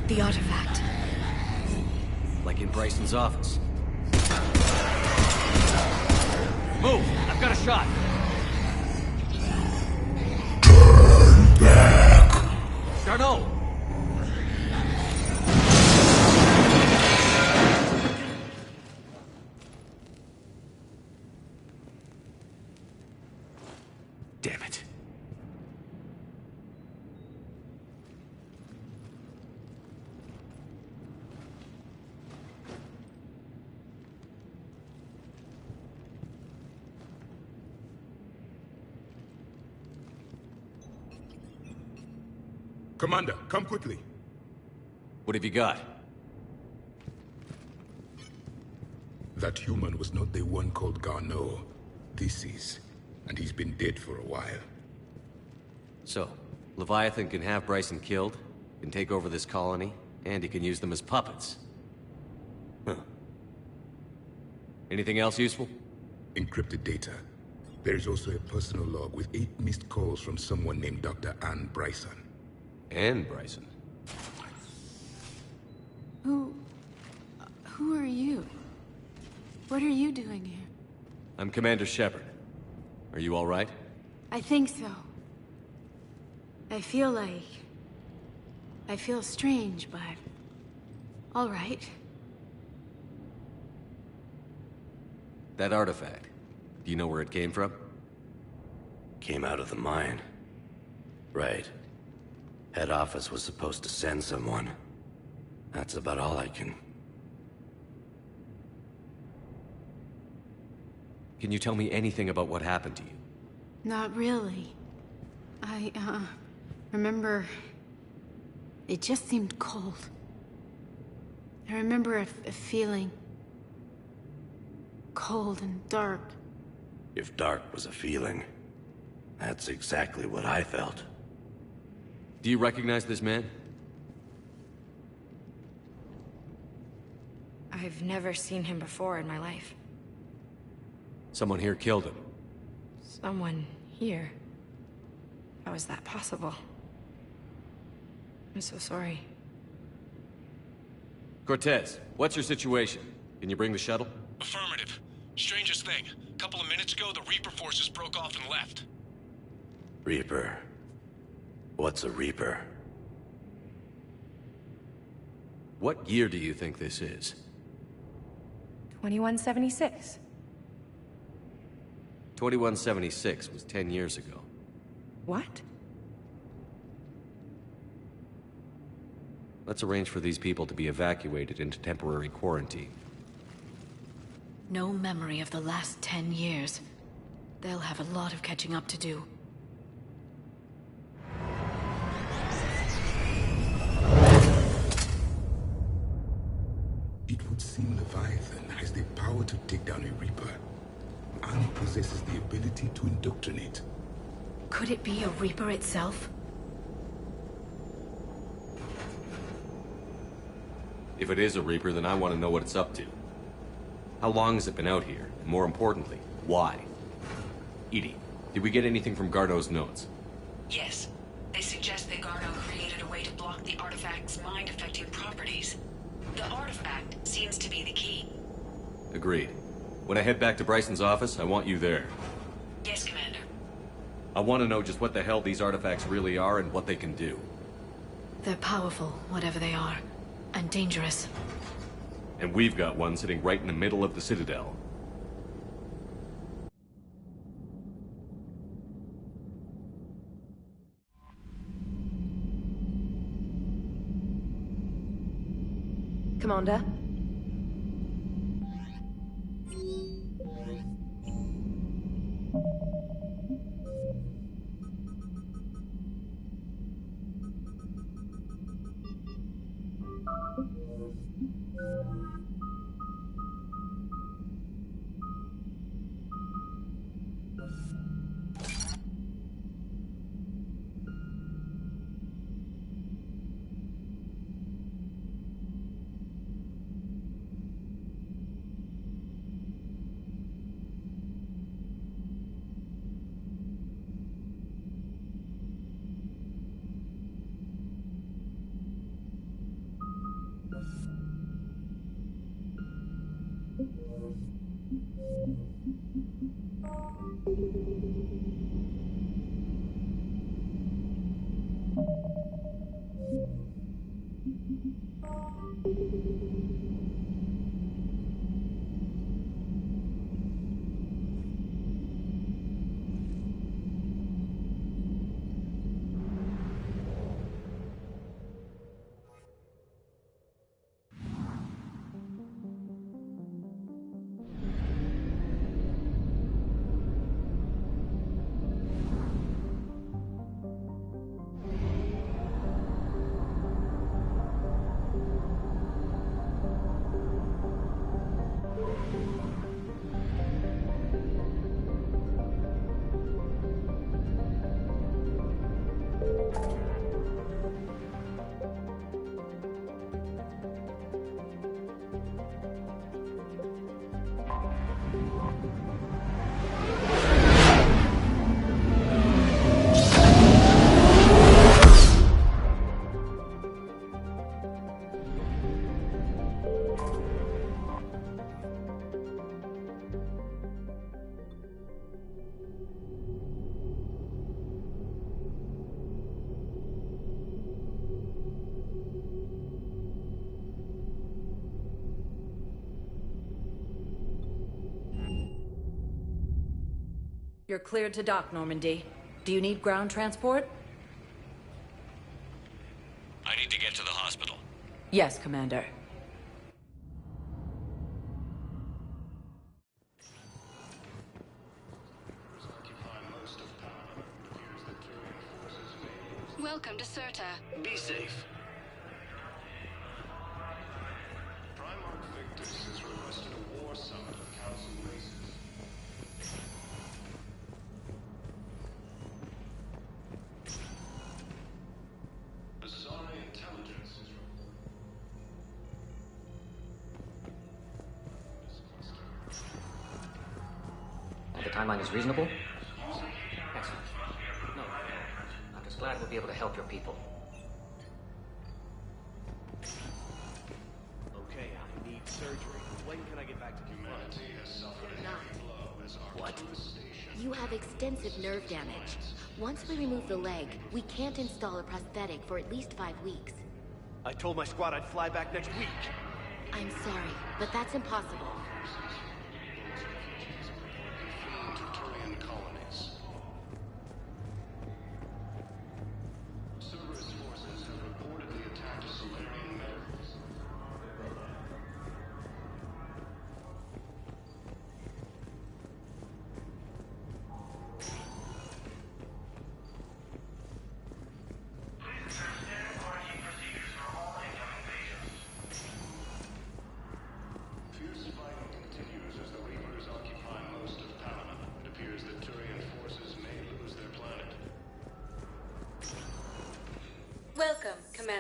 The artifact. Like in Bryson's office. Move! I've got a shot! Turn back! Darno! Damn it. Commander, come quickly. What have you got? That human was not the one called Garneau. This is. And he's been dead for a while. So, Leviathan can have Bryson killed, can take over this colony, and he can use them as puppets. Huh. Anything else useful? Encrypted data. There is also a personal log with 8 missed calls from someone named Dr. Ann Bryson. Ann Bryson? Who are you? What are you doing here? I'm Commander Shepard. Are you all right? I think so. I feel strange, but... all right. That artifact, do you know where it came from? Came out of the mine. Right. Head office was supposed to send someone. That's about all I can... Can you tell me anything about what happened to you? Not really. I, remember... it just seemed cold. I remember a feeling... cold and dark. If dark was a feeling, that's exactly what I felt. Do you recognize this man? I've never seen him before in my life. Someone here killed him. Someone here? How is that possible? I'm so sorry. Cortez, what's your situation? Can you bring the shuttle? Affirmative. Strangest thing. A couple of minutes ago, the Reaper forces broke off and left. Reaper. What's a Reaper? What year do you think this is? 2176. 2176 was 10 years ago. What? Let's arrange for these people to be evacuated into temporary quarantine. No memory of the last 10 years. They'll have a lot of catching up to do. It would seem Leviathan has the power to take down a Reaper, and possesses the ability to indoctrinate. Could it be a Reaper itself? If it is a Reaper, then I want to know what it's up to. How long has it been out here? And more importantly, why? Edie, did we get anything from Garneau's notes? Yes. They suggest that Garneau created a way to block the artifact's mind-affecting properties. The artifact seems to be the key. Agreed. When I head back to Bryson's office, I want you there. Yes, Commander. I want to know just what the hell these artifacts really are and what they can do. They're powerful, whatever they are, and dangerous. And we've got one sitting right in the middle of the Citadel. Commander? You're cleared to dock, Normandy. Do you need ground transport? I need to get to the hospital. Yes, Commander. Welcome to Serta. Be safe. Primarch Victus has requested a war summit of Council races. Asari intelligence is The timeline is reasonable? Excellent. No, I'm just glad we'll be able to help your people. Okay, I need surgery. When can I get back to humanity has suffered a heavy blow as our crew station. You have extensive nerve damage. Once we remove the leg, we can't install a prosthetic for at least 5 weeks. I told my squad I'd fly back next week. I'm sorry, but that's impossible. Terrarian colonies. Cerberus forces have reportedly attacked a Solarian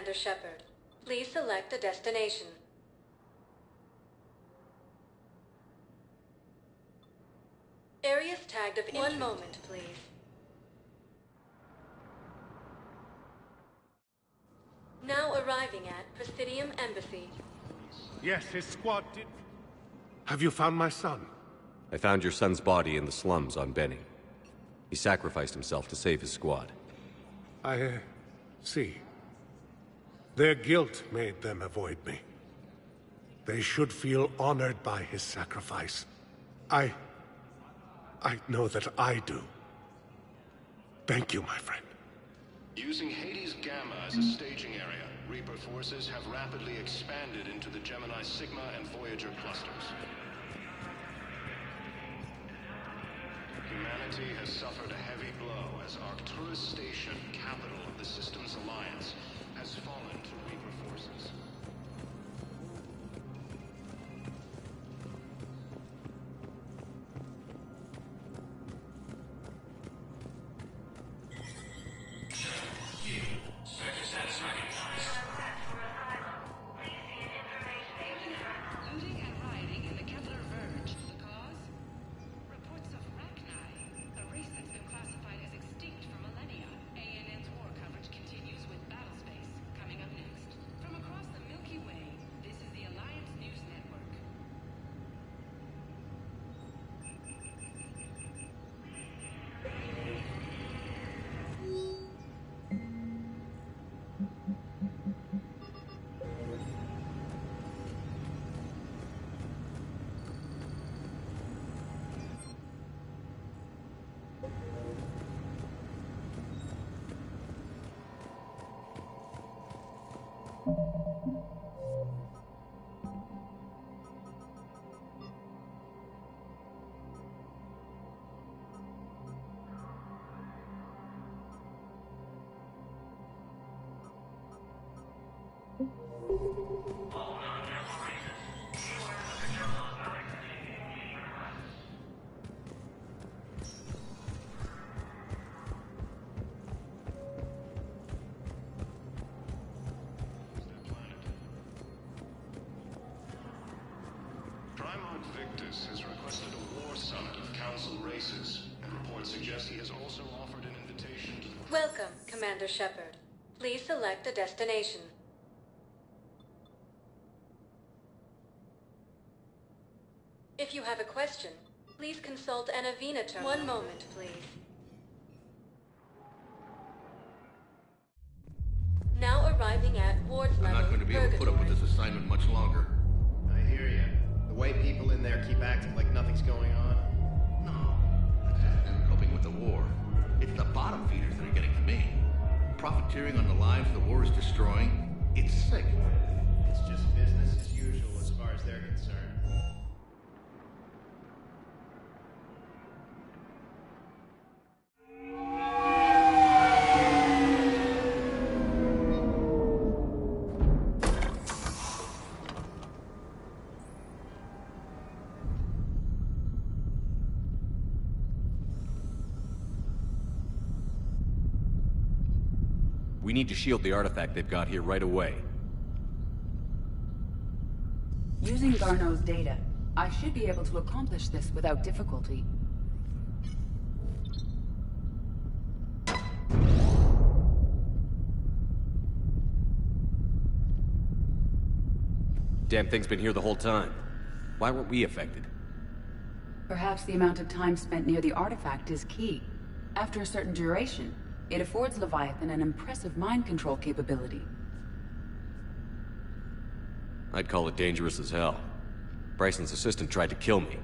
Commander Shepard. Please select a destination. Areas tagged of one moment, please. Now arriving at Presidium Embassy. Yes, his squad did... Have you found my son? I found your son's body in the slums on Benny. He sacrificed himself to save his squad. I see. Their guilt made them avoid me. They should feel honored by his sacrifice. I know that I do. Thank you, my friend. Using Hades Gamma as a staging area, Reaper forces have rapidly expanded into the Gemini Sigma and Voyager clusters. Humanity has suffered a heavy blow as Arcturus Station, capital of the Systems Alliance, has fallen to Reaper forces. Victus has requested a war summit of Council races, and reports suggest he has also offered an invitation to the... Welcome, Commander Shepard. Please select a destination. If you have a question, please consult an Avena terminal. One moment, please. Now arriving at Ward's level. I'm not going to be able to put up with this assignment much longer. I hear you. The way people in there keep acting like nothing's going on. No, that's just them coping with the war. It's the bottom feeders that are getting to me. Profiteering on the lives the war is destroying. It's sick. It's just business as usual as far as they're concerned. We need to shield the artifact they've got here right away. Using Garneau's data, I should be able to accomplish this without difficulty. Damn thing's been here the whole time. Why weren't we affected? Perhaps the amount of time spent near the artifact is key. After a certain duration, it affords Leviathan an impressive mind control capability. I'd call it dangerous as hell. Bryson's assistant tried to kill me.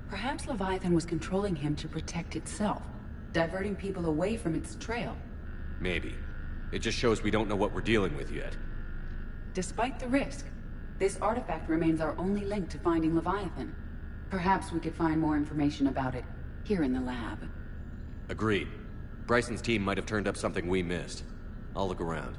Perhaps Leviathan was controlling him to protect itself, diverting people away from its trail. Maybe. It just shows we don't know what we're dealing with yet. Despite the risk, this artifact remains our only link to finding Leviathan. Perhaps we could find more information about it here in the lab. Agreed. Bryson's team might have turned up something we missed. I'll look around.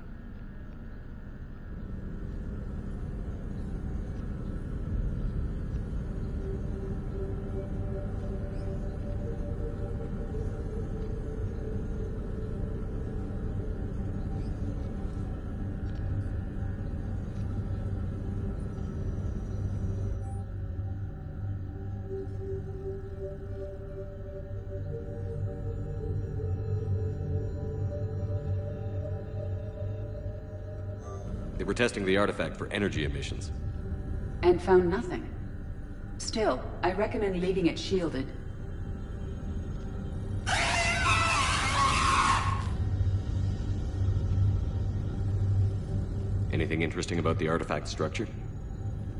were testing the artifact for energy emissions. And found nothing. Still, I recommend leaving it shielded. Anything interesting about the artifact structure?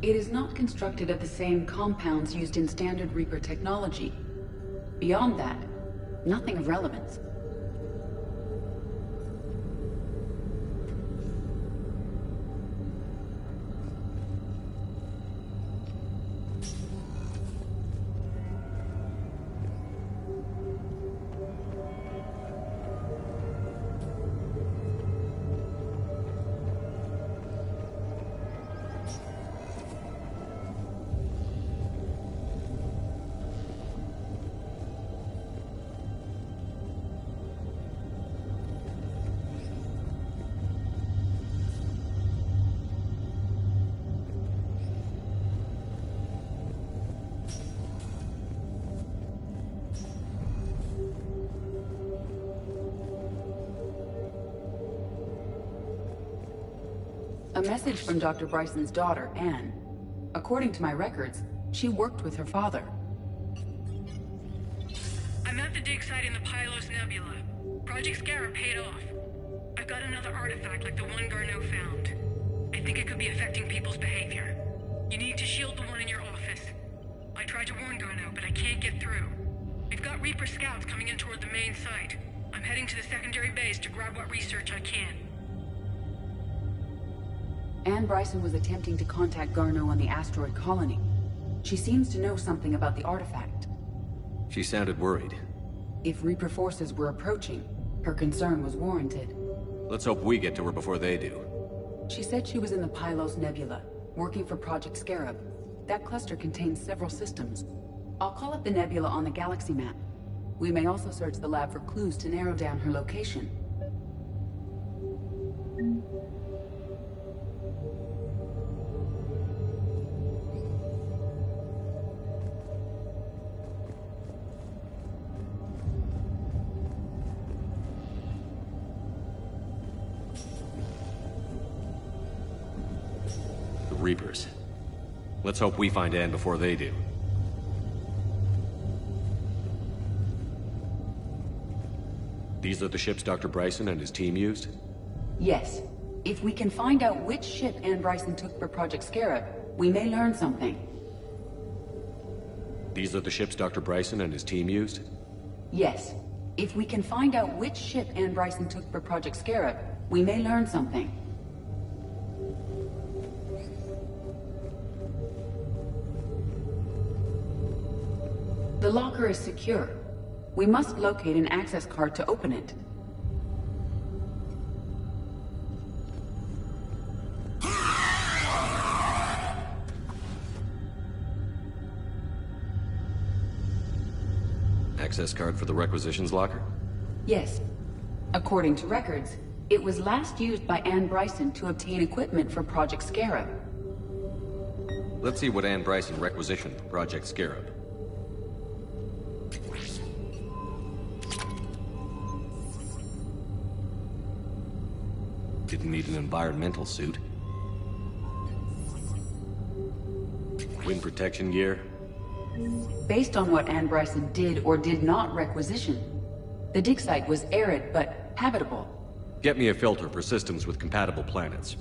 It is not constructed of the same compounds used in standard Reaper technology. Beyond that, nothing of relevance. A message from Dr. Bryson's daughter, Anne. According to my records, she worked with her father. I'm at the dig site in the Pylos Nebula. Project Scarab paid off. I've got another artifact like the one Garneau found. I think it could be affecting people's behavior. You need to shield the one in your office. I tried to warn Garneau, but I can't get through. We've got Reaper scouts coming in toward the main site. I'm heading to the secondary base to grab what research I can. Anne Bryson was attempting to contact Garneau on the asteroid colony. She seems to know something about the artifact. She sounded worried. If Reaper forces were approaching, her concern was warranted. Let's hope we get to her before they do. She said she was in the Pylos Nebula, working for Project Scarab. That cluster contains several systems. I'll call up the nebula on the galaxy map. We may also search the lab for clues to narrow down her location. Reapers. Let's hope we find Anne before they do. These are the ships Dr. Bryson and his team used? Yes. If we can find out which ship Anne Bryson took for Project Scarab, we may learn something. These are the ships Dr. Bryson and his team used? Yes. If we can find out which ship Anne Bryson took for Project Scarab, we may learn something. The locker is secure. We must locate an access card to open it. Access card for the requisitions locker? Yes. According to records, it was last used by Anne Bryson to obtain equipment for Project Scarab. Let's see what Anne Bryson requisitioned for Project Scarab. Didn't need an environmental suit. Wind protection gear. Based on what Anne Bryson did or did not requisition, the dig site was arid but habitable. Get me a filter for systems with compatible planets.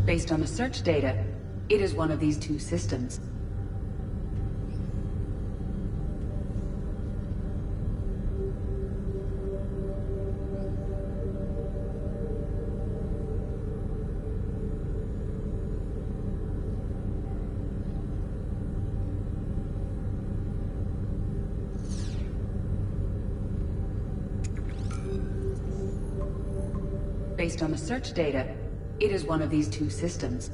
Based on the search data, it is one of these two systems. Based on the search data, it is one of these two systems.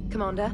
Commander?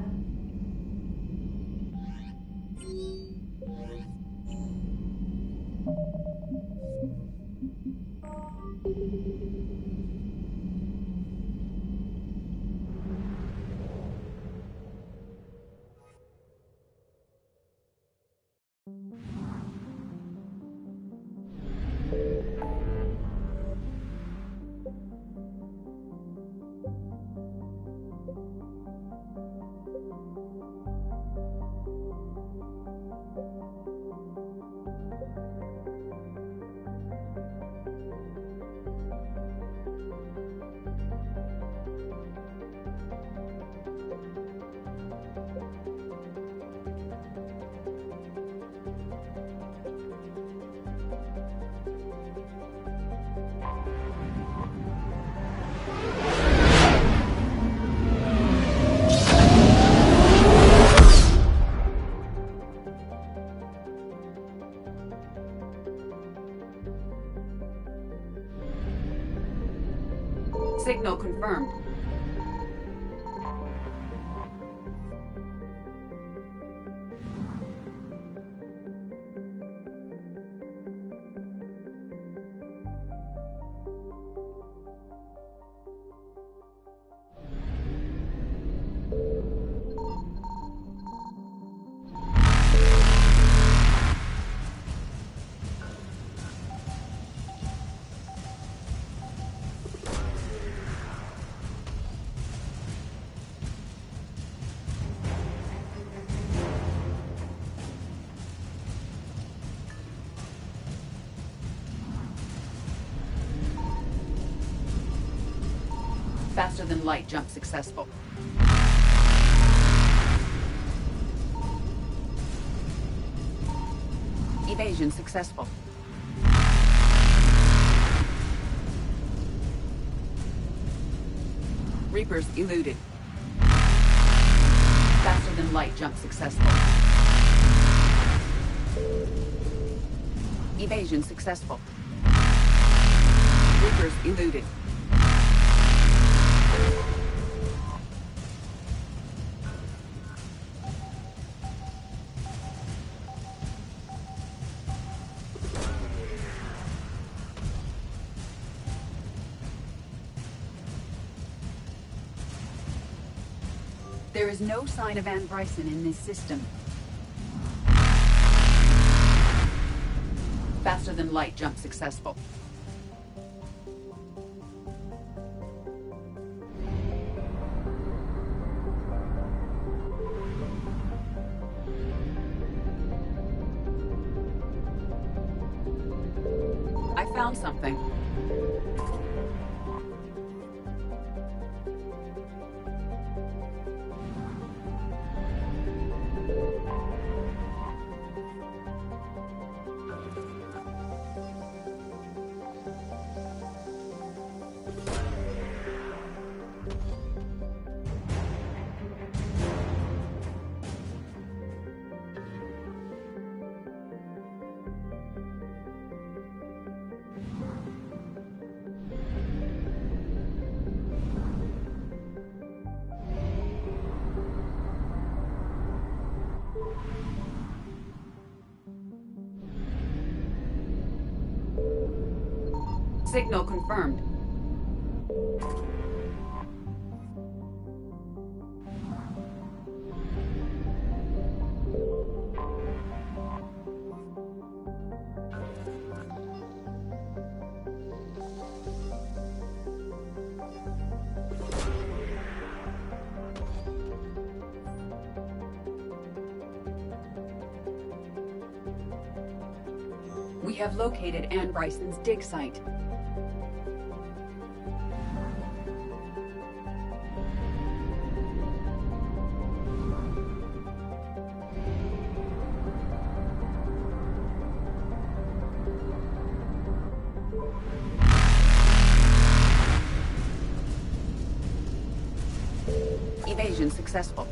Signal confirmed. Faster than light jump successful. Evasion successful. Reapers eluded. Faster than light jump successful. Evasion successful. Reapers eluded. There is no sign of Ann Bryson in this system. Faster than light jump successful. I found something. Signal confirmed. We have located Ann Bryson's dig site. Evasion successful.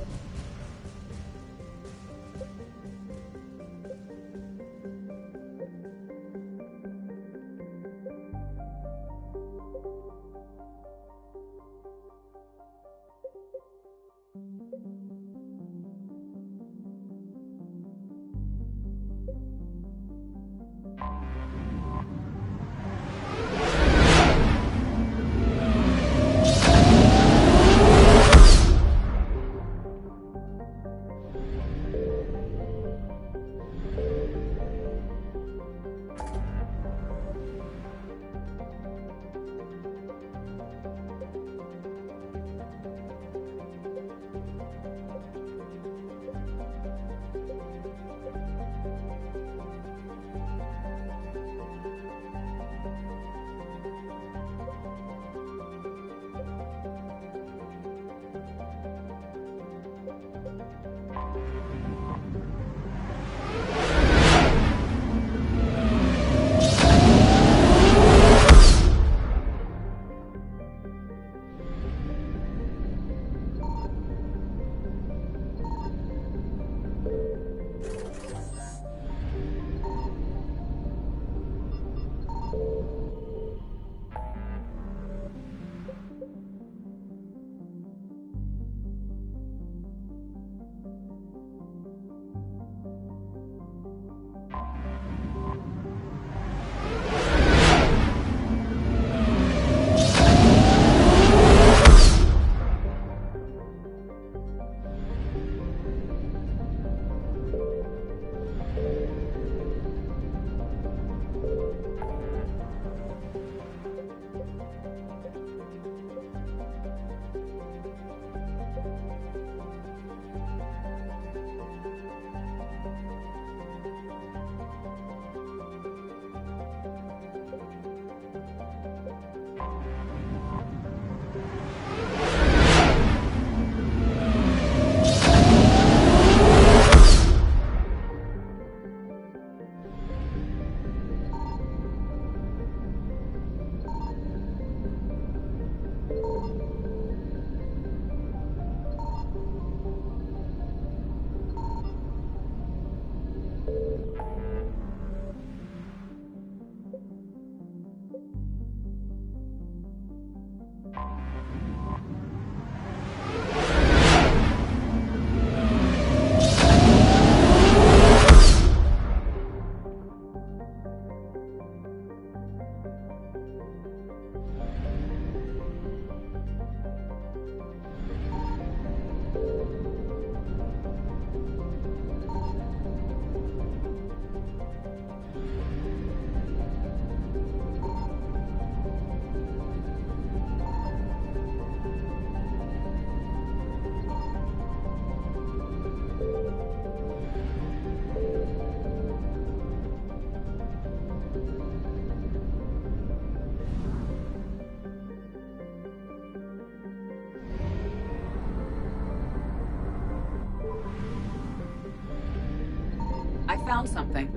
found something.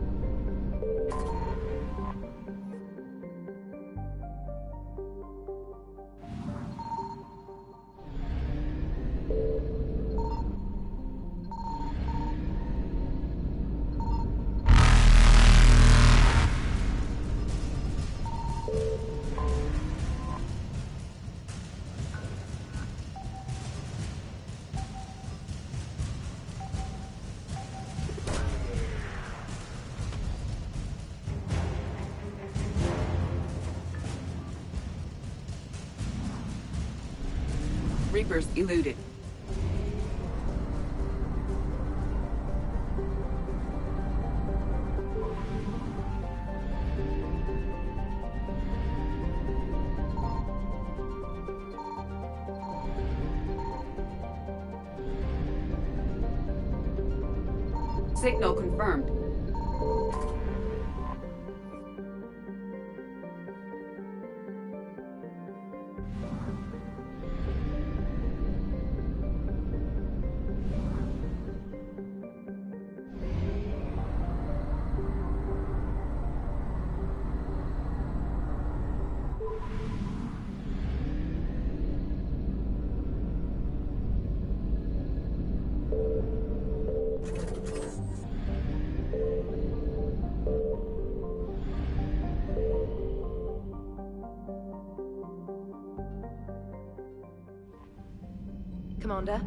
Reapers eluded. Signal confirmed. Commander?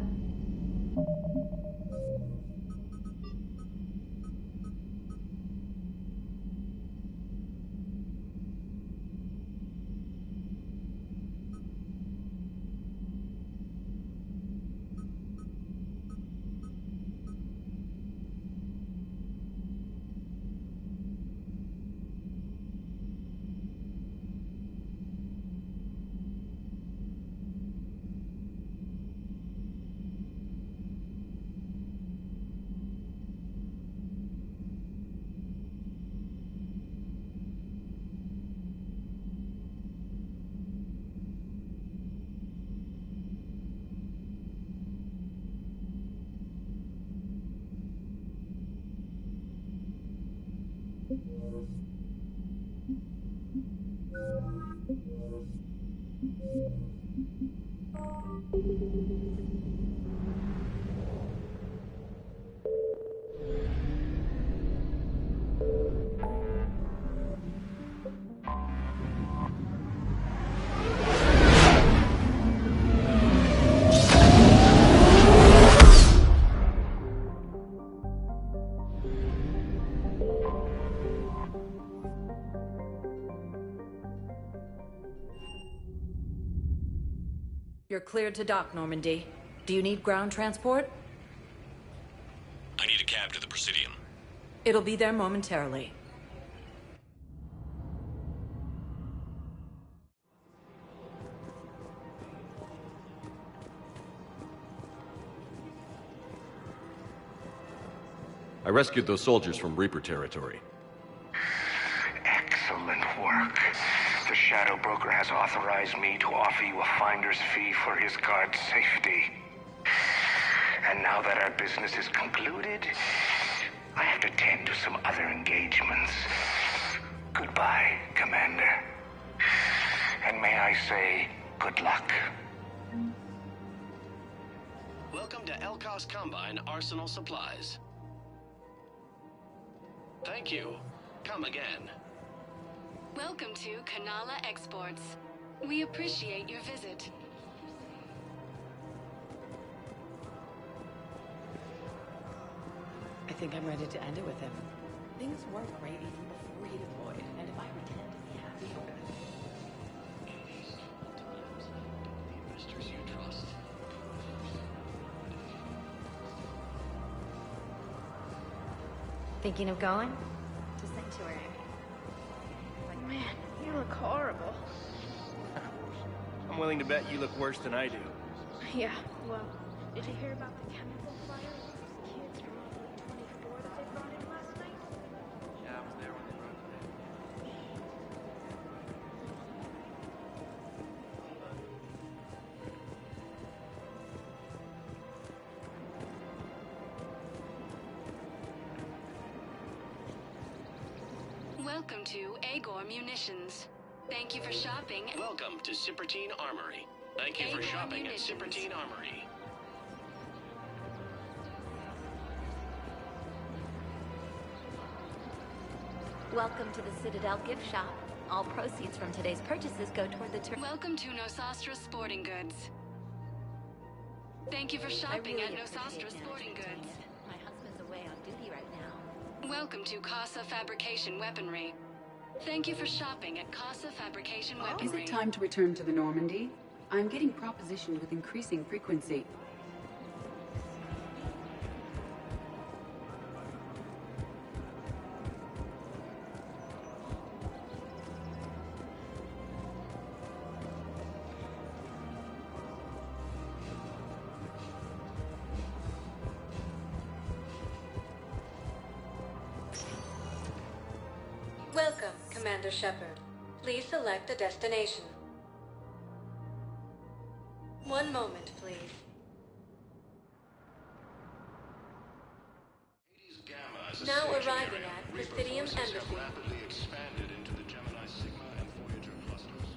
You're cleared to dock, Normandy. Do you need ground transport? I need a cab to the Presidium. It'll be there momentarily. I rescued those soldiers from Reaper territory. Excellent work. The Shadow Broker has authorized me to offer you a finder's fee for his guard's safety. And now that our business is concluded, I have to tend to some other engagements. Goodbye, Commander. And may I say, good luck. Welcome to Elkos Combine Arsenal Supplies. Thank you. Come again. Welcome to Kanala Exports. We appreciate your visit. I think I'm ready to end it with him. Things weren't great even before he deployed, and if I pretend to be happy... The investors you trust. Thinking of going? To Sanctuary. Man, you look horrible. I'm willing to bet you look worse than I do. Yeah, well, did you hear about the chemical fire with those kids from Opening 24 that they brought in last night? Yeah, I was there when they brought it in. Welcome to Agor Munitions. Thank you for shopping. Welcome to Cypertine Armory. Thank you for shopping at Cypertine Armory. Welcome to the Citadel gift shop. All proceeds from today's purchases go toward the Welcome to Nosastra Sporting Goods. Thank you for shopping at Nosastra Sporting Goods. My husband's away on duty right now. Welcome to Casa Fabrication Weaponry. Thank you for shopping at Casa Fabrication Weaponry. Is it time to return to the Normandy? I'm getting propositioned with increasing frequency. Welcome, Commander Shepard. Please select a destination. One moment, please. Now arriving at Presidium Embassy. Rapidly expanded into the Gemini Sigma and Voyager clusters.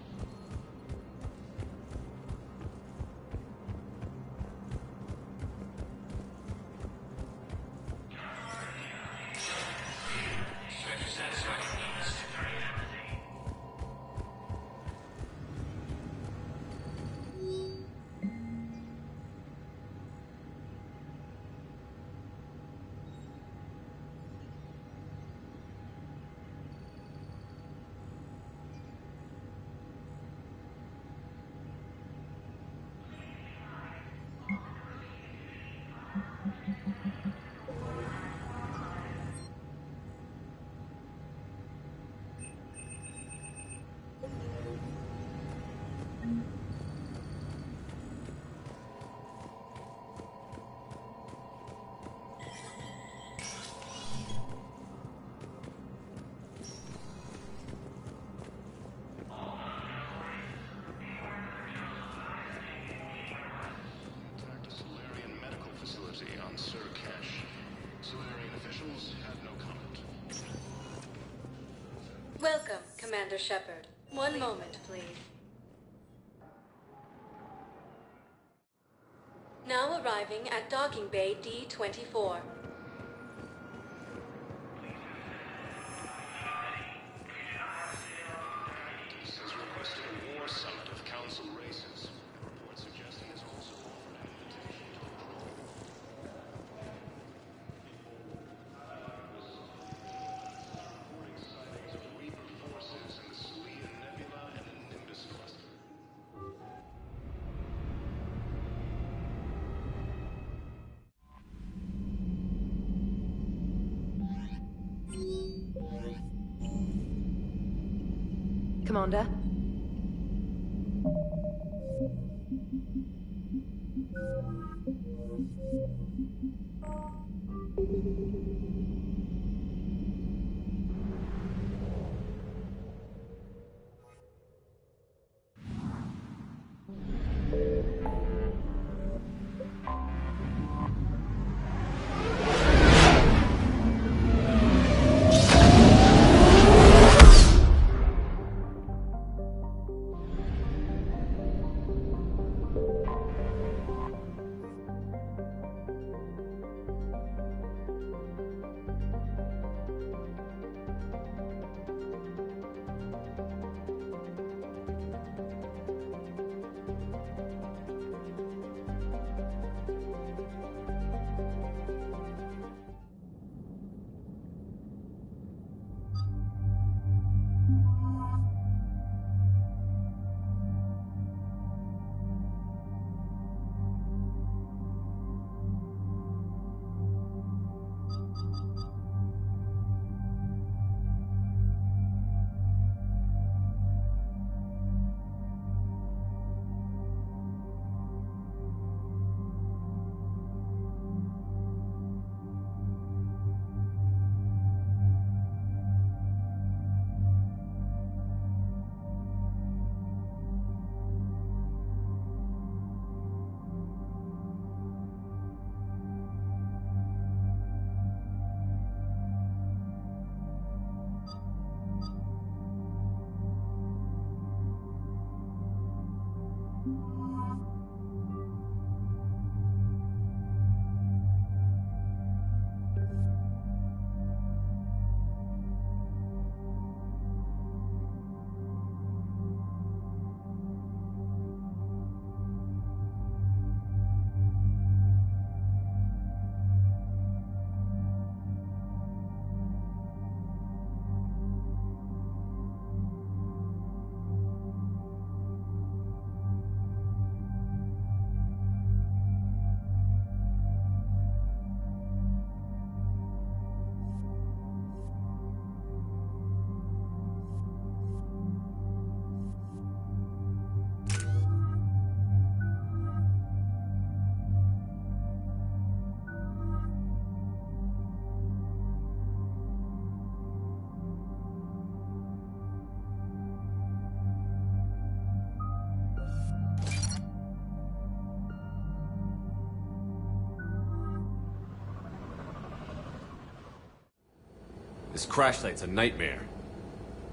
Welcome, Commander Shepard. One moment, please. Now arriving at Docking Bay D-24. Has requested a war summit of council races. A report suggesting it's also offered an invitation to the crew. Reporting sightings of Reaper forces in the Selene Nebula and the Nimbus cluster. Commander? This crash site's a nightmare.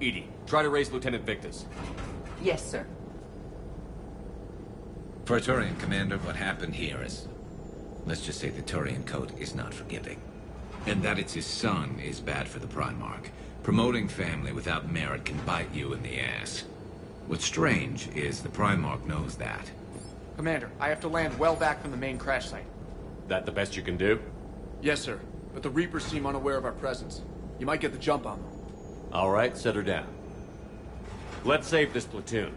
Edie, try to raise Lieutenant Victus. Yes, sir. For a Turian commander, what happened here is... let's just say the Turian code is not forgiving. And that it's his son is bad for the Primarch. Promoting family without merit can bite you in the ass. What's strange is the Primarch knows that. Commander, I have to land well back from the main crash site. That the best you can do? Yes, sir. But the Reapers seem unaware of our presence. You might get the jump on them. All right, set her down. Let's save this platoon.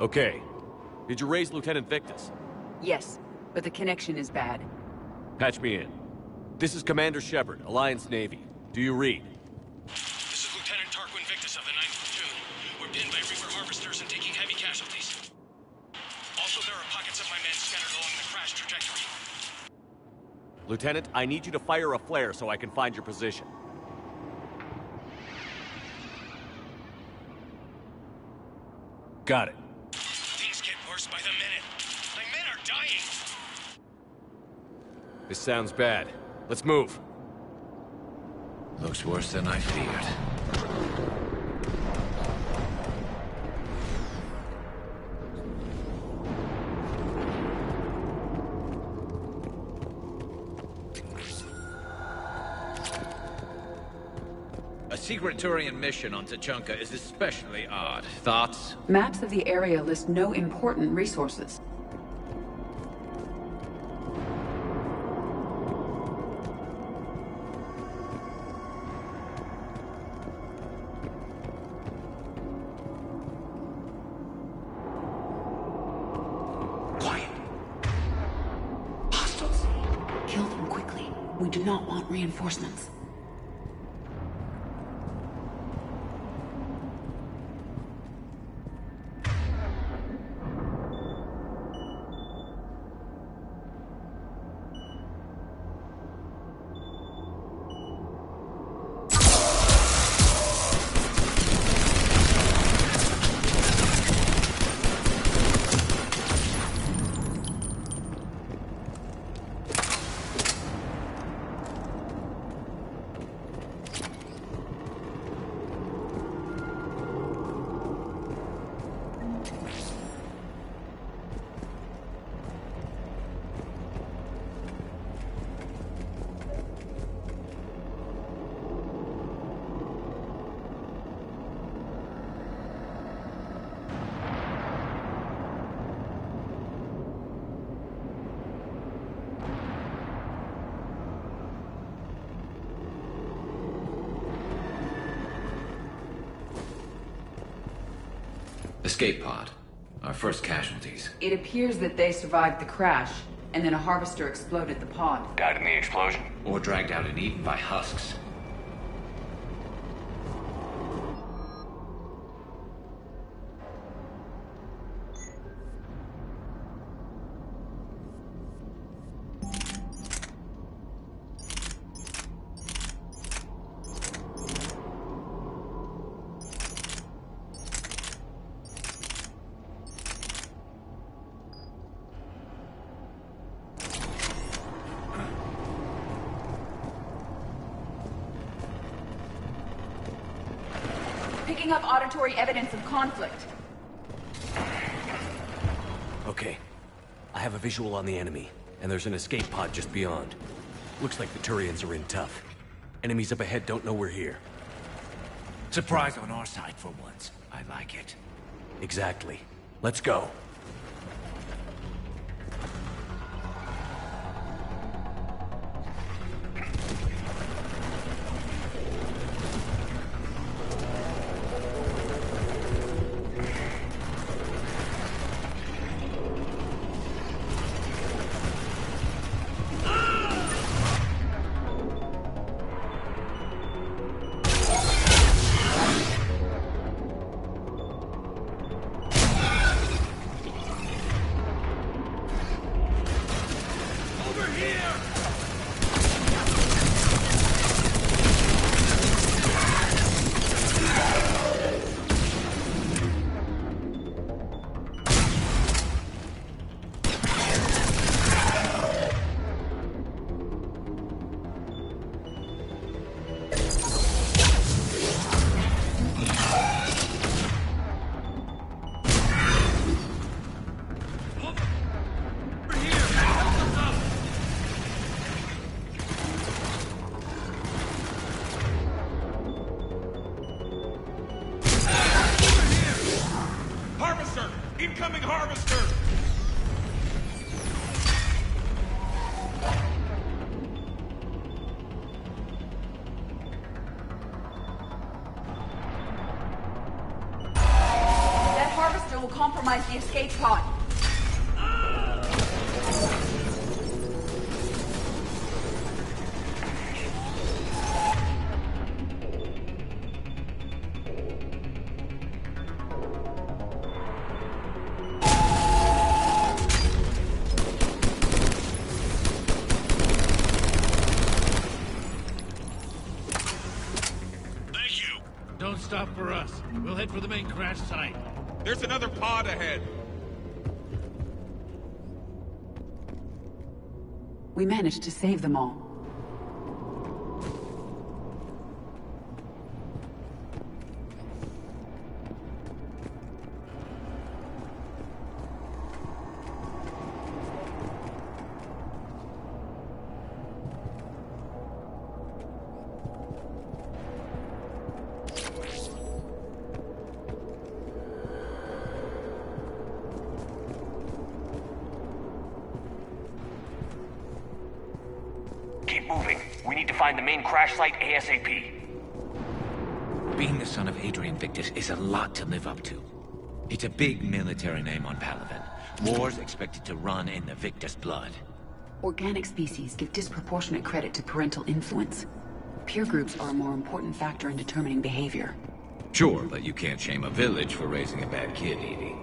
Okay. Did you raise Lieutenant Victus? Yes, but the connection is bad. Patch me in. This is Commander Shepard, Alliance Navy. Do you read? This is Lieutenant Tarquin Victus of the 9th Platoon. We're pinned by Reaper harvesters and taking heavy casualties. Also, there are pockets of my men scattered along the crash trajectory. Lieutenant, I need you to fire a flare so I can find your position. Got it. Things get worse by the minute. My men are dying. This sounds bad. Let's move. Looks worse than I feared. A secret Turian mission on Tachanka is especially odd. Thoughts? Maps of the area list no important resources. Quiet. Hostiles. Kill them quickly. We do not want reinforcements. Escape pod. Our first casualties. It appears that they survived the crash, and then a harvester exploded the pod. Died in the explosion? Or dragged out and eaten by husks. Picking up auditory evidence of conflict. Okay. I have a visual on the enemy, and there's an escape pod just beyond. Looks like the Turians are in tough. Enemies up ahead don't know we're here. Surprise on our side for once. I like it. Exactly. Let's go. harvester! That harvester will compromise the escape pod. Don't stop for us. We'll head for the main crash site. There's another pod ahead. We managed to save them all. Moving. We need to find the main crash site ASAP. Being the son of Adrian Victus is a lot to live up to. It's a big military name on Palaven. War's expected to run in the Victus blood. Organic species give disproportionate credit to parental influence. Peer groups are a more important factor in determining behavior. Sure, but you can't shame a village for raising a bad kid, Edie.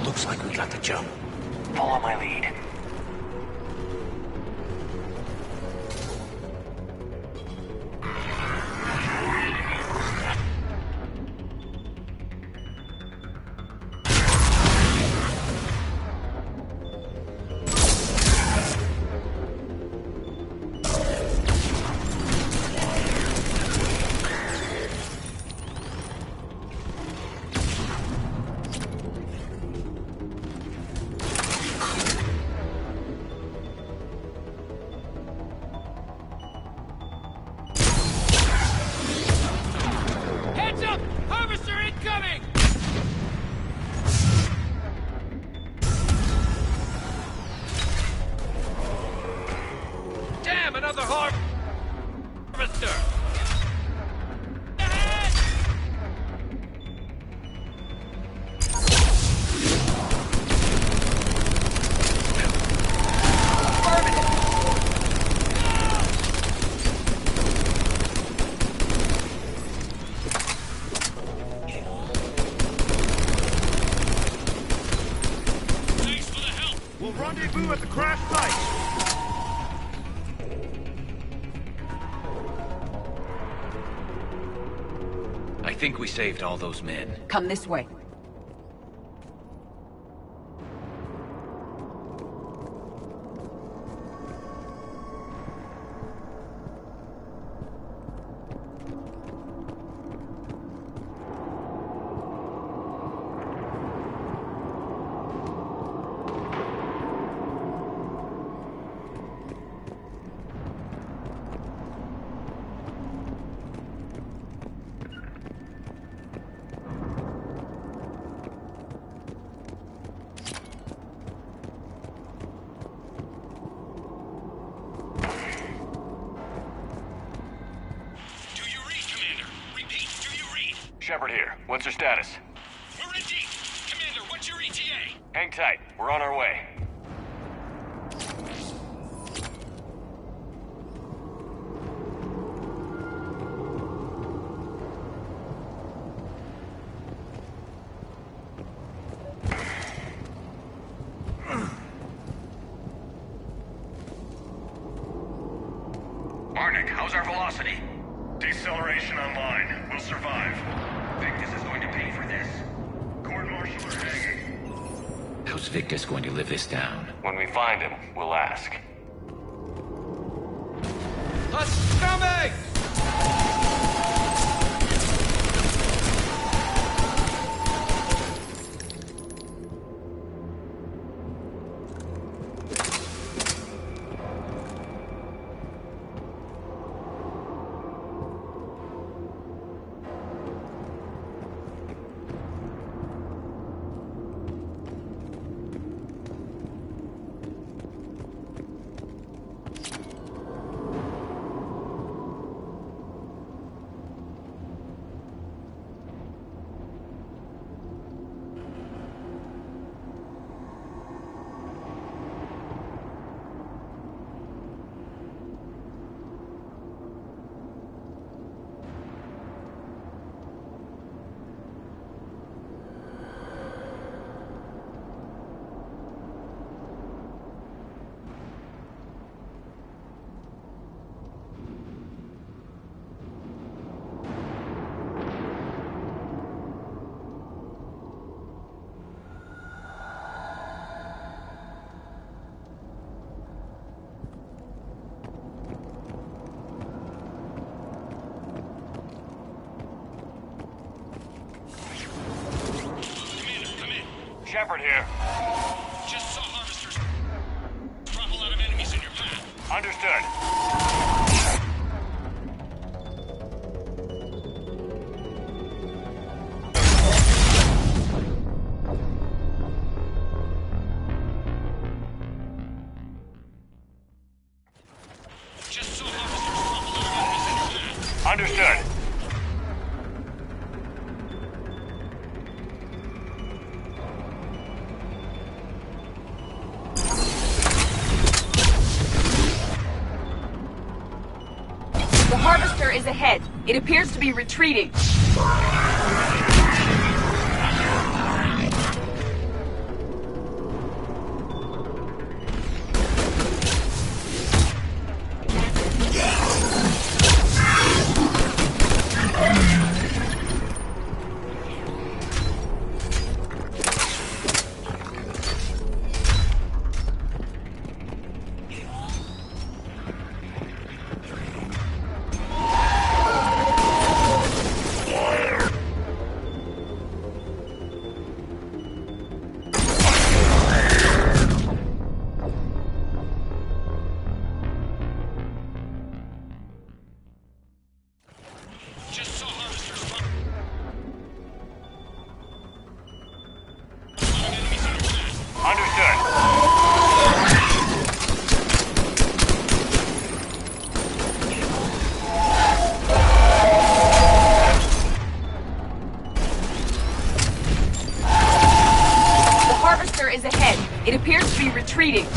Looks like we got the jump. Follow my lead. Rendezvous at the crash site! I think we saved all those men. Come this way. Shepard here. What's your status? We're in deep. Commander, what's your ETA? Hang tight. We're on our way. Marnik, how's our velocity? Deceleration online. We'll survive. Victus is going to pay for this. Court-martial are hanging. How's Victus going to live this down? When we find him, we'll ask. Husk coming! Shepard here. Just saw harvesters. Drop a lot of enemies in your path. Understood. Just saw harvesters. Drop a lot of enemies in your path. Understood. Is ahead. It appears to be retreating. It appears to be retreating.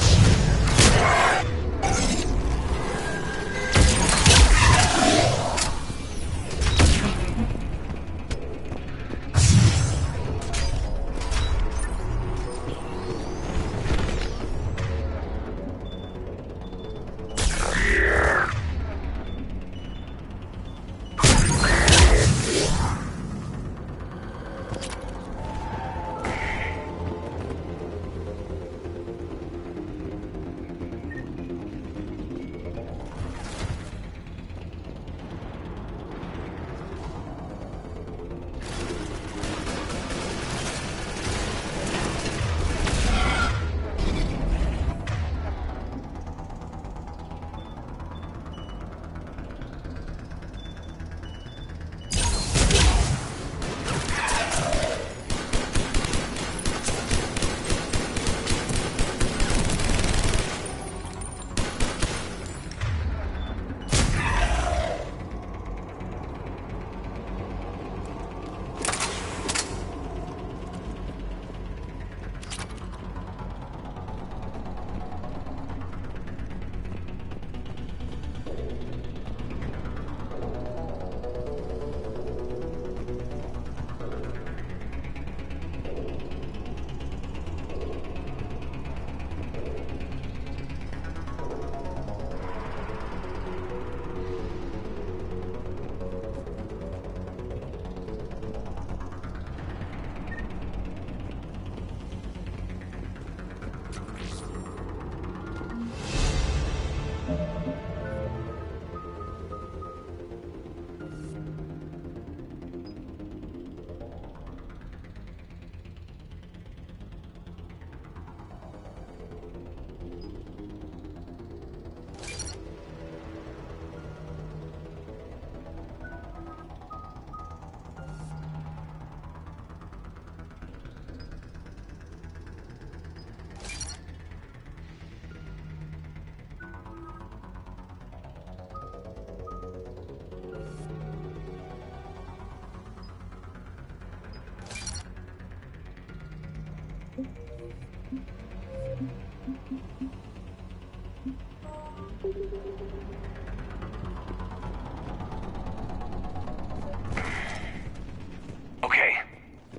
Okay,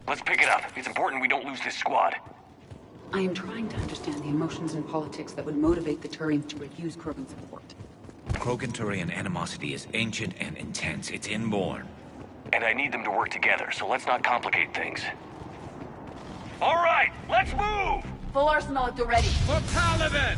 let's pick it up. It's important we don't lose this squad. I am trying to understand the emotions and politics that would motivate the Turians to refuse Krogan support. Krogan-Turian animosity is ancient and intense. It's inborn. And I need them to work together, so let's not complicate things. All right, let's move! Full arsenal at the ready. For Paladin!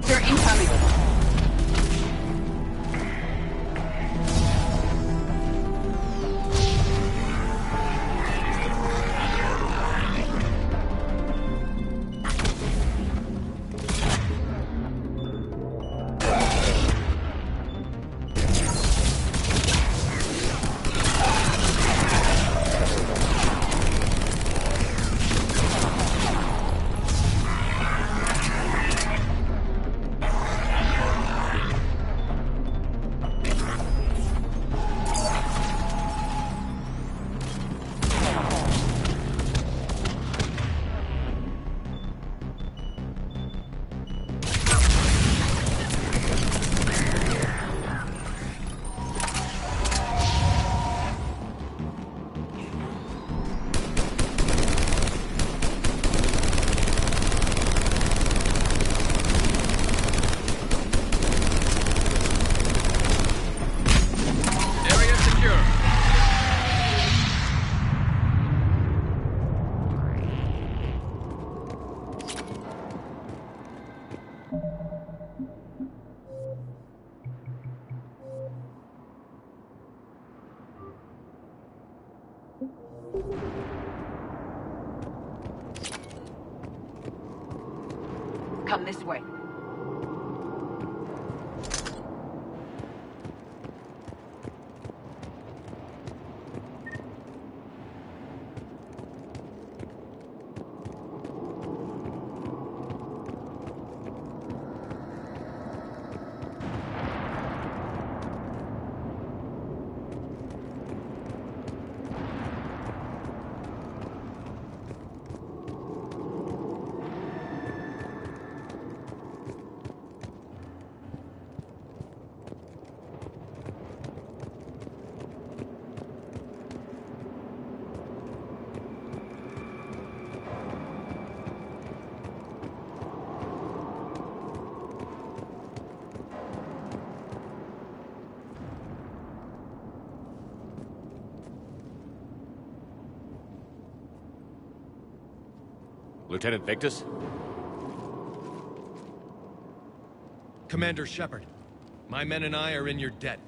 They're incoming. Come this way. Lieutenant Victus? Commander Shepard, my men and I are in your debt.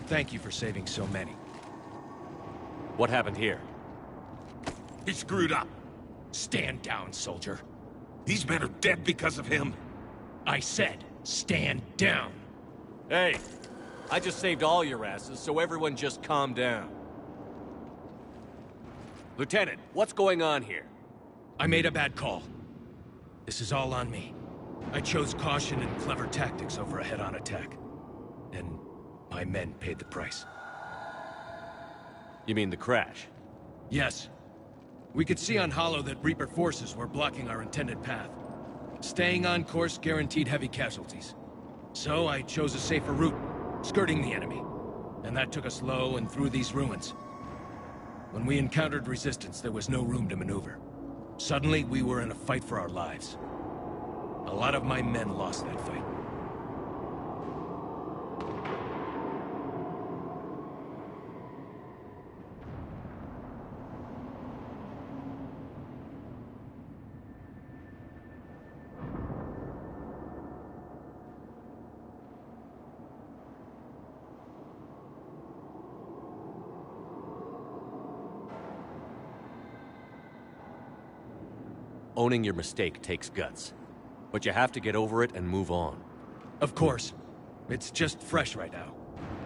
Thank you for saving so many. What happened here? He screwed up. Stand down, soldier. These men are dead because of him. I said, stand down. Hey, I just saved all your asses, so everyone just calm down. Lieutenant, what's going on here? I made a bad call. This is all on me. I chose caution and clever tactics over a head-on attack. And my men paid the price. You mean the crash? Yes. We could see on Hollow that Reaper forces were blocking our intended path. Staying on course guaranteed heavy casualties. So I chose a safer route, skirting the enemy. And that took us low and through these ruins. When we encountered resistance, there was no room to maneuver. Suddenly, we were in a fight for our lives. A lot of my men lost that fight. Owning your mistake takes guts. But you have to get over it and move on. Of course. It's just fresh right now.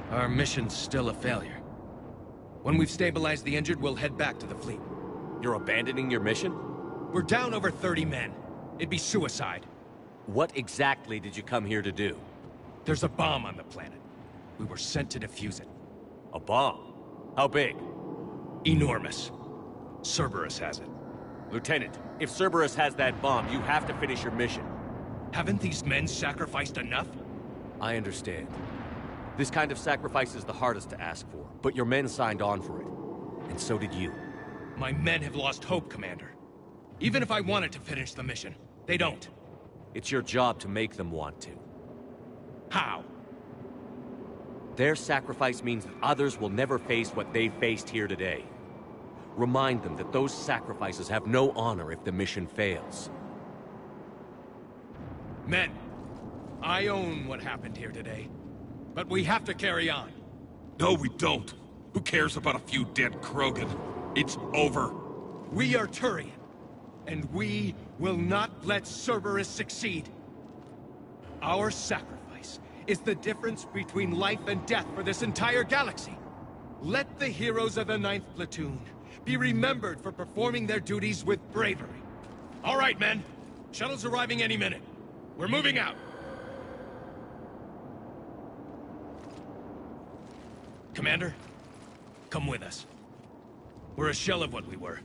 Our mission's still a failure. When we've stabilized the injured, we'll head back to the fleet. You're abandoning your mission? We're down over 30 men. It'd be suicide. What exactly did you come here to do? There's a bomb on the planet. We were sent to defuse it. A bomb? How big? Enormous. Cerberus has it. Lieutenant, if Cerberus has that bomb, you have to finish your mission. Haven't these men sacrificed enough? I understand. This kind of sacrifice is the hardest to ask for, but your men signed on for it. And so did you. My men have lost hope, Commander. Even if I wanted to finish the mission, they don't. It's your job to make them want to. How? Their sacrifice means that others will never face what they faced here today. Remind them that those sacrifices have no honor if the mission fails. Men, I own what happened here today. But we have to carry on. No, we don't. Who cares about a few dead Krogan? It's over. We are Turian, and we will not let Cerberus succeed. Our sacrifice is the difference between life and death for this entire galaxy. Let the heroes of the 9th Platoon be remembered for performing their duties with bravery. All right, men. Shuttle's arriving any minute. We're moving out. Commander, come with us. We're a shell of what we were.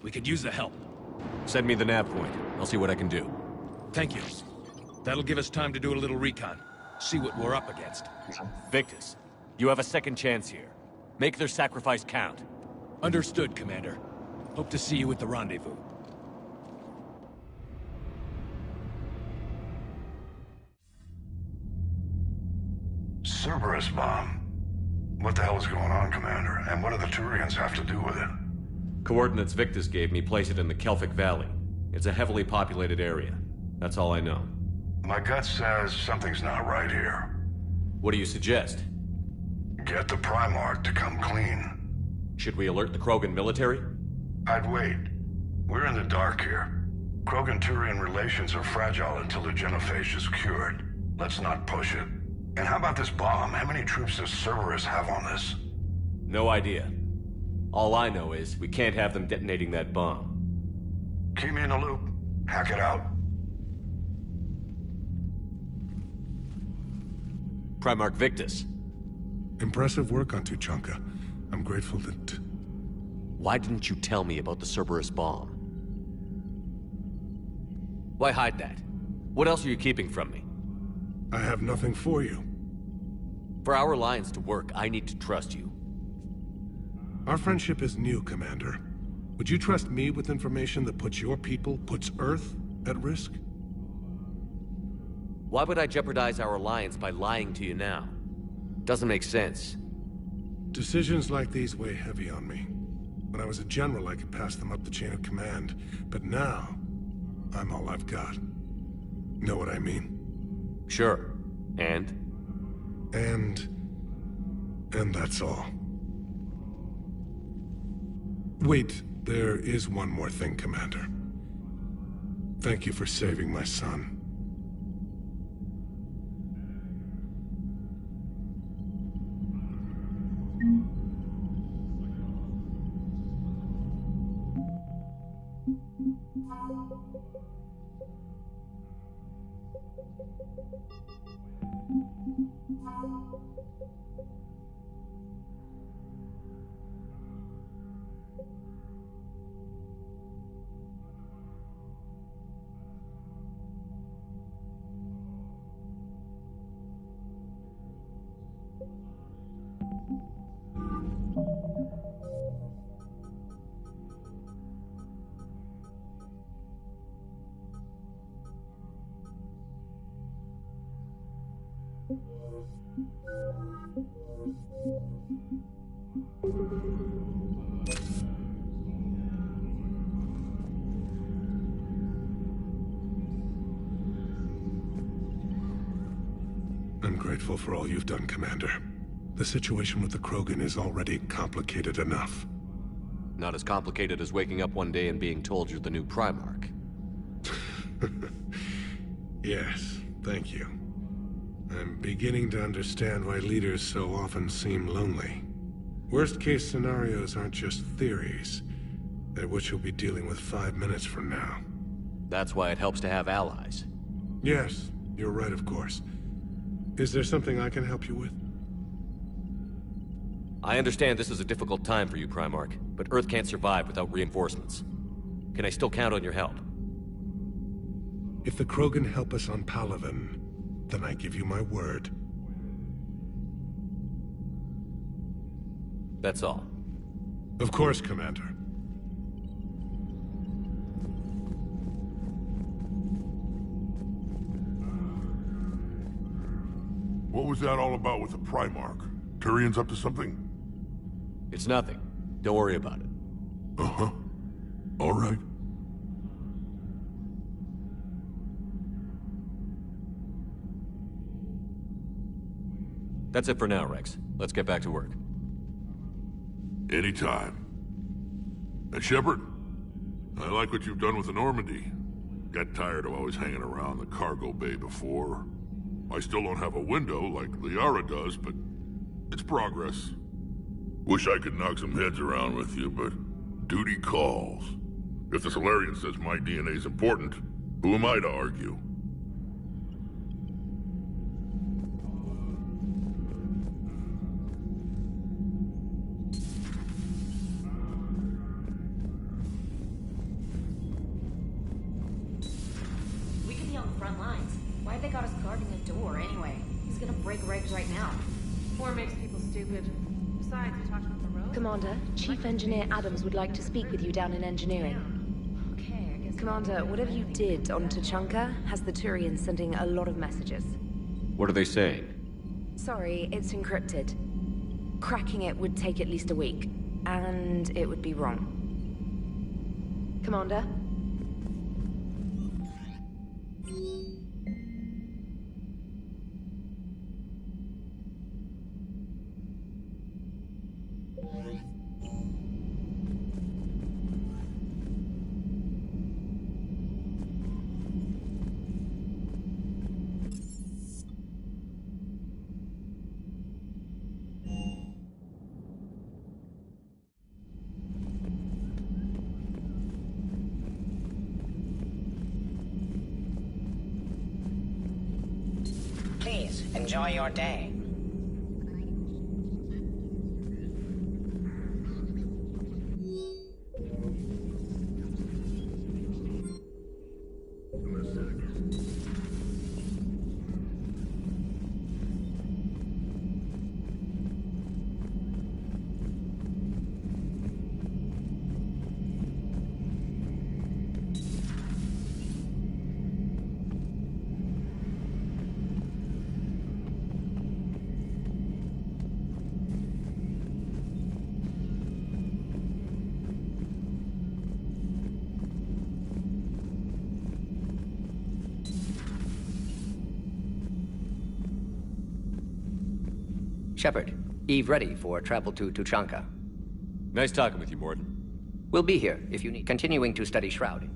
We could use the help. Send me the nav point. I'll see what I can do. Thank you. That'll give us time to do a little recon. See what we're up against. Victus, you have a second chance here. Make their sacrifice count. Understood, Commander. Hope to see you at the rendezvous. Cerberus bomb. What the hell is going on, Commander? And what do the Turians have to do with it? Coordinates Victus gave me place it in the Kelphic Valley. It's a heavily populated area. That's all I know. My gut says something's not right here. What do you suggest? Get the Primarch to come clean. Should we alert the Krogan military? I'd wait. We're in the dark here. Krogan-Turian relations are fragile until the genophage is cured. Let's not push it. And how about this bomb? How many troops does Cerberus have on this? No idea. All I know is we can't have them detonating that bomb. Keep me in the loop. Hack it out. Primarch Victus. Impressive work on Tuchanka. I'm grateful that... Why didn't you tell me about the Cerberus bomb? Why hide that? What else are you keeping from me? I have nothing for you. For our alliance to work, I need to trust you. Our friendship is new, Commander. Would you trust me with information that puts your people, puts Earth, at risk? Why would I jeopardize our alliance by lying to you now? Doesn't make sense. Decisions like these weigh heavy on me. When I was a general, I could pass them up the chain of command. But now, I'm all I've got. Know what I mean? Sure. And that's all. Wait, there is one more thing, Commander. Thank you for saving my son. I'm grateful for all you've done, Commander. The situation with the Krogan is already complicated enough. Not as complicated as waking up one day and being told you're the new Primarch. Yes, thank you. I'm beginning to understand why leaders so often seem lonely. Worst-case scenarios aren't just theories. They're what you'll be dealing with 5 minutes from now. That's why it helps to have allies. Yes, you're right, of course. Is there something I can help you with? I understand this is a difficult time for you, Primarch, but Earth can't survive without reinforcements. Can I still count on your help? If the Krogan help us on Palaven, then I give you my word. That's all. Of course, Commander. What was that all about with the Primarch? Turian's up to something? It's nothing. Don't worry about it. Uh-huh. All right. That's it for now, Rex. Let's get back to work. Anytime. And Shepard, I like what you've done with the Normandy. Got tired of always hanging around the cargo bay before. I still don't have a window like Liara does, but it's progress. Wish I could knock some heads around with you, but duty calls. If the Solarian says my DNA's important, who am I to argue? We could be on the front lines. Why have they got us guarding the door anyway? He's gonna break regs right now. War makes people stupid. Besides, we talked about the road. Commander, Chief Engineer Adams would like to speak with you down in engineering. Okay, I guess... Commander, whatever you did on Tuchanka has the Turians sending a lot of messages. What are they saying? Sorry, it's encrypted. Cracking it would take at least a week, and it would be wrong. Commander? Please, enjoy your day. Shepard, Eve ready for travel to Tuchanka. Nice talking with you, Morton. We'll be here if you need. Continuing to study Shroud.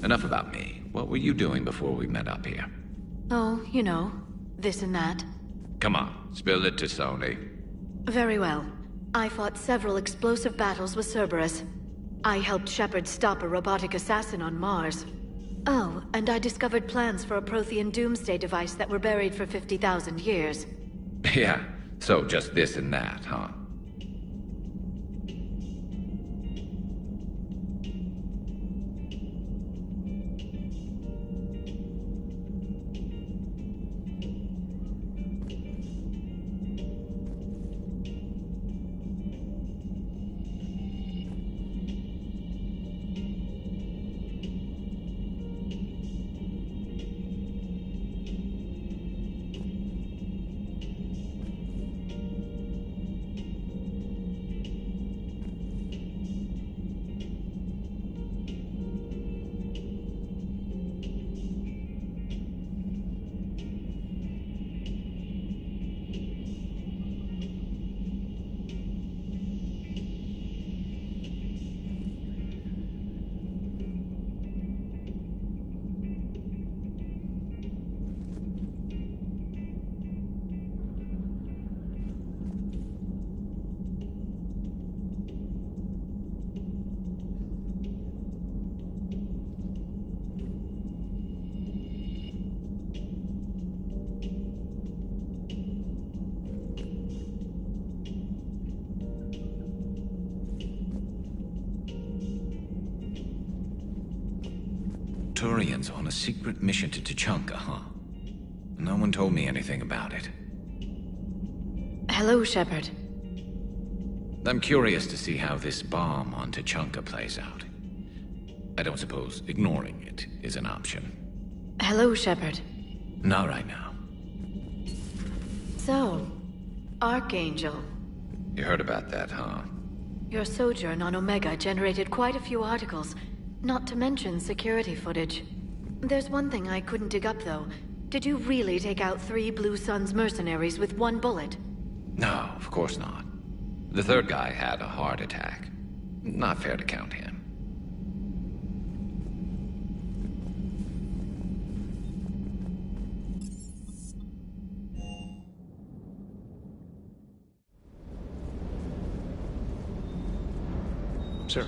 Enough about me. What were you doing before we met up here? Oh, you know, this and that. Come on, spill it to Sony. Very well. I fought several explosive battles with Cerberus. I helped Shepard stop a robotic assassin on Mars. Oh, and I discovered plans for a Prothean doomsday device that were buried for 50,000 years. Yeah, so just this and that, huh? Turians on a secret mission to Tuchanka, huh? No one told me anything about it. Hello, Shepard. I'm curious to see how this bomb on Tuchanka plays out. I don't suppose ignoring it is an option. Hello, Shepard. Not right now. So, Archangel. You heard about that, huh? Your sojourn on Omega generated quite a few articles, not to mention security footage. There's one thing I couldn't dig up, though. Did you really take out 3 Blue Suns mercenaries with 1 bullet? No, of course not. The third guy had a heart attack. Not fair to count him. Sir.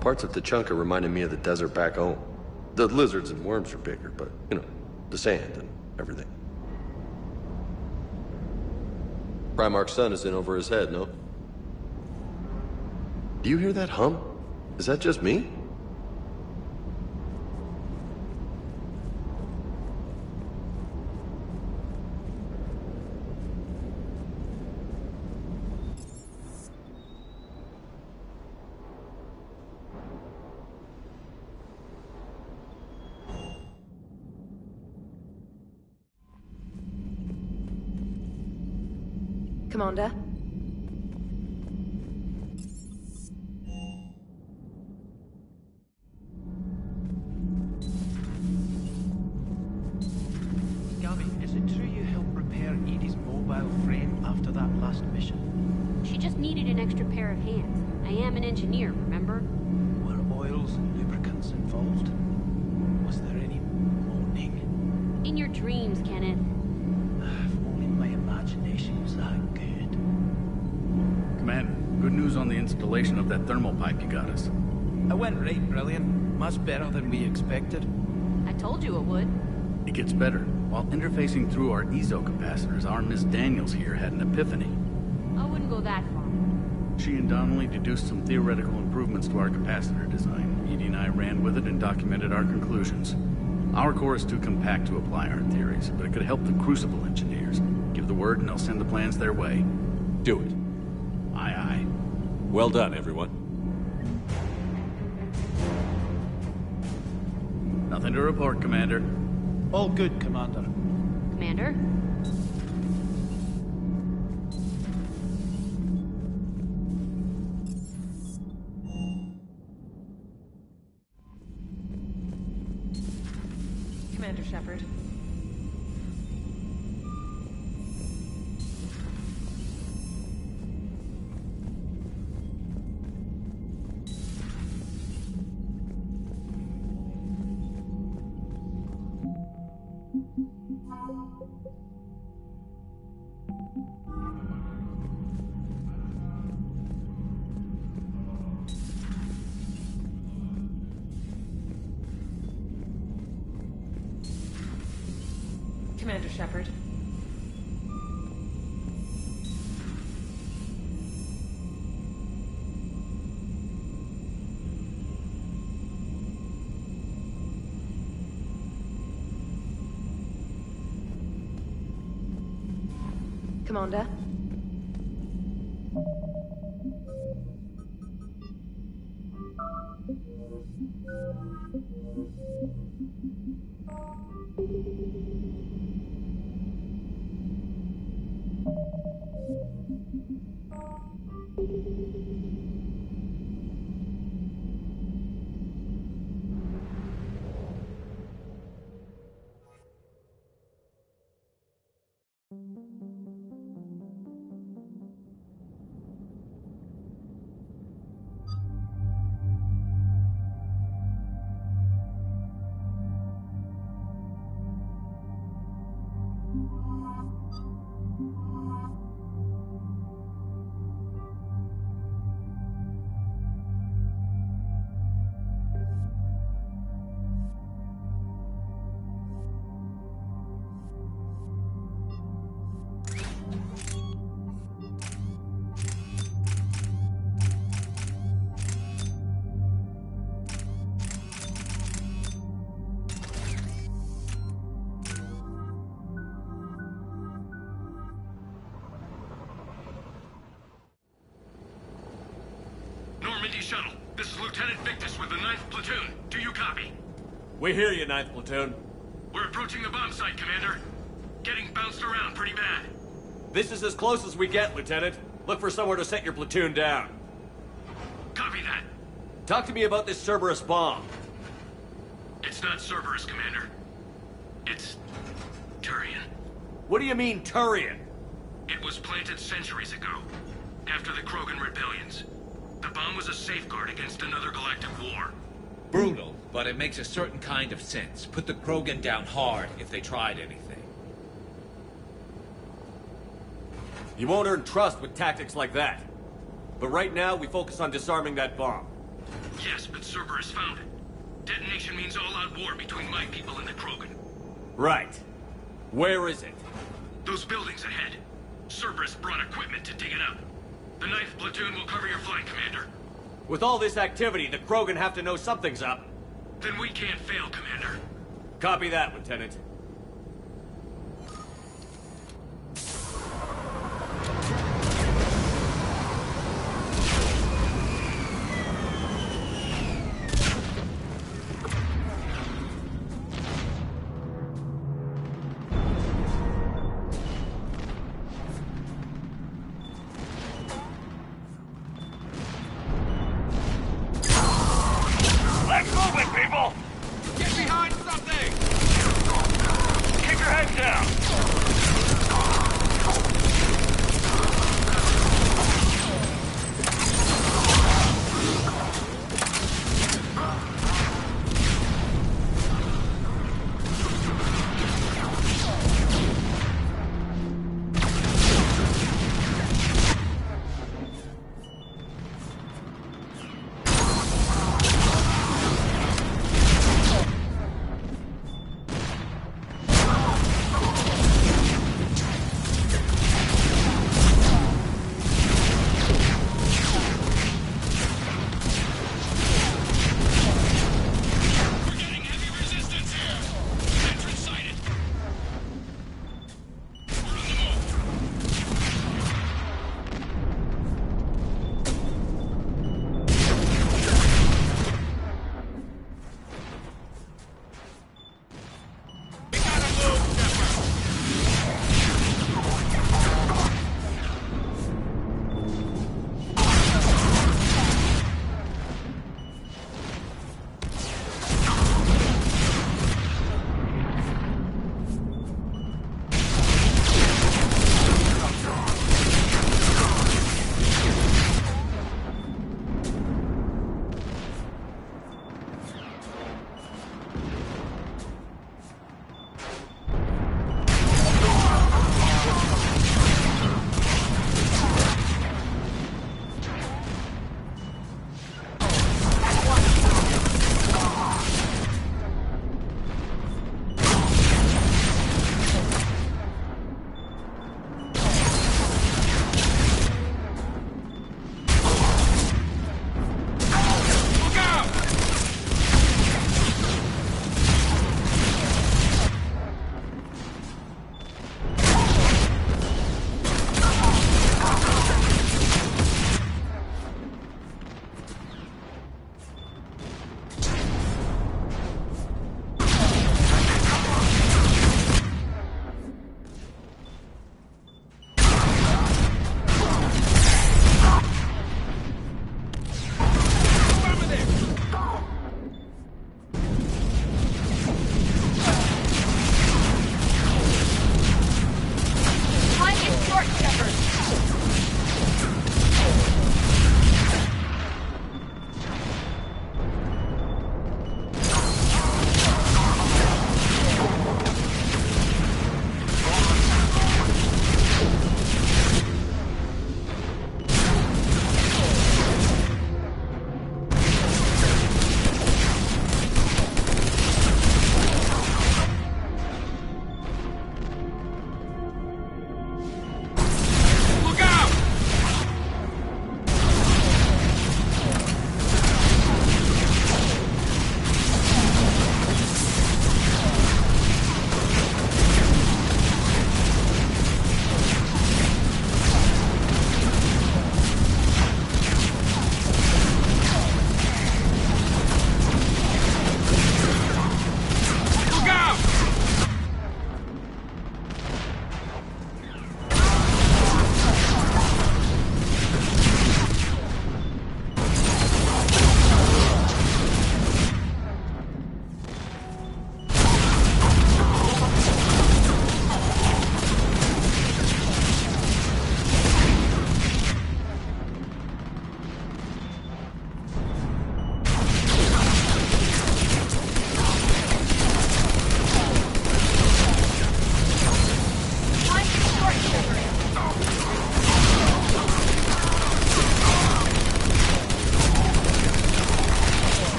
Parts of Tuchanka reminded me of the desert back home. The lizards and worms are bigger, but, you know, the sand and everything. Primarch's sun is in over his head, no? Do you hear that hum? Is that just me? Commander. Gabby, is it true you helped repair Edie's mobile frame after that last mission? She just needed an extra pair of hands. I am an engineer, remember? Were oils and lubricants involved? Was there any moaning? In your dreams, Kenneth. If only my imagination was that good. Commander, good news on the installation of that thermal pipe you got us. It went right brilliant. Much better than we expected. I told you it would. It gets better. While interfacing through our ezo capacitors, our Miss Daniels here had an epiphany. I wouldn't go that far. She and Donnelly deduced some theoretical improvements to our capacitor design. Edie and I ran with it and documented our conclusions. Our core is too compact to apply our theories, but it could help the Crucible engineers. Give the word and they'll send the plans their way. Do it. Aye, aye. Well done, everyone. Nothing to report, Commander. All good, Commander. Commander? Commander Shepard. Commander Shepard. Commander. Normandy Shuttle. This is Lieutenant Victus with the 9th Platoon. Do you copy? We hear you, 9th Platoon. We're approaching the bomb site, Commander. Getting bounced around pretty bad. This is as close as we get, Lieutenant. Look for somewhere to set your platoon down. Copy that. Talk to me about this Cerberus bomb. It's not Cerberus, Commander. It's Turian. What do you mean, Turian? It was planted centuries ago, after the Krogan rebellions. The bomb was a safeguard against another galactic war. Brutal, but it makes a certain kind of sense. Put the Krogan down hard if they tried anything. You won't earn trust with tactics like that. But right now, we focus on disarming that bomb. Yes, but Cerberus found it. Detonation means all-out war between my people and the Krogan. Right. Where is it? Those buildings ahead. Cerberus brought equipment to dig it up. The 9th Platoon will cover your flank, Commander. With all this activity, the Krogan have to know something's up. Then we can't fail, Commander. Copy that, Lieutenant.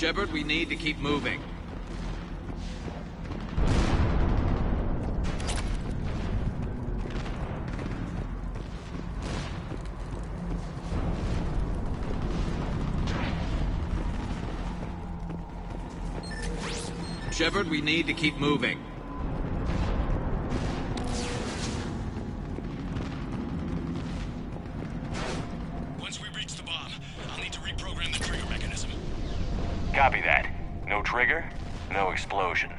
Shepard, we need to keep moving. Shepard, we need to keep moving. Once we reach the bomb, I'll need to reprogram the trigger mechanism. Copy that. No trigger, no explosion.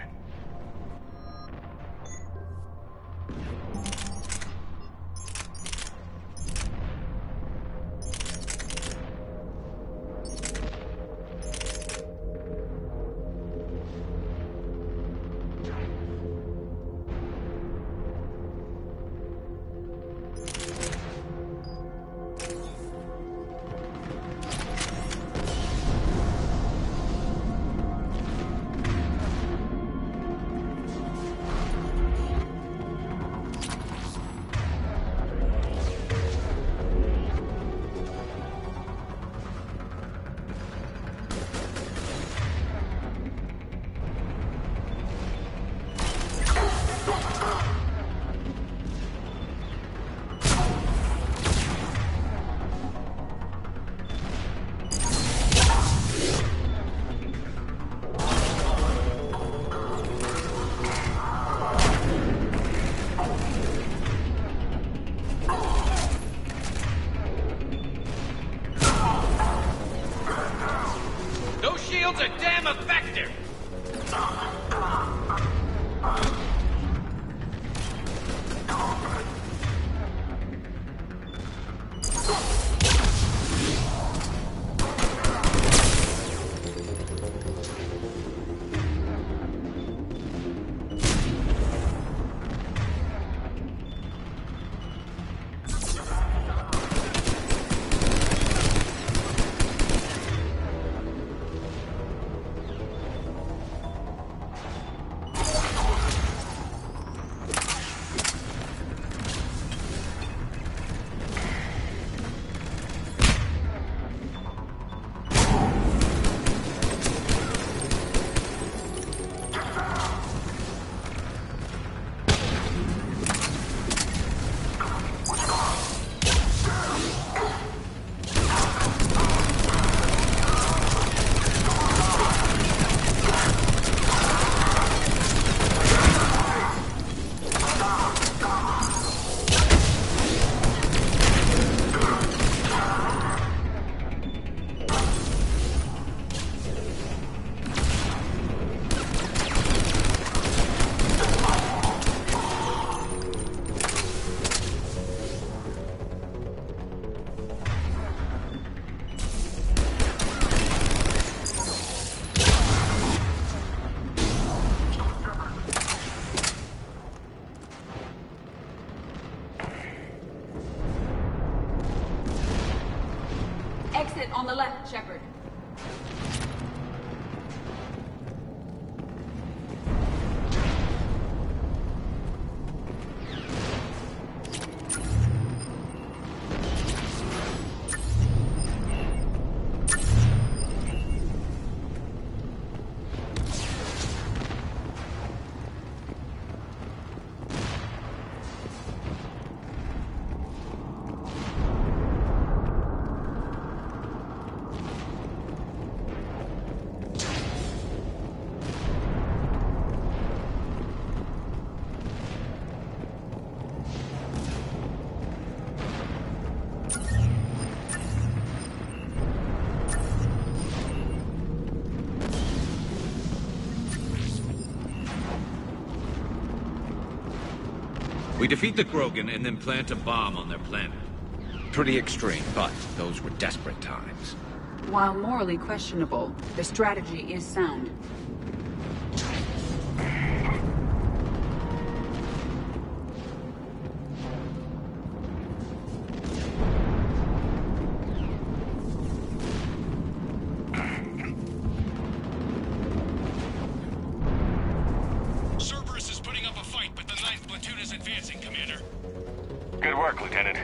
Shields are damn effective! Exit on the left, Shepard. We defeat the Krogan and then plant a bomb on their planet. Pretty extreme, but those were desperate times. While morally questionable, the strategy is sound. Cerberus is putting up a fight, but the 9th Platoon is advancing, Commander. Good work, Lieutenant.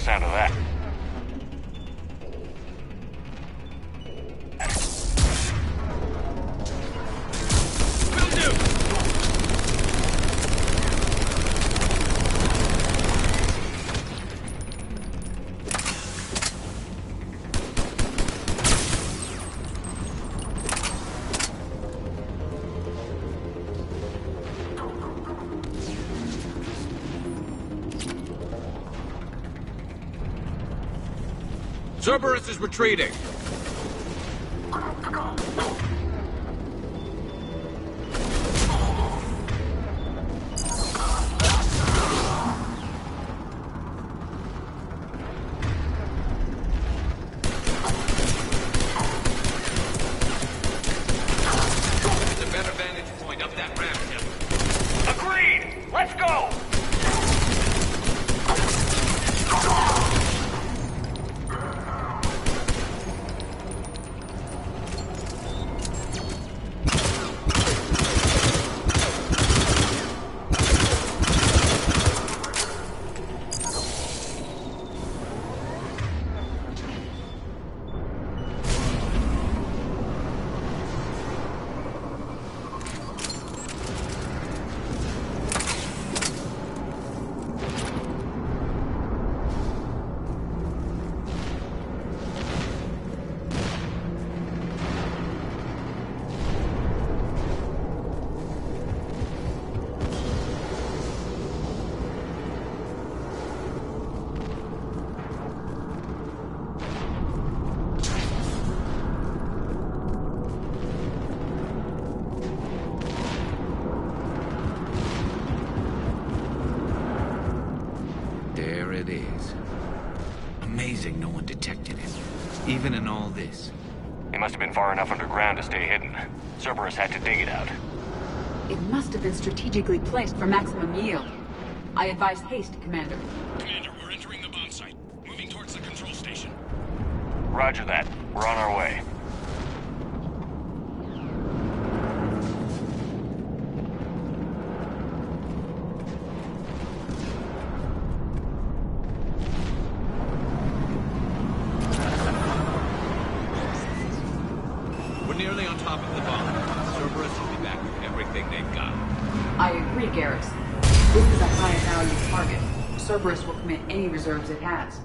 sound of that. Cerberus is retreating. There's a better vantage point up that ramp hill. Agreed! Let's go! There it is. Amazing no one detected it, even in all this. He must have been far enough underground to stay hidden. Cerberus had to dig it out. It must have been strategically placed for maximum yield. I advise haste, Commander. Commander, we're entering the bomb site. Moving towards the control station. Roger that. We're on our way. We're nearly on top of the bomb. Cerberus will be back with everything they've got. I agree, Garrus. This is a high-value target. Cerberus will commit any reserves it has.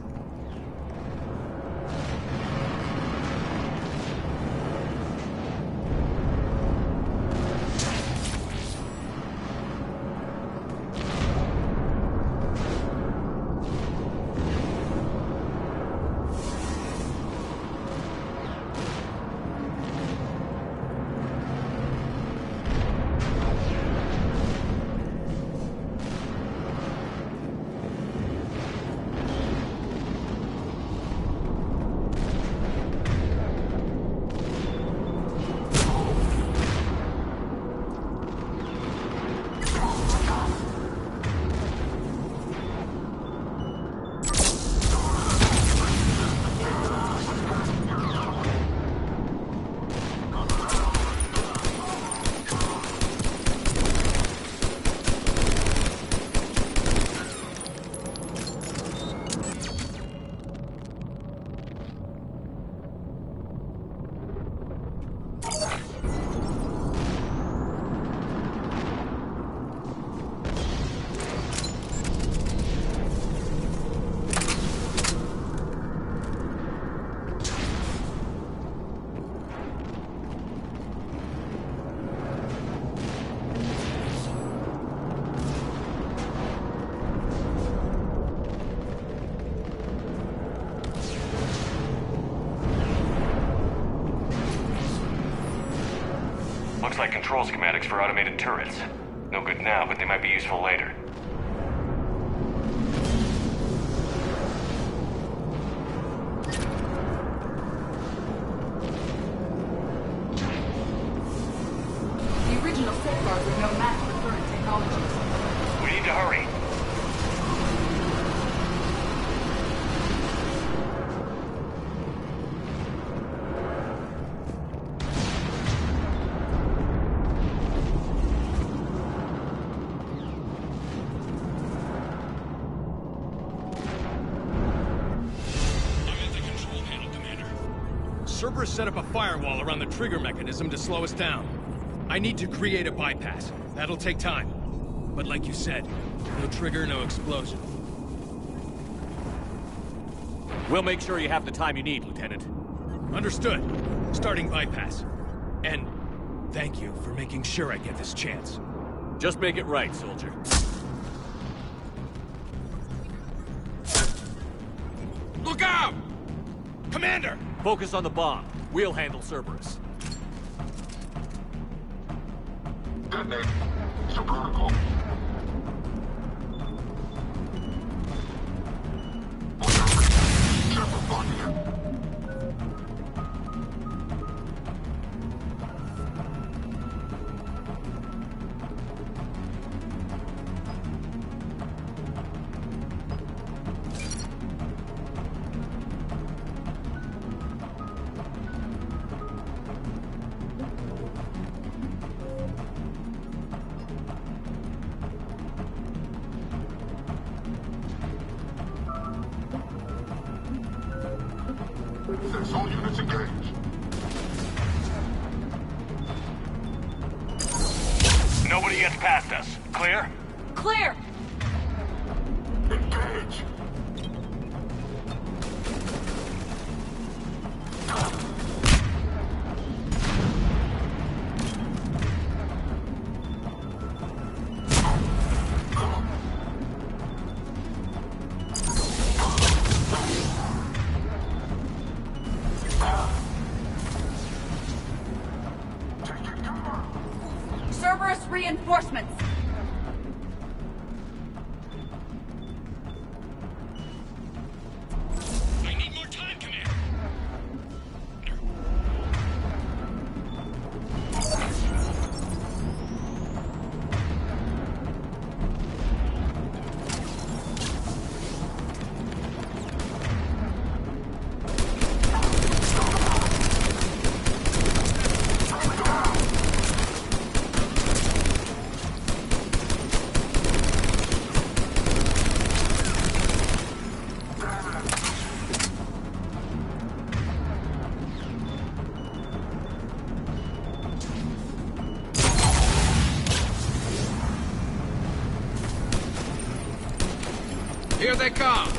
Looks like control schematics for automated turrets. No good now, but they might be useful later. The original safeguards are no match for current technologies. We need to hurry. Cerberus set up a firewall around the trigger mechanism to slow us down. I need to create a bypass. That'll take time. But like you said, no trigger, no explosion. We'll make sure you have the time you need, Lieutenant. Understood. Starting bypass. And thank you for making sure I get this chance. Just make it right, soldier. Look out! Commander! Focus on the bomb. We'll handle Cerberus. Detonate. Subnautica. All units engaged. Nobody gets past us. Clear? Clear! Engage. Cerberus reinforcements! I need more time, Commander! Here they come!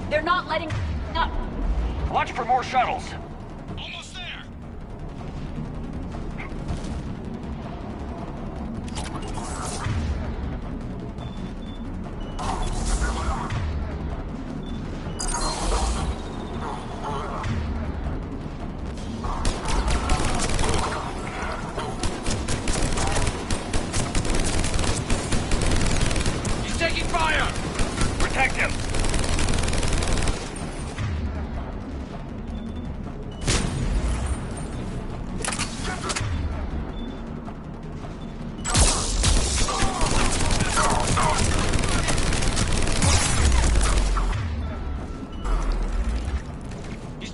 They're not letting up. Watch for more shuttles. Almost there! He's taking fire! Protect him!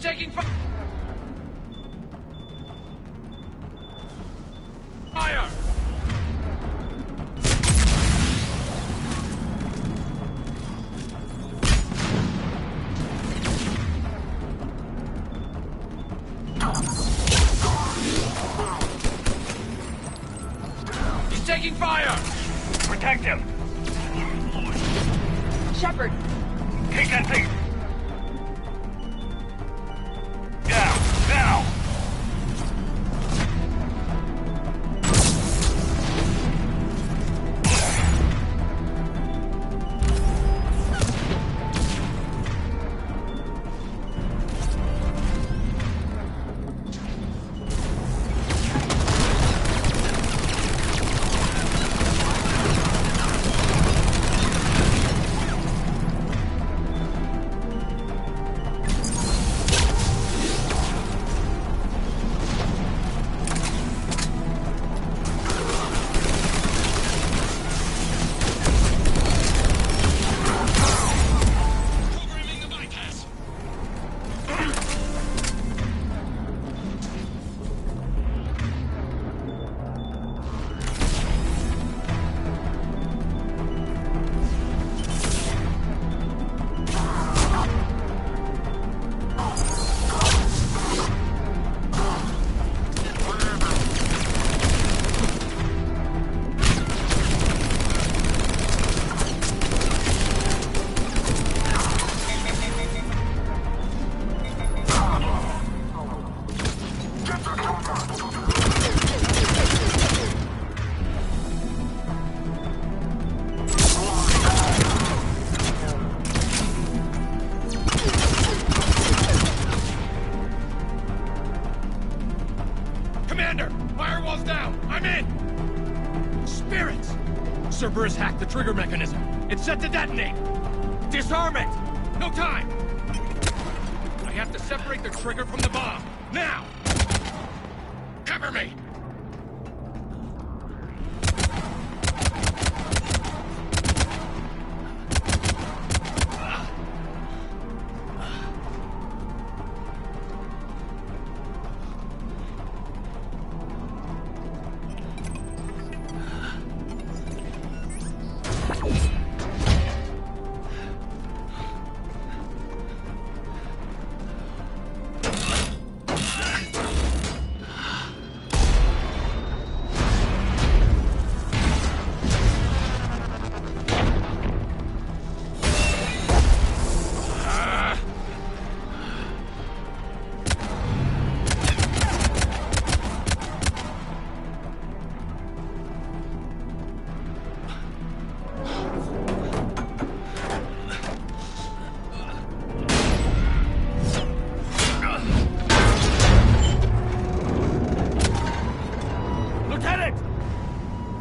Taking fire! He's taking fire! Protect him! Shepard! Take that thing! Down! Now! Cerberus hacked the trigger mechanism. It's set to detonate! Disarm it! No time! I have to separate the trigger from the bomb. Now! Cover me!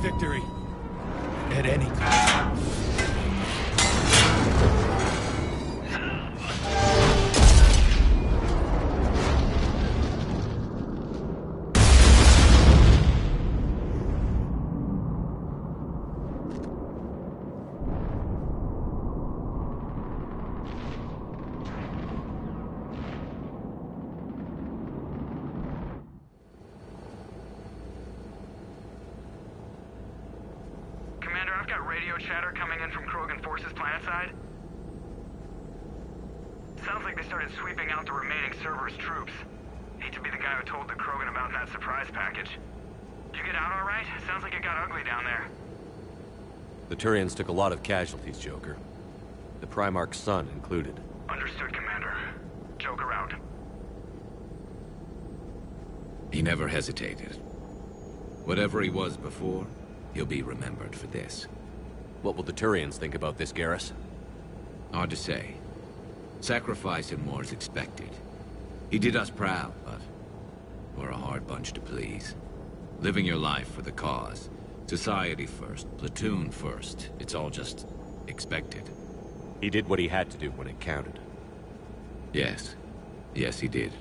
Victory. At any cost. Chatter coming in from Krogan forces planetside. Sounds like they started sweeping out the remaining Cerberus troops. Hate to be the guy who told the Krogan about that surprise package. You get out all right? Sounds like it got ugly down there. The Turians took a lot of casualties, Joker. The Primarch's son included. Understood, Commander. Joker out. He never hesitated. Whatever he was before, he'll be remembered for this. What will the Turians think about this, Garrus? Hard to say. Sacrifice and more is expected. He did us proud, but we're a hard bunch to please. Living your life for the cause. Society first, platoon first. It's all just expected. He did what he had to do when it counted. Yes. Yes, he did.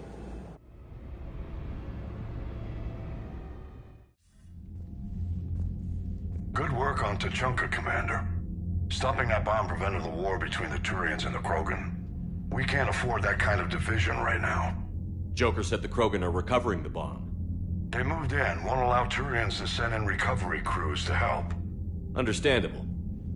Good work on Tuchanka, Commander. Stopping that bomb prevented the war between the Turians and the Krogan. We can't afford that kind of division right now. Joker said the Krogan are recovering the bomb. They moved in, won't allow Turians to send in recovery crews to help. Understandable.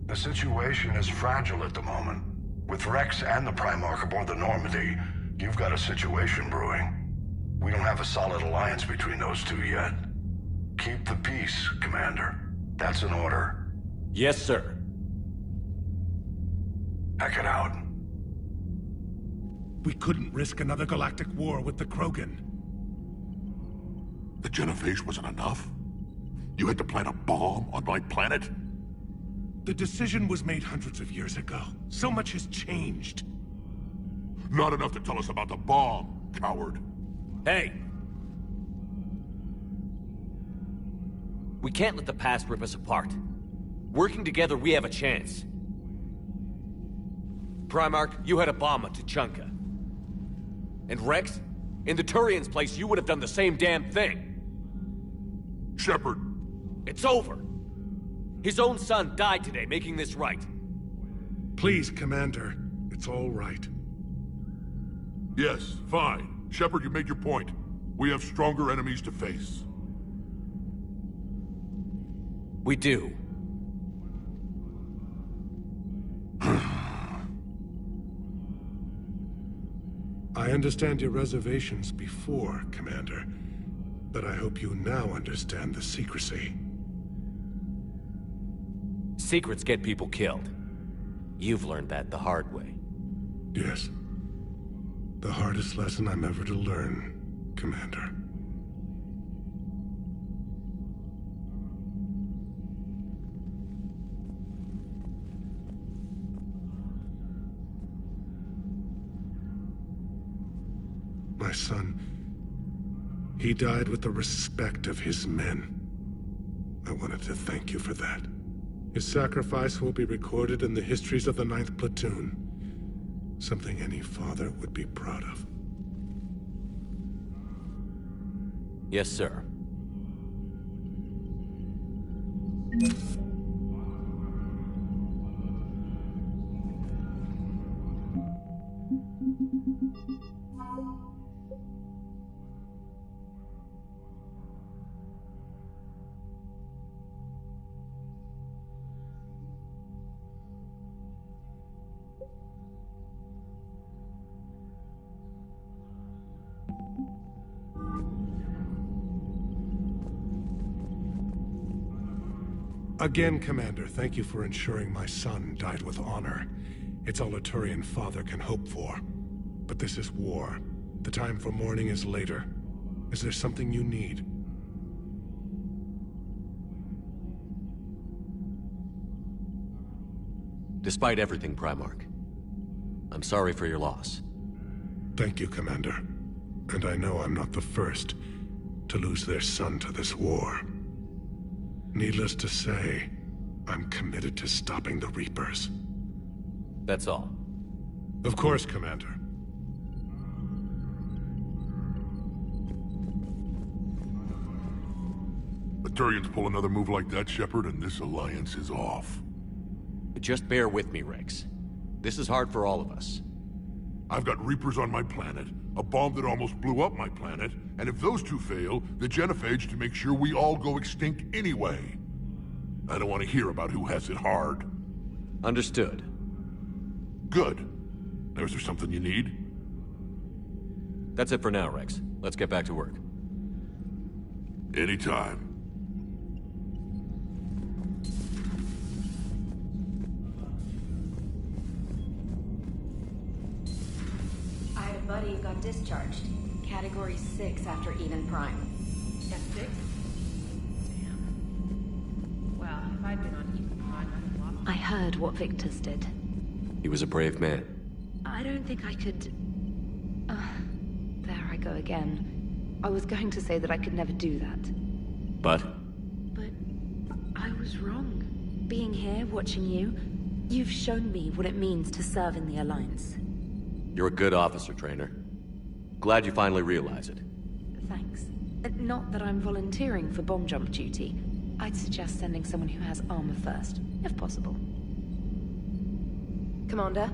The situation is fragile at the moment. With Rex and the Primarch aboard the Normandy, you've got a situation brewing. We don't have a solid alliance between those two yet. Keep the peace, Commander. That's an order. Yes, sir. Hack it out. We couldn't risk another galactic war with the Krogan. The Genophage wasn't enough? You had to plant a bomb on my planet? The decision was made hundreds of years ago. So much has changed. Not enough to tell us about the bomb, coward. Hey! We can't let the past rip us apart. Working together, we have a chance. Primarch, you had a bomb at Tuchanka. And Rex, in the Turians' place, you would have done the same damn thing. Shepard. It's over. His own son died today, making this right. Please, Commander. It's all right. Yes, fine. Shepard, you made your point. We have stronger enemies to face. We do. I understand your reservations before, Commander. But I hope you now understand the secrecy. Secrets get people killed. You've learned that the hard way. Yes. The hardest lesson I'm ever to learn, Commander. My son, he died with the respect of his men. I wanted to thank you for that. His sacrifice will be recorded in the histories of the 9th Platoon. Something any father would be proud of. Yes, sir. Again, Commander, thank you for ensuring my son died with honor. It's all a Turian father can hope for. But this is war. The time for mourning is later. Is there something you need? Despite everything, Primarch, I'm sorry for your loss. Thank you, Commander. And I know I'm not the first to lose their son to this war. Needless to say, I'm committed to stopping the Reapers. That's all. Of course, Commander. The Turians pull another move like that, Shepard, and this alliance is off. Just bear with me, Rex. This is hard for all of us. I've got Reapers on my planet, a bomb that almost blew up my planet, and if those two fail, the genophage to make sure we all go extinct anyway. I don't want to hear about who has it hard. Understood. Good. Now, is there something you need? That's it for now, Rex. Let's get back to work. Anytime. I had a buddy who got discharged. Category 6 after Eden Prime. F6? Damn. Well, if I'd been on Eden Prime, I'd have lost. I heard what Victor's did. He was a brave man. I don't think I could... there I go again. I was going to say that I could never do that. But? But I was wrong. Being here, watching you, you've shown me what it means to serve in the Alliance. You're a good officer, Trainer. Glad you finally realize it. Thanks. Not that I'm volunteering for bomb jump duty. I'd suggest sending someone who has armor first, if possible. Commander?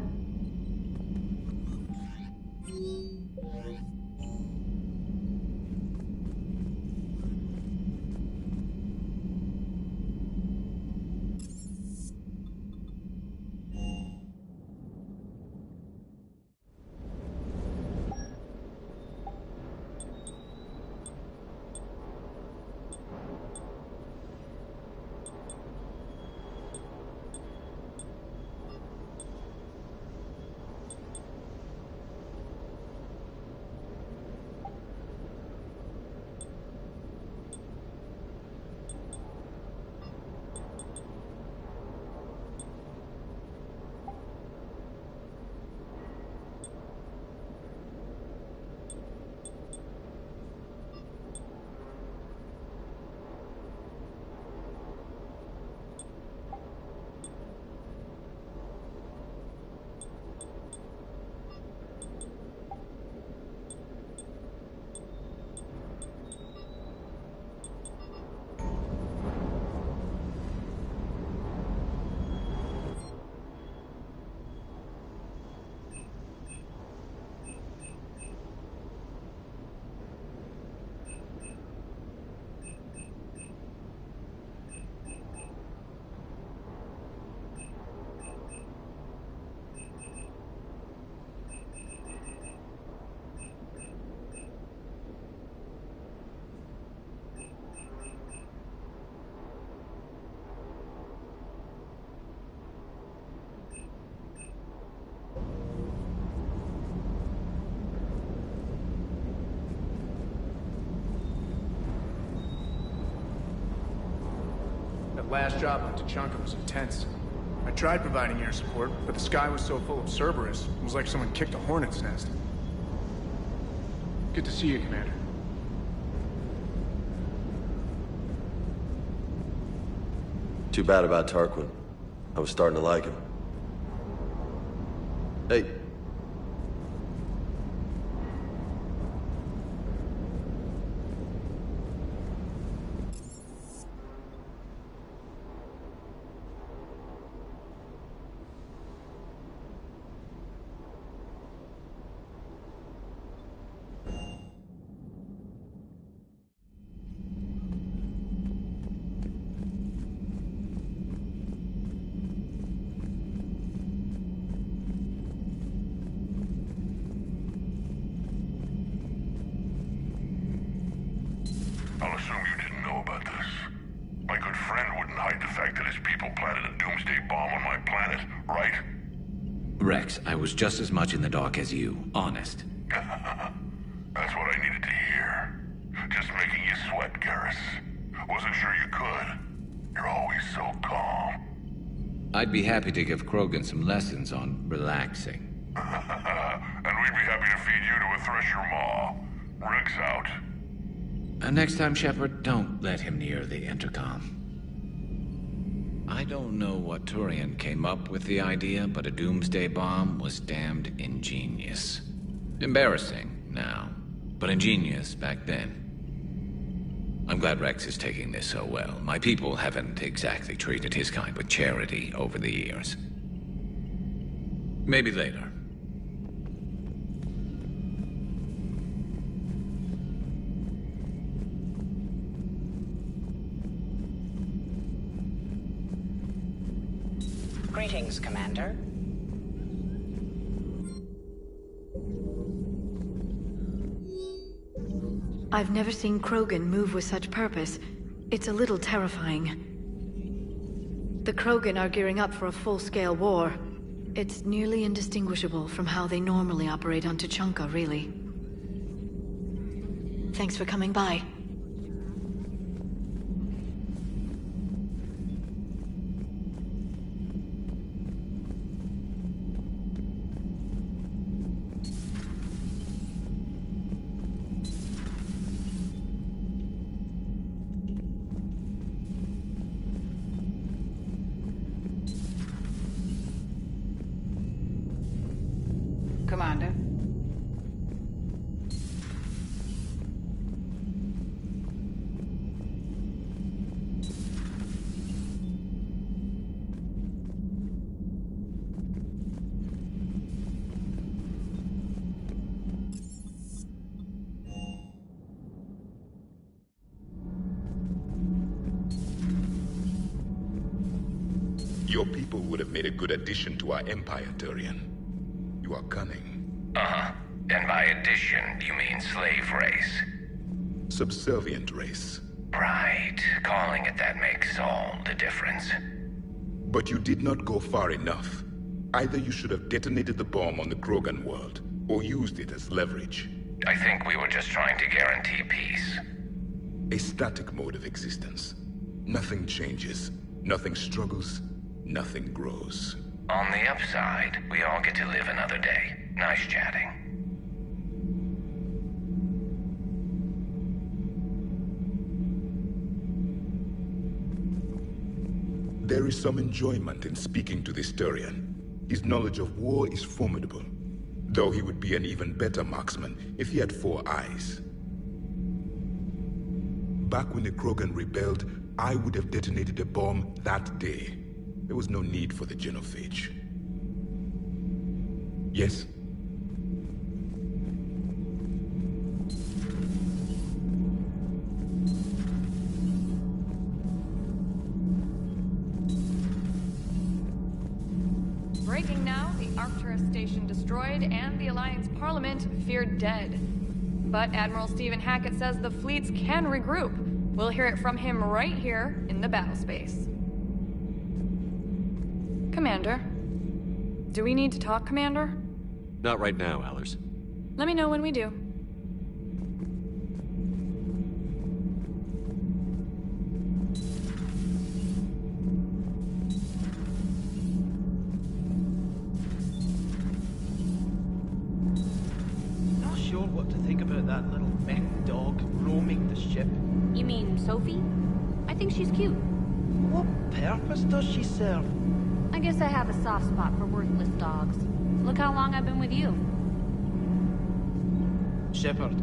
Last job on Tuchanka was intense. I tried providing air support, but the sky was so full of Cerberus, it was like someone kicked a hornet's nest. Good to see you, Commander. Too bad about Tarquin. I was starting to like him. Hey. I'll assume you didn't know about this. My good friend wouldn't hide the fact that his people planted a doomsday bomb on my planet, right? Rex, I was just as much in the dark as you. Honest. That's what I needed to hear. Just making you sweat, Garrus. Wasn't sure you could. You're always so calm. I'd be happy to give Krogan some lessons on relaxing. And we'd be happy to feed you to a thresher maw. Rex out. Next time, Shepard, don't let him near the intercom. I don't know what Turian came up with the idea, but a doomsday bomb was damned ingenious. Embarrassing now, but ingenious back then. I'm glad Rex is taking this so well. My people haven't exactly treated his kind with charity over the years. Maybe later. Greetings, Commander. I've never seen Krogan move with such purpose. It's a little terrifying. The Krogan are gearing up for a full-scale war. It's nearly indistinguishable from how they normally operate on Tuchanka, really. Thanks for coming by. Commander. Your people would have made a good addition to our empire, Turian. You are cunning. Uh-huh. And by addition, you mean slave race? Subservient race. Right. Calling it that makes all the difference. But you did not go far enough. Either you should have detonated the bomb on the Krogan world, or used it as leverage. I think we were just trying to guarantee peace. A static mode of existence. Nothing changes, nothing struggles, nothing grows. On the upside, we all get to live another day. Nice chatting. There is some enjoyment in speaking to this Turian. His knowledge of war is formidable, though he would be an even better marksman if he had 4 eyes. Back when the Krogan rebelled, I would have detonated a bomb that day. There was no need for the genophage. Yes? Breaking now, the Arcturus station destroyed and the Alliance Parliament feared dead. But Admiral Stephen Hackett says the fleets can regroup. We'll hear it from him right here in the battle space. Commander. Do we need to talk, Commander? Not right now, Allers. Let me know when we do. Not sure what to think about that little mech dog roaming the ship. You mean Sophie? I think she's cute. What purpose does she serve? I guess I have a soft spot for worthless dogs. Look how long I've been with you. Shepard.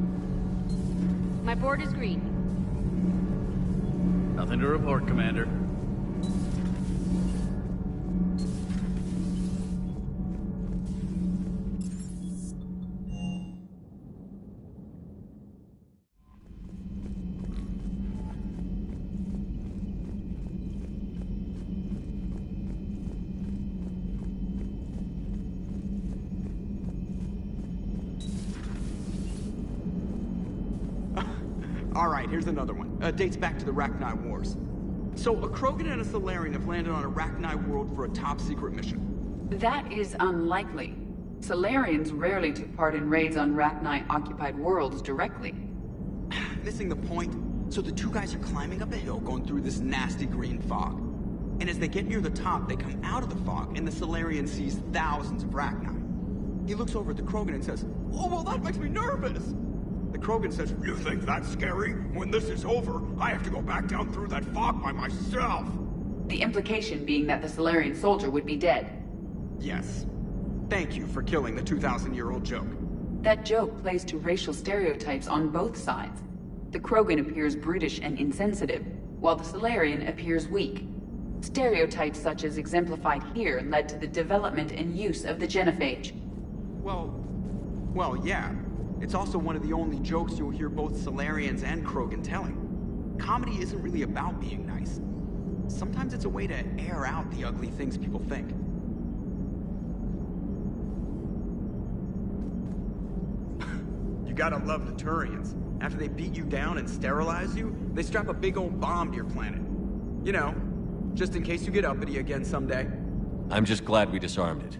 My board is green. Nothing to report, Commander. Alright, here's another one. Dates back to the Rachni Wars. So, a Krogan and a Solarian have landed on a Rachni world for a top-secret mission. That is unlikely. Solarians rarely took part in raids on Rachni-occupied worlds directly. Missing the point? So the two guys are climbing up a hill going through this nasty green fog. And as they get near the top, they come out of the fog, and the Solarian sees thousands of Rachni. He looks over at the Krogan and says, "Oh, well, that makes me nervous!" The Krogan says, "You think that's scary? When this is over, I have to go back down through that fog by myself." The implication being that the Solarian soldier would be dead. Yes. Thank you for killing the 2,000-year-old joke. That joke plays to racial stereotypes on both sides. The Krogan appears brutish and insensitive, while the Solarian appears weak. Stereotypes such as exemplified here led to the development and use of the genophage. Well, yeah. It's also one of the only jokes you'll hear both Solarians and Krogan telling. Comedy isn't really about being nice. Sometimes it's a way to air out the ugly things people think. You gotta love the Turians. After they beat you down and sterilize you, they strap a big old bomb to your planet. You know, just in case you get uppity again someday. I'm just glad we disarmed it.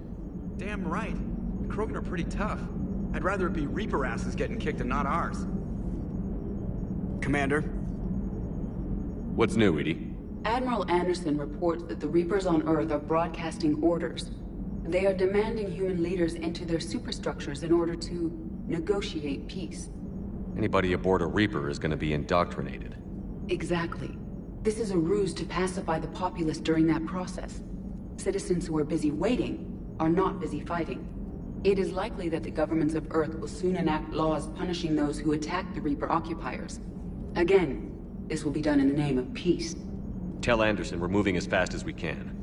Damn right. The Krogan are pretty tough. I'd rather it be Reaper asses getting kicked and not ours. Commander? What's new, Edie? Admiral Anderson reports that the Reapers on Earth are broadcasting orders. They are demanding human leaders enter their superstructures in order to negotiate peace. Anybody aboard a Reaper is going to be indoctrinated. Exactly. This is a ruse to pacify the populace during that process. Citizens who are busy waiting are not busy fighting. It is likely that the governments of Earth will soon enact laws punishing those who attack the Reaper occupiers. Again, this will be done in the name of peace. Tell Anderson we're moving as fast as we can.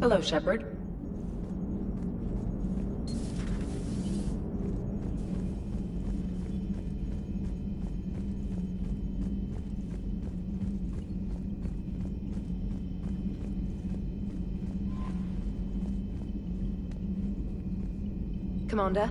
Hello, Shepard. Commander?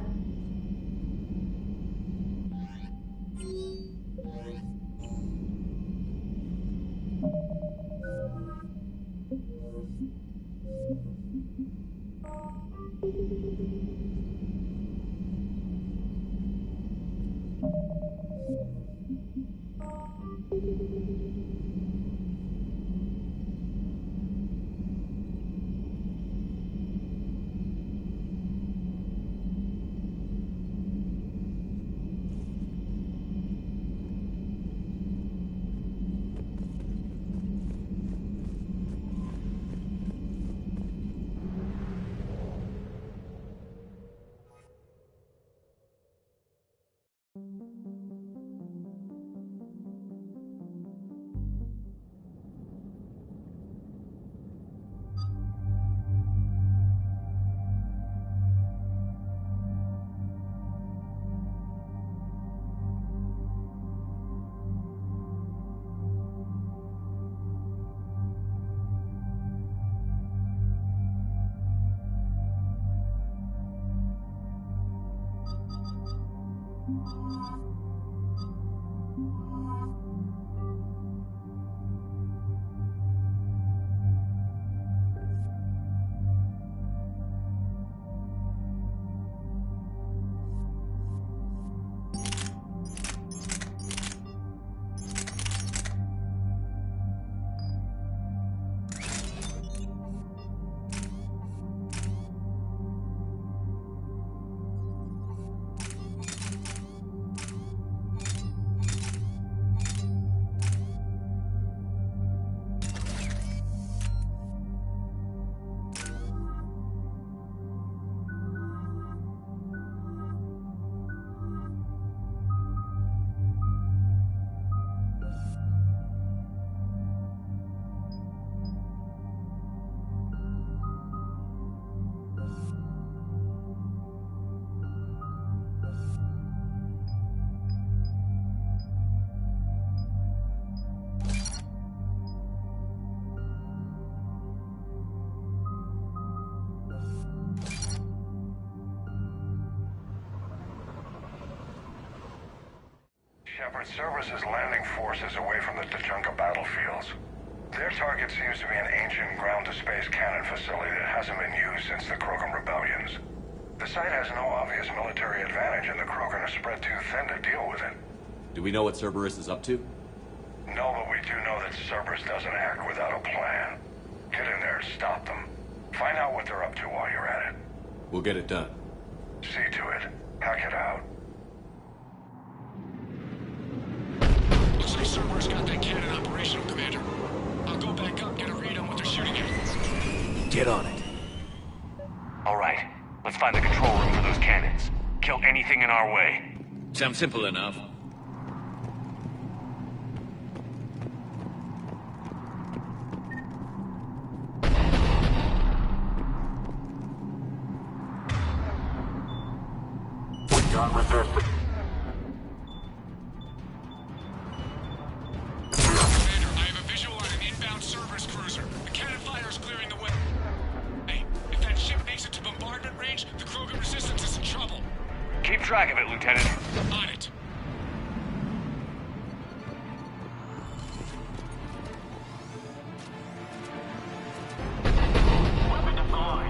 Shepard, Cerberus is landing forces away from the Tachanka battlefields. Their target seems to be an ancient ground-to-space cannon facility that hasn't been used since the Krogan rebellions. The site has no obvious military advantage, and the Krogan are spread too thin to deal with it. Do we know what Cerberus is up to? No, but we do know that Cerberus doesn't act without a plan. Get in there and stop them. Find out what they're up to while you're at it. We'll get it done. See to it. Hack it out. Looks like Cerberus got that cannon operational, Commander. I'll go back up, get a read on what they're shooting at. Get on it. All right. Let's find the control room for those cannons. Kill anything in our way. Sounds simple enough. Done with this. Commander, I have a visual on an inbound Cerberus cruiser. The cannon fire's clearing the way. Hey, if that ship makes it to bombardment range, the Krogan resistance is in trouble. Keep track of it, Lieutenant. On it. Weapon deployed.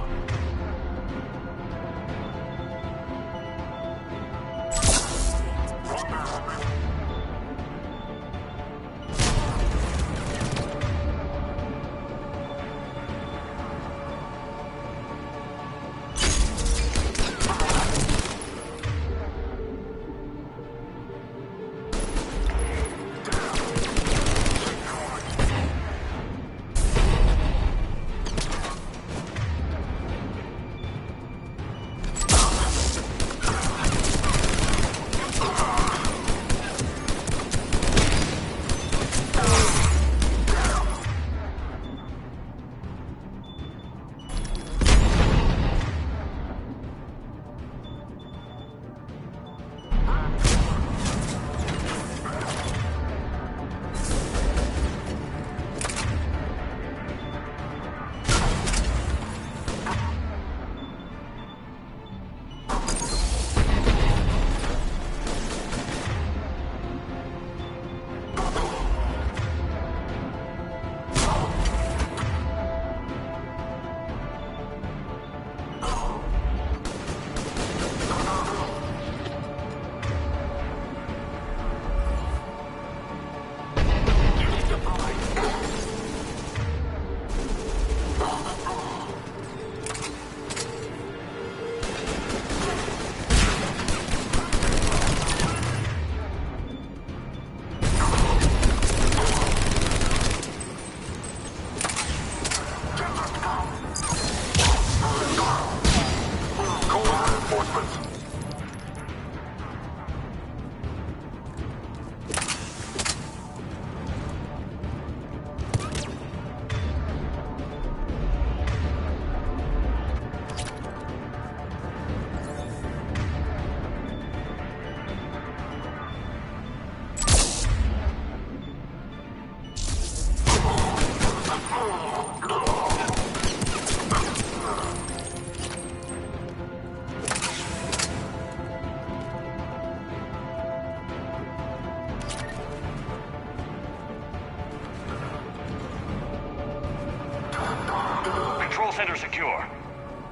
Center secure.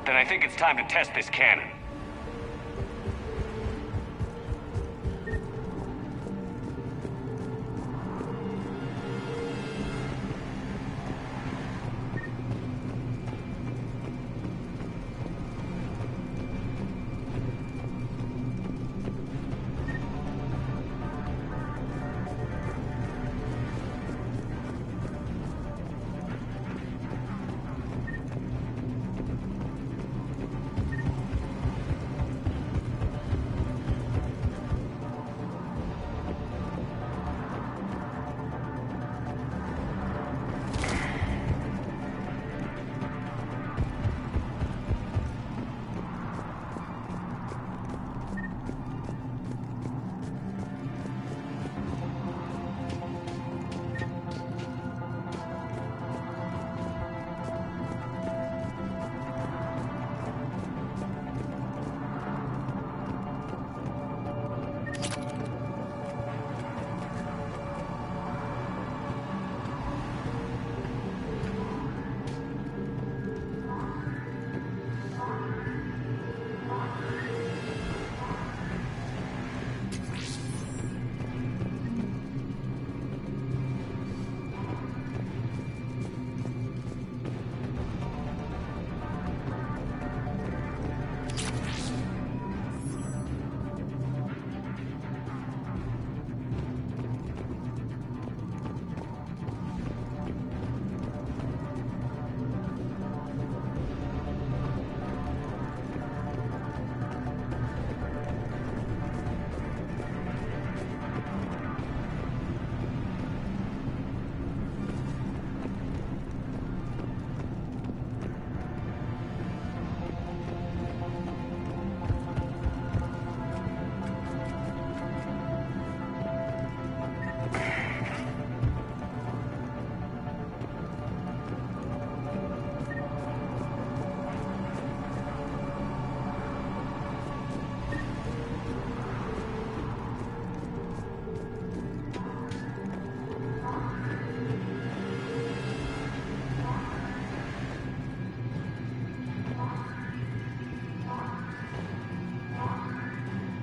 Then I think it's time to test this cannon.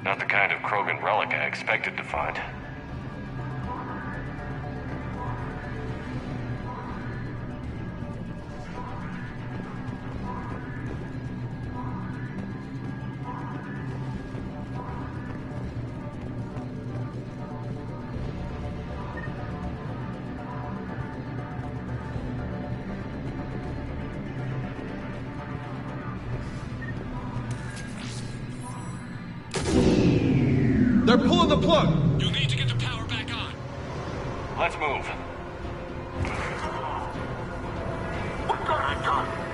Not the kind of Krogan relic I expected to find. They're pulling the plug! You'll need to get the power back on. Let's move. We've got it done.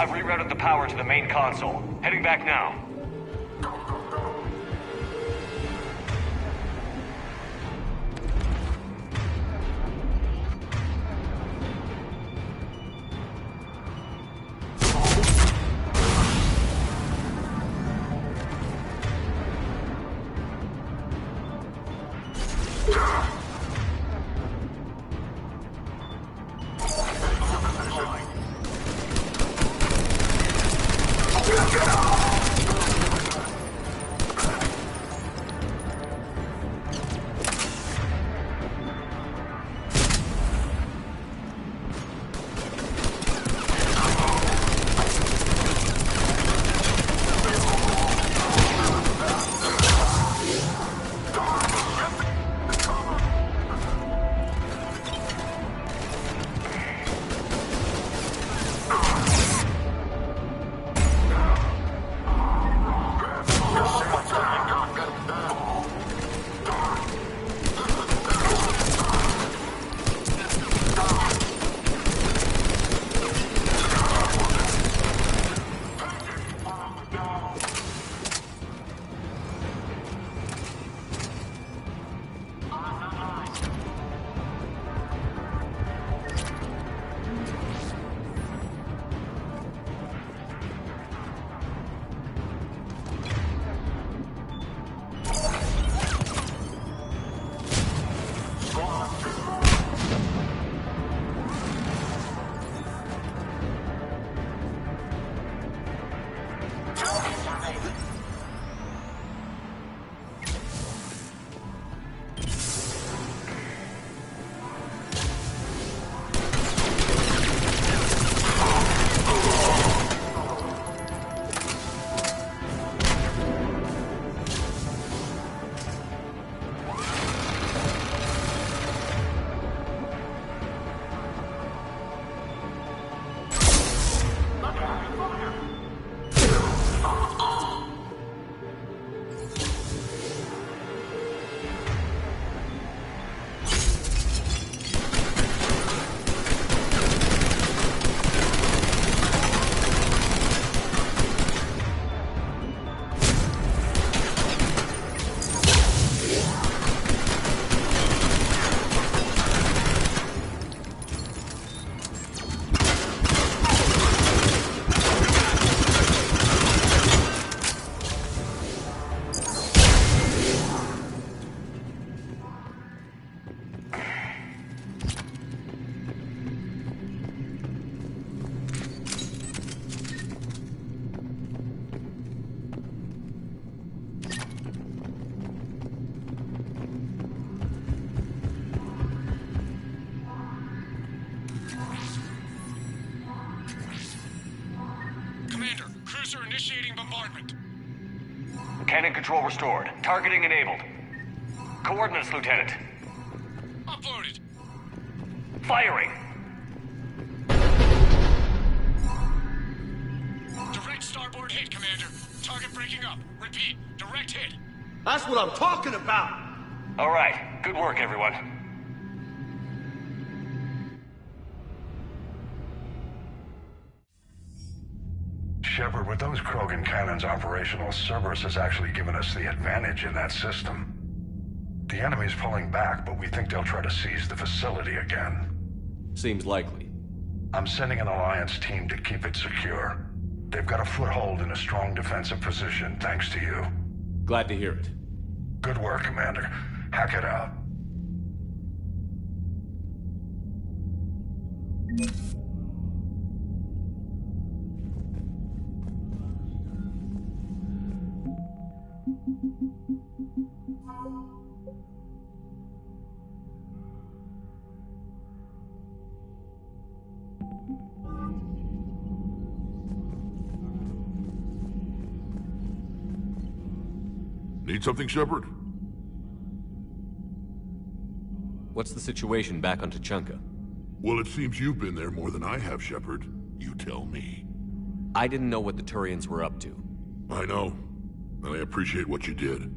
I've rerouted the power to the main console. Heading back now. Initiating bombardment. Cannon control restored. Targeting enabled. Coordinates, Lieutenant. Uploaded. Firing. Direct starboard hit, Commander. Target breaking up. Repeat. Direct hit. That's what I'm talking about. All right. Good work, everyone. Shepard, with those Krogan cannons operational, Cerberus has actually given us the advantage in that system. The enemy's pulling back, but we think they'll try to seize the facility again. Seems likely. I'm sending an Alliance team to keep it secure. They've got a foothold in a strong defensive position, thanks to you. Glad to hear it. Good work, Commander. Hack it out. Need something, Shepard? What's the situation back on Tuchanka? Well, it seems you've been there more than I have, Shepard. You tell me. I didn't know what the Turians were up to. I know, and I appreciate what you did.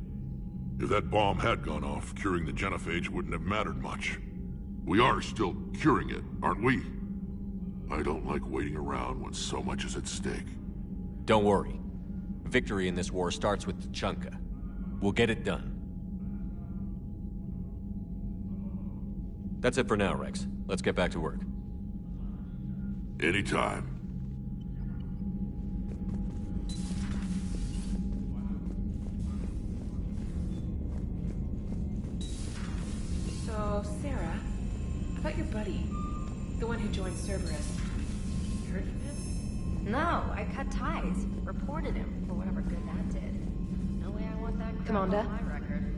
If that bomb had gone off, curing the genophage wouldn't have mattered much. We are still curing it, aren't we? I don't like waiting around when so much is at stake. Don't worry. Victory in this war starts with Tuchanka. We'll get it done. That's it for now, Rex. Let's get back to work. Anytime. So, Sarah, about your buddy, the one who joined Cerberus. You heard from him? No, I cut ties. Reported him for whatever good that did. No way I want that crap Commander? on my record.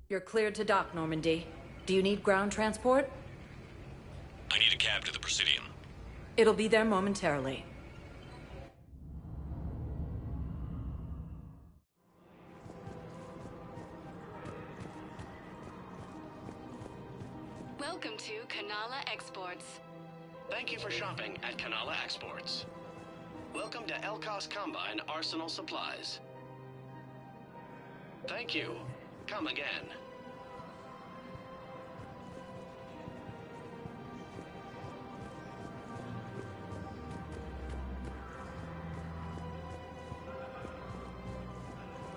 You're cleared to dock, Normandy. Do you need ground transport? I need a cab to the Presidium. It'll be there momentarily. Welcome to Kanala Exports. Thank you for shopping at Kanala Exports. Welcome to Elkos Combine Arsenal Supplies. Thank you. Come again.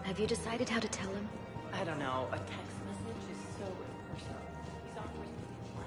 Have you decided how to tell him? I don't know. A text message is so impersonal. He's offering me his life.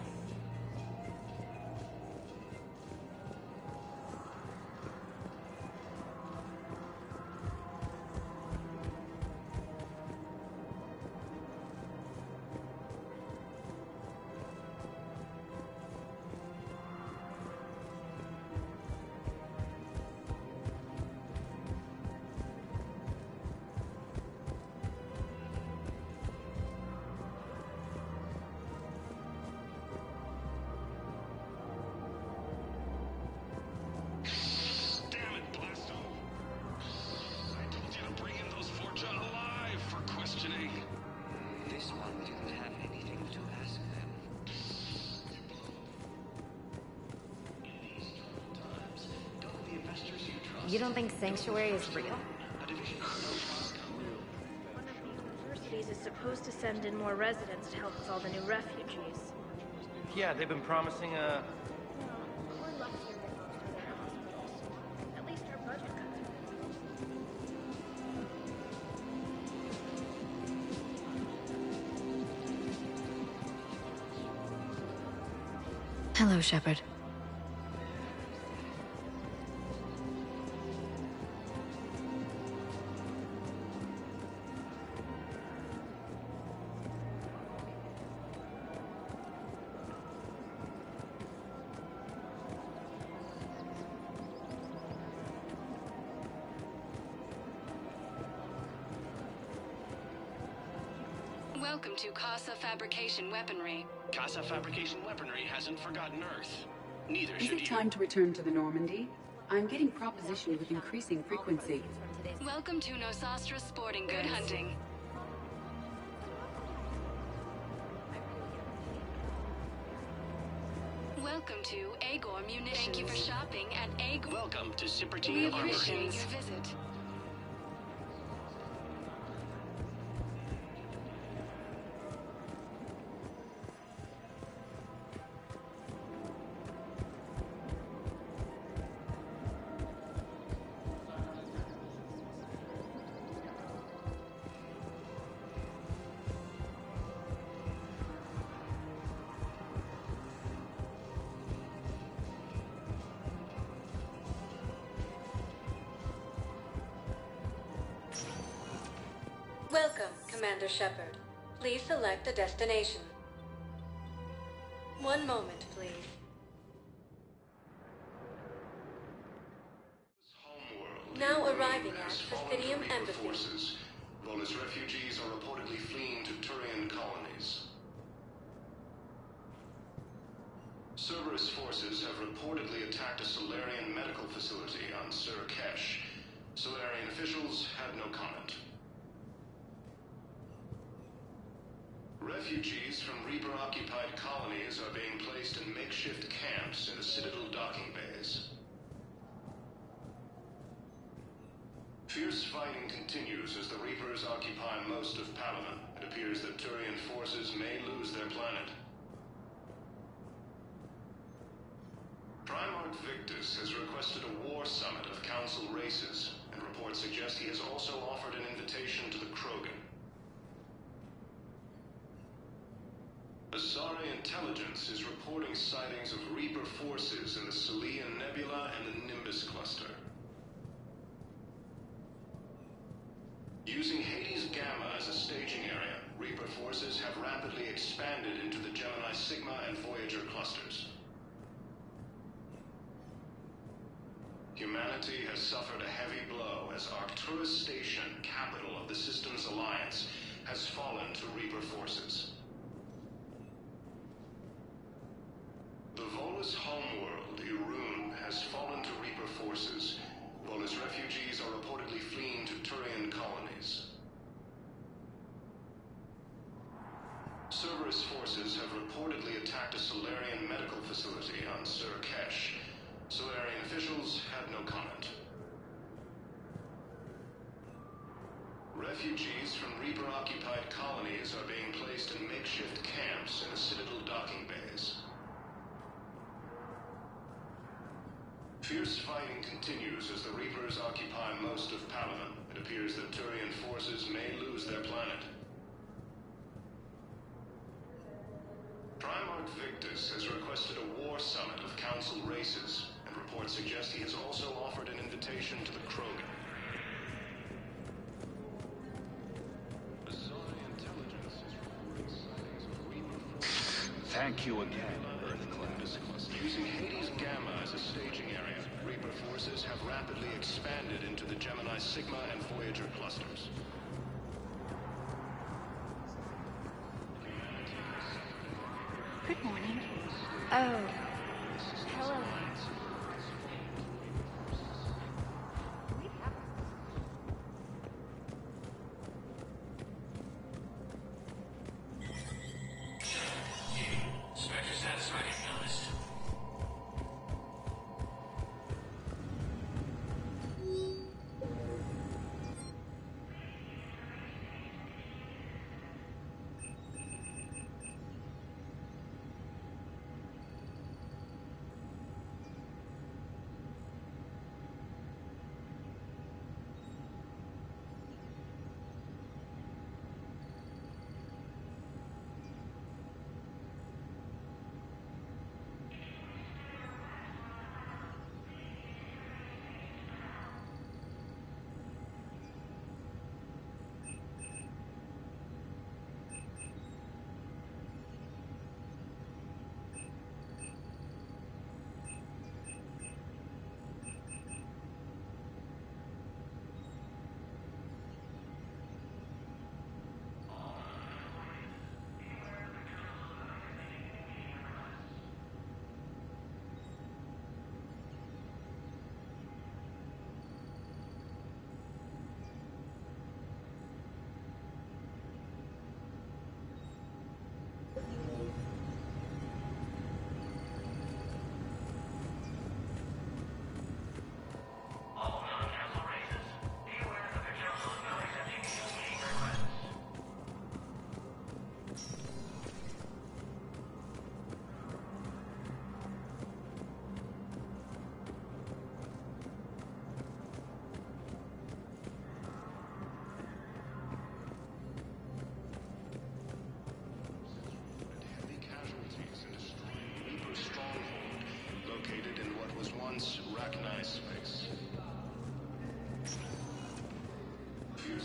You don't think Sanctuary is real? One of the universities is supposed to send in more residents to help with all the new refugees. Yeah, they've been promising a... We're luckier than most of their hospitals. At least our budget cuts. Hello, Shepard. Welcome to Casa Fabrication Weaponry. Casa Fabrication Weaponry hasn't forgotten Earth. Neither Is should it you. time to return to the Normandy? I'm getting propositioned with increasing frequency. Welcome to Nosastra Sporting Good Hunting. Welcome to Agor Munitions. Thank you for shopping at Agor. Welcome to We Sippertine Armory. appreciate your visit. Welcome, Commander Shepard. Please select a destination. One moment, please. Now arriving at Fastidium Embassy. Forces. Volus refugees are reportedly fleeing to Turian colonies. Cerberus forces have reportedly attacked a Solarian medical facility on Sur-Kesh. Solarian officials had no comment. Refugees from Reaper-occupied colonies are being placed in makeshift camps in the Citadel docking bays. Fierce fighting continues as the Reapers occupy most of Palamon. It appears that Turian forces may lose their planet. Primarch Victus has requested a war summit of Council races, and reports suggest he has also offered an invitation to the Krogan. Asari intelligence is reporting sightings of Reaper forces in the Selian Nebula and the Nimbus cluster. Using Hades Gamma as a staging area, Reaper forces have rapidly expanded into the Gemini Sigma and Voyager clusters. Humanity has suffered a heavy blow as Arcturus Station, capital of the Systems Alliance, has fallen to Reaper forces. The Volus homeworld, Irun, has fallen to Reaper forces. Volus refugees are reportedly fleeing to Turian colonies. Cerberus forces have reportedly attacked a Solarian medical facility on Sur-Kesh. Solarian officials had no comment. Refugees from Reaper-occupied colonies are being placed in makeshift camps in the Citadel docking bays. Fierce fighting continues as the Reapers occupy most of Palamon. It appears that Turian forces may lose their planet. Primarch Victus has requested a war summit of Council races, and reports suggest he has also offered an invitation to the Krogan. Asari intelligence is reporting sightings of Reaper forces. Thank you again, Earth-class. Using Hades Gamma as a staging area, Reaper forces have rapidly expanded into the Gemini Sigma and Voyager clusters. Good morning. Oh. Hello.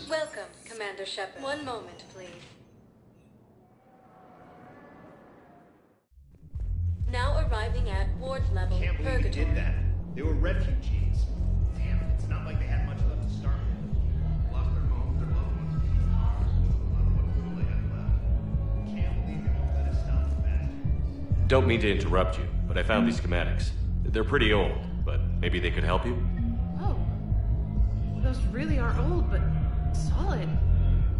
Welcome, Commander Shepard. One moment, please. Now arriving at ward level Can't believe you Purgatory. did that. They were refugees. Damn it, it's not like they had much left to start with. Lost their homes, their loved ones. A lot of what little they had left. Can't believe they won't let us stop the bastards. Don't mean to interrupt you, but I found these schematics. They're pretty old, but maybe they could help you? Oh. Those really are old, but solid.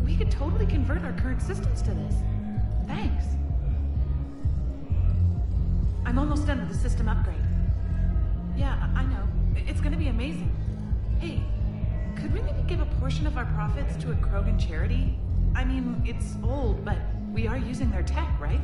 We could totally convert our current systems to this. Thanks. I'm almost done with the system upgrade. Yeah, I know. It's gonna be amazing. Hey, could we maybe give a portion of our profits to a Krogan charity? I mean, it's old, but we are using their tech, right?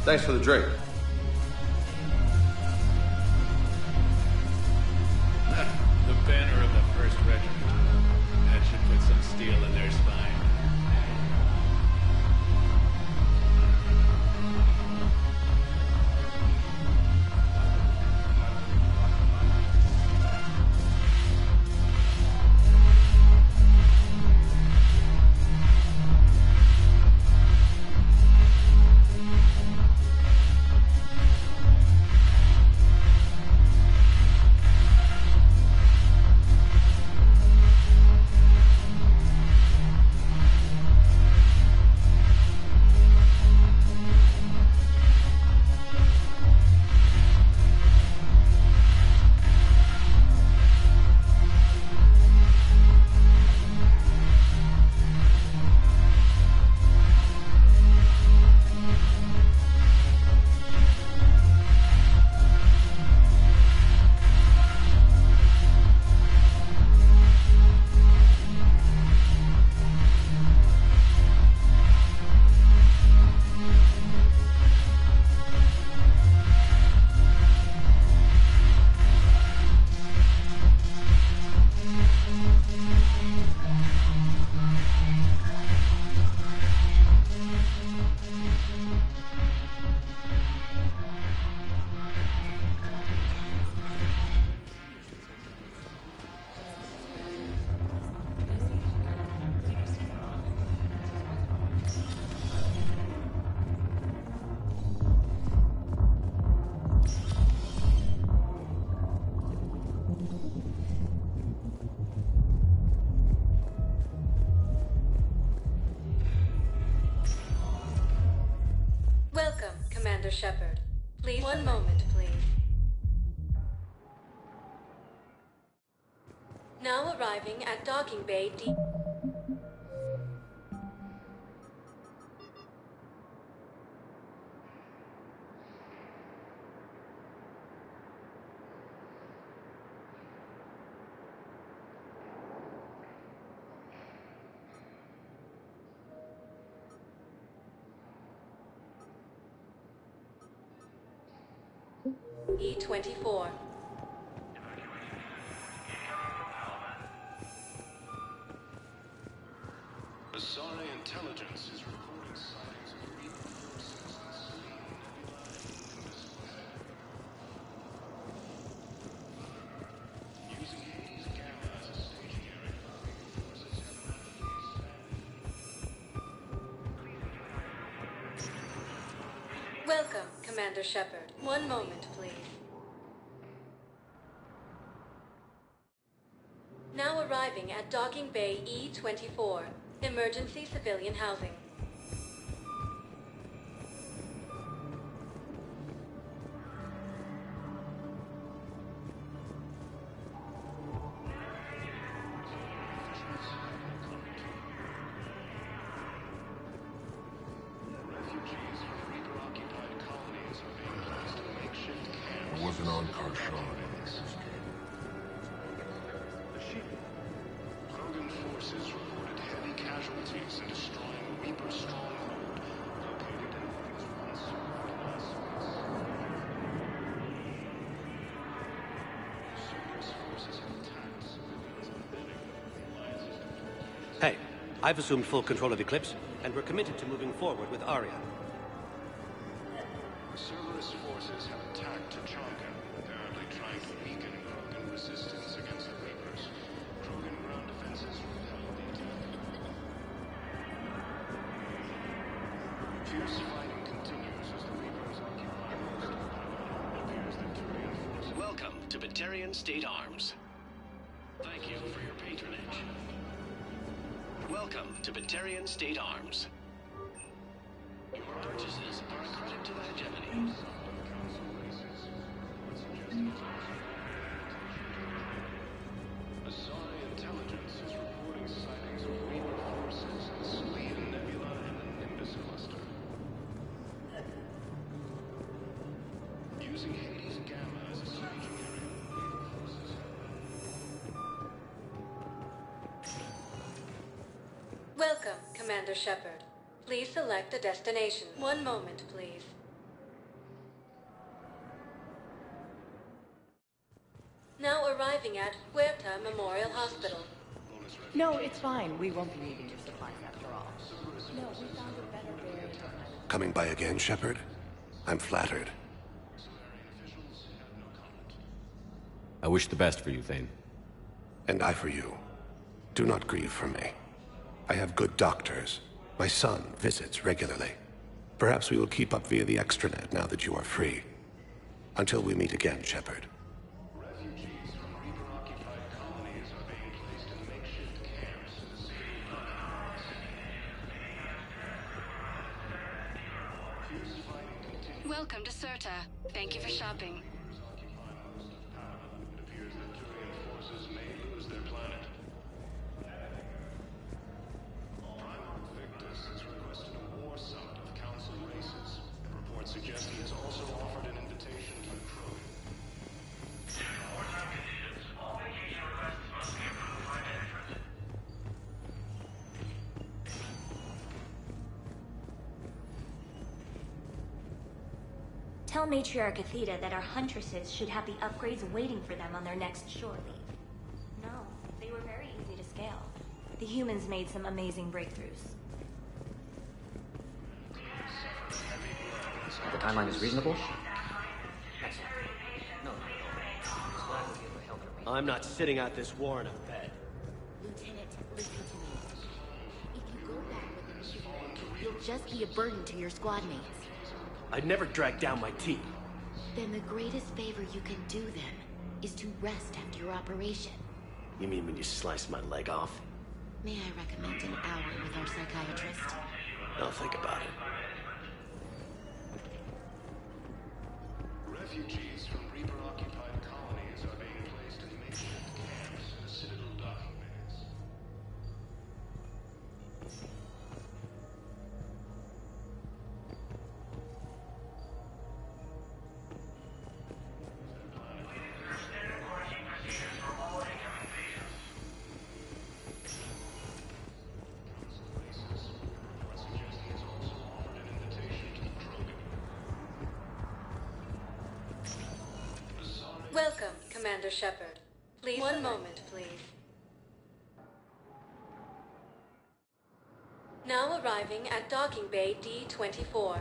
Thanks for the drink. The banner of the 1st Regiment. That should put some steel in their spine. Welcome, Commander Shepard. Please, one moment, please. Now arriving at Docking Bay D. E24. Asari intelligence is reporting sightings of Reaper forces in Selene Nebula and using Hades Gamma as a staging area. Reaper forces have not Welcome, Commander Shepard. One moment, please. Now arriving at Docking Bay E-24, emergency civilian housing. It wasn't on Karshan. Krogan forces reported heavy casualties in destroying Reaper stronghold located in Phase 1 Cerberus forces have attacked civilians embedded in the Alliance's. Hey, I've assumed full control of Eclipse, and we're committed to moving forward with Aria. Cerberus forces have attacked Tachanka, apparently trying to weaken Krogan resistance against the Reapers. Krogan ground defenses repelled the attack. Fierce fighting continues as the Reapers occupy most of Pylon. It appears that Turian forces... Welcome to Batarian State Arms. Thank you for your patronage. Welcome to Batarian State Arms. Your purchases are a credit to the hegemony. Asari intelligence is reporting sightings of Reaper forces in Selene Nebula and the Nimbus cluster. Using Hades Gamma as a staging area, Reaper forces Welcome, Commander Shepard. Please select a destination. One moment, please. Now arriving at Huerta Memorial Hospital. No, it's fine. We won't be needing your supplies after all. No, we found a better way. Coming by again, Shepard? I'm flattered. I wish the best for you, Thane. And I for you. Do not grieve for me. I have good doctors. My son visits regularly. Perhaps we will keep up via the extranet now that you are free. Until we meet again, Shepard. refugees from Reaper-occupied colonies are being placed in makeshift camps in the city of Bedrock. Fierce fighting continues. Welcome to Serta. Thank you for shopping. It appears that Turian forces may lose their planet. Primarch Victus has requested a war summit of Council races, and reports suggest he has also offered an invitation to the Krogan. Tell Matriarch Athena that our huntresses should have the upgrades waiting for them on their next shore leave. No, they were very easy to scale. The humans made some amazing breakthroughs. The timeline is reasonable? I'm not sitting out this war in a bed. Lieutenant, listen to me. If you go back with the mission, you'll just be a burden to your squad mates. I'd never drag down my team. Then the greatest favor you can do them is to rest after your operation. You mean when you slice my leg off? May I recommend an hour with our psychiatrist? I'll think about it. Refugees from Reaper-occupied colonies are being placed in makeshift camps in the Citadel docking bays. Welcome, Commander Shepard. Please, one moment, please. Now arriving at docking bay D24.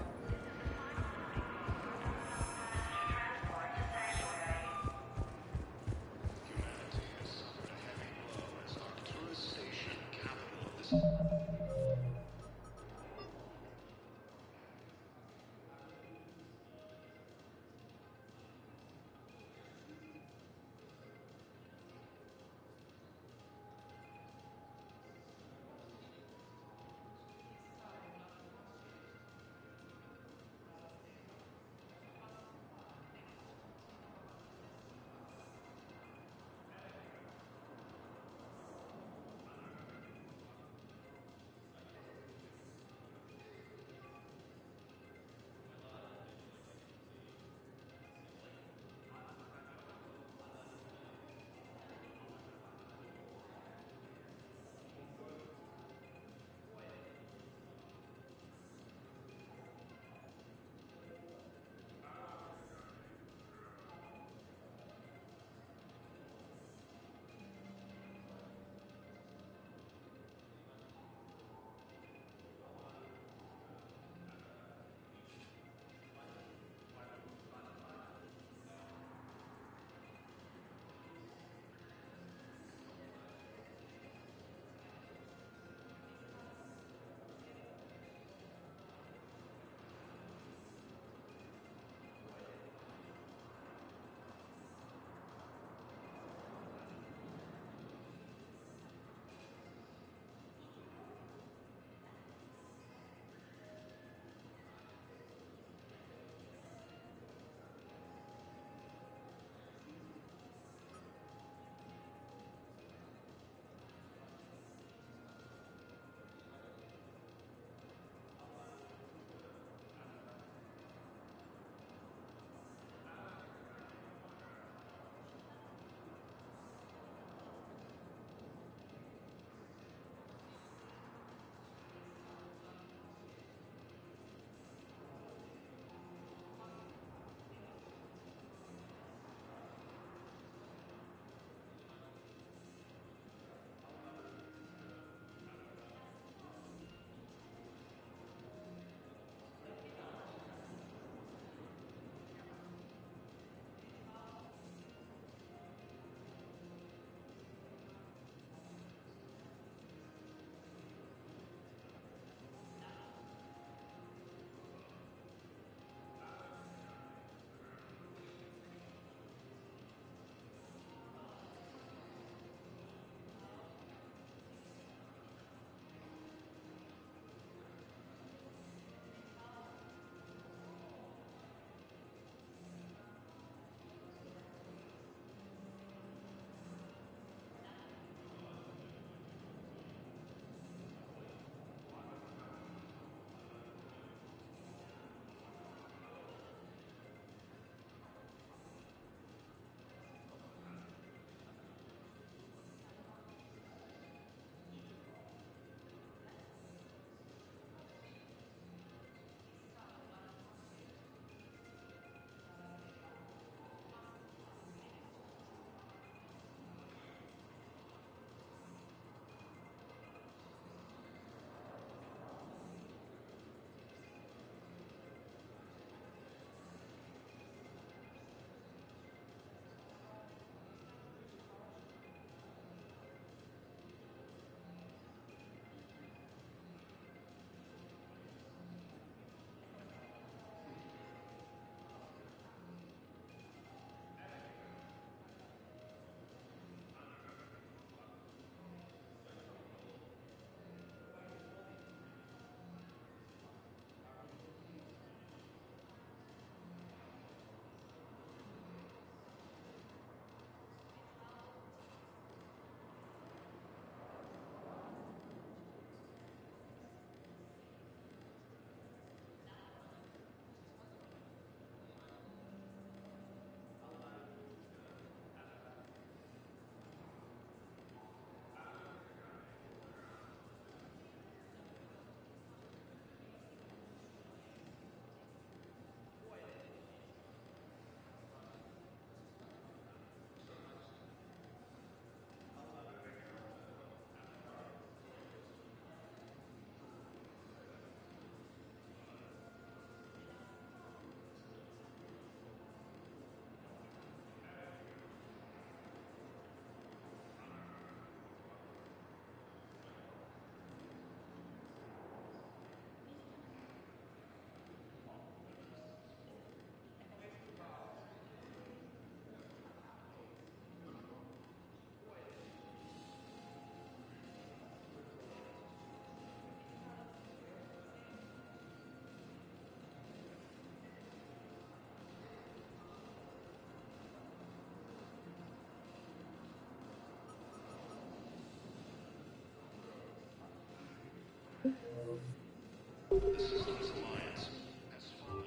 The Systems Alliance has fallen.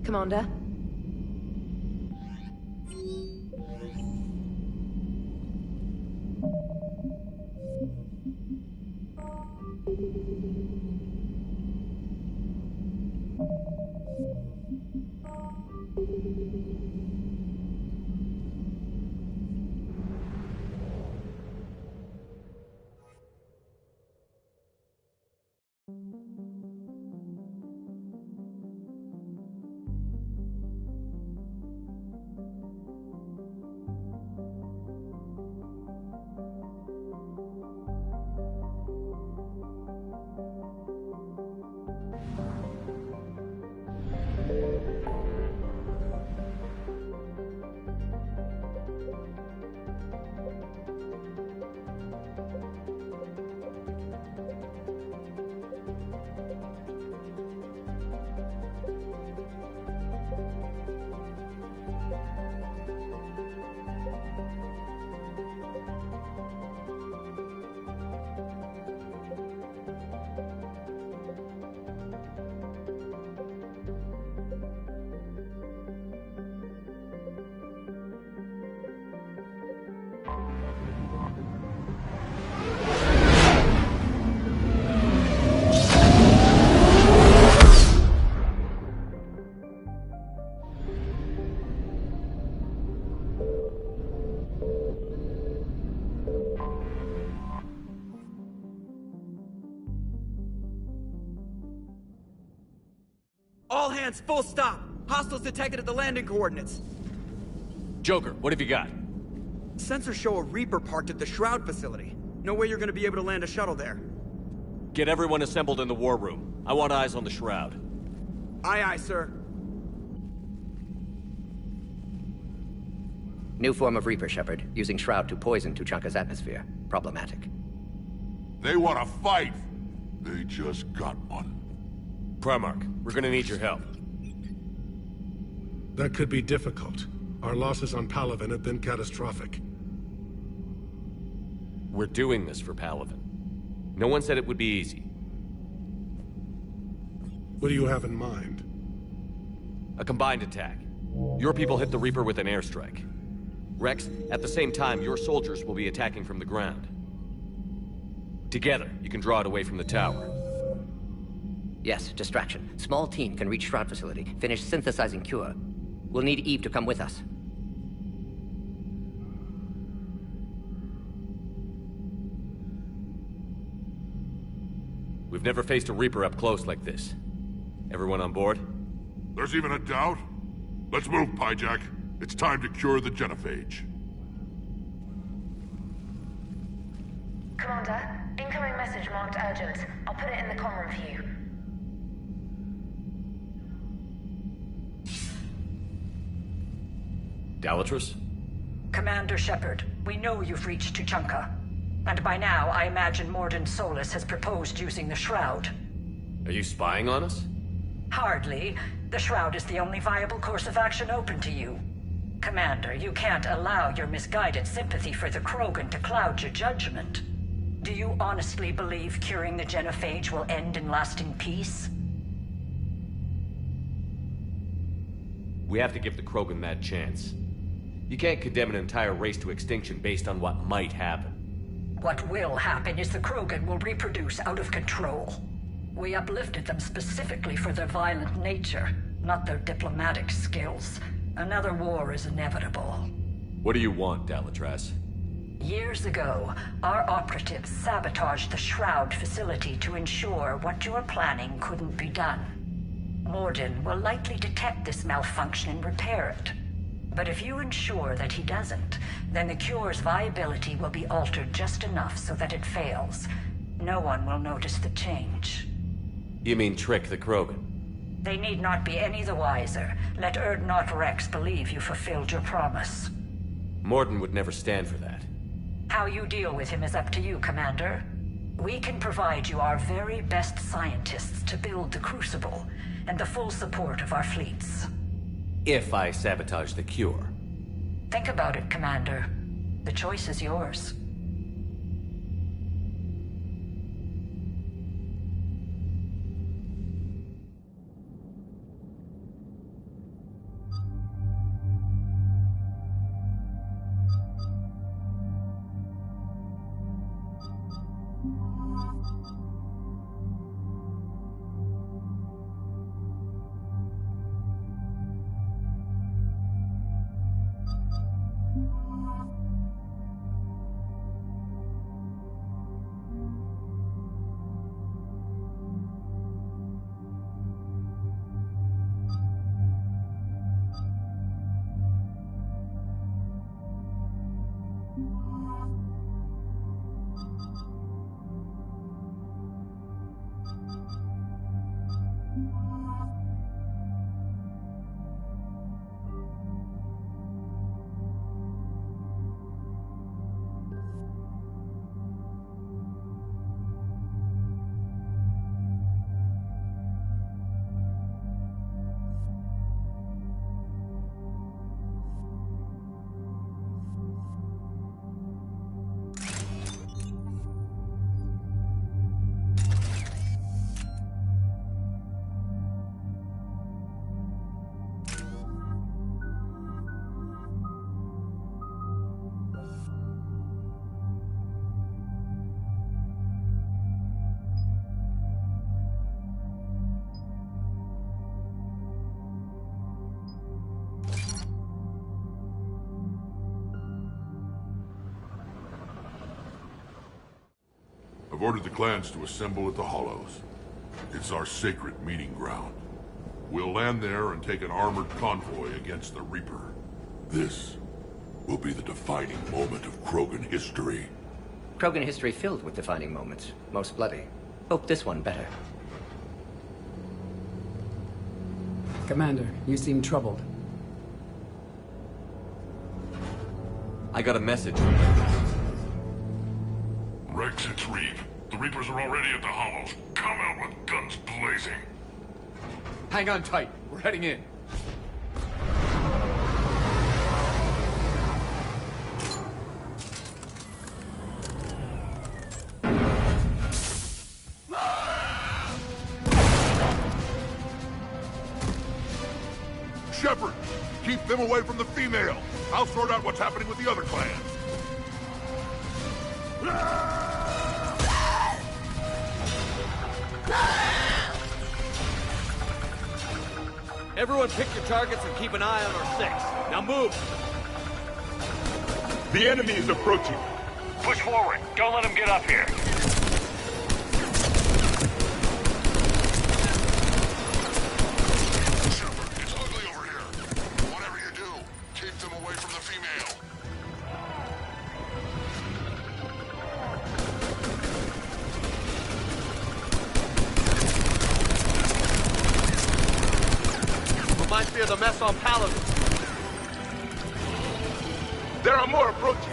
Commander? All hands, full stop! Hostiles detected at the landing coordinates. Joker, what have you got? Sensors show a Reaper parked at the Shroud facility. No way you're gonna be able to land a shuttle there. Get everyone assembled in the war room. I want eyes on the Shroud. Aye, aye, sir. New form of Reaper, Shepard, using Shroud to poison Tuchanka's atmosphere. Problematic. They want to fight. They just got one. Primarch, we're gonna need your help. That could be difficult. Our losses on Palaven have been catastrophic. We're doing this for Palaven. No one said it would be easy. What do you have in mind? A combined attack. Your people hit the Reaper with an airstrike. Rex, at the same time, your soldiers will be attacking from the ground. Together, you can draw it away from the tower. Yes, distraction. Small team can reach Shroud facility, finish synthesizing cure. We'll need Eve to come with us. We've never faced a Reaper up close like this. Everyone on board? There's even a doubt? Let's move, Pyjack. It's time to cure the genophage. Commander, incoming message marked urgent. I'll put it in the comm room for you. Dalatrus? Commander Shepard, we know you've reached Tuchanka. And by now, I imagine Mordin Solus has proposed using the Shroud. Are you spying on us? Hardly. The Shroud is the only viable course of action open to you. Commander, you can't allow your misguided sympathy for the Krogan to cloud your judgment. Do you honestly believe curing the genophage will end in lasting peace? We have to give the Krogan that chance. You can't condemn an entire race to extinction based on what might happen. What will happen is the Krogan will reproduce out of control. We uplifted them specifically for their violent nature, not their diplomatic skills. Another war is inevitable. What do you want, Dalatrus? Years ago, our operatives sabotaged the Shroud facility to ensure what you are planning couldn't be done. Mordin will likely detect this malfunction and repair it. But if you ensure that he doesn't, then the cure's viability will be altered just enough so that it fails. No one will notice the change. You mean trick the Krogan? They need not be any the wiser. Let Urdnot Rex believe you fulfilled your promise. Mordin would never stand for that. How you deal with him is up to you, Commander. We can provide you our very best scientists to build the Crucible, and the full support of our fleets. If I sabotage the cure. Think about it, Commander. The choice is yours. I've ordered the clans to assemble at the Hollows. It's our sacred meeting ground. We'll land there and take an armored convoy against the Reaper. This will be the defining moment of Krogan history. Krogan history filled with defining moments. Most bloody. Hope this one better. Commander, you seem troubled. I got a message. Rex, it's Reeve. The Reapers are already at the Hollows. Come out with guns blazing. Hang on tight. We're heading in. Shepard, keep them away from the female. I'll sort out what's happening with the other clans. Everyone pick your targets and keep an eye on our six. Now move! The enemy is approaching. Push forward. Don't let him get up here. Shepard, it's ugly over here. Whatever you do, keep them away from the female. Reminds me of the mess on Paladin. There are more approaching.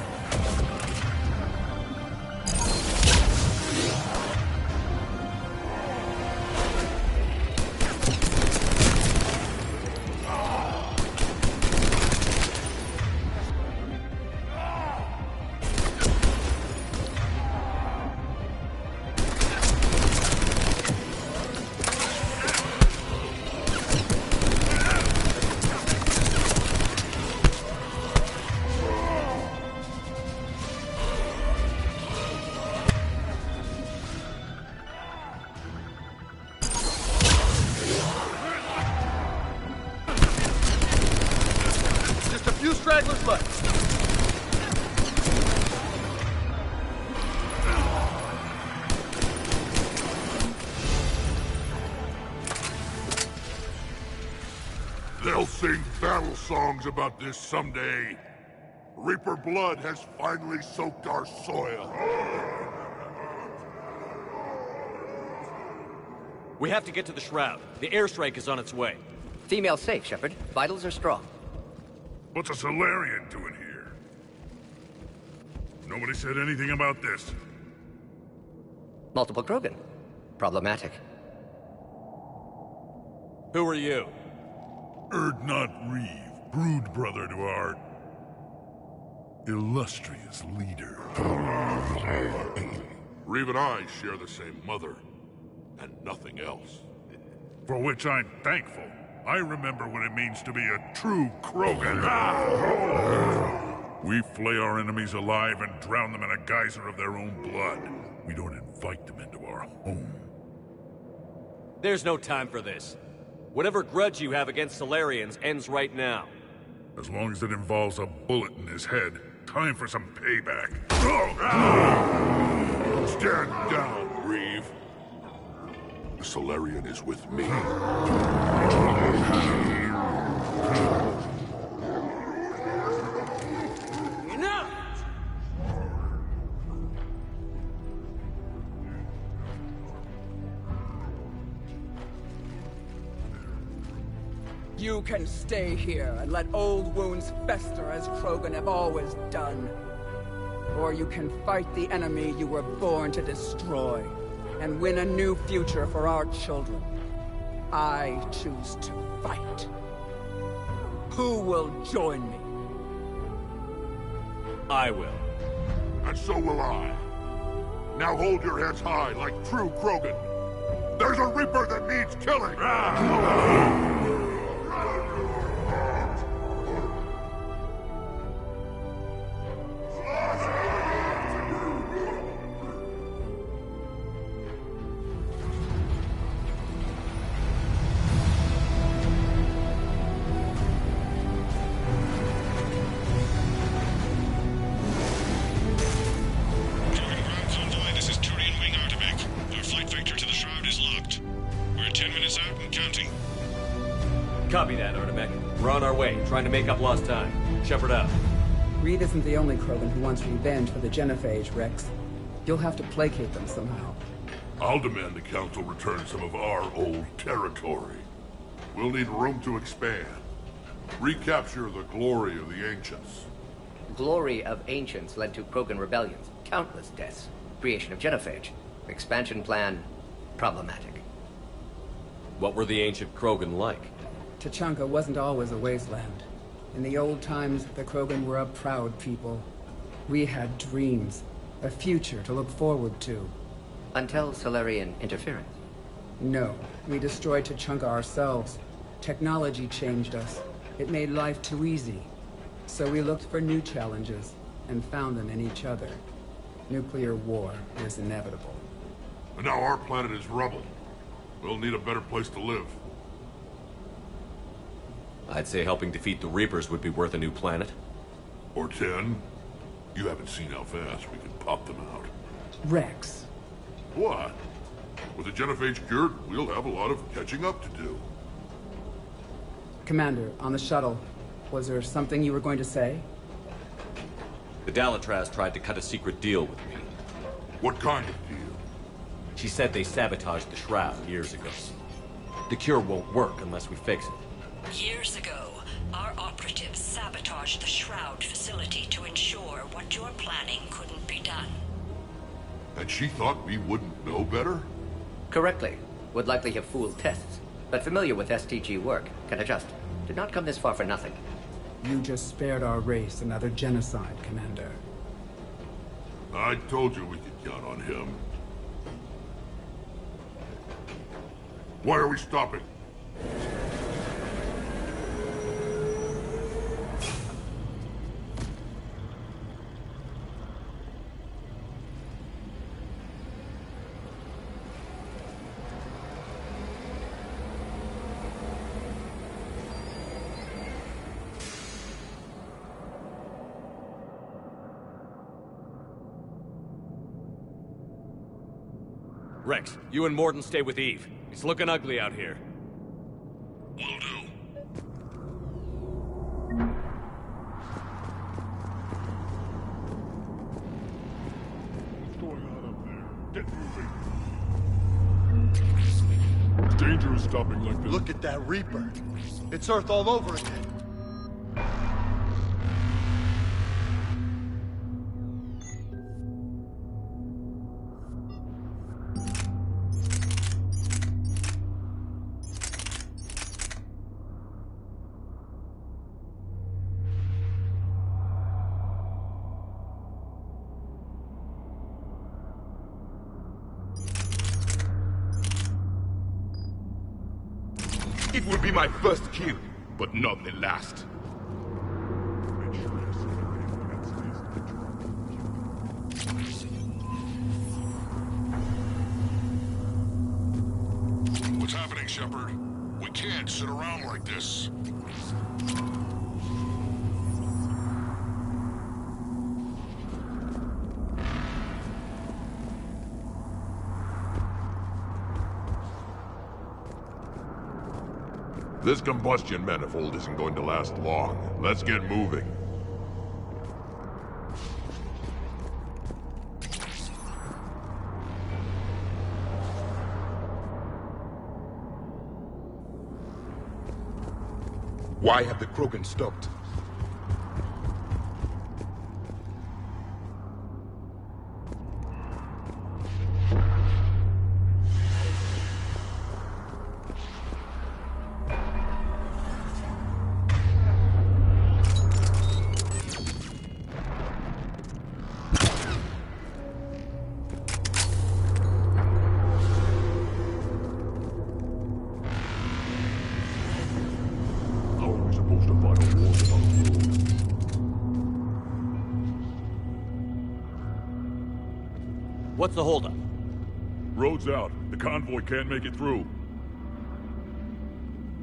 Stragglers left. They'll sing battle songs about this someday. Reaper blood has finally soaked our soil. We have to get to the Shroud. The airstrike is on its way. Female safe, Shepard. Vitals are strong. What's a Solarian doing here? Nobody said anything about this. Multiple Krogan. Problematic. Who are you? Erdnot Reeve, brood brother to our... illustrious leader. Reeve and I share the same mother, and nothing else. For which I'm thankful. I remember what it means to be a true Krogan. We flay our enemies alive and drown them in a geyser of their own blood. We don't invite them into our home. There's no time for this. Whatever grudge you have against Solarians ends right now. As long as it involves a bullet in his head, time for some payback. Stand down, Reeve. The Solarian is with me. Enough! You can stay here and let old wounds fester as Krogan have always done. Or you can fight the enemy you were born to destroy, and win a new future for our children. I choose to fight. Who will join me? I will. And so will I. Now hold your heads high like true Krogan. There's a Reaper that needs killing! Copy that, Artemek. We're on our way, trying to make up lost time. Shepard out. Reed isn't the only Krogan who wants revenge for the Genophage, Rex. You'll have to placate them somehow. I'll demand the Council return some of our old territory. We'll need room to expand. Recapture the glory of the Ancients. Glory of Ancients led to Krogan rebellions, countless deaths, creation of Genophage. Expansion plan, problematic. What were the ancient Krogan like? Tuchanka wasn't always a wasteland. In the old times, the Krogan were a proud people. We had dreams, a future to look forward to. Until Solarian interference? No, we destroyed Tuchanka ourselves. Technology changed us. It made life too easy. So we looked for new challenges, and found them in each other. Nuclear war is inevitable. And now our planet is rubble. We'll need a better place to live. I'd say helping defeat the Reapers would be worth a new planet. Or 10. You haven't seen how fast we can pop them out. Rex. What? With the Genophage cured, we'll have a lot of catching up to do. Commander, on the shuttle, was there something you were going to say? The Dalatraz tried to cut a secret deal with me. What kind of deal? She said they sabotaged the Shroud years ago. The cure won't work unless we fix it. Years ago, our operatives sabotaged the Shroud facility to ensure what you're planning couldn't be done. And she thought we wouldn't know better? Correctly. Would likely have fooled tests, but familiar with STG work, can adjust. Did not come this far for nothing. You just spared our race another genocide, Commander. I told you we could count on him. Why are we stopping? Rex, you and Morden stay with Eve. It's looking ugly out here. Will do. What's going on up there? Get moving. It's dangerous stopping like this. Look at that Reaper. It's Earth all over again. It will be my first kill, but not the last. What's happening, Shepard? We can't sit around like this. This combustion manifold isn't going to last long. Let's get moving. Why have the Krogan stopped? What's the holdup? Road's out. The convoy can't make it through.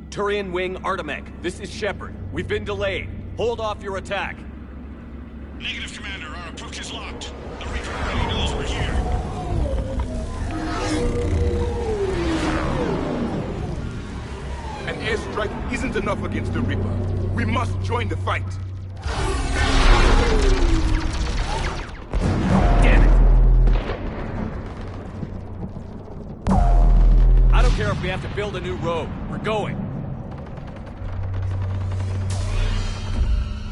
Turian Wing Artemech, this is Shepard. We've been delayed. Hold off your attack. Negative, Commander. Our approach is locked. The Reaper already knows we're here. An airstrike isn't enough against the Reaper. We must join the fight. Damn it! I don't care if we have to build a new road. We're going.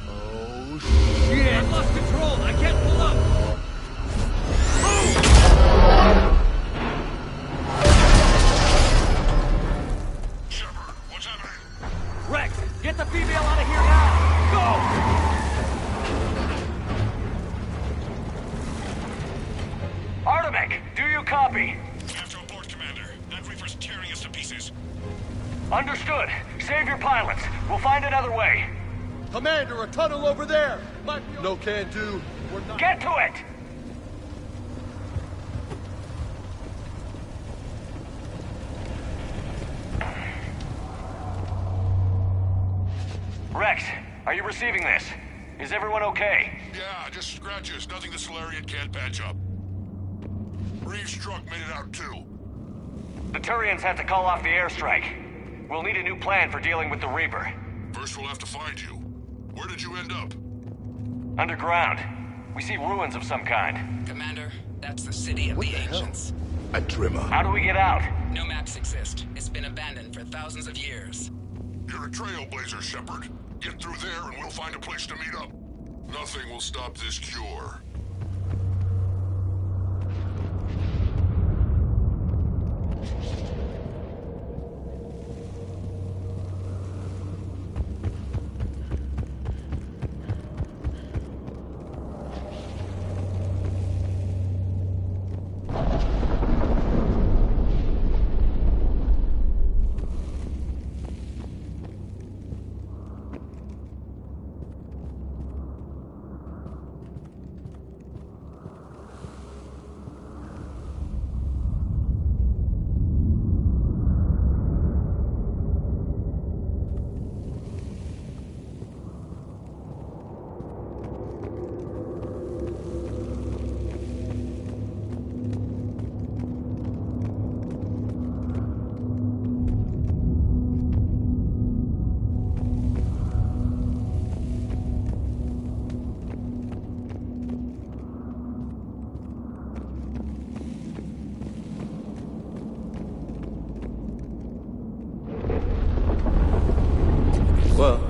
Oh, shit! I've lost control! I can't pull up! Shepard, what's happening? Rex, get the female out of here now! Go! Artemech, do you copy? After abort, Commander. That Reaper's tearing us to pieces. Understood. Save your pilots. We'll find another way. Commander, a tunnel over there! No can do. We're not... Get to it! Rex, are you receiving this? Is everyone okay? Yeah, just scratches. Nothing the Solarian can't patch up. Reeves' truck made it out too. The Turians had to call off the airstrike. We'll need a new plan for dealing with the Reaper. First we'll have to find you. Where did you end up? Underground. We see ruins of some kind. Commander, that's the city of the ancients. A Trimmer. How do we get out? No maps exist. It's been abandoned for thousands of years. You're a trailblazer, Shepard. Get through there and we'll find a place to meet up. Nothing will stop this cure. Well,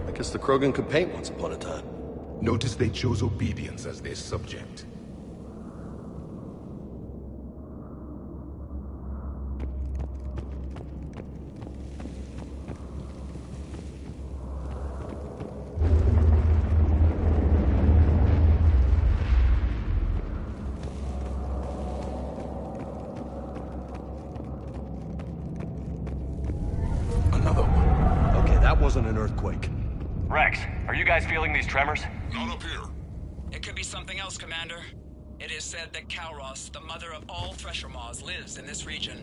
I guess the Krogan could paint once upon a time. Notice they chose obedience as their subject. Another wasn't an earthquake. Rex, are you guys feeling these tremors? Not up here. It could be something else, Commander. It is said that Kalros, the mother of all Thresher Maws, lives in this region.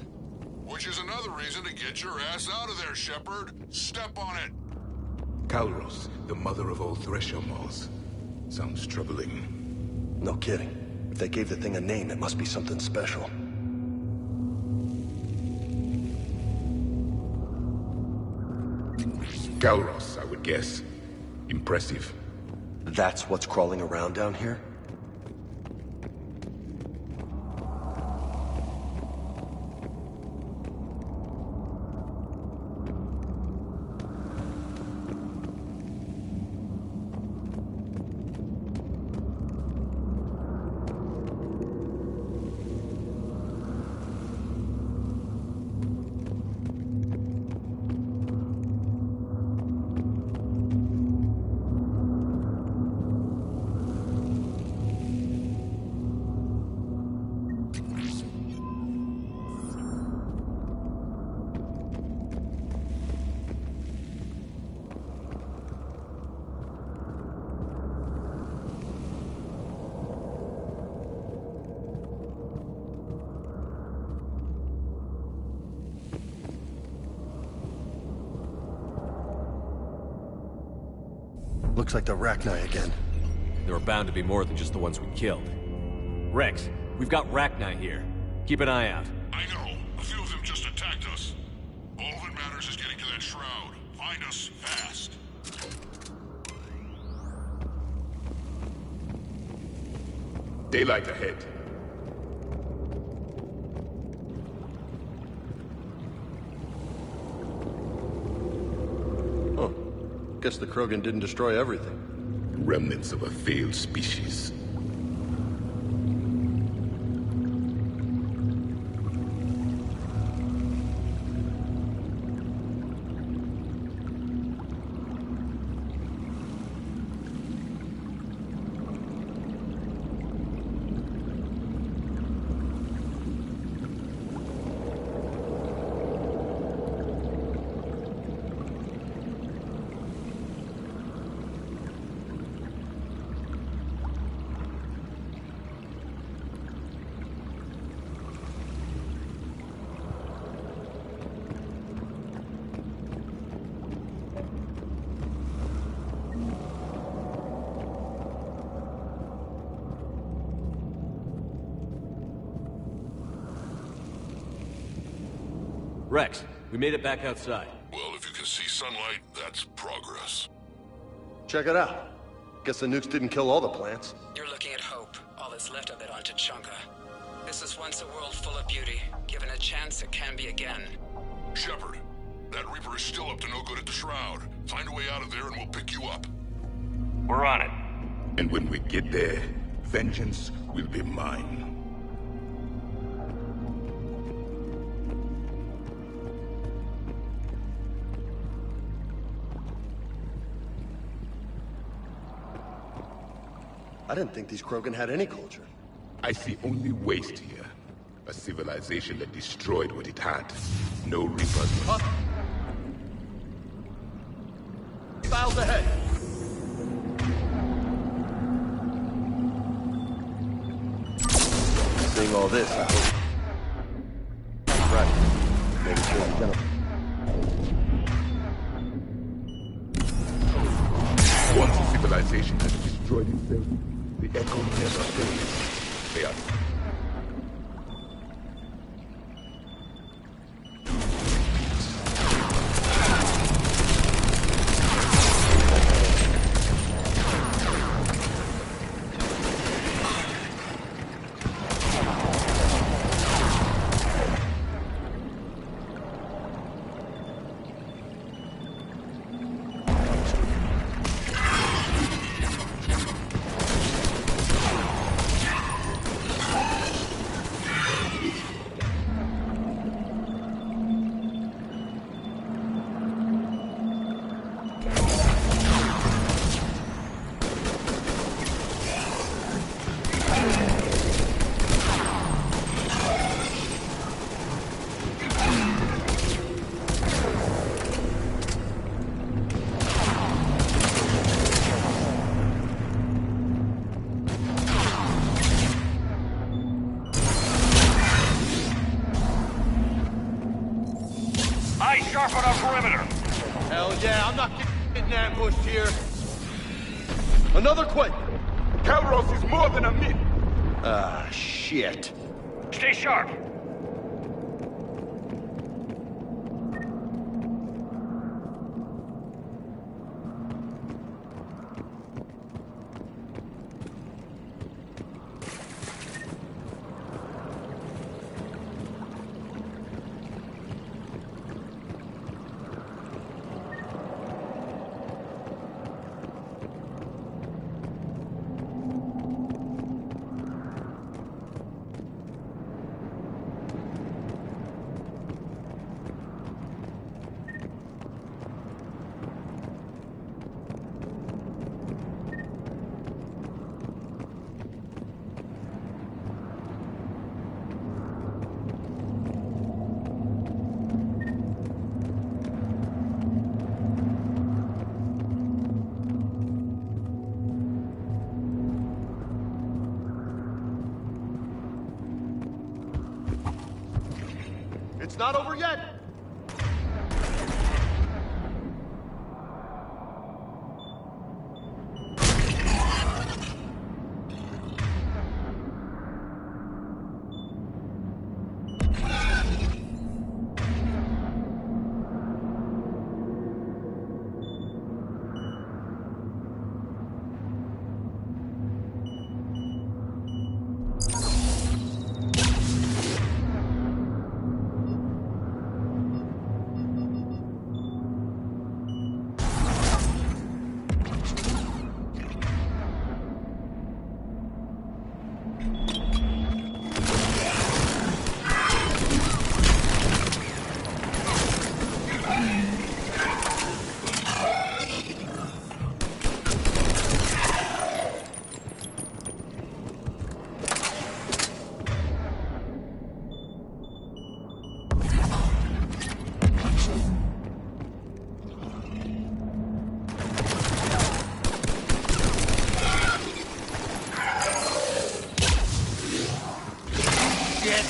Which is another reason to get your ass out of there, Shepard. Step on it. Kalros, the mother of all Thresher Maws. Sounds troubling. No kidding. If they gave the thing a name, it must be something special. Kalros, I would guess. Impressive. That's what's crawling around down here? Looks like the Rachni again. There are bound to be more than just the ones we killed. Rex, we've got Rachni here. Keep an eye out. I know. A few of them just attacked us. All that matters is getting to that shroud. Find us fast. Daylight ahead. Oh. Guess the Krogan didn't destroy everything. Remnants of a failed species. Rex, we made it back outside. Well, if you can see sunlight, that's progress. Check it out. Guess the nukes didn't kill all the plants. You're looking at hope, all that's left of it on Tuchanka. This is once a world full of beauty. Given a chance, it can be again. Shepard, that Reaper is still up to no good at the Shroud. Find a way out of there and we'll pick you up. We're on it. And when we get there, vengeance will be mine. I didn't think these Krogan had any culture. I see only waste here. A civilization that destroyed what it had. No Reapers. Styles ahead! Seeing all this, I hope. Right. Make sure I'm gonna... Once a civilization has destroyed itself, the echo never fades. They are... Eyes sharp on our perimeter. Hell yeah, I'm not getting ambushed here. Another quake. Calros is more than a myth. Ah, shit. Stay sharp. It's not over yet.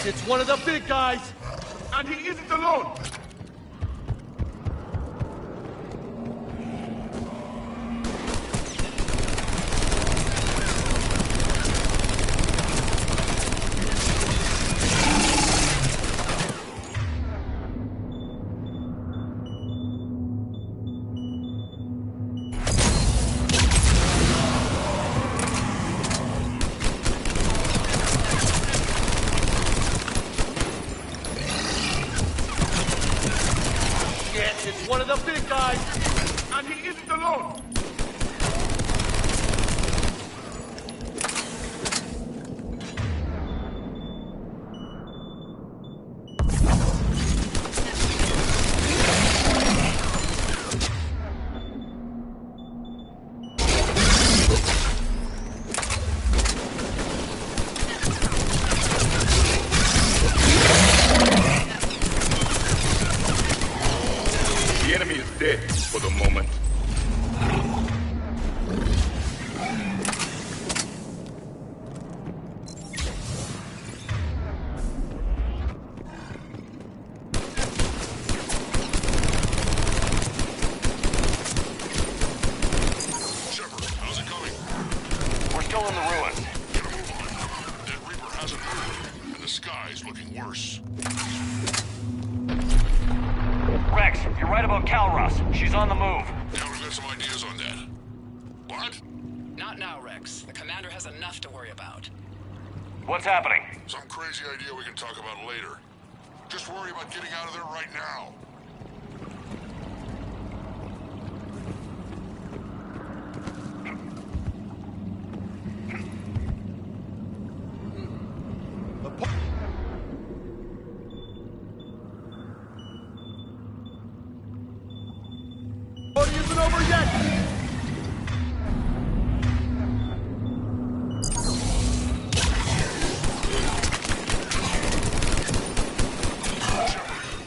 It's one of the big guys! And he isn't alone! It's one of the big guys! And he isn't alone! For the moment. Shepard, how's it going? We're still in the ruins. Gotta move on. That Reaper hasn't moved, and the sky's looking worse. Rex, you're right about Calros. She's on the move. Yeah, we've got some ideas on that. What? Not now, Rex. The commander has enough to worry about. What's happening? Some crazy idea we can talk about later. Just worry about getting out of there right now. Party isn't over yet!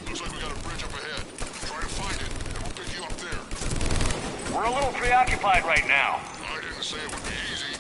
Looks like we got a bridge up ahead. Try to find it, and we'll pick you up there. We're a little preoccupied right now. I didn't say it would be easy.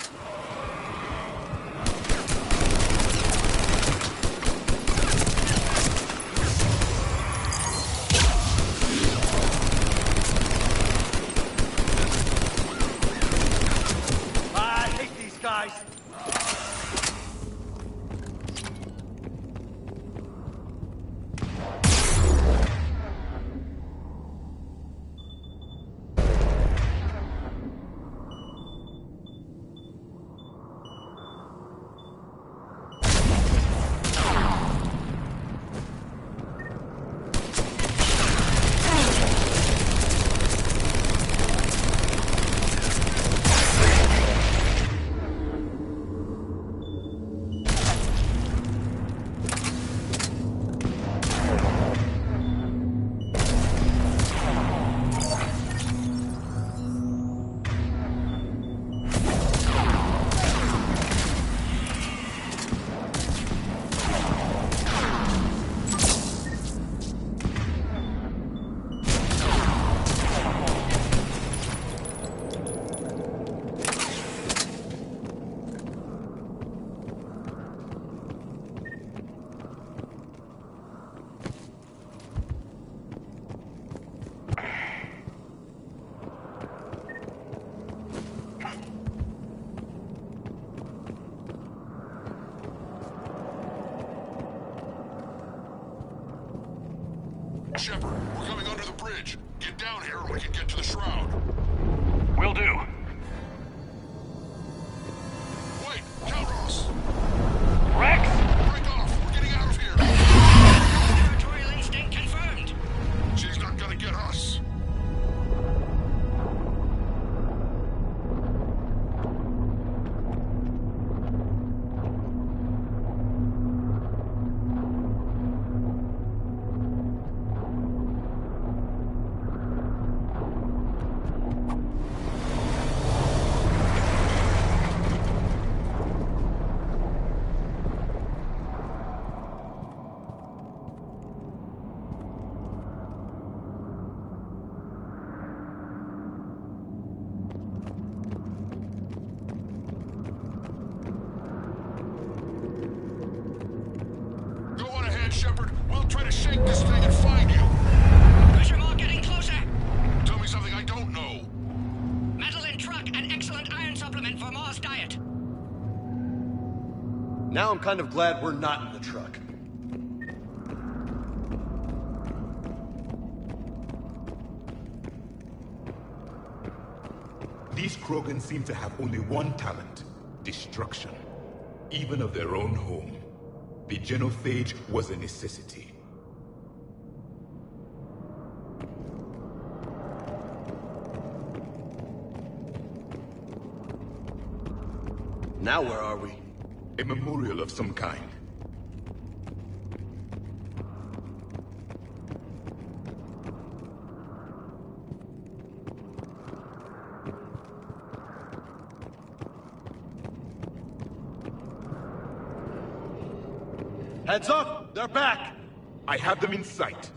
coming under the bridge. Get down here and we can get to the shroud. Will do. Wait, Calros! Rex! Break off! We're getting out of here! Territorial instinct confirmed. She's not gonna get us. Shepard, we'll try to shake this thing and find you. Pressure mark getting closer. Tell me something I don't know. Metal in truck and excellent iron supplement for Mars diet. Now I'm kind of glad we're not in the truck. These Krogan seem to have only one talent: destruction. Even of their own home. The genophage was a necessity. Now where are we? A memorial of some kind. Heads up! They're back! I have them in sight.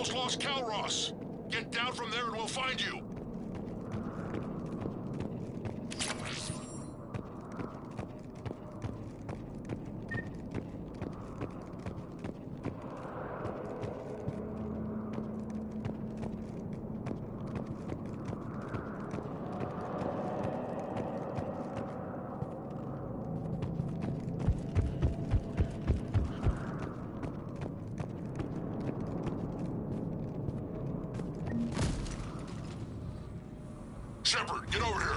almost lost Calross. Get down from there and we'll find you. Shepard, get over here.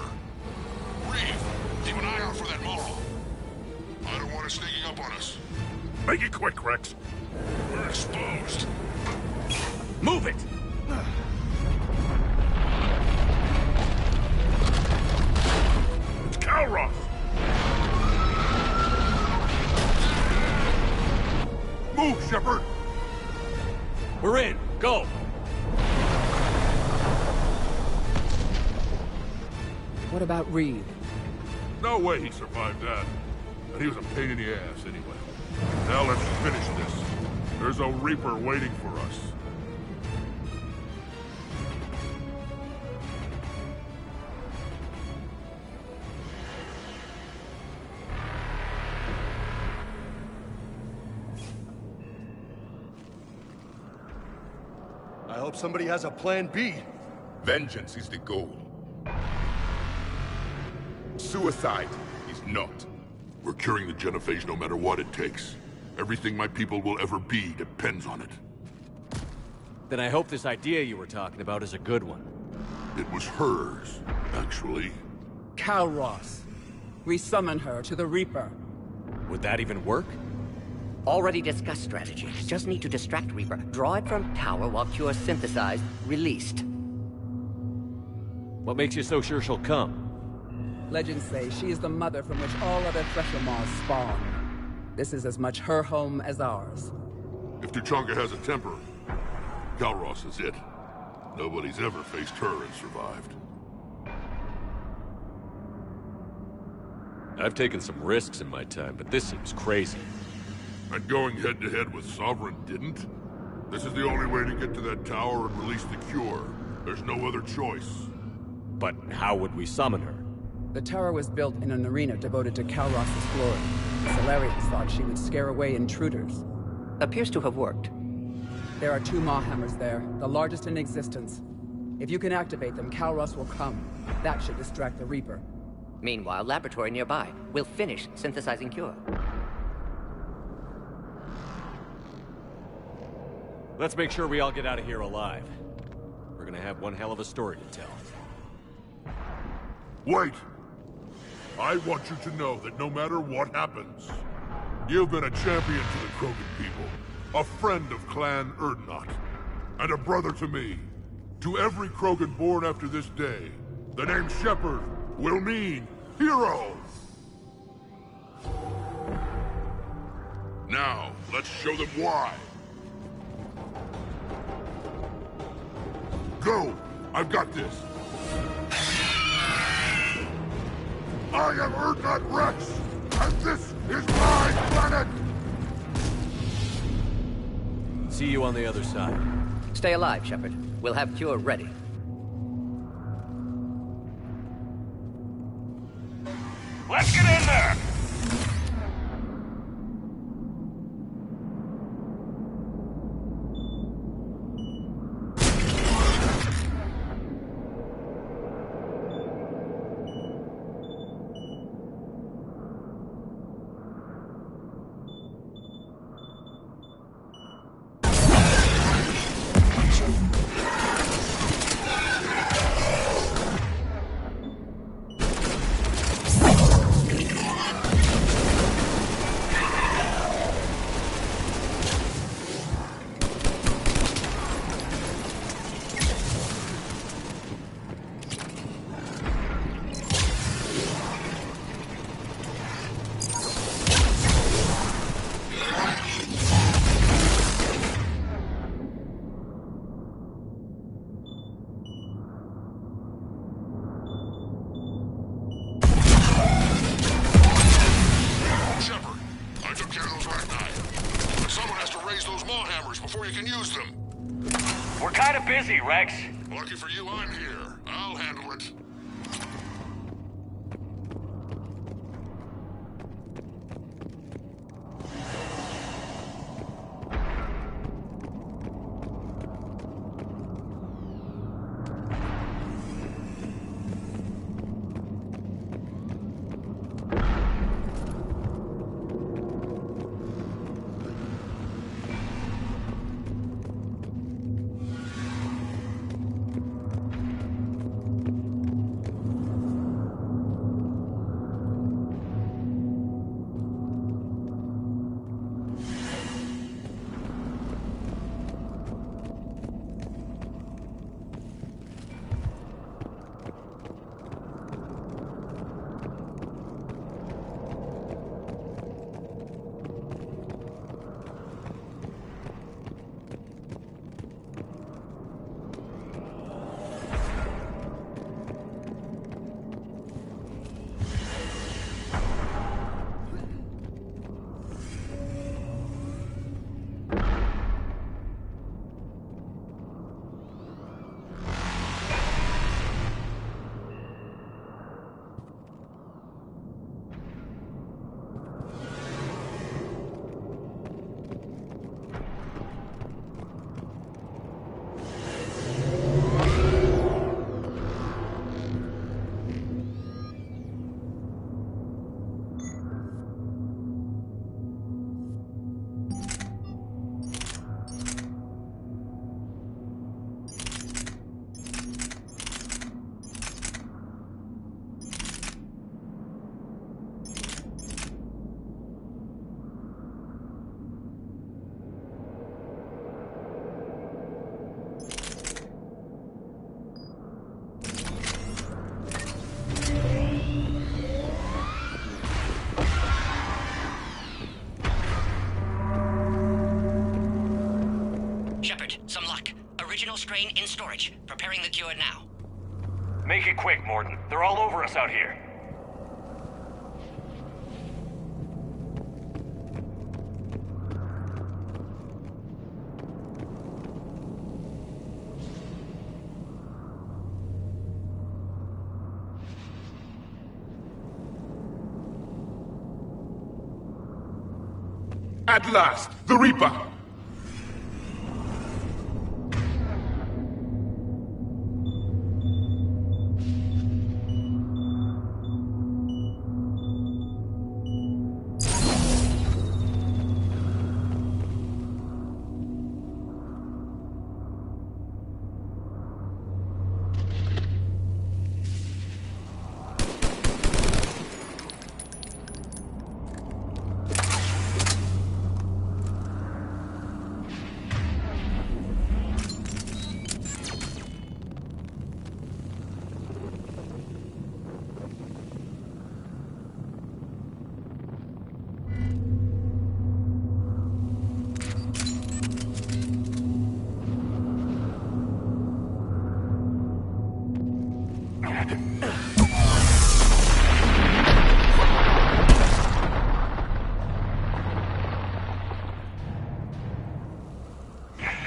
Reeve, keep an eye out for that mall. I don't want it sneaking up on us. Make it quick, Rex. We're exposed. Move it! It's Calross! Move, Shepard! We're in. Go! What about Reeve? No way he survived that. And he was a pain in the ass anyway. Now let's finish this. There's a Reaper waiting for us. I hope somebody has a plan B. Vengeance is the goal. Suicide is not. We're curing the genophage no matter what it takes. Everything my people will ever be depends on it. Then I hope this idea you were talking about is a good one. It was hers, actually. Calross. We summon her to the Reaper. Would that even work? Already discussed strategy. Just need to distract Reaper. Draw it from tower while Cure synthesized, released. What makes you so sure she'll come? Legends say she is the mother from which all other Thresher Maws spawn. This is as much her home as ours. If Tuchanka has a temper, Calross is it. Nobody's ever faced her and survived. I've taken some risks in my time, but this seems crazy. And going head-to-head with Sovereign didn't? This is the only way to get to that tower and release the cure. There's no other choice. But how would we summon her? The tower was built in an arena devoted to Calross's glory. The Solarians thought she would scare away intruders. Appears to have worked. There are 2 Maw hammers there, the largest in existence. If you can activate them, Calross will come. That should distract the Reaper. Meanwhile, laboratory nearby. We'll finish synthesizing Cure. Let's make sure we all get out of here alive. We're gonna have one hell of a story to tell. Wait! I want you to know that no matter what happens, you've been a champion to the Krogan people, a friend of Clan Erdnot, and a brother to me. To every Krogan born after this day, the name Shepard will mean hero! Now, let's show them why. Go! I've got this! I am Erdnot Rex, and this is my planet! See you on the other side. Stay alive, Shepard. We'll have Cure ready. Let's get in there! Before you can use them. We're kind of busy, Rex. Lucky for you, I'm here. I'll handle it. Strain in storage. Preparing the cure now. Make it quick, Morden. They're all over us out here. At last, the Reaper!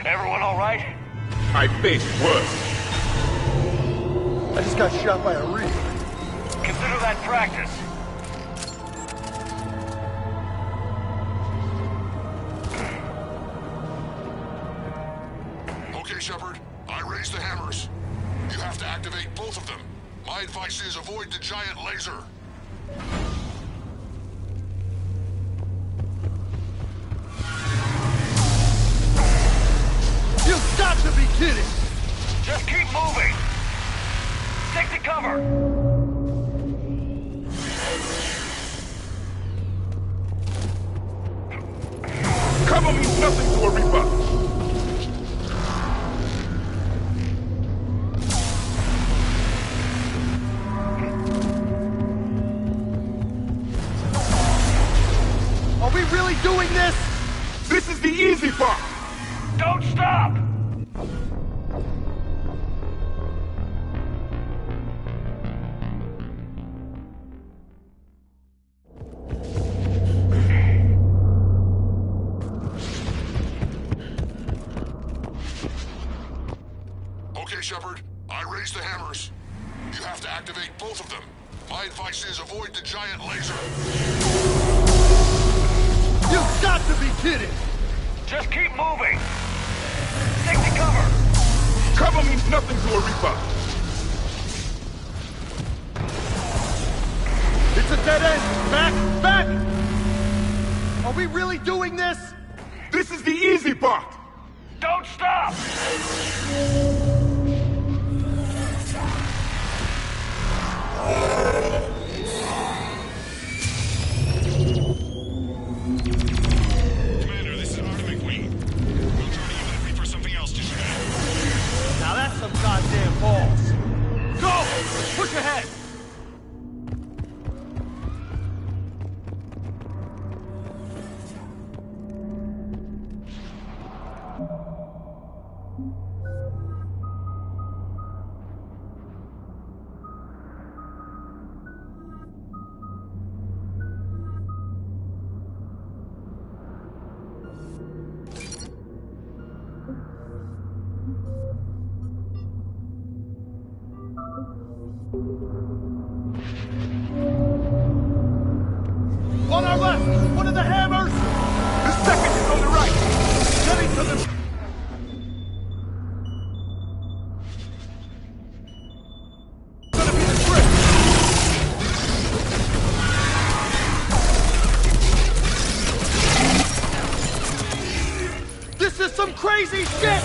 Everyone all right? I faced worse. I just got shot by a Reaper. Consider that practice. Okay, Shepard. I raised the hammers. You have to activate both of them. My advice is avoid the giant laser. You've got to be kidding! Just keep moving! Stick to cover! Cover means nothing to a Reaper! Are we really doing this? This is the easy part! Don't stop! Shepard. I raised the hammers. You have to activate both of them. My advice is avoid the giant laser. You've got to be kidding! Just keep moving! Take the cover! Cover means nothing to a Reaper! It's a dead end! Back! Back! Are we really doing this? This is the easy part! Don't stop! Commander, this is Artemis Wing. We'll try to use that Reaper something else to shoot at. Now that's some goddamn balls! Go! Push ahead! On our left! One of the hammers! The second is on the right! Heading to the... Gonna be the trick! This is some crazy shit!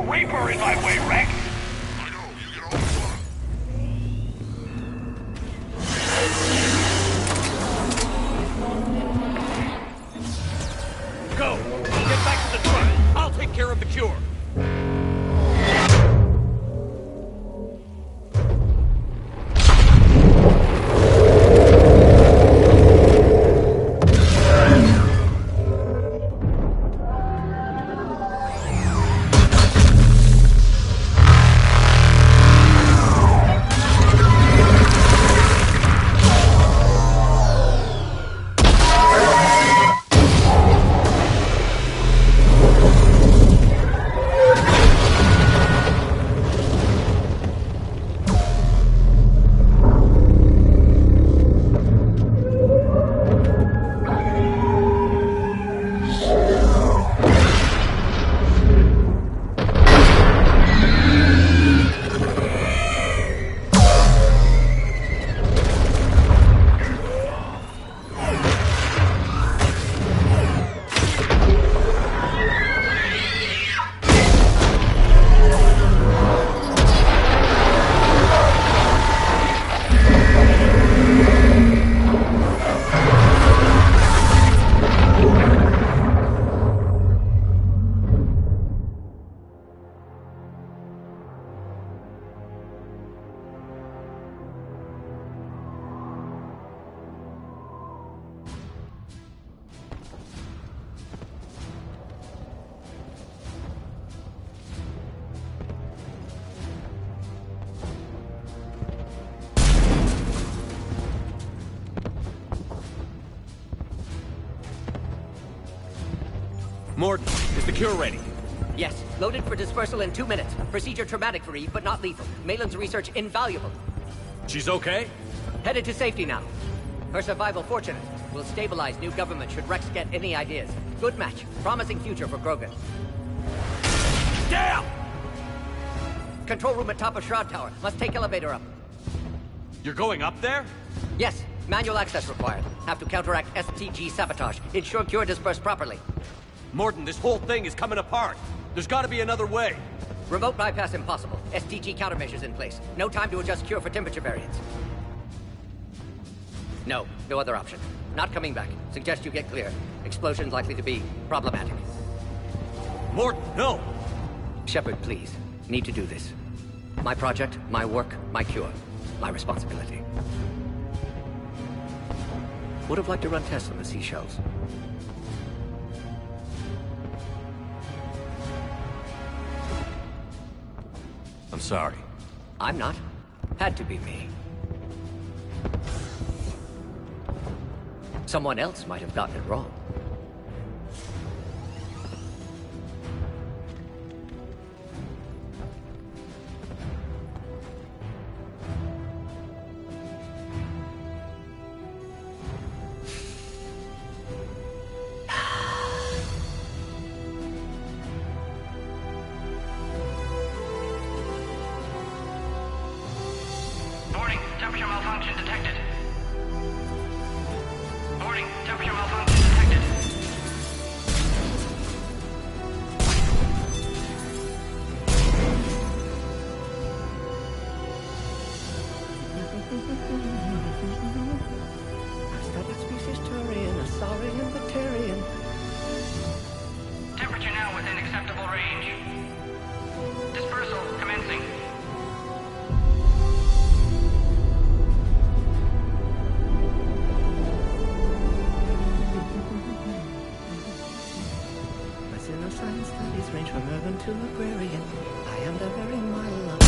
Reaper in my way, Rex! I know, you get all the fun. Go! Get back to the truck! I'll take care of the cure! Morton, is the cure ready? Yes, loaded for dispersal in 2 minutes. Procedure traumatic for Eve, but not lethal. Malin's research invaluable. She's okay? Headed to safety now. Her survival fortunate. Will stabilize new government should Rex get any ideas. Good match. Promising future for Krogan. Damn! Control room at top of Shroud Tower. Must take elevator up. You're going up there? Yes. Manual access required. Have to counteract STG sabotage. Ensure cure dispersed properly. Morton, this whole thing is coming apart. There's gotta be another way. Remote bypass impossible. STG countermeasures in place. No time to adjust cure for temperature variance. No other option. Not coming back. Suggest you get clear. Explosion's likely to be problematic. Morton, no! Shepard, please. Need to do this. My project, my work, my cure. My responsibility. Would have liked to run tests on the seashells. I'm sorry. I'm not. Had to be me. Someone else might have gotten it wrong. Warning, temperature malfunction detected. Warning, temperature malfunction detected. Studied species Turian, a saurian, Batarian. Temperature now within acceptable range. Dispersal commencing. Science studies range from urban to agrarian. I am the very mile of...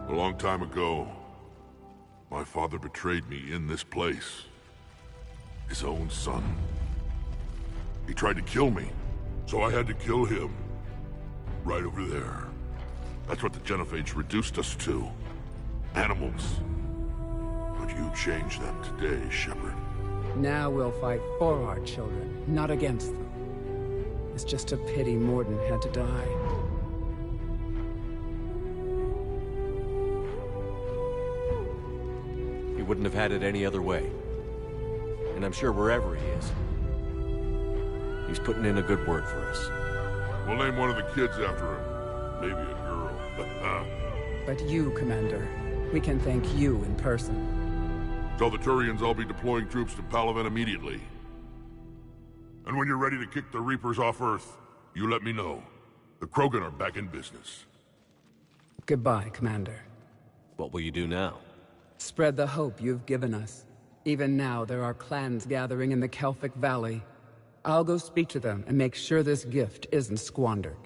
A long time ago, my father betrayed me in this place. His own son. He tried to kill me, so I had to kill him. Right over there. That's what the Genophage reduced us to. Animals. But you changed that today, Shepard. Now we'll fight for our children, not against them. It's just a pity Morden had to die. He wouldn't have had it any other way. And I'm sure wherever he is, he's putting in a good word for us. We'll name one of the kids after him. Maybe a girl. But you, Commander, we can thank you in person. Tell the Turians I'll be deploying troops to Palaven immediately. And when you're ready to kick the Reapers off Earth, you let me know. The Krogan are back in business. Goodbye, Commander. What will you do now? Spread the hope you've given us. Even now, there are clans gathering in the Kelphic Valley. I'll go speak to them and make sure this gift isn't squandered.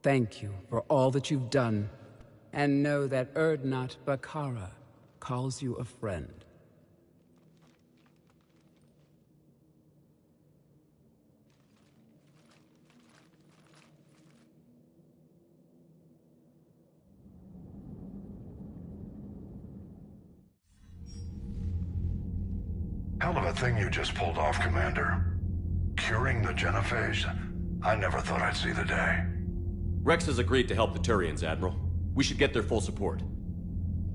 Thank you for all that you've done. And know that Erdnot Bakara calls you a friend. Hell of a thing you just pulled off, Commander. Curing the Genophage? I never thought I'd see the day. Rex has agreed to help the Turians, Admiral. We should get their full support.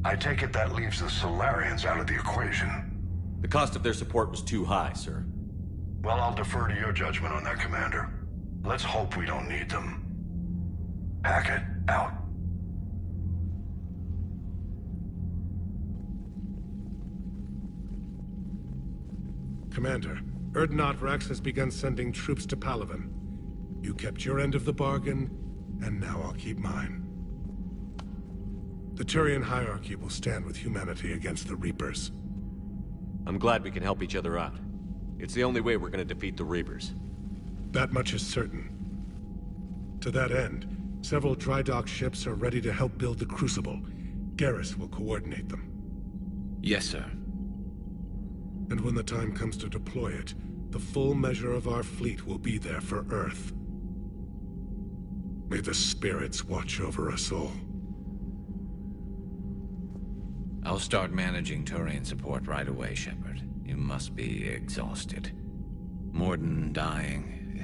I take it that leaves the Solarians out of the equation. The cost of their support was too high, sir. Well, I'll defer to your judgment on that, Commander. Let's hope we don't need them. Hackett, out. Commander, Erdnot Rex has begun sending troops to Palaven. You kept your end of the bargain, and now I'll keep mine. The Turian hierarchy will stand with humanity against the Reapers. I'm glad we can help each other out. It's the only way we're gonna defeat the Reapers. That much is certain. To that end, several dry dock ships are ready to help build the Crucible. Garrus will coordinate them. Yes, sir. And when the time comes to deploy it, the full measure of our fleet will be there for Earth. May the spirits watch over us all. I'll start managing Turian support right away, Shepard. You must be exhausted. Morden dying,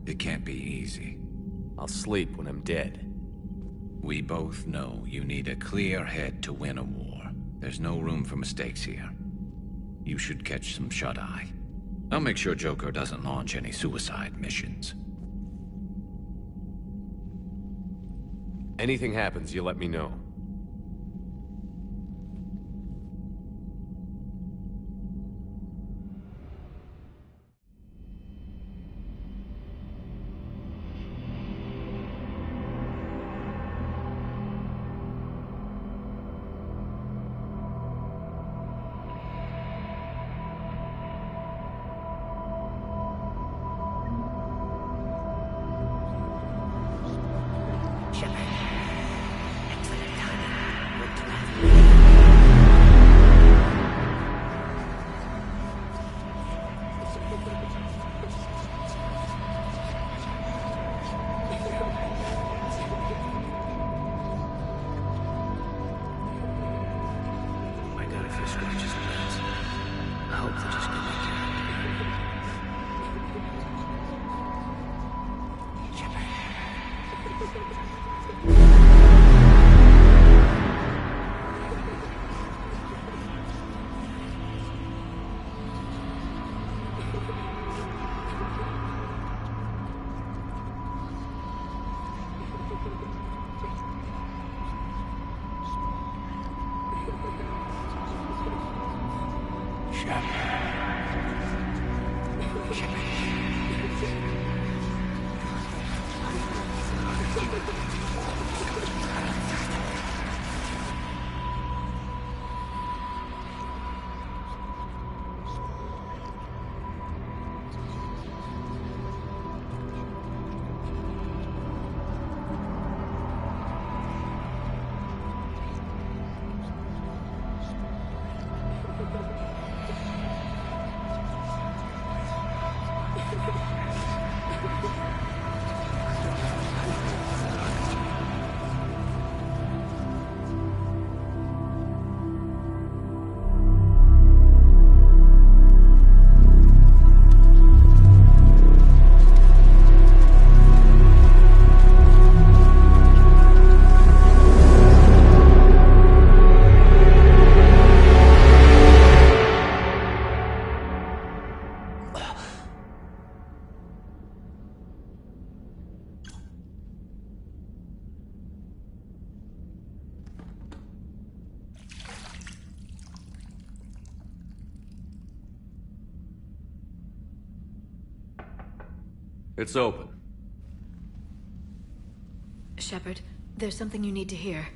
it can't be easy. I'll sleep when I'm dead. We both know you need a clear head to win a war. There's no room for mistakes here. You should catch some shut-eye. I'll make sure Joker doesn't launch any suicide missions. Anything happens, you let me know. It's open. Shepard, there's something you need to hear.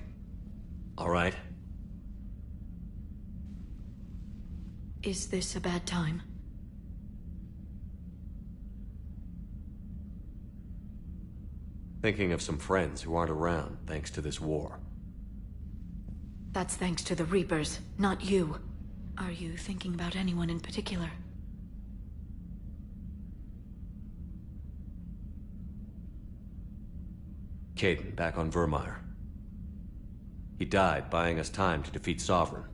All right. Is this a bad time? Thinking of some friends who aren't around thanks to this war. That's thanks to the Reapers, not you. Are you thinking about anyone in particular? Caden, back on Vermeer. He died buying us time to defeat Sovereign.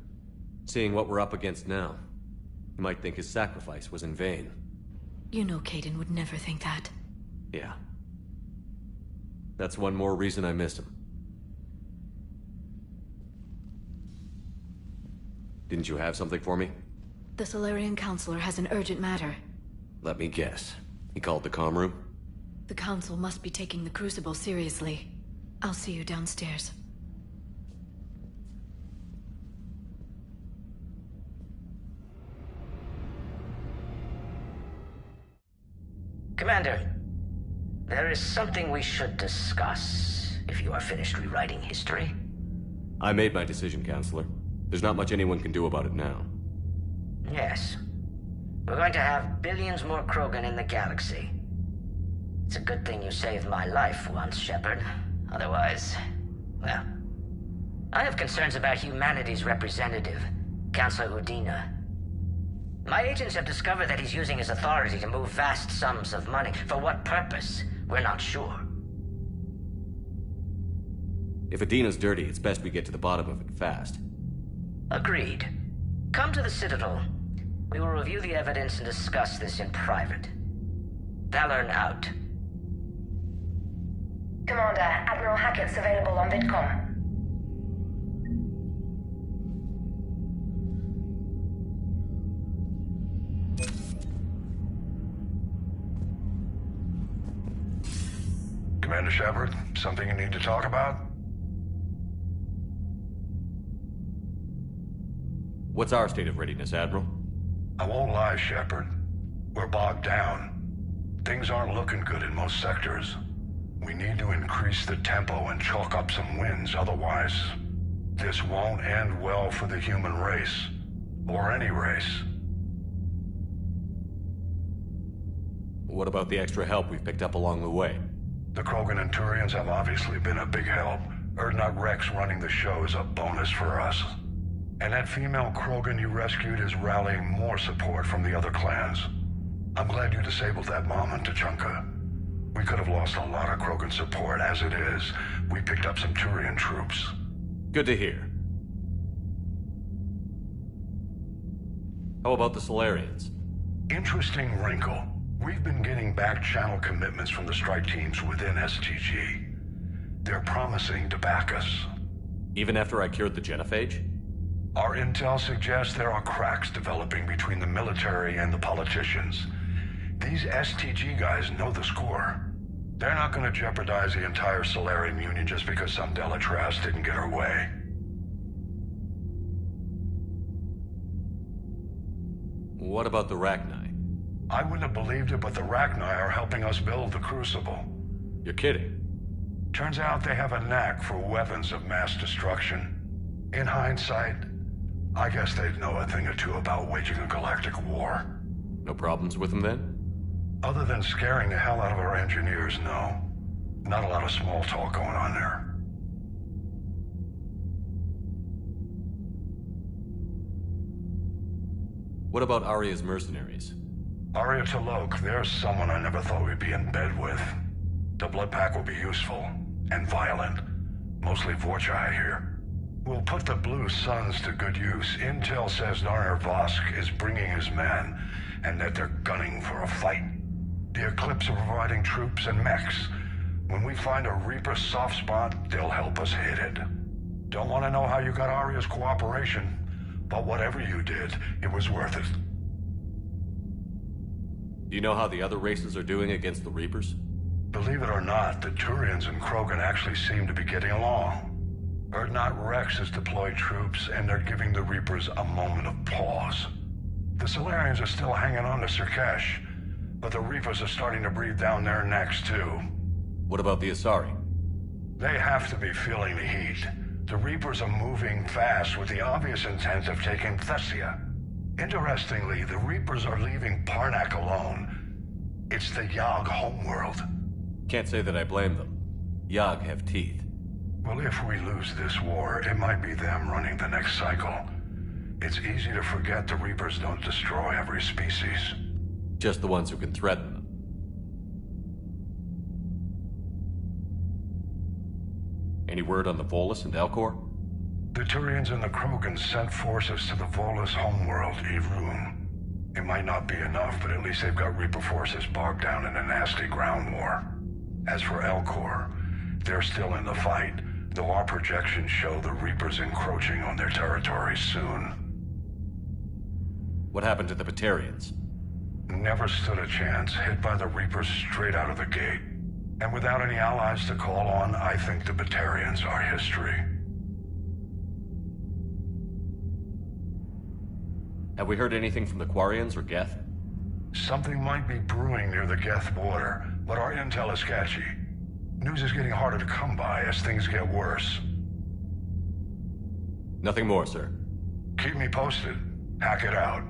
Seeing what we're up against now, you might think his sacrifice was in vain. You know Caden would never think that. Yeah. That's one more reason I miss him. Didn't you have something for me? The Solarian Counselor has an urgent matter. Let me guess. He called the comm room? The Council must be taking the Crucible seriously. I'll see you downstairs. Commander, there is something we should discuss, if you are finished rewriting history. I made my decision, Counselor. There's not much anyone can do about it now. Yes. We're going to have billions more Krogan in the galaxy. It's a good thing you saved my life once, Shepard. Otherwise, well... I have concerns about humanity's representative, Councilor Udina. My agents have discovered that he's using his authority to move vast sums of money. For what purpose? We're not sure. If Adina's dirty, it's best we get to the bottom of it fast. Agreed. Come to the Citadel. We will review the evidence and discuss this in private. Valorn out. Commander, Admiral Hackett's available on VidCom. Commander Shepard, something you need to talk about? What's our state of readiness, Admiral? I won't lie, Shepard. We're bogged down. Things aren't looking good in most sectors. We need to increase the tempo and chalk up some wins, otherwise this won't end well for the human race. Or any race. What about the extra help we've picked up along the way? The Krogan and Turians have obviously been a big help. Urdnot Rex running the show is a bonus for us. And that female Krogan you rescued is rallying more support from the other clans. I'm glad you disabled that mom in Tuchanka. We could have lost a lot of Krogan support. As it is, we picked up some Turian troops. Good to hear. How about the Solarians? Interesting wrinkle. We've been getting back-channel commitments from the strike teams within STG. They're promising to back us. Even after I cured the genophage? Our intel suggests there are cracks developing between the military and the politicians. These STG guys know the score. They're not going to jeopardize the entire Solarian Union just because some Delatras didn't get her way. What about the Rachni? I wouldn't have believed it, but the Rachni are helping us build the Crucible. You're kidding. Turns out they have a knack for weapons of mass destruction. In hindsight, I guess they'd know a thing or two about waging a galactic war. No problems with them then? Other than scaring the hell out of our engineers, no. Not a lot of small talk going on there. What about Aria's mercenaries? Aria T'Loak, there's someone I never thought we'd be in bed with. The blood pack will be useful, and violent. Mostly Vorcha, I hear. We'll put the Blue Suns to good use. Intel says Narner Vosk is bringing his men, and that they're gunning for a fight. The Eclipse are providing troops and mechs. When we find a Reaper soft spot, they'll help us hit it. Don't want to know how you got Aria's cooperation, but whatever you did, it was worth it. Do you know how the other races are doing against the Reapers? Believe it or not, the Turians and Krogan actually seem to be getting along. Urdnot Rex has deployed troops, and they're giving the Reapers a moment of pause. The Solarians are still hanging on to Sirkesh, but the Reapers are starting to breathe down their necks, too. What about the Asari? They have to be feeling the heat. The Reapers are moving fast with the obvious intent of taking Thessia. Interestingly, the Reapers are leaving Parnak alone. It's the Yogg homeworld. Can't say that I blame them. Yogg have teeth. Well, if we lose this war, it might be them running the next cycle. It's easy to forget the Reapers don't destroy every species. Just the ones who can threaten them. Any word on the Volus and Elcor? The Turians and the Krogan sent forces to the Volus homeworld, Irun. It might not be enough, but at least they've got Reaper forces bogged down in a nasty ground war. As for Elcor, They're still in the fight, though our projections show the Reapers encroaching on their territory soon. What happened to the Batarians? Never stood a chance, hit by the Reapers straight out of the gate. And without any allies to call on, I think the Batarians are history. Have we heard anything from the Quarians or Geth? Something might be brewing near the Geth border, but our intel is sketchy. News is getting harder to come by as things get worse. Nothing more, sir. Keep me posted. Hack it out.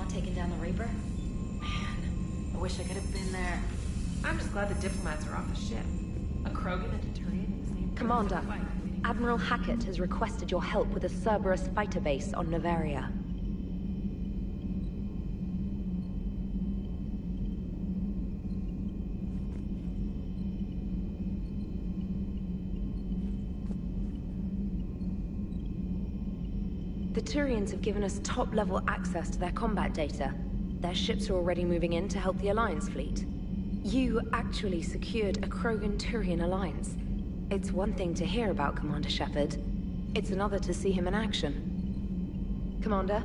Taking down the Reaper? Man, I wish I could have been there. I'm just glad the diplomats are off the ship. A Krogan and a Turian in his name. Commander, Admiral Hackett has requested your help with a Cerberus fighter base on Novaria. The Turians have given us top-level access to their combat data. Their ships are already moving in to help the Alliance fleet. You actually secured a Krogan-Turian alliance. It's one thing to hear about Commander Shepard. It's another to see him in action. Commander?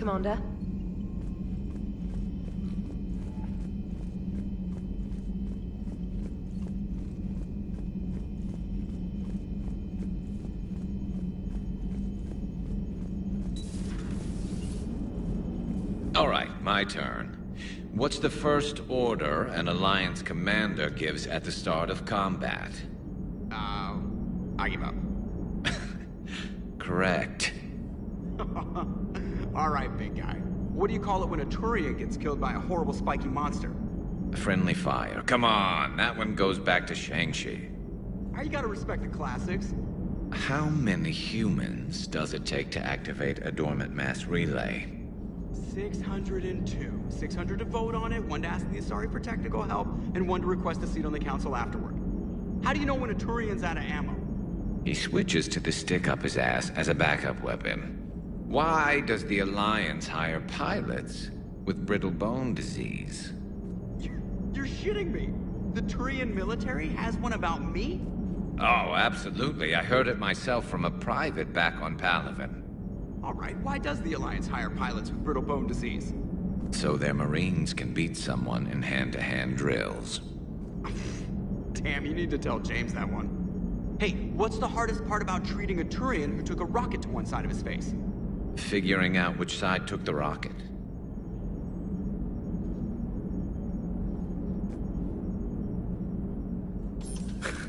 Commander. All right, my turn. What's the first order an Alliance commander gives at the start of combat? I give up. Correct. All right, big guy. What do you call it when a Turian gets killed by a horrible spiky monster? Friendly fire. Come on, that one goes back to Shang-Chi. You gotta respect the classics. How many humans does it take to activate a dormant mass relay? 602. 600 to vote on it, 1 to ask the Asari for technical help, and 1 to request a seat on the council afterward. How do you know when a Turian's out of ammo? He switches to the stick up his ass as a backup weapon. Why does the Alliance hire pilots with brittle bone disease? You're shitting me. The Turian military has one about me? Oh, absolutely. I heard it myself from a private back on Palaven. All right, why does the Alliance hire pilots with brittle bone disease? So their Marines can beat someone in hand-to-hand drills. Damn, you need to tell James that one. Hey, what's the hardest part about treating a Turian who took a rocket to one side of his face? Figuring out which side took the rocket.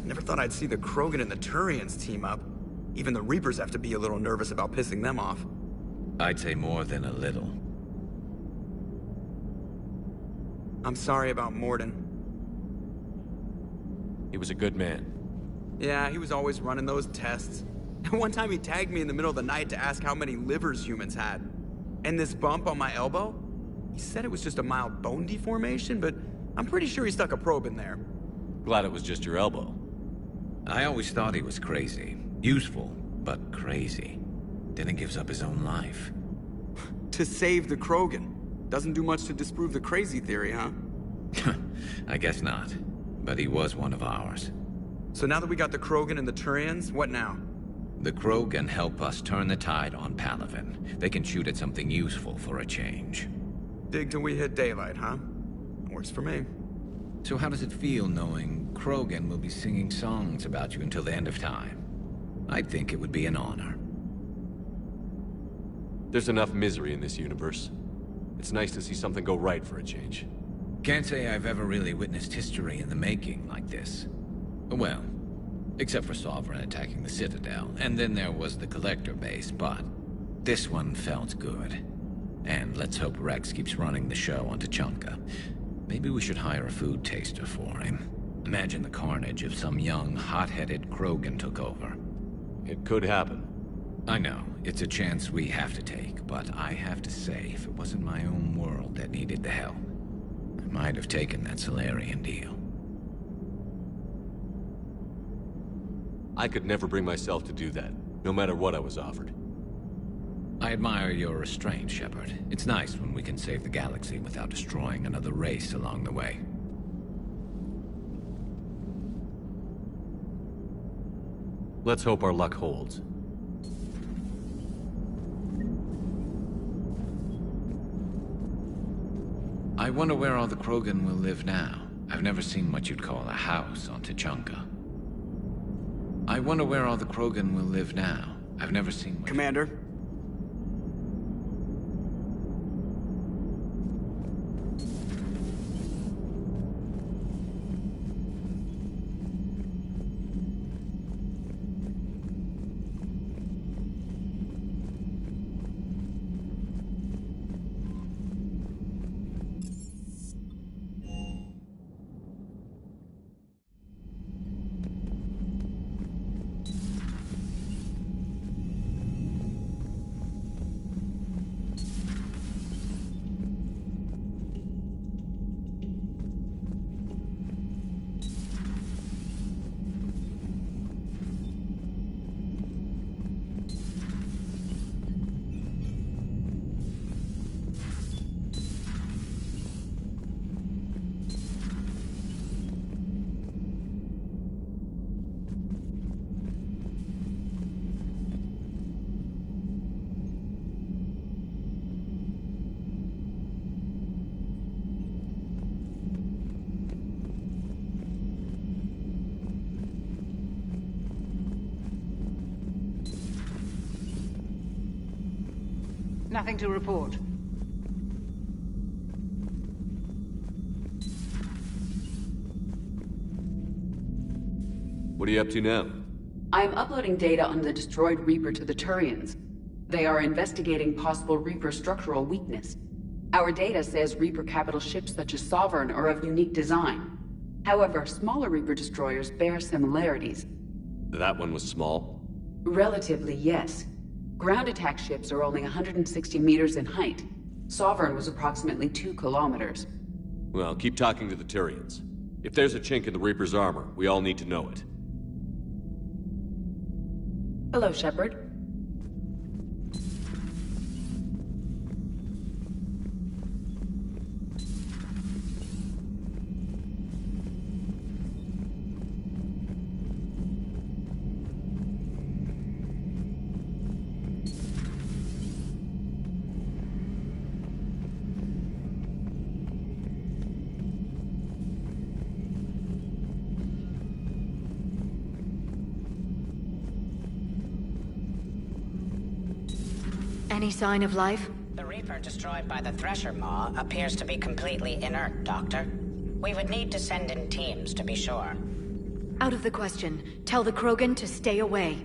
Never thought I'd see the Krogan and the Turians team up. Even the Reapers have to be a little nervous about pissing them off. I'd say more than a little. I'm sorry about Morden. He was a good man. Yeah, he was always running those tests. And one time he tagged me in the middle of the night to ask how many livers humans had. And this bump on my elbow? He said it was just a mild bone deformation, but I'm pretty sure he stuck a probe in there. Glad it was just your elbow. I always thought he was crazy. Useful, but crazy. Then he gives up his own life. To save the Krogan. Doesn't do much to disprove the crazy theory, huh? I guess not. But he was one of ours. So now that we got the Krogan and the Turians, what now? The Krogan help us turn the tide on Palaven. They can shoot at something useful for a change. Dig till we hit daylight, huh? Works for me. So how does it feel knowing Krogan will be singing songs about you until the end of time? I think it would be an honor. There's enough misery in this universe. It's nice to see something go right for a change. Can't say I've ever really witnessed history in the making like this. Well, except for Sovereign attacking the Citadel, and then there was the Collector base, but this one felt good. And let's hope Rex keeps running the show on Tuchanka. Maybe we should hire a food taster for him. Imagine the carnage if some young, hot-headed Krogan took over. It could happen. I know, it's a chance we have to take, but I have to say, if it wasn't my own world that needed the help, I might have taken that Solarian deal. I could never bring myself to do that, no matter what I was offered. I admire your restraint, Shepard. It's nice when we can save the galaxy without destroying another race along the way. Let's hope our luck holds. I wonder where all the Krogan will live now. I've never seen what you'd call a house on Tuchanka. I wonder where all the Krogan will live now. I've never seen what... Commander? Nothing to report. What are you up to now? I am uploading data on the destroyed Reaper to the Turians. They are investigating possible Reaper structural weakness. Our data says Reaper capital ships such as Sovereign are of unique design. However, smaller Reaper destroyers bear similarities. That one was small? Relatively, yes. Ground attack ships are only 160 meters in height. Sovereign was approximately 2 kilometers. Well, keep talking to the Turians. If there's a chink in the Reaper's armor, we all need to know it. Hello, Shepard. Any sign of life? The Reaper destroyed by the Thresher Maw appears to be completely inert, Doctor. We would need to send in teams to be sure. Out of the question. Tell the Krogan to stay away.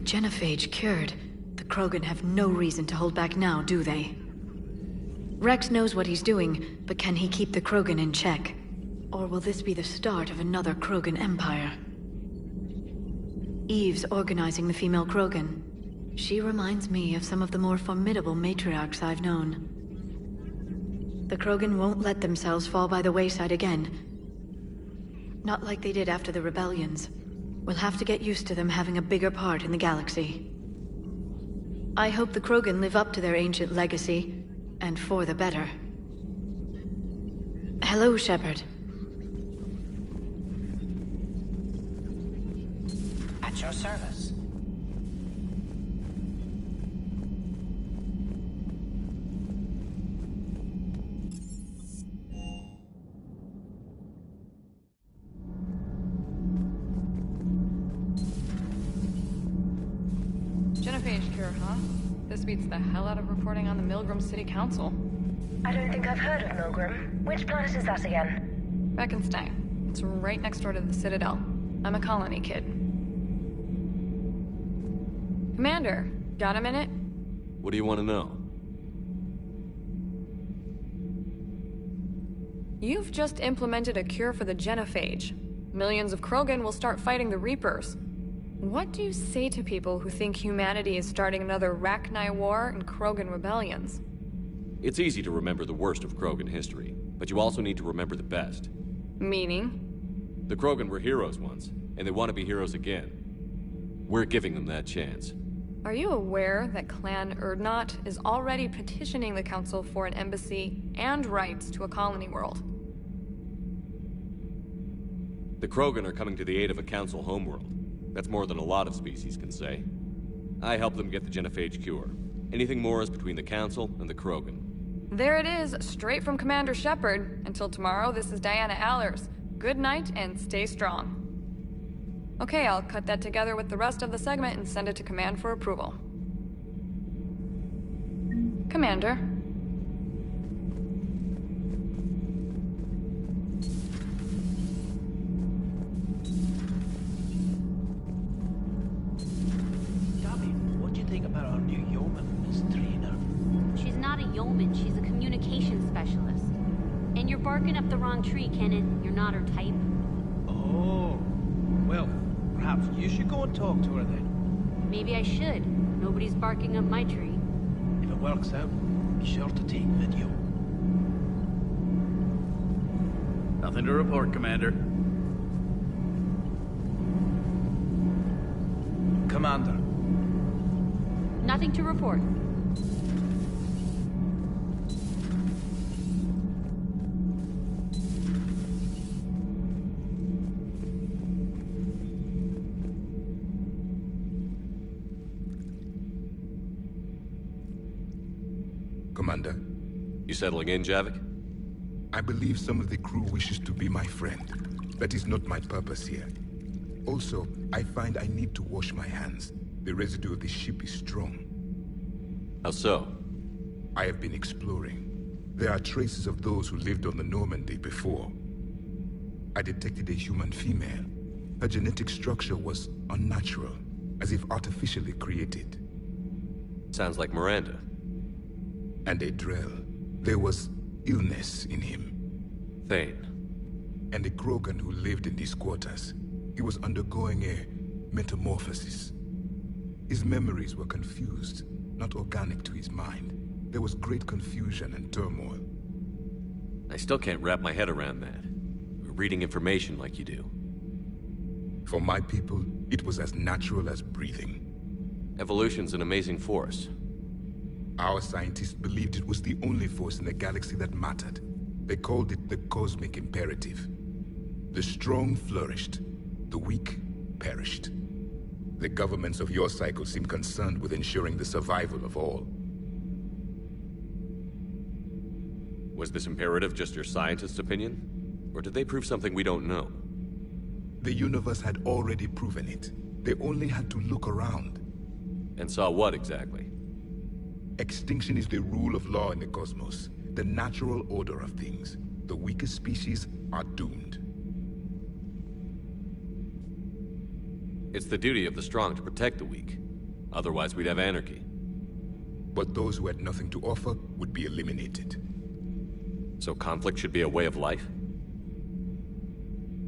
Genophage cured. The Krogan have no reason to hold back now, do they? Rex knows what he's doing, but can he keep the Krogan in check? Or will this be the start of another Krogan empire? Eve's organizing the female Krogan. She reminds me of some of the more formidable matriarchs I've known. The Krogan won't let themselves fall by the wayside again. Not like they did after the rebellions. We'll have to get used to them having a bigger part in the galaxy. I hope the Krogan live up to their ancient legacy, and for the better. Hello, Shepard. At your service. Genophage cure, huh? This beats the hell out of reporting on the Milgram City Council. I don't think I've heard of Milgram. Which planet is that again? Beckenstein. It's right next door to the Citadel. I'm a colony kid. Commander, got a minute? What do you want to know? You've just implemented a cure for the genophage. Millions of Krogan will start fighting the Reapers. What do you say to people who think humanity is starting another Rachni War and Krogan rebellions? It's easy to remember the worst of Krogan history, but you also need to remember the best. Meaning? The Krogan were heroes once, and they want to be heroes again. We're giving them that chance. Are you aware that Clan Urdnot is already petitioning the Council for an embassy and rights to a colony world? The Krogan are coming to the aid of a Council homeworld. That's more than a lot of species can say. I help them get the genophage cure. Anything more is between the Council and the Krogan. There it is, straight from Commander Shepard. Until tomorrow, this is Diana Allers. Good night and stay strong. Okay, I'll cut that together with the rest of the segment and send it to Command for approval. Commander. About our new yeoman, Miss Trainer. She's not a yeoman, she's a communications specialist. And you're barking up the wrong tree, Kenan. You're not her type. Oh. Well, perhaps you should go and talk to her then. Maybe I should. Nobody's barking up my tree. If it works out, be sure to take video. Nothing to report, Commander. Commander. Nothing to report. Commander. You settling in, Javik? I believe some of the crew wishes to be my friend. That is not my purpose here. Also, I find I need to wash my hands. The residue of the ship is strong. How so? I have been exploring. There are traces of those who lived on the Normandy before. I detected a human female. Her genetic structure was unnatural, as if artificially created. Sounds like Miranda. And a Drell. There was illness in him. Thane. And a Krogan who lived in these quarters. He was undergoing a metamorphosis. His memories were confused, not organic to his mind. There was great confusion and turmoil. I still can't wrap my head around that. Reading information like you do. For my people, it was as natural as breathing. Evolution's an amazing force. Our scientists believed it was the only force in the galaxy that mattered. They called it the cosmic imperative. The strong flourished, the weak perished. The governments of your cycle seem concerned with ensuring the survival of all. Was this imperative just your scientist's opinion? Or did they prove something we don't know? The universe had already proven it. They only had to look around. And saw what exactly? Extinction is the rule of law in the cosmos. The natural order of things. The weakest species are doomed. It's the duty of the strong to protect the weak. Otherwise, we'd have anarchy. But those who had nothing to offer would be eliminated. So conflict should be a way of life?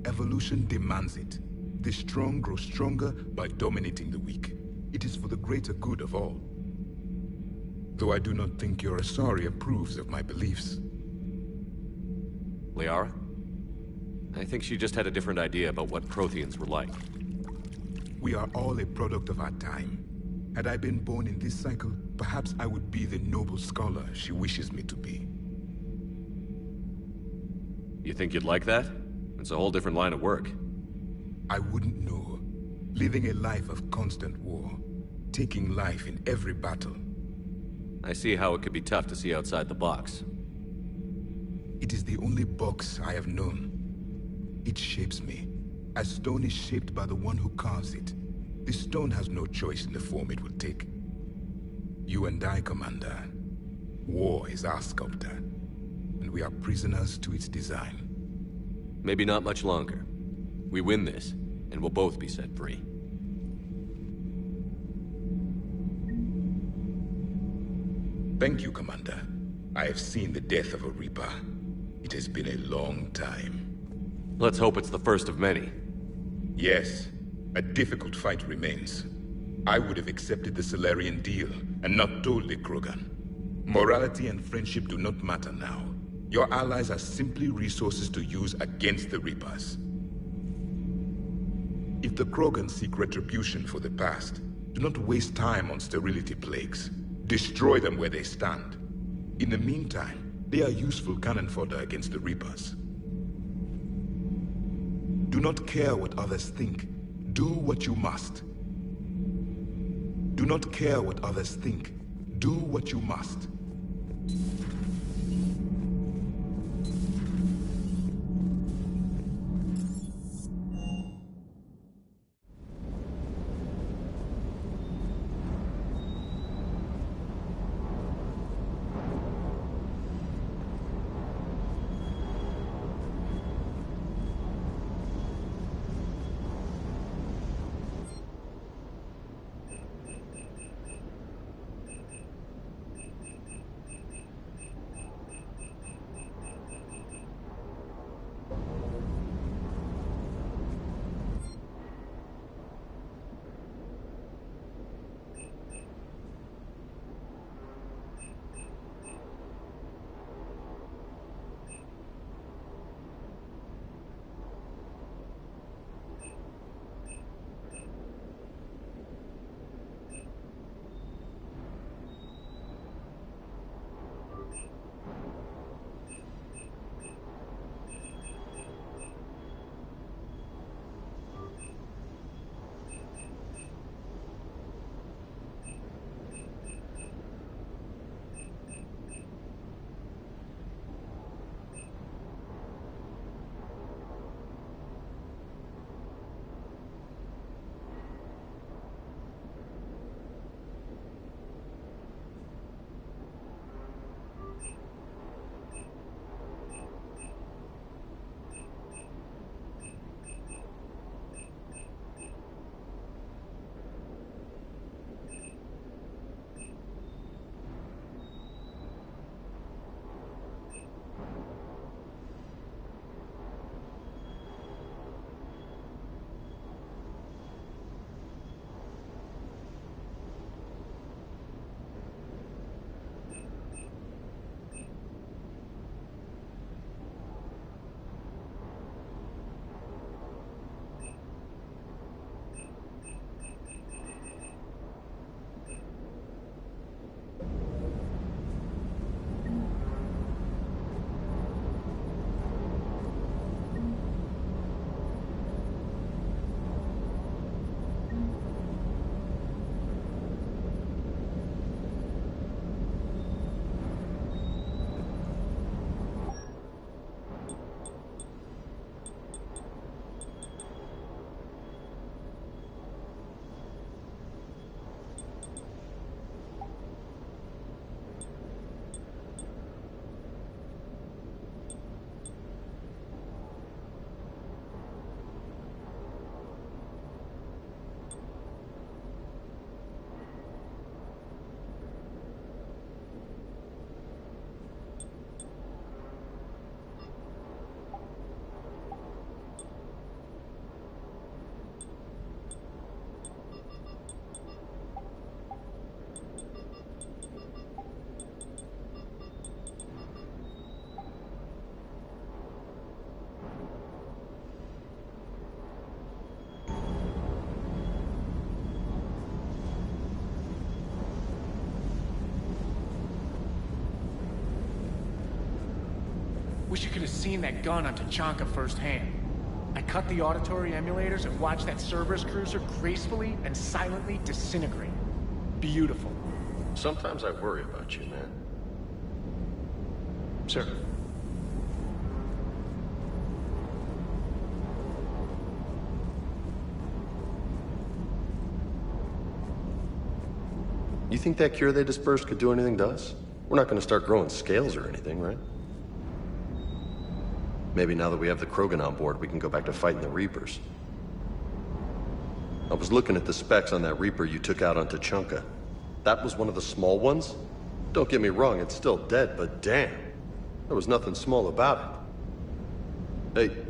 Evolution demands it. The strong grow stronger by dominating the weak. It is for the greater good of all. Though I do not think your Asari approves of my beliefs. Liara? I think she just had a different idea about what Protheans were like. We are all a product of our time. Had I been born in this cycle, perhaps I would be the noble scholar she wishes me to be. You think you'd like that? It's a whole different line of work. I wouldn't know. Living a life of constant war. Taking life in every battle. I see how it could be tough to see outside the box. It is the only box I have known. It shapes me, as stone is shaped by the one who carves it. The stone has no choice in the form it will take. You and I, Commander. War is our sculptor, and we are prisoners to its design. Maybe not much longer. We win this, and we'll both be set free. Thank you, Commander. I have seen the death of a Reaper. It has been a long time. Let's hope it's the first of many. Yes, a difficult fight remains. I would have accepted the Solarian deal and not told the Krogan. Morality and friendship do not matter now. Your allies are simply resources to use against the Reapers. If the Krogan seek retribution for the past, do not waste time on sterility plagues. Destroy them where they stand. In the meantime, they are useful cannon fodder against the Reapers. Do not care what others think. Do what you must. Do not care what others think. Do what you must. have seen that gun on Tachanka firsthand. I cut the auditory emulators and watched that Cerberus cruiser gracefully and silently disintegrate. Beautiful. Sometimes I worry about you, man. Sir. You think that cure they dispersed could do anything to us? We're not gonna start growing scales or anything, right? Maybe now that we have the Krogan on board, we can go back to fighting the Reapers. I was looking at the specs on that Reaper you took out on Tachanka. That was one of the small ones? Don't get me wrong, it's still dead, but damn. There was nothing small about it. Hey.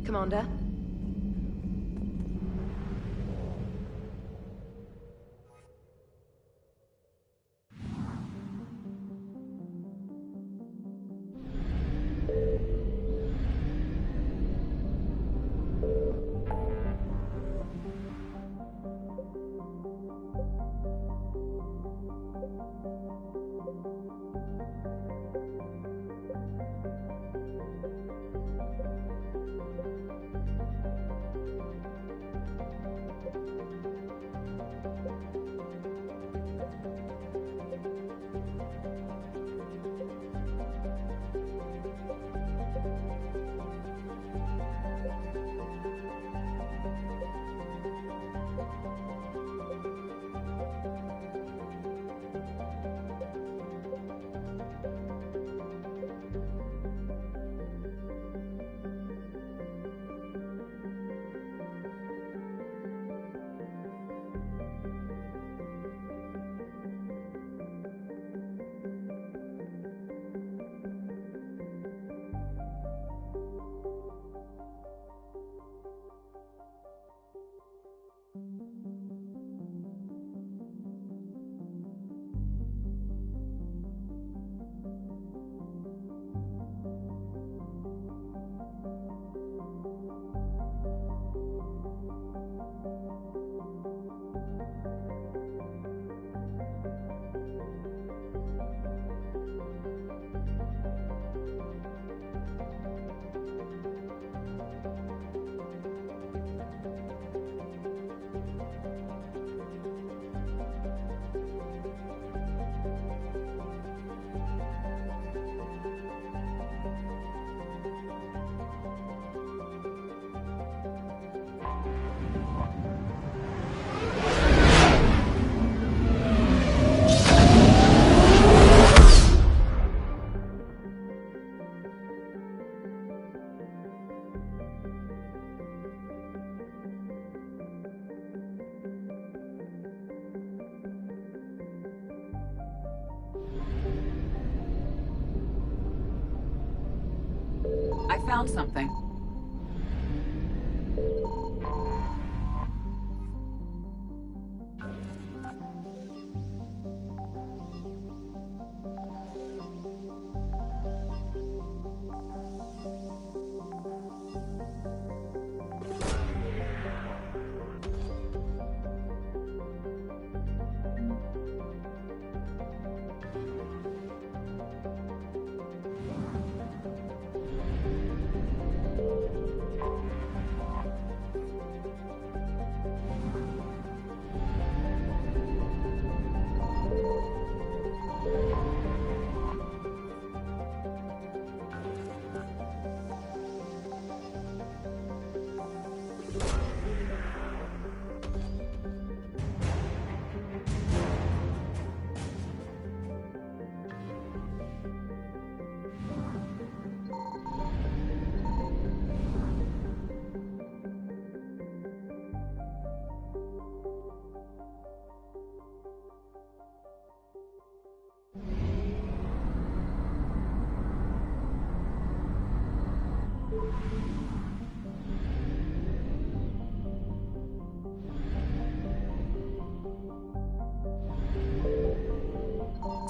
Commander? I found something.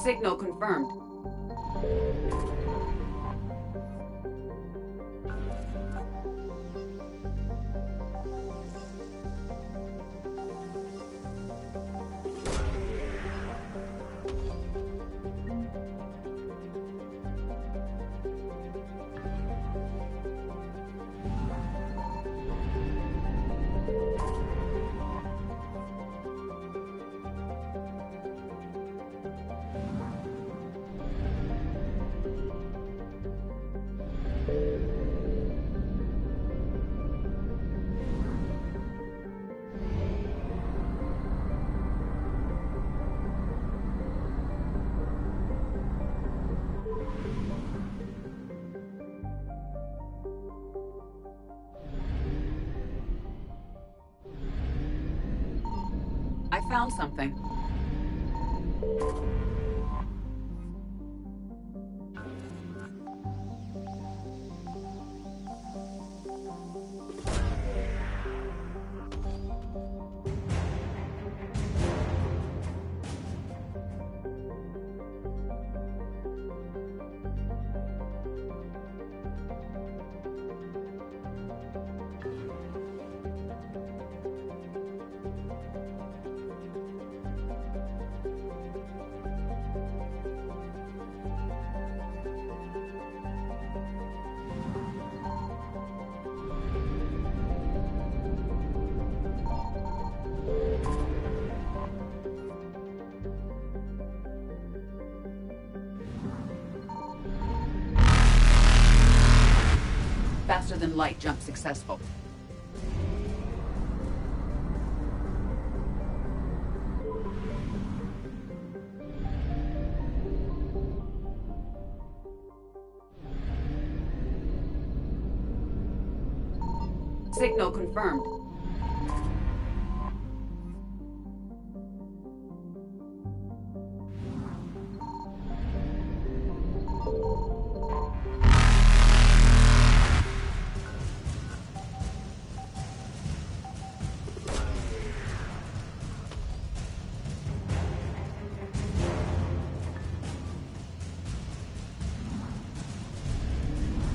Signal confirmed. I found something. Faster than light jump successful. Signal confirmed.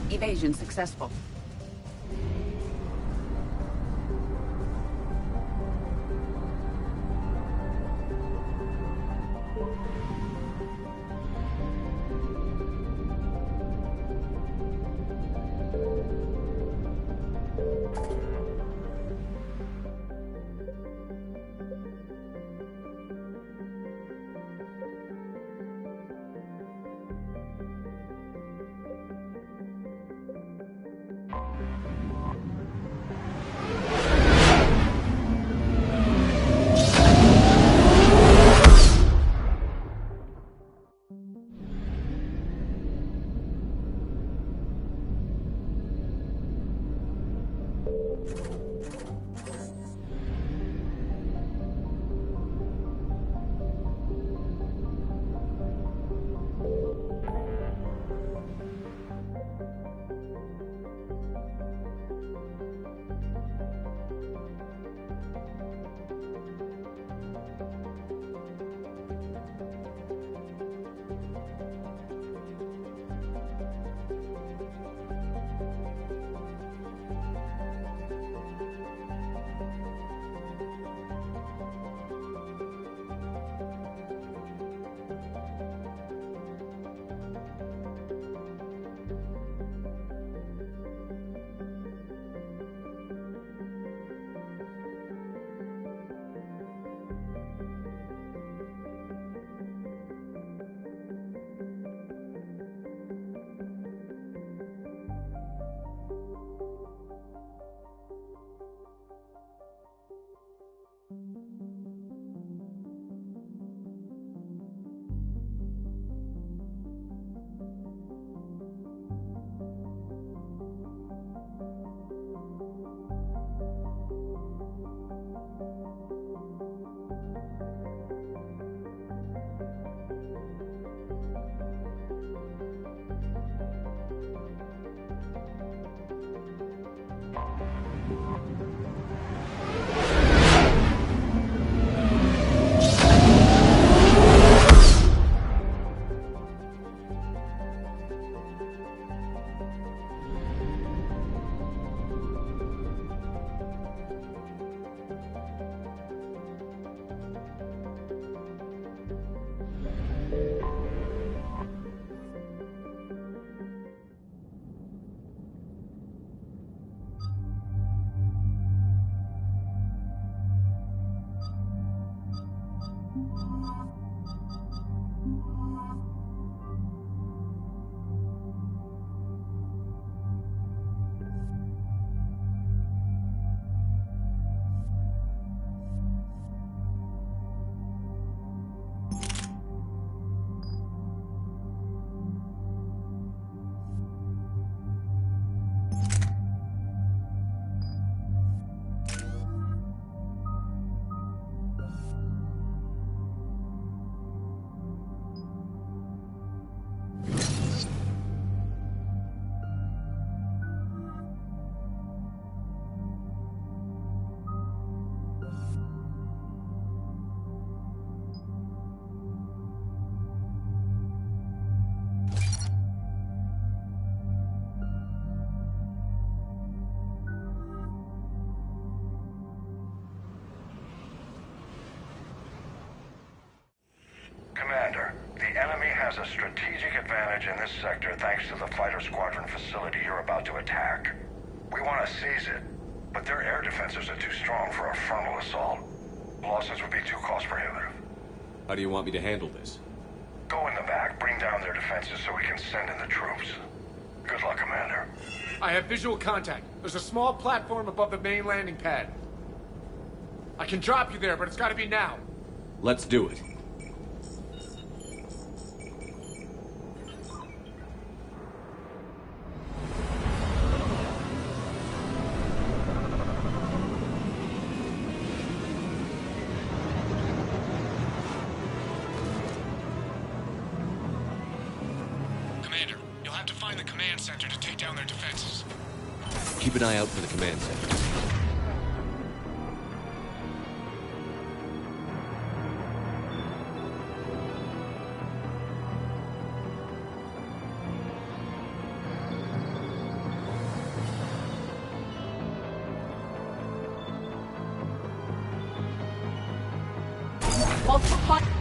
Evasion successful. Commander, the enemy has a strategic advantage in this sector thanks to the fighter squadron facility you're about to attack. We want to seize it, but their air defenses are too strong for a frontal assault. Losses would be too cost-prohibitive. How do you want me to handle this? Go in the back, bring down their defenses so we can send in the troops. Good luck, Commander. I have visual contact. There's a small platform above the main landing pad. I can drop you there, but it's gotta be now. Let's do it. Center to take down their defenses. Keep an eye out for the command center. Multiple contact.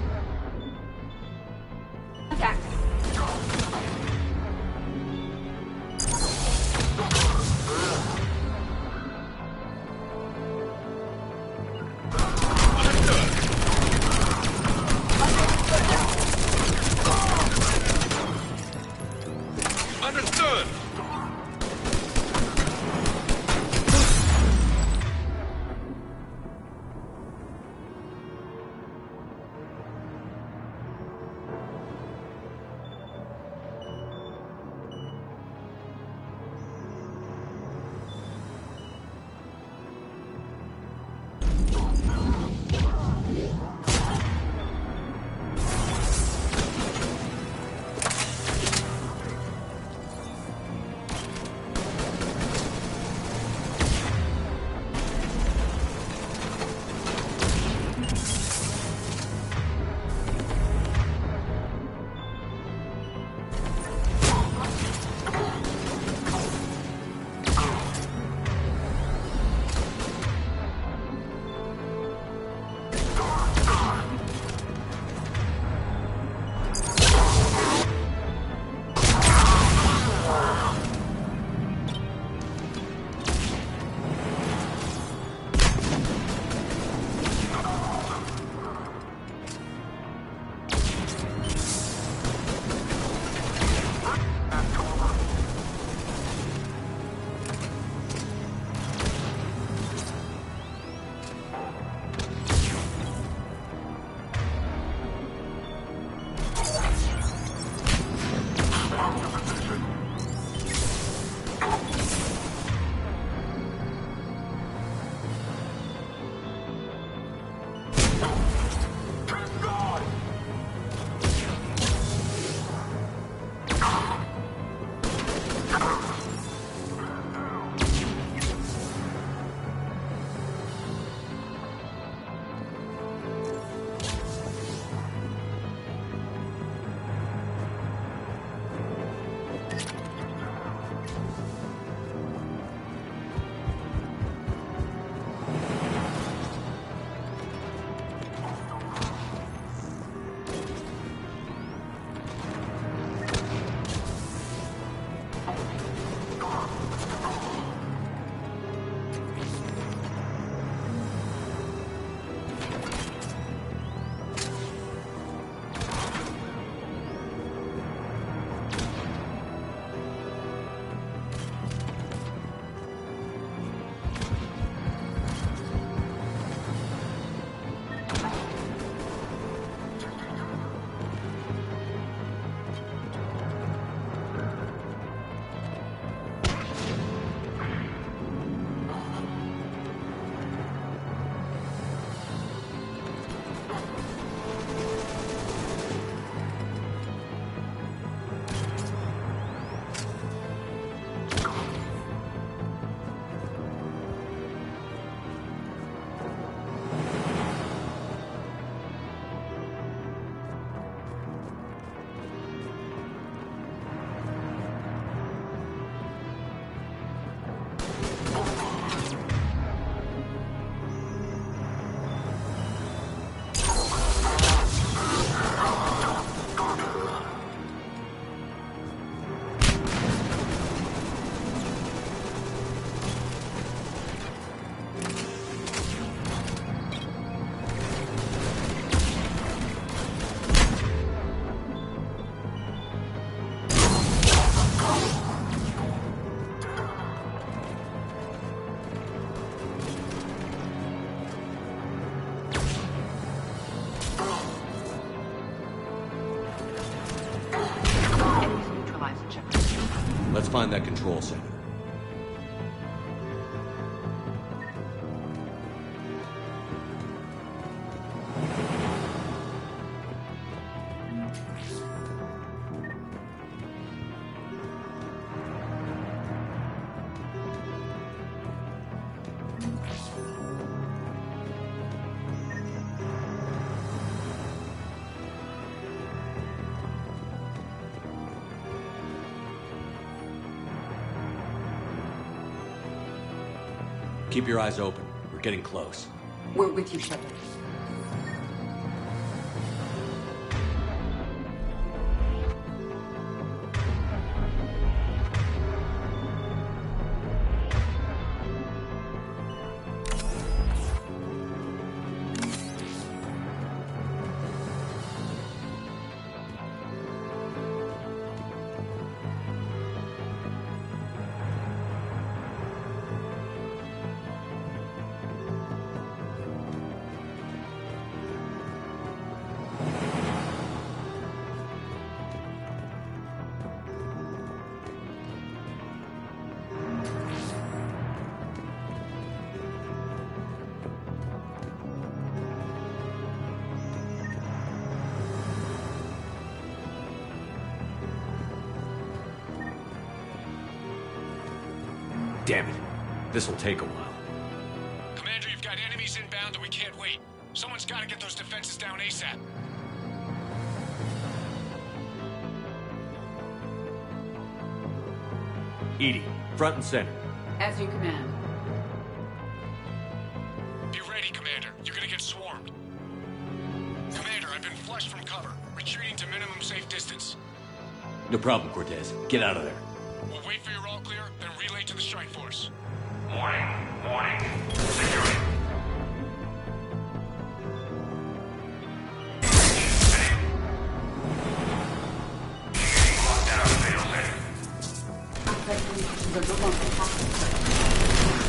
find that control center. Keep your eyes open. We're getting close. We're with you, Shepard. Damn it. This'll take a while. Commander, you've got enemies inbound and we can't wait. Someone's got to get those defenses down ASAP. EDI, front and center. As you command. Be ready, Commander. You're gonna get swarmed. Commander, I've been flushed from cover. Retreating to minimum safe distance. No problem, Cortez. Get out of there. We'll wait for your all clear, then relay to the strike force. Warning, warning. Security.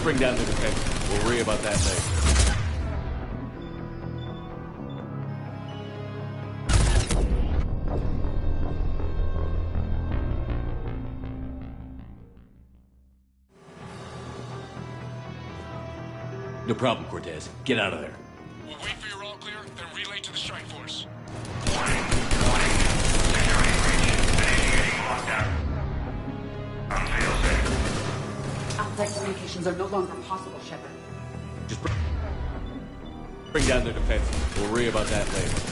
Bring down the defense. We'll worry about that later. No problem, Cortez. Get out of there. We'll wait for your all clear, then relay to the strike force. Warning, warning. Security breach. Initiating lockdown. Unfail safe. Outside communications are no longer possible, Shepard. Just bring down their defense. We'll worry about that later.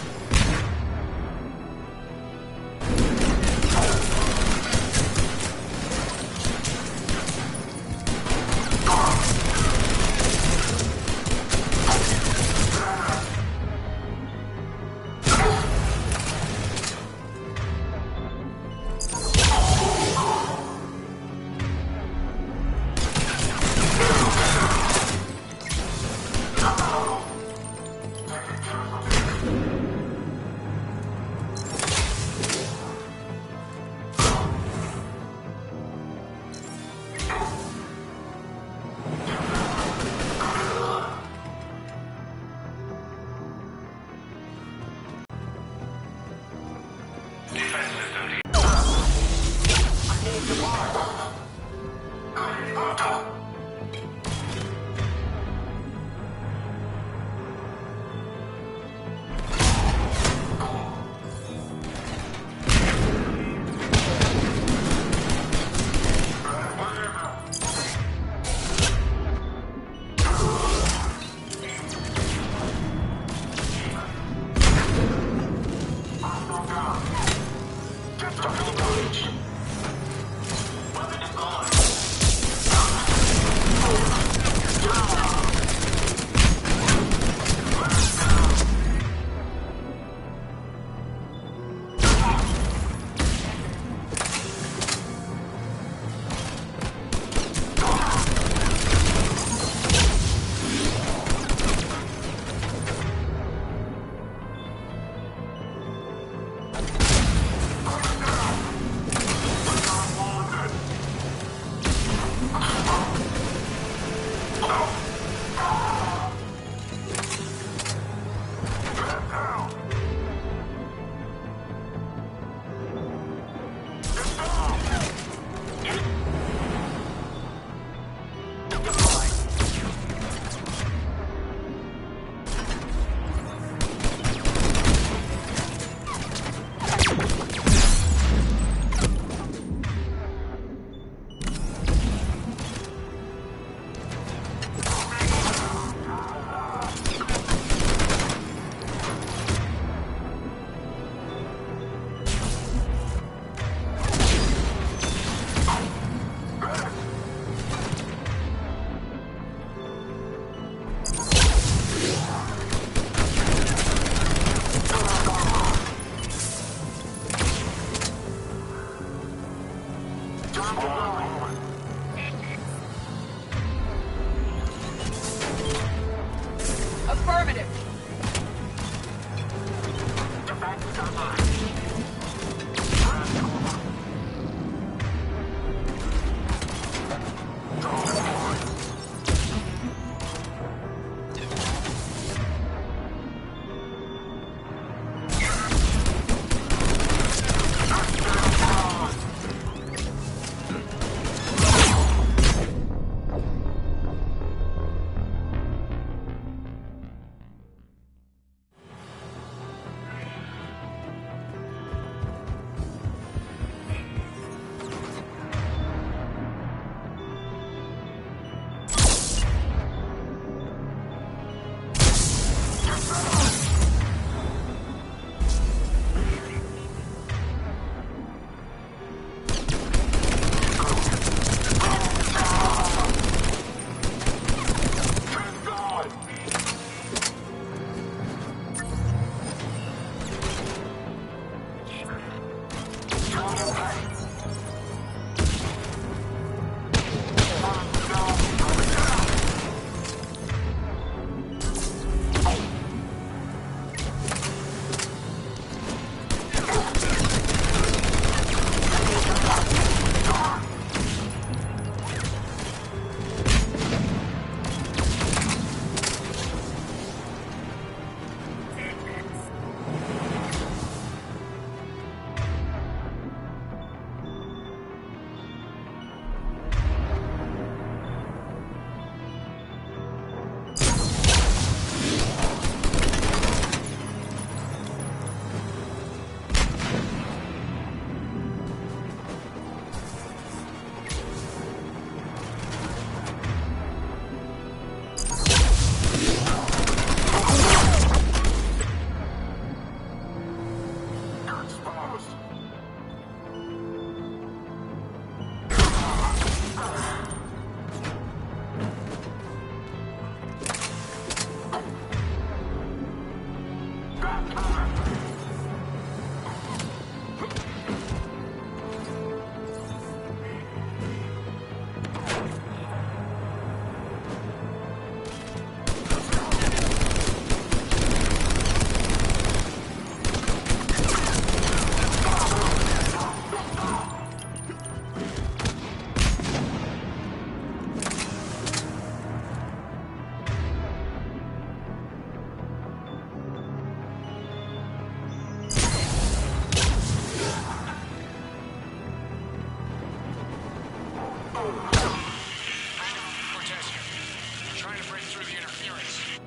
through the interference.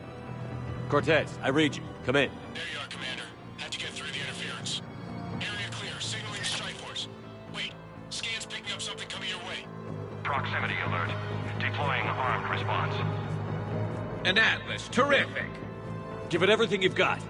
Cortez, I read you. Come in. There you are, Commander. Had to get through the interference. Area clear. Signaling strike force. Wait. Scan's picking up something coming your way. Proximity alert. Deploying armed response. An Atlas. Terrific. Give it everything you've got.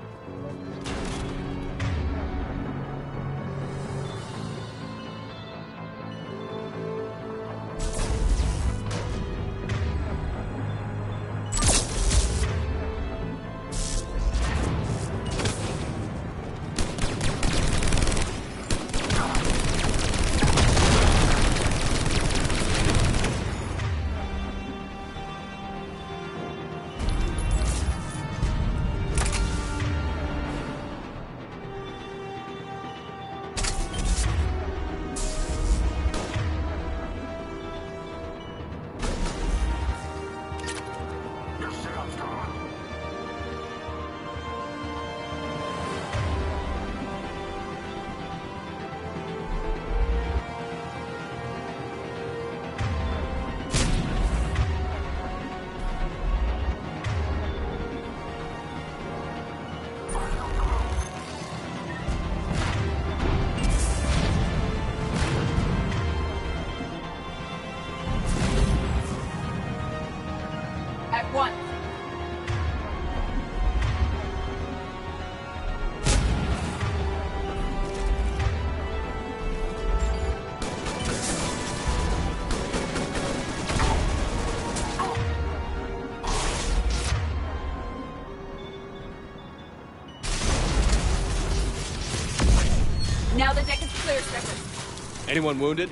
Now the deck is clear, Shepard. Anyone wounded?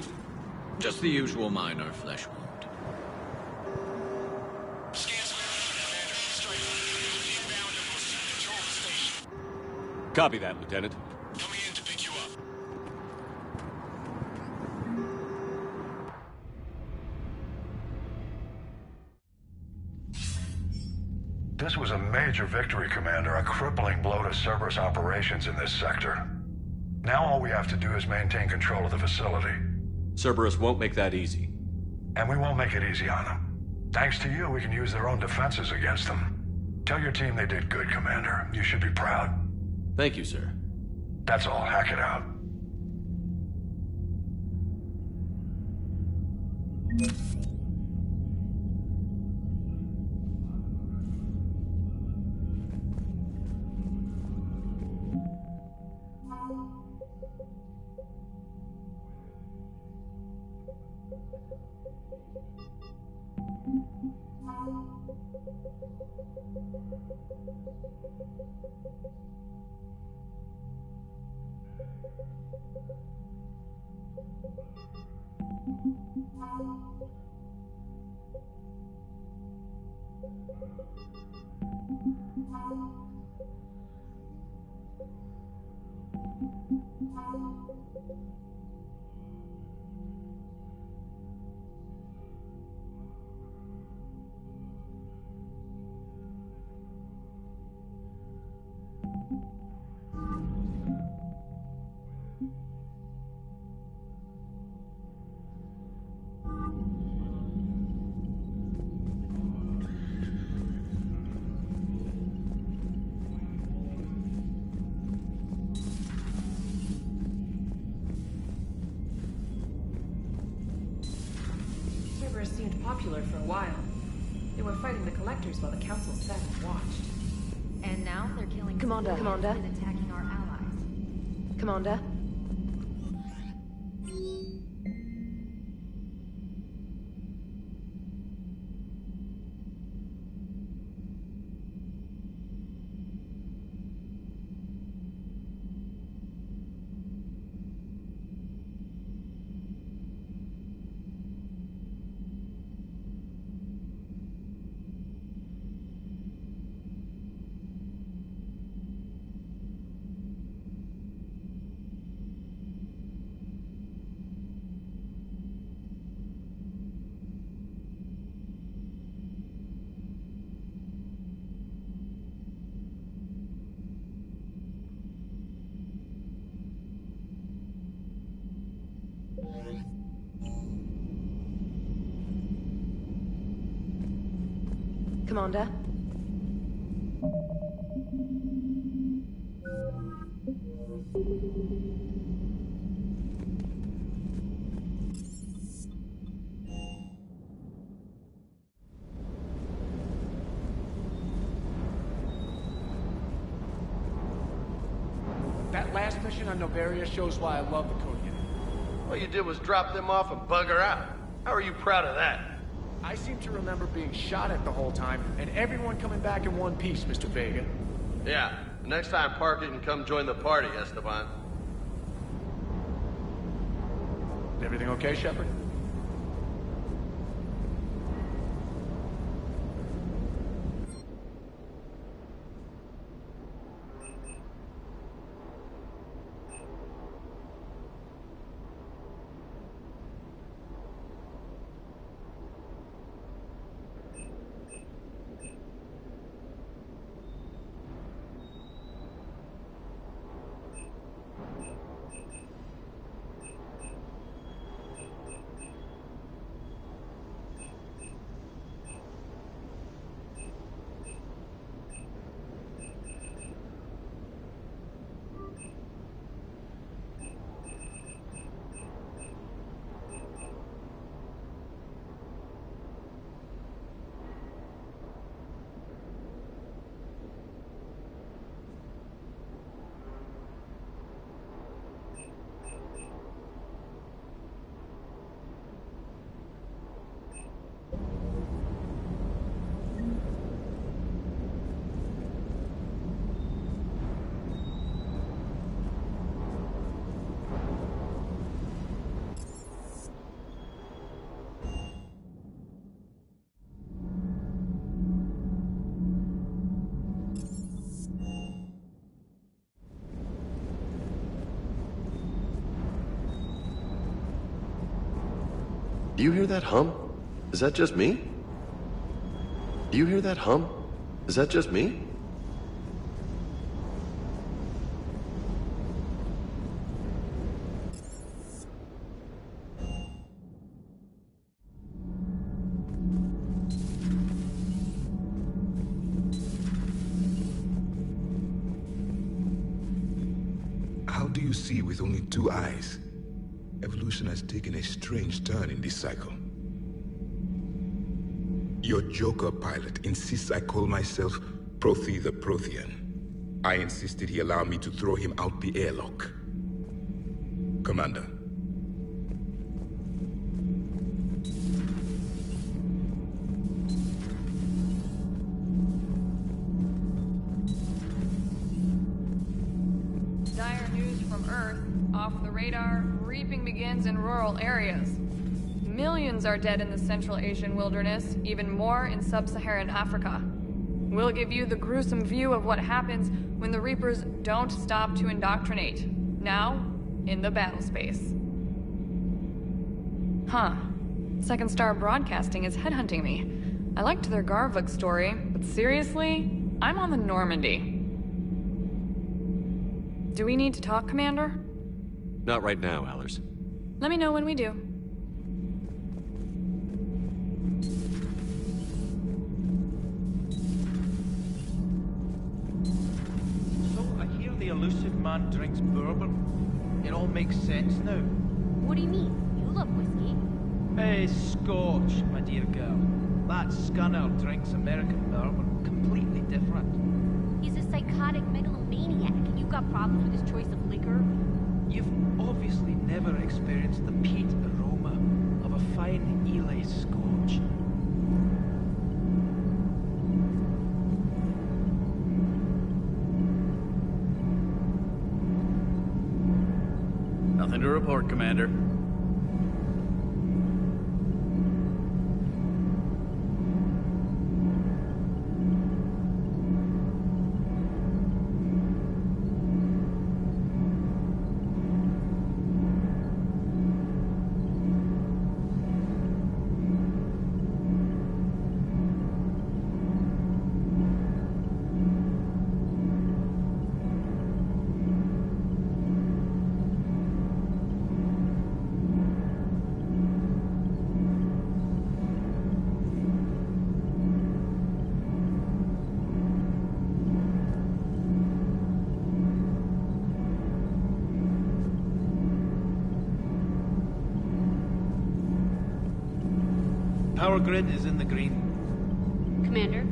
Just the usual minor flesh wound. Copy that, Lieutenant. Coming in to pick you up. This was a major victory, Commander. A crippling blow to Cerberus operations in this sector. Now all we have to do is maintain control of the facility. Cerberus won't make that easy. And we won't make it easy on them. Thanks to you, we can use their own defenses against them. Tell your team they did good, Commander. You should be proud. Thank you, sir. That's all. Hack it out. Seemed popular for a while. They were fighting the Collectors while the Council sat and watched. And now they're killing Commander. and attacking our allies. Commander? Commander? That last mission on Novaria shows why I love the Krogan. All you did was drop them off and bugger out. How are you proud of that? I seem to remember being shot at the whole time, and everyone coming back in one piece, Mr. Vega. Yeah, next time park it and come join the party, Esteban. Everything okay, Shepard? Do you hear that hum? Is that just me? Do you hear that hum? Is that just me? How do you see with only 2 eyes? Evolution has taken a strange turn in this cycle. Your Joker pilot insists I call myself Prothi the Prothean. I insisted he allow me to throw him out the airlock. Commander. Dire news from Earth. Off the radar, reaping begins in rural areas. Millions are dead in the Central Asian wilderness, even more in sub-Saharan Africa. We'll give you the gruesome view of what happens when the Reapers don't stop to indoctrinate. Now, in the battle space. Huh. Second Star Broadcasting is headhunting me. I liked their Garvuk story, but seriously, I'm on the Normandy. Do we need to talk, Commander? Not right now, Allers. Let me know when we do. So, I hear the elusive man drinks bourbon. It all makes sense now. What do you mean? You love whiskey. Hey, Scotch, my dear girl. That scunner drinks American bourbon. Completely different. He's a psychotic megalomaniac, and you've got problems with his choice of liquor? You've obviously never experienced the peat aroma of a fine Ely Scotch. Nothing to report, Commander. Power grid is in the green. Commander?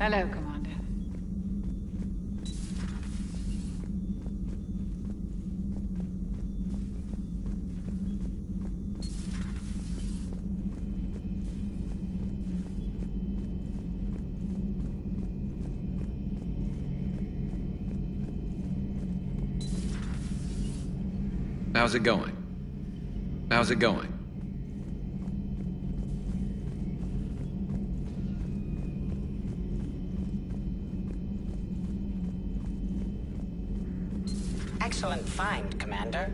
Hello, Commander. How's it going? How's it going? Excellent find, Commander.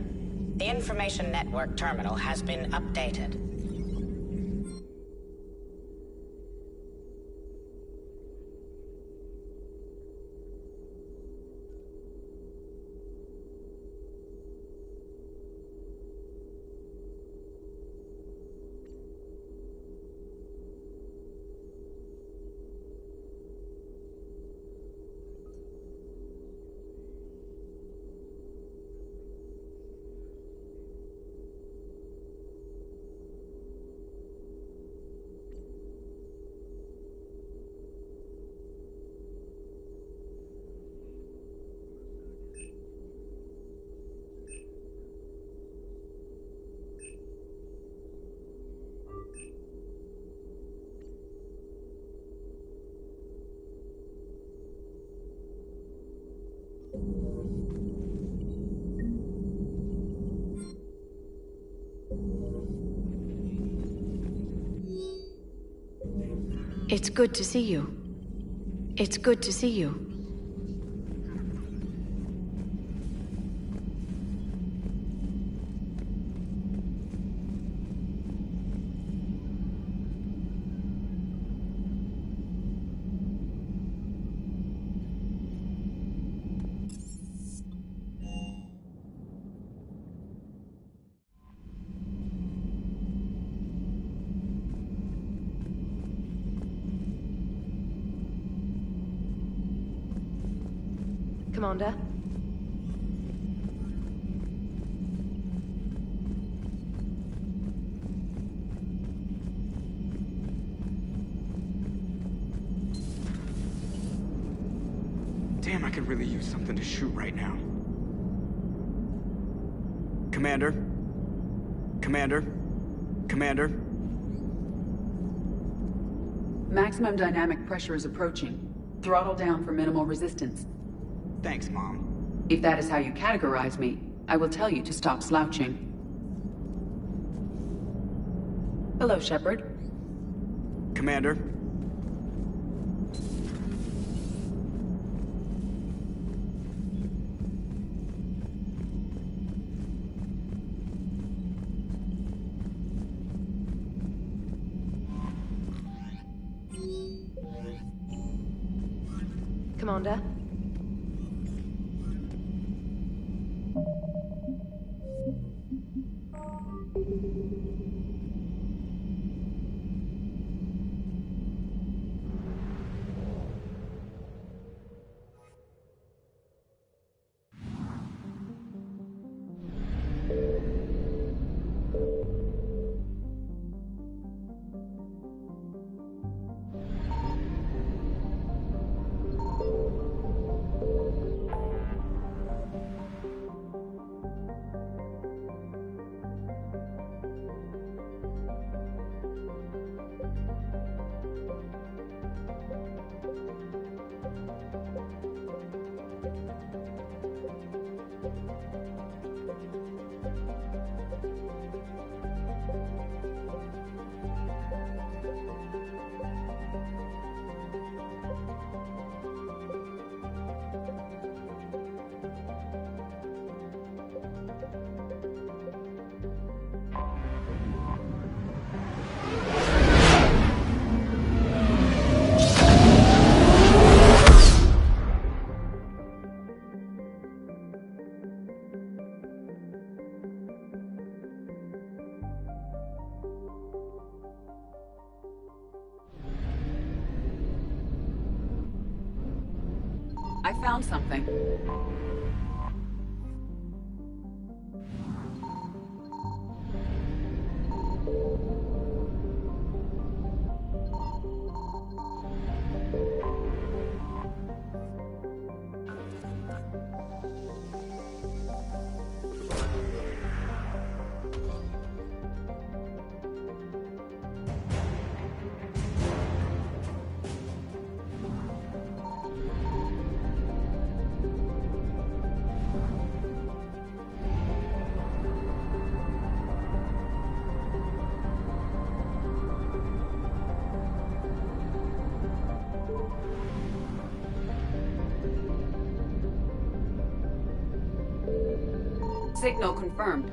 The information network terminal has been updated. It's good to see you. It's good to see you. Commander? Damn, I could really use something to shoot right now. Commander? Commander? Commander? Maximum dynamic pressure is approaching. Throttle down for minimal resistance. Thanks, Mom. If that is how you categorize me, I will tell you to stop slouching. Hello, Shepard. Commander? Commander? I found something. Signal confirmed.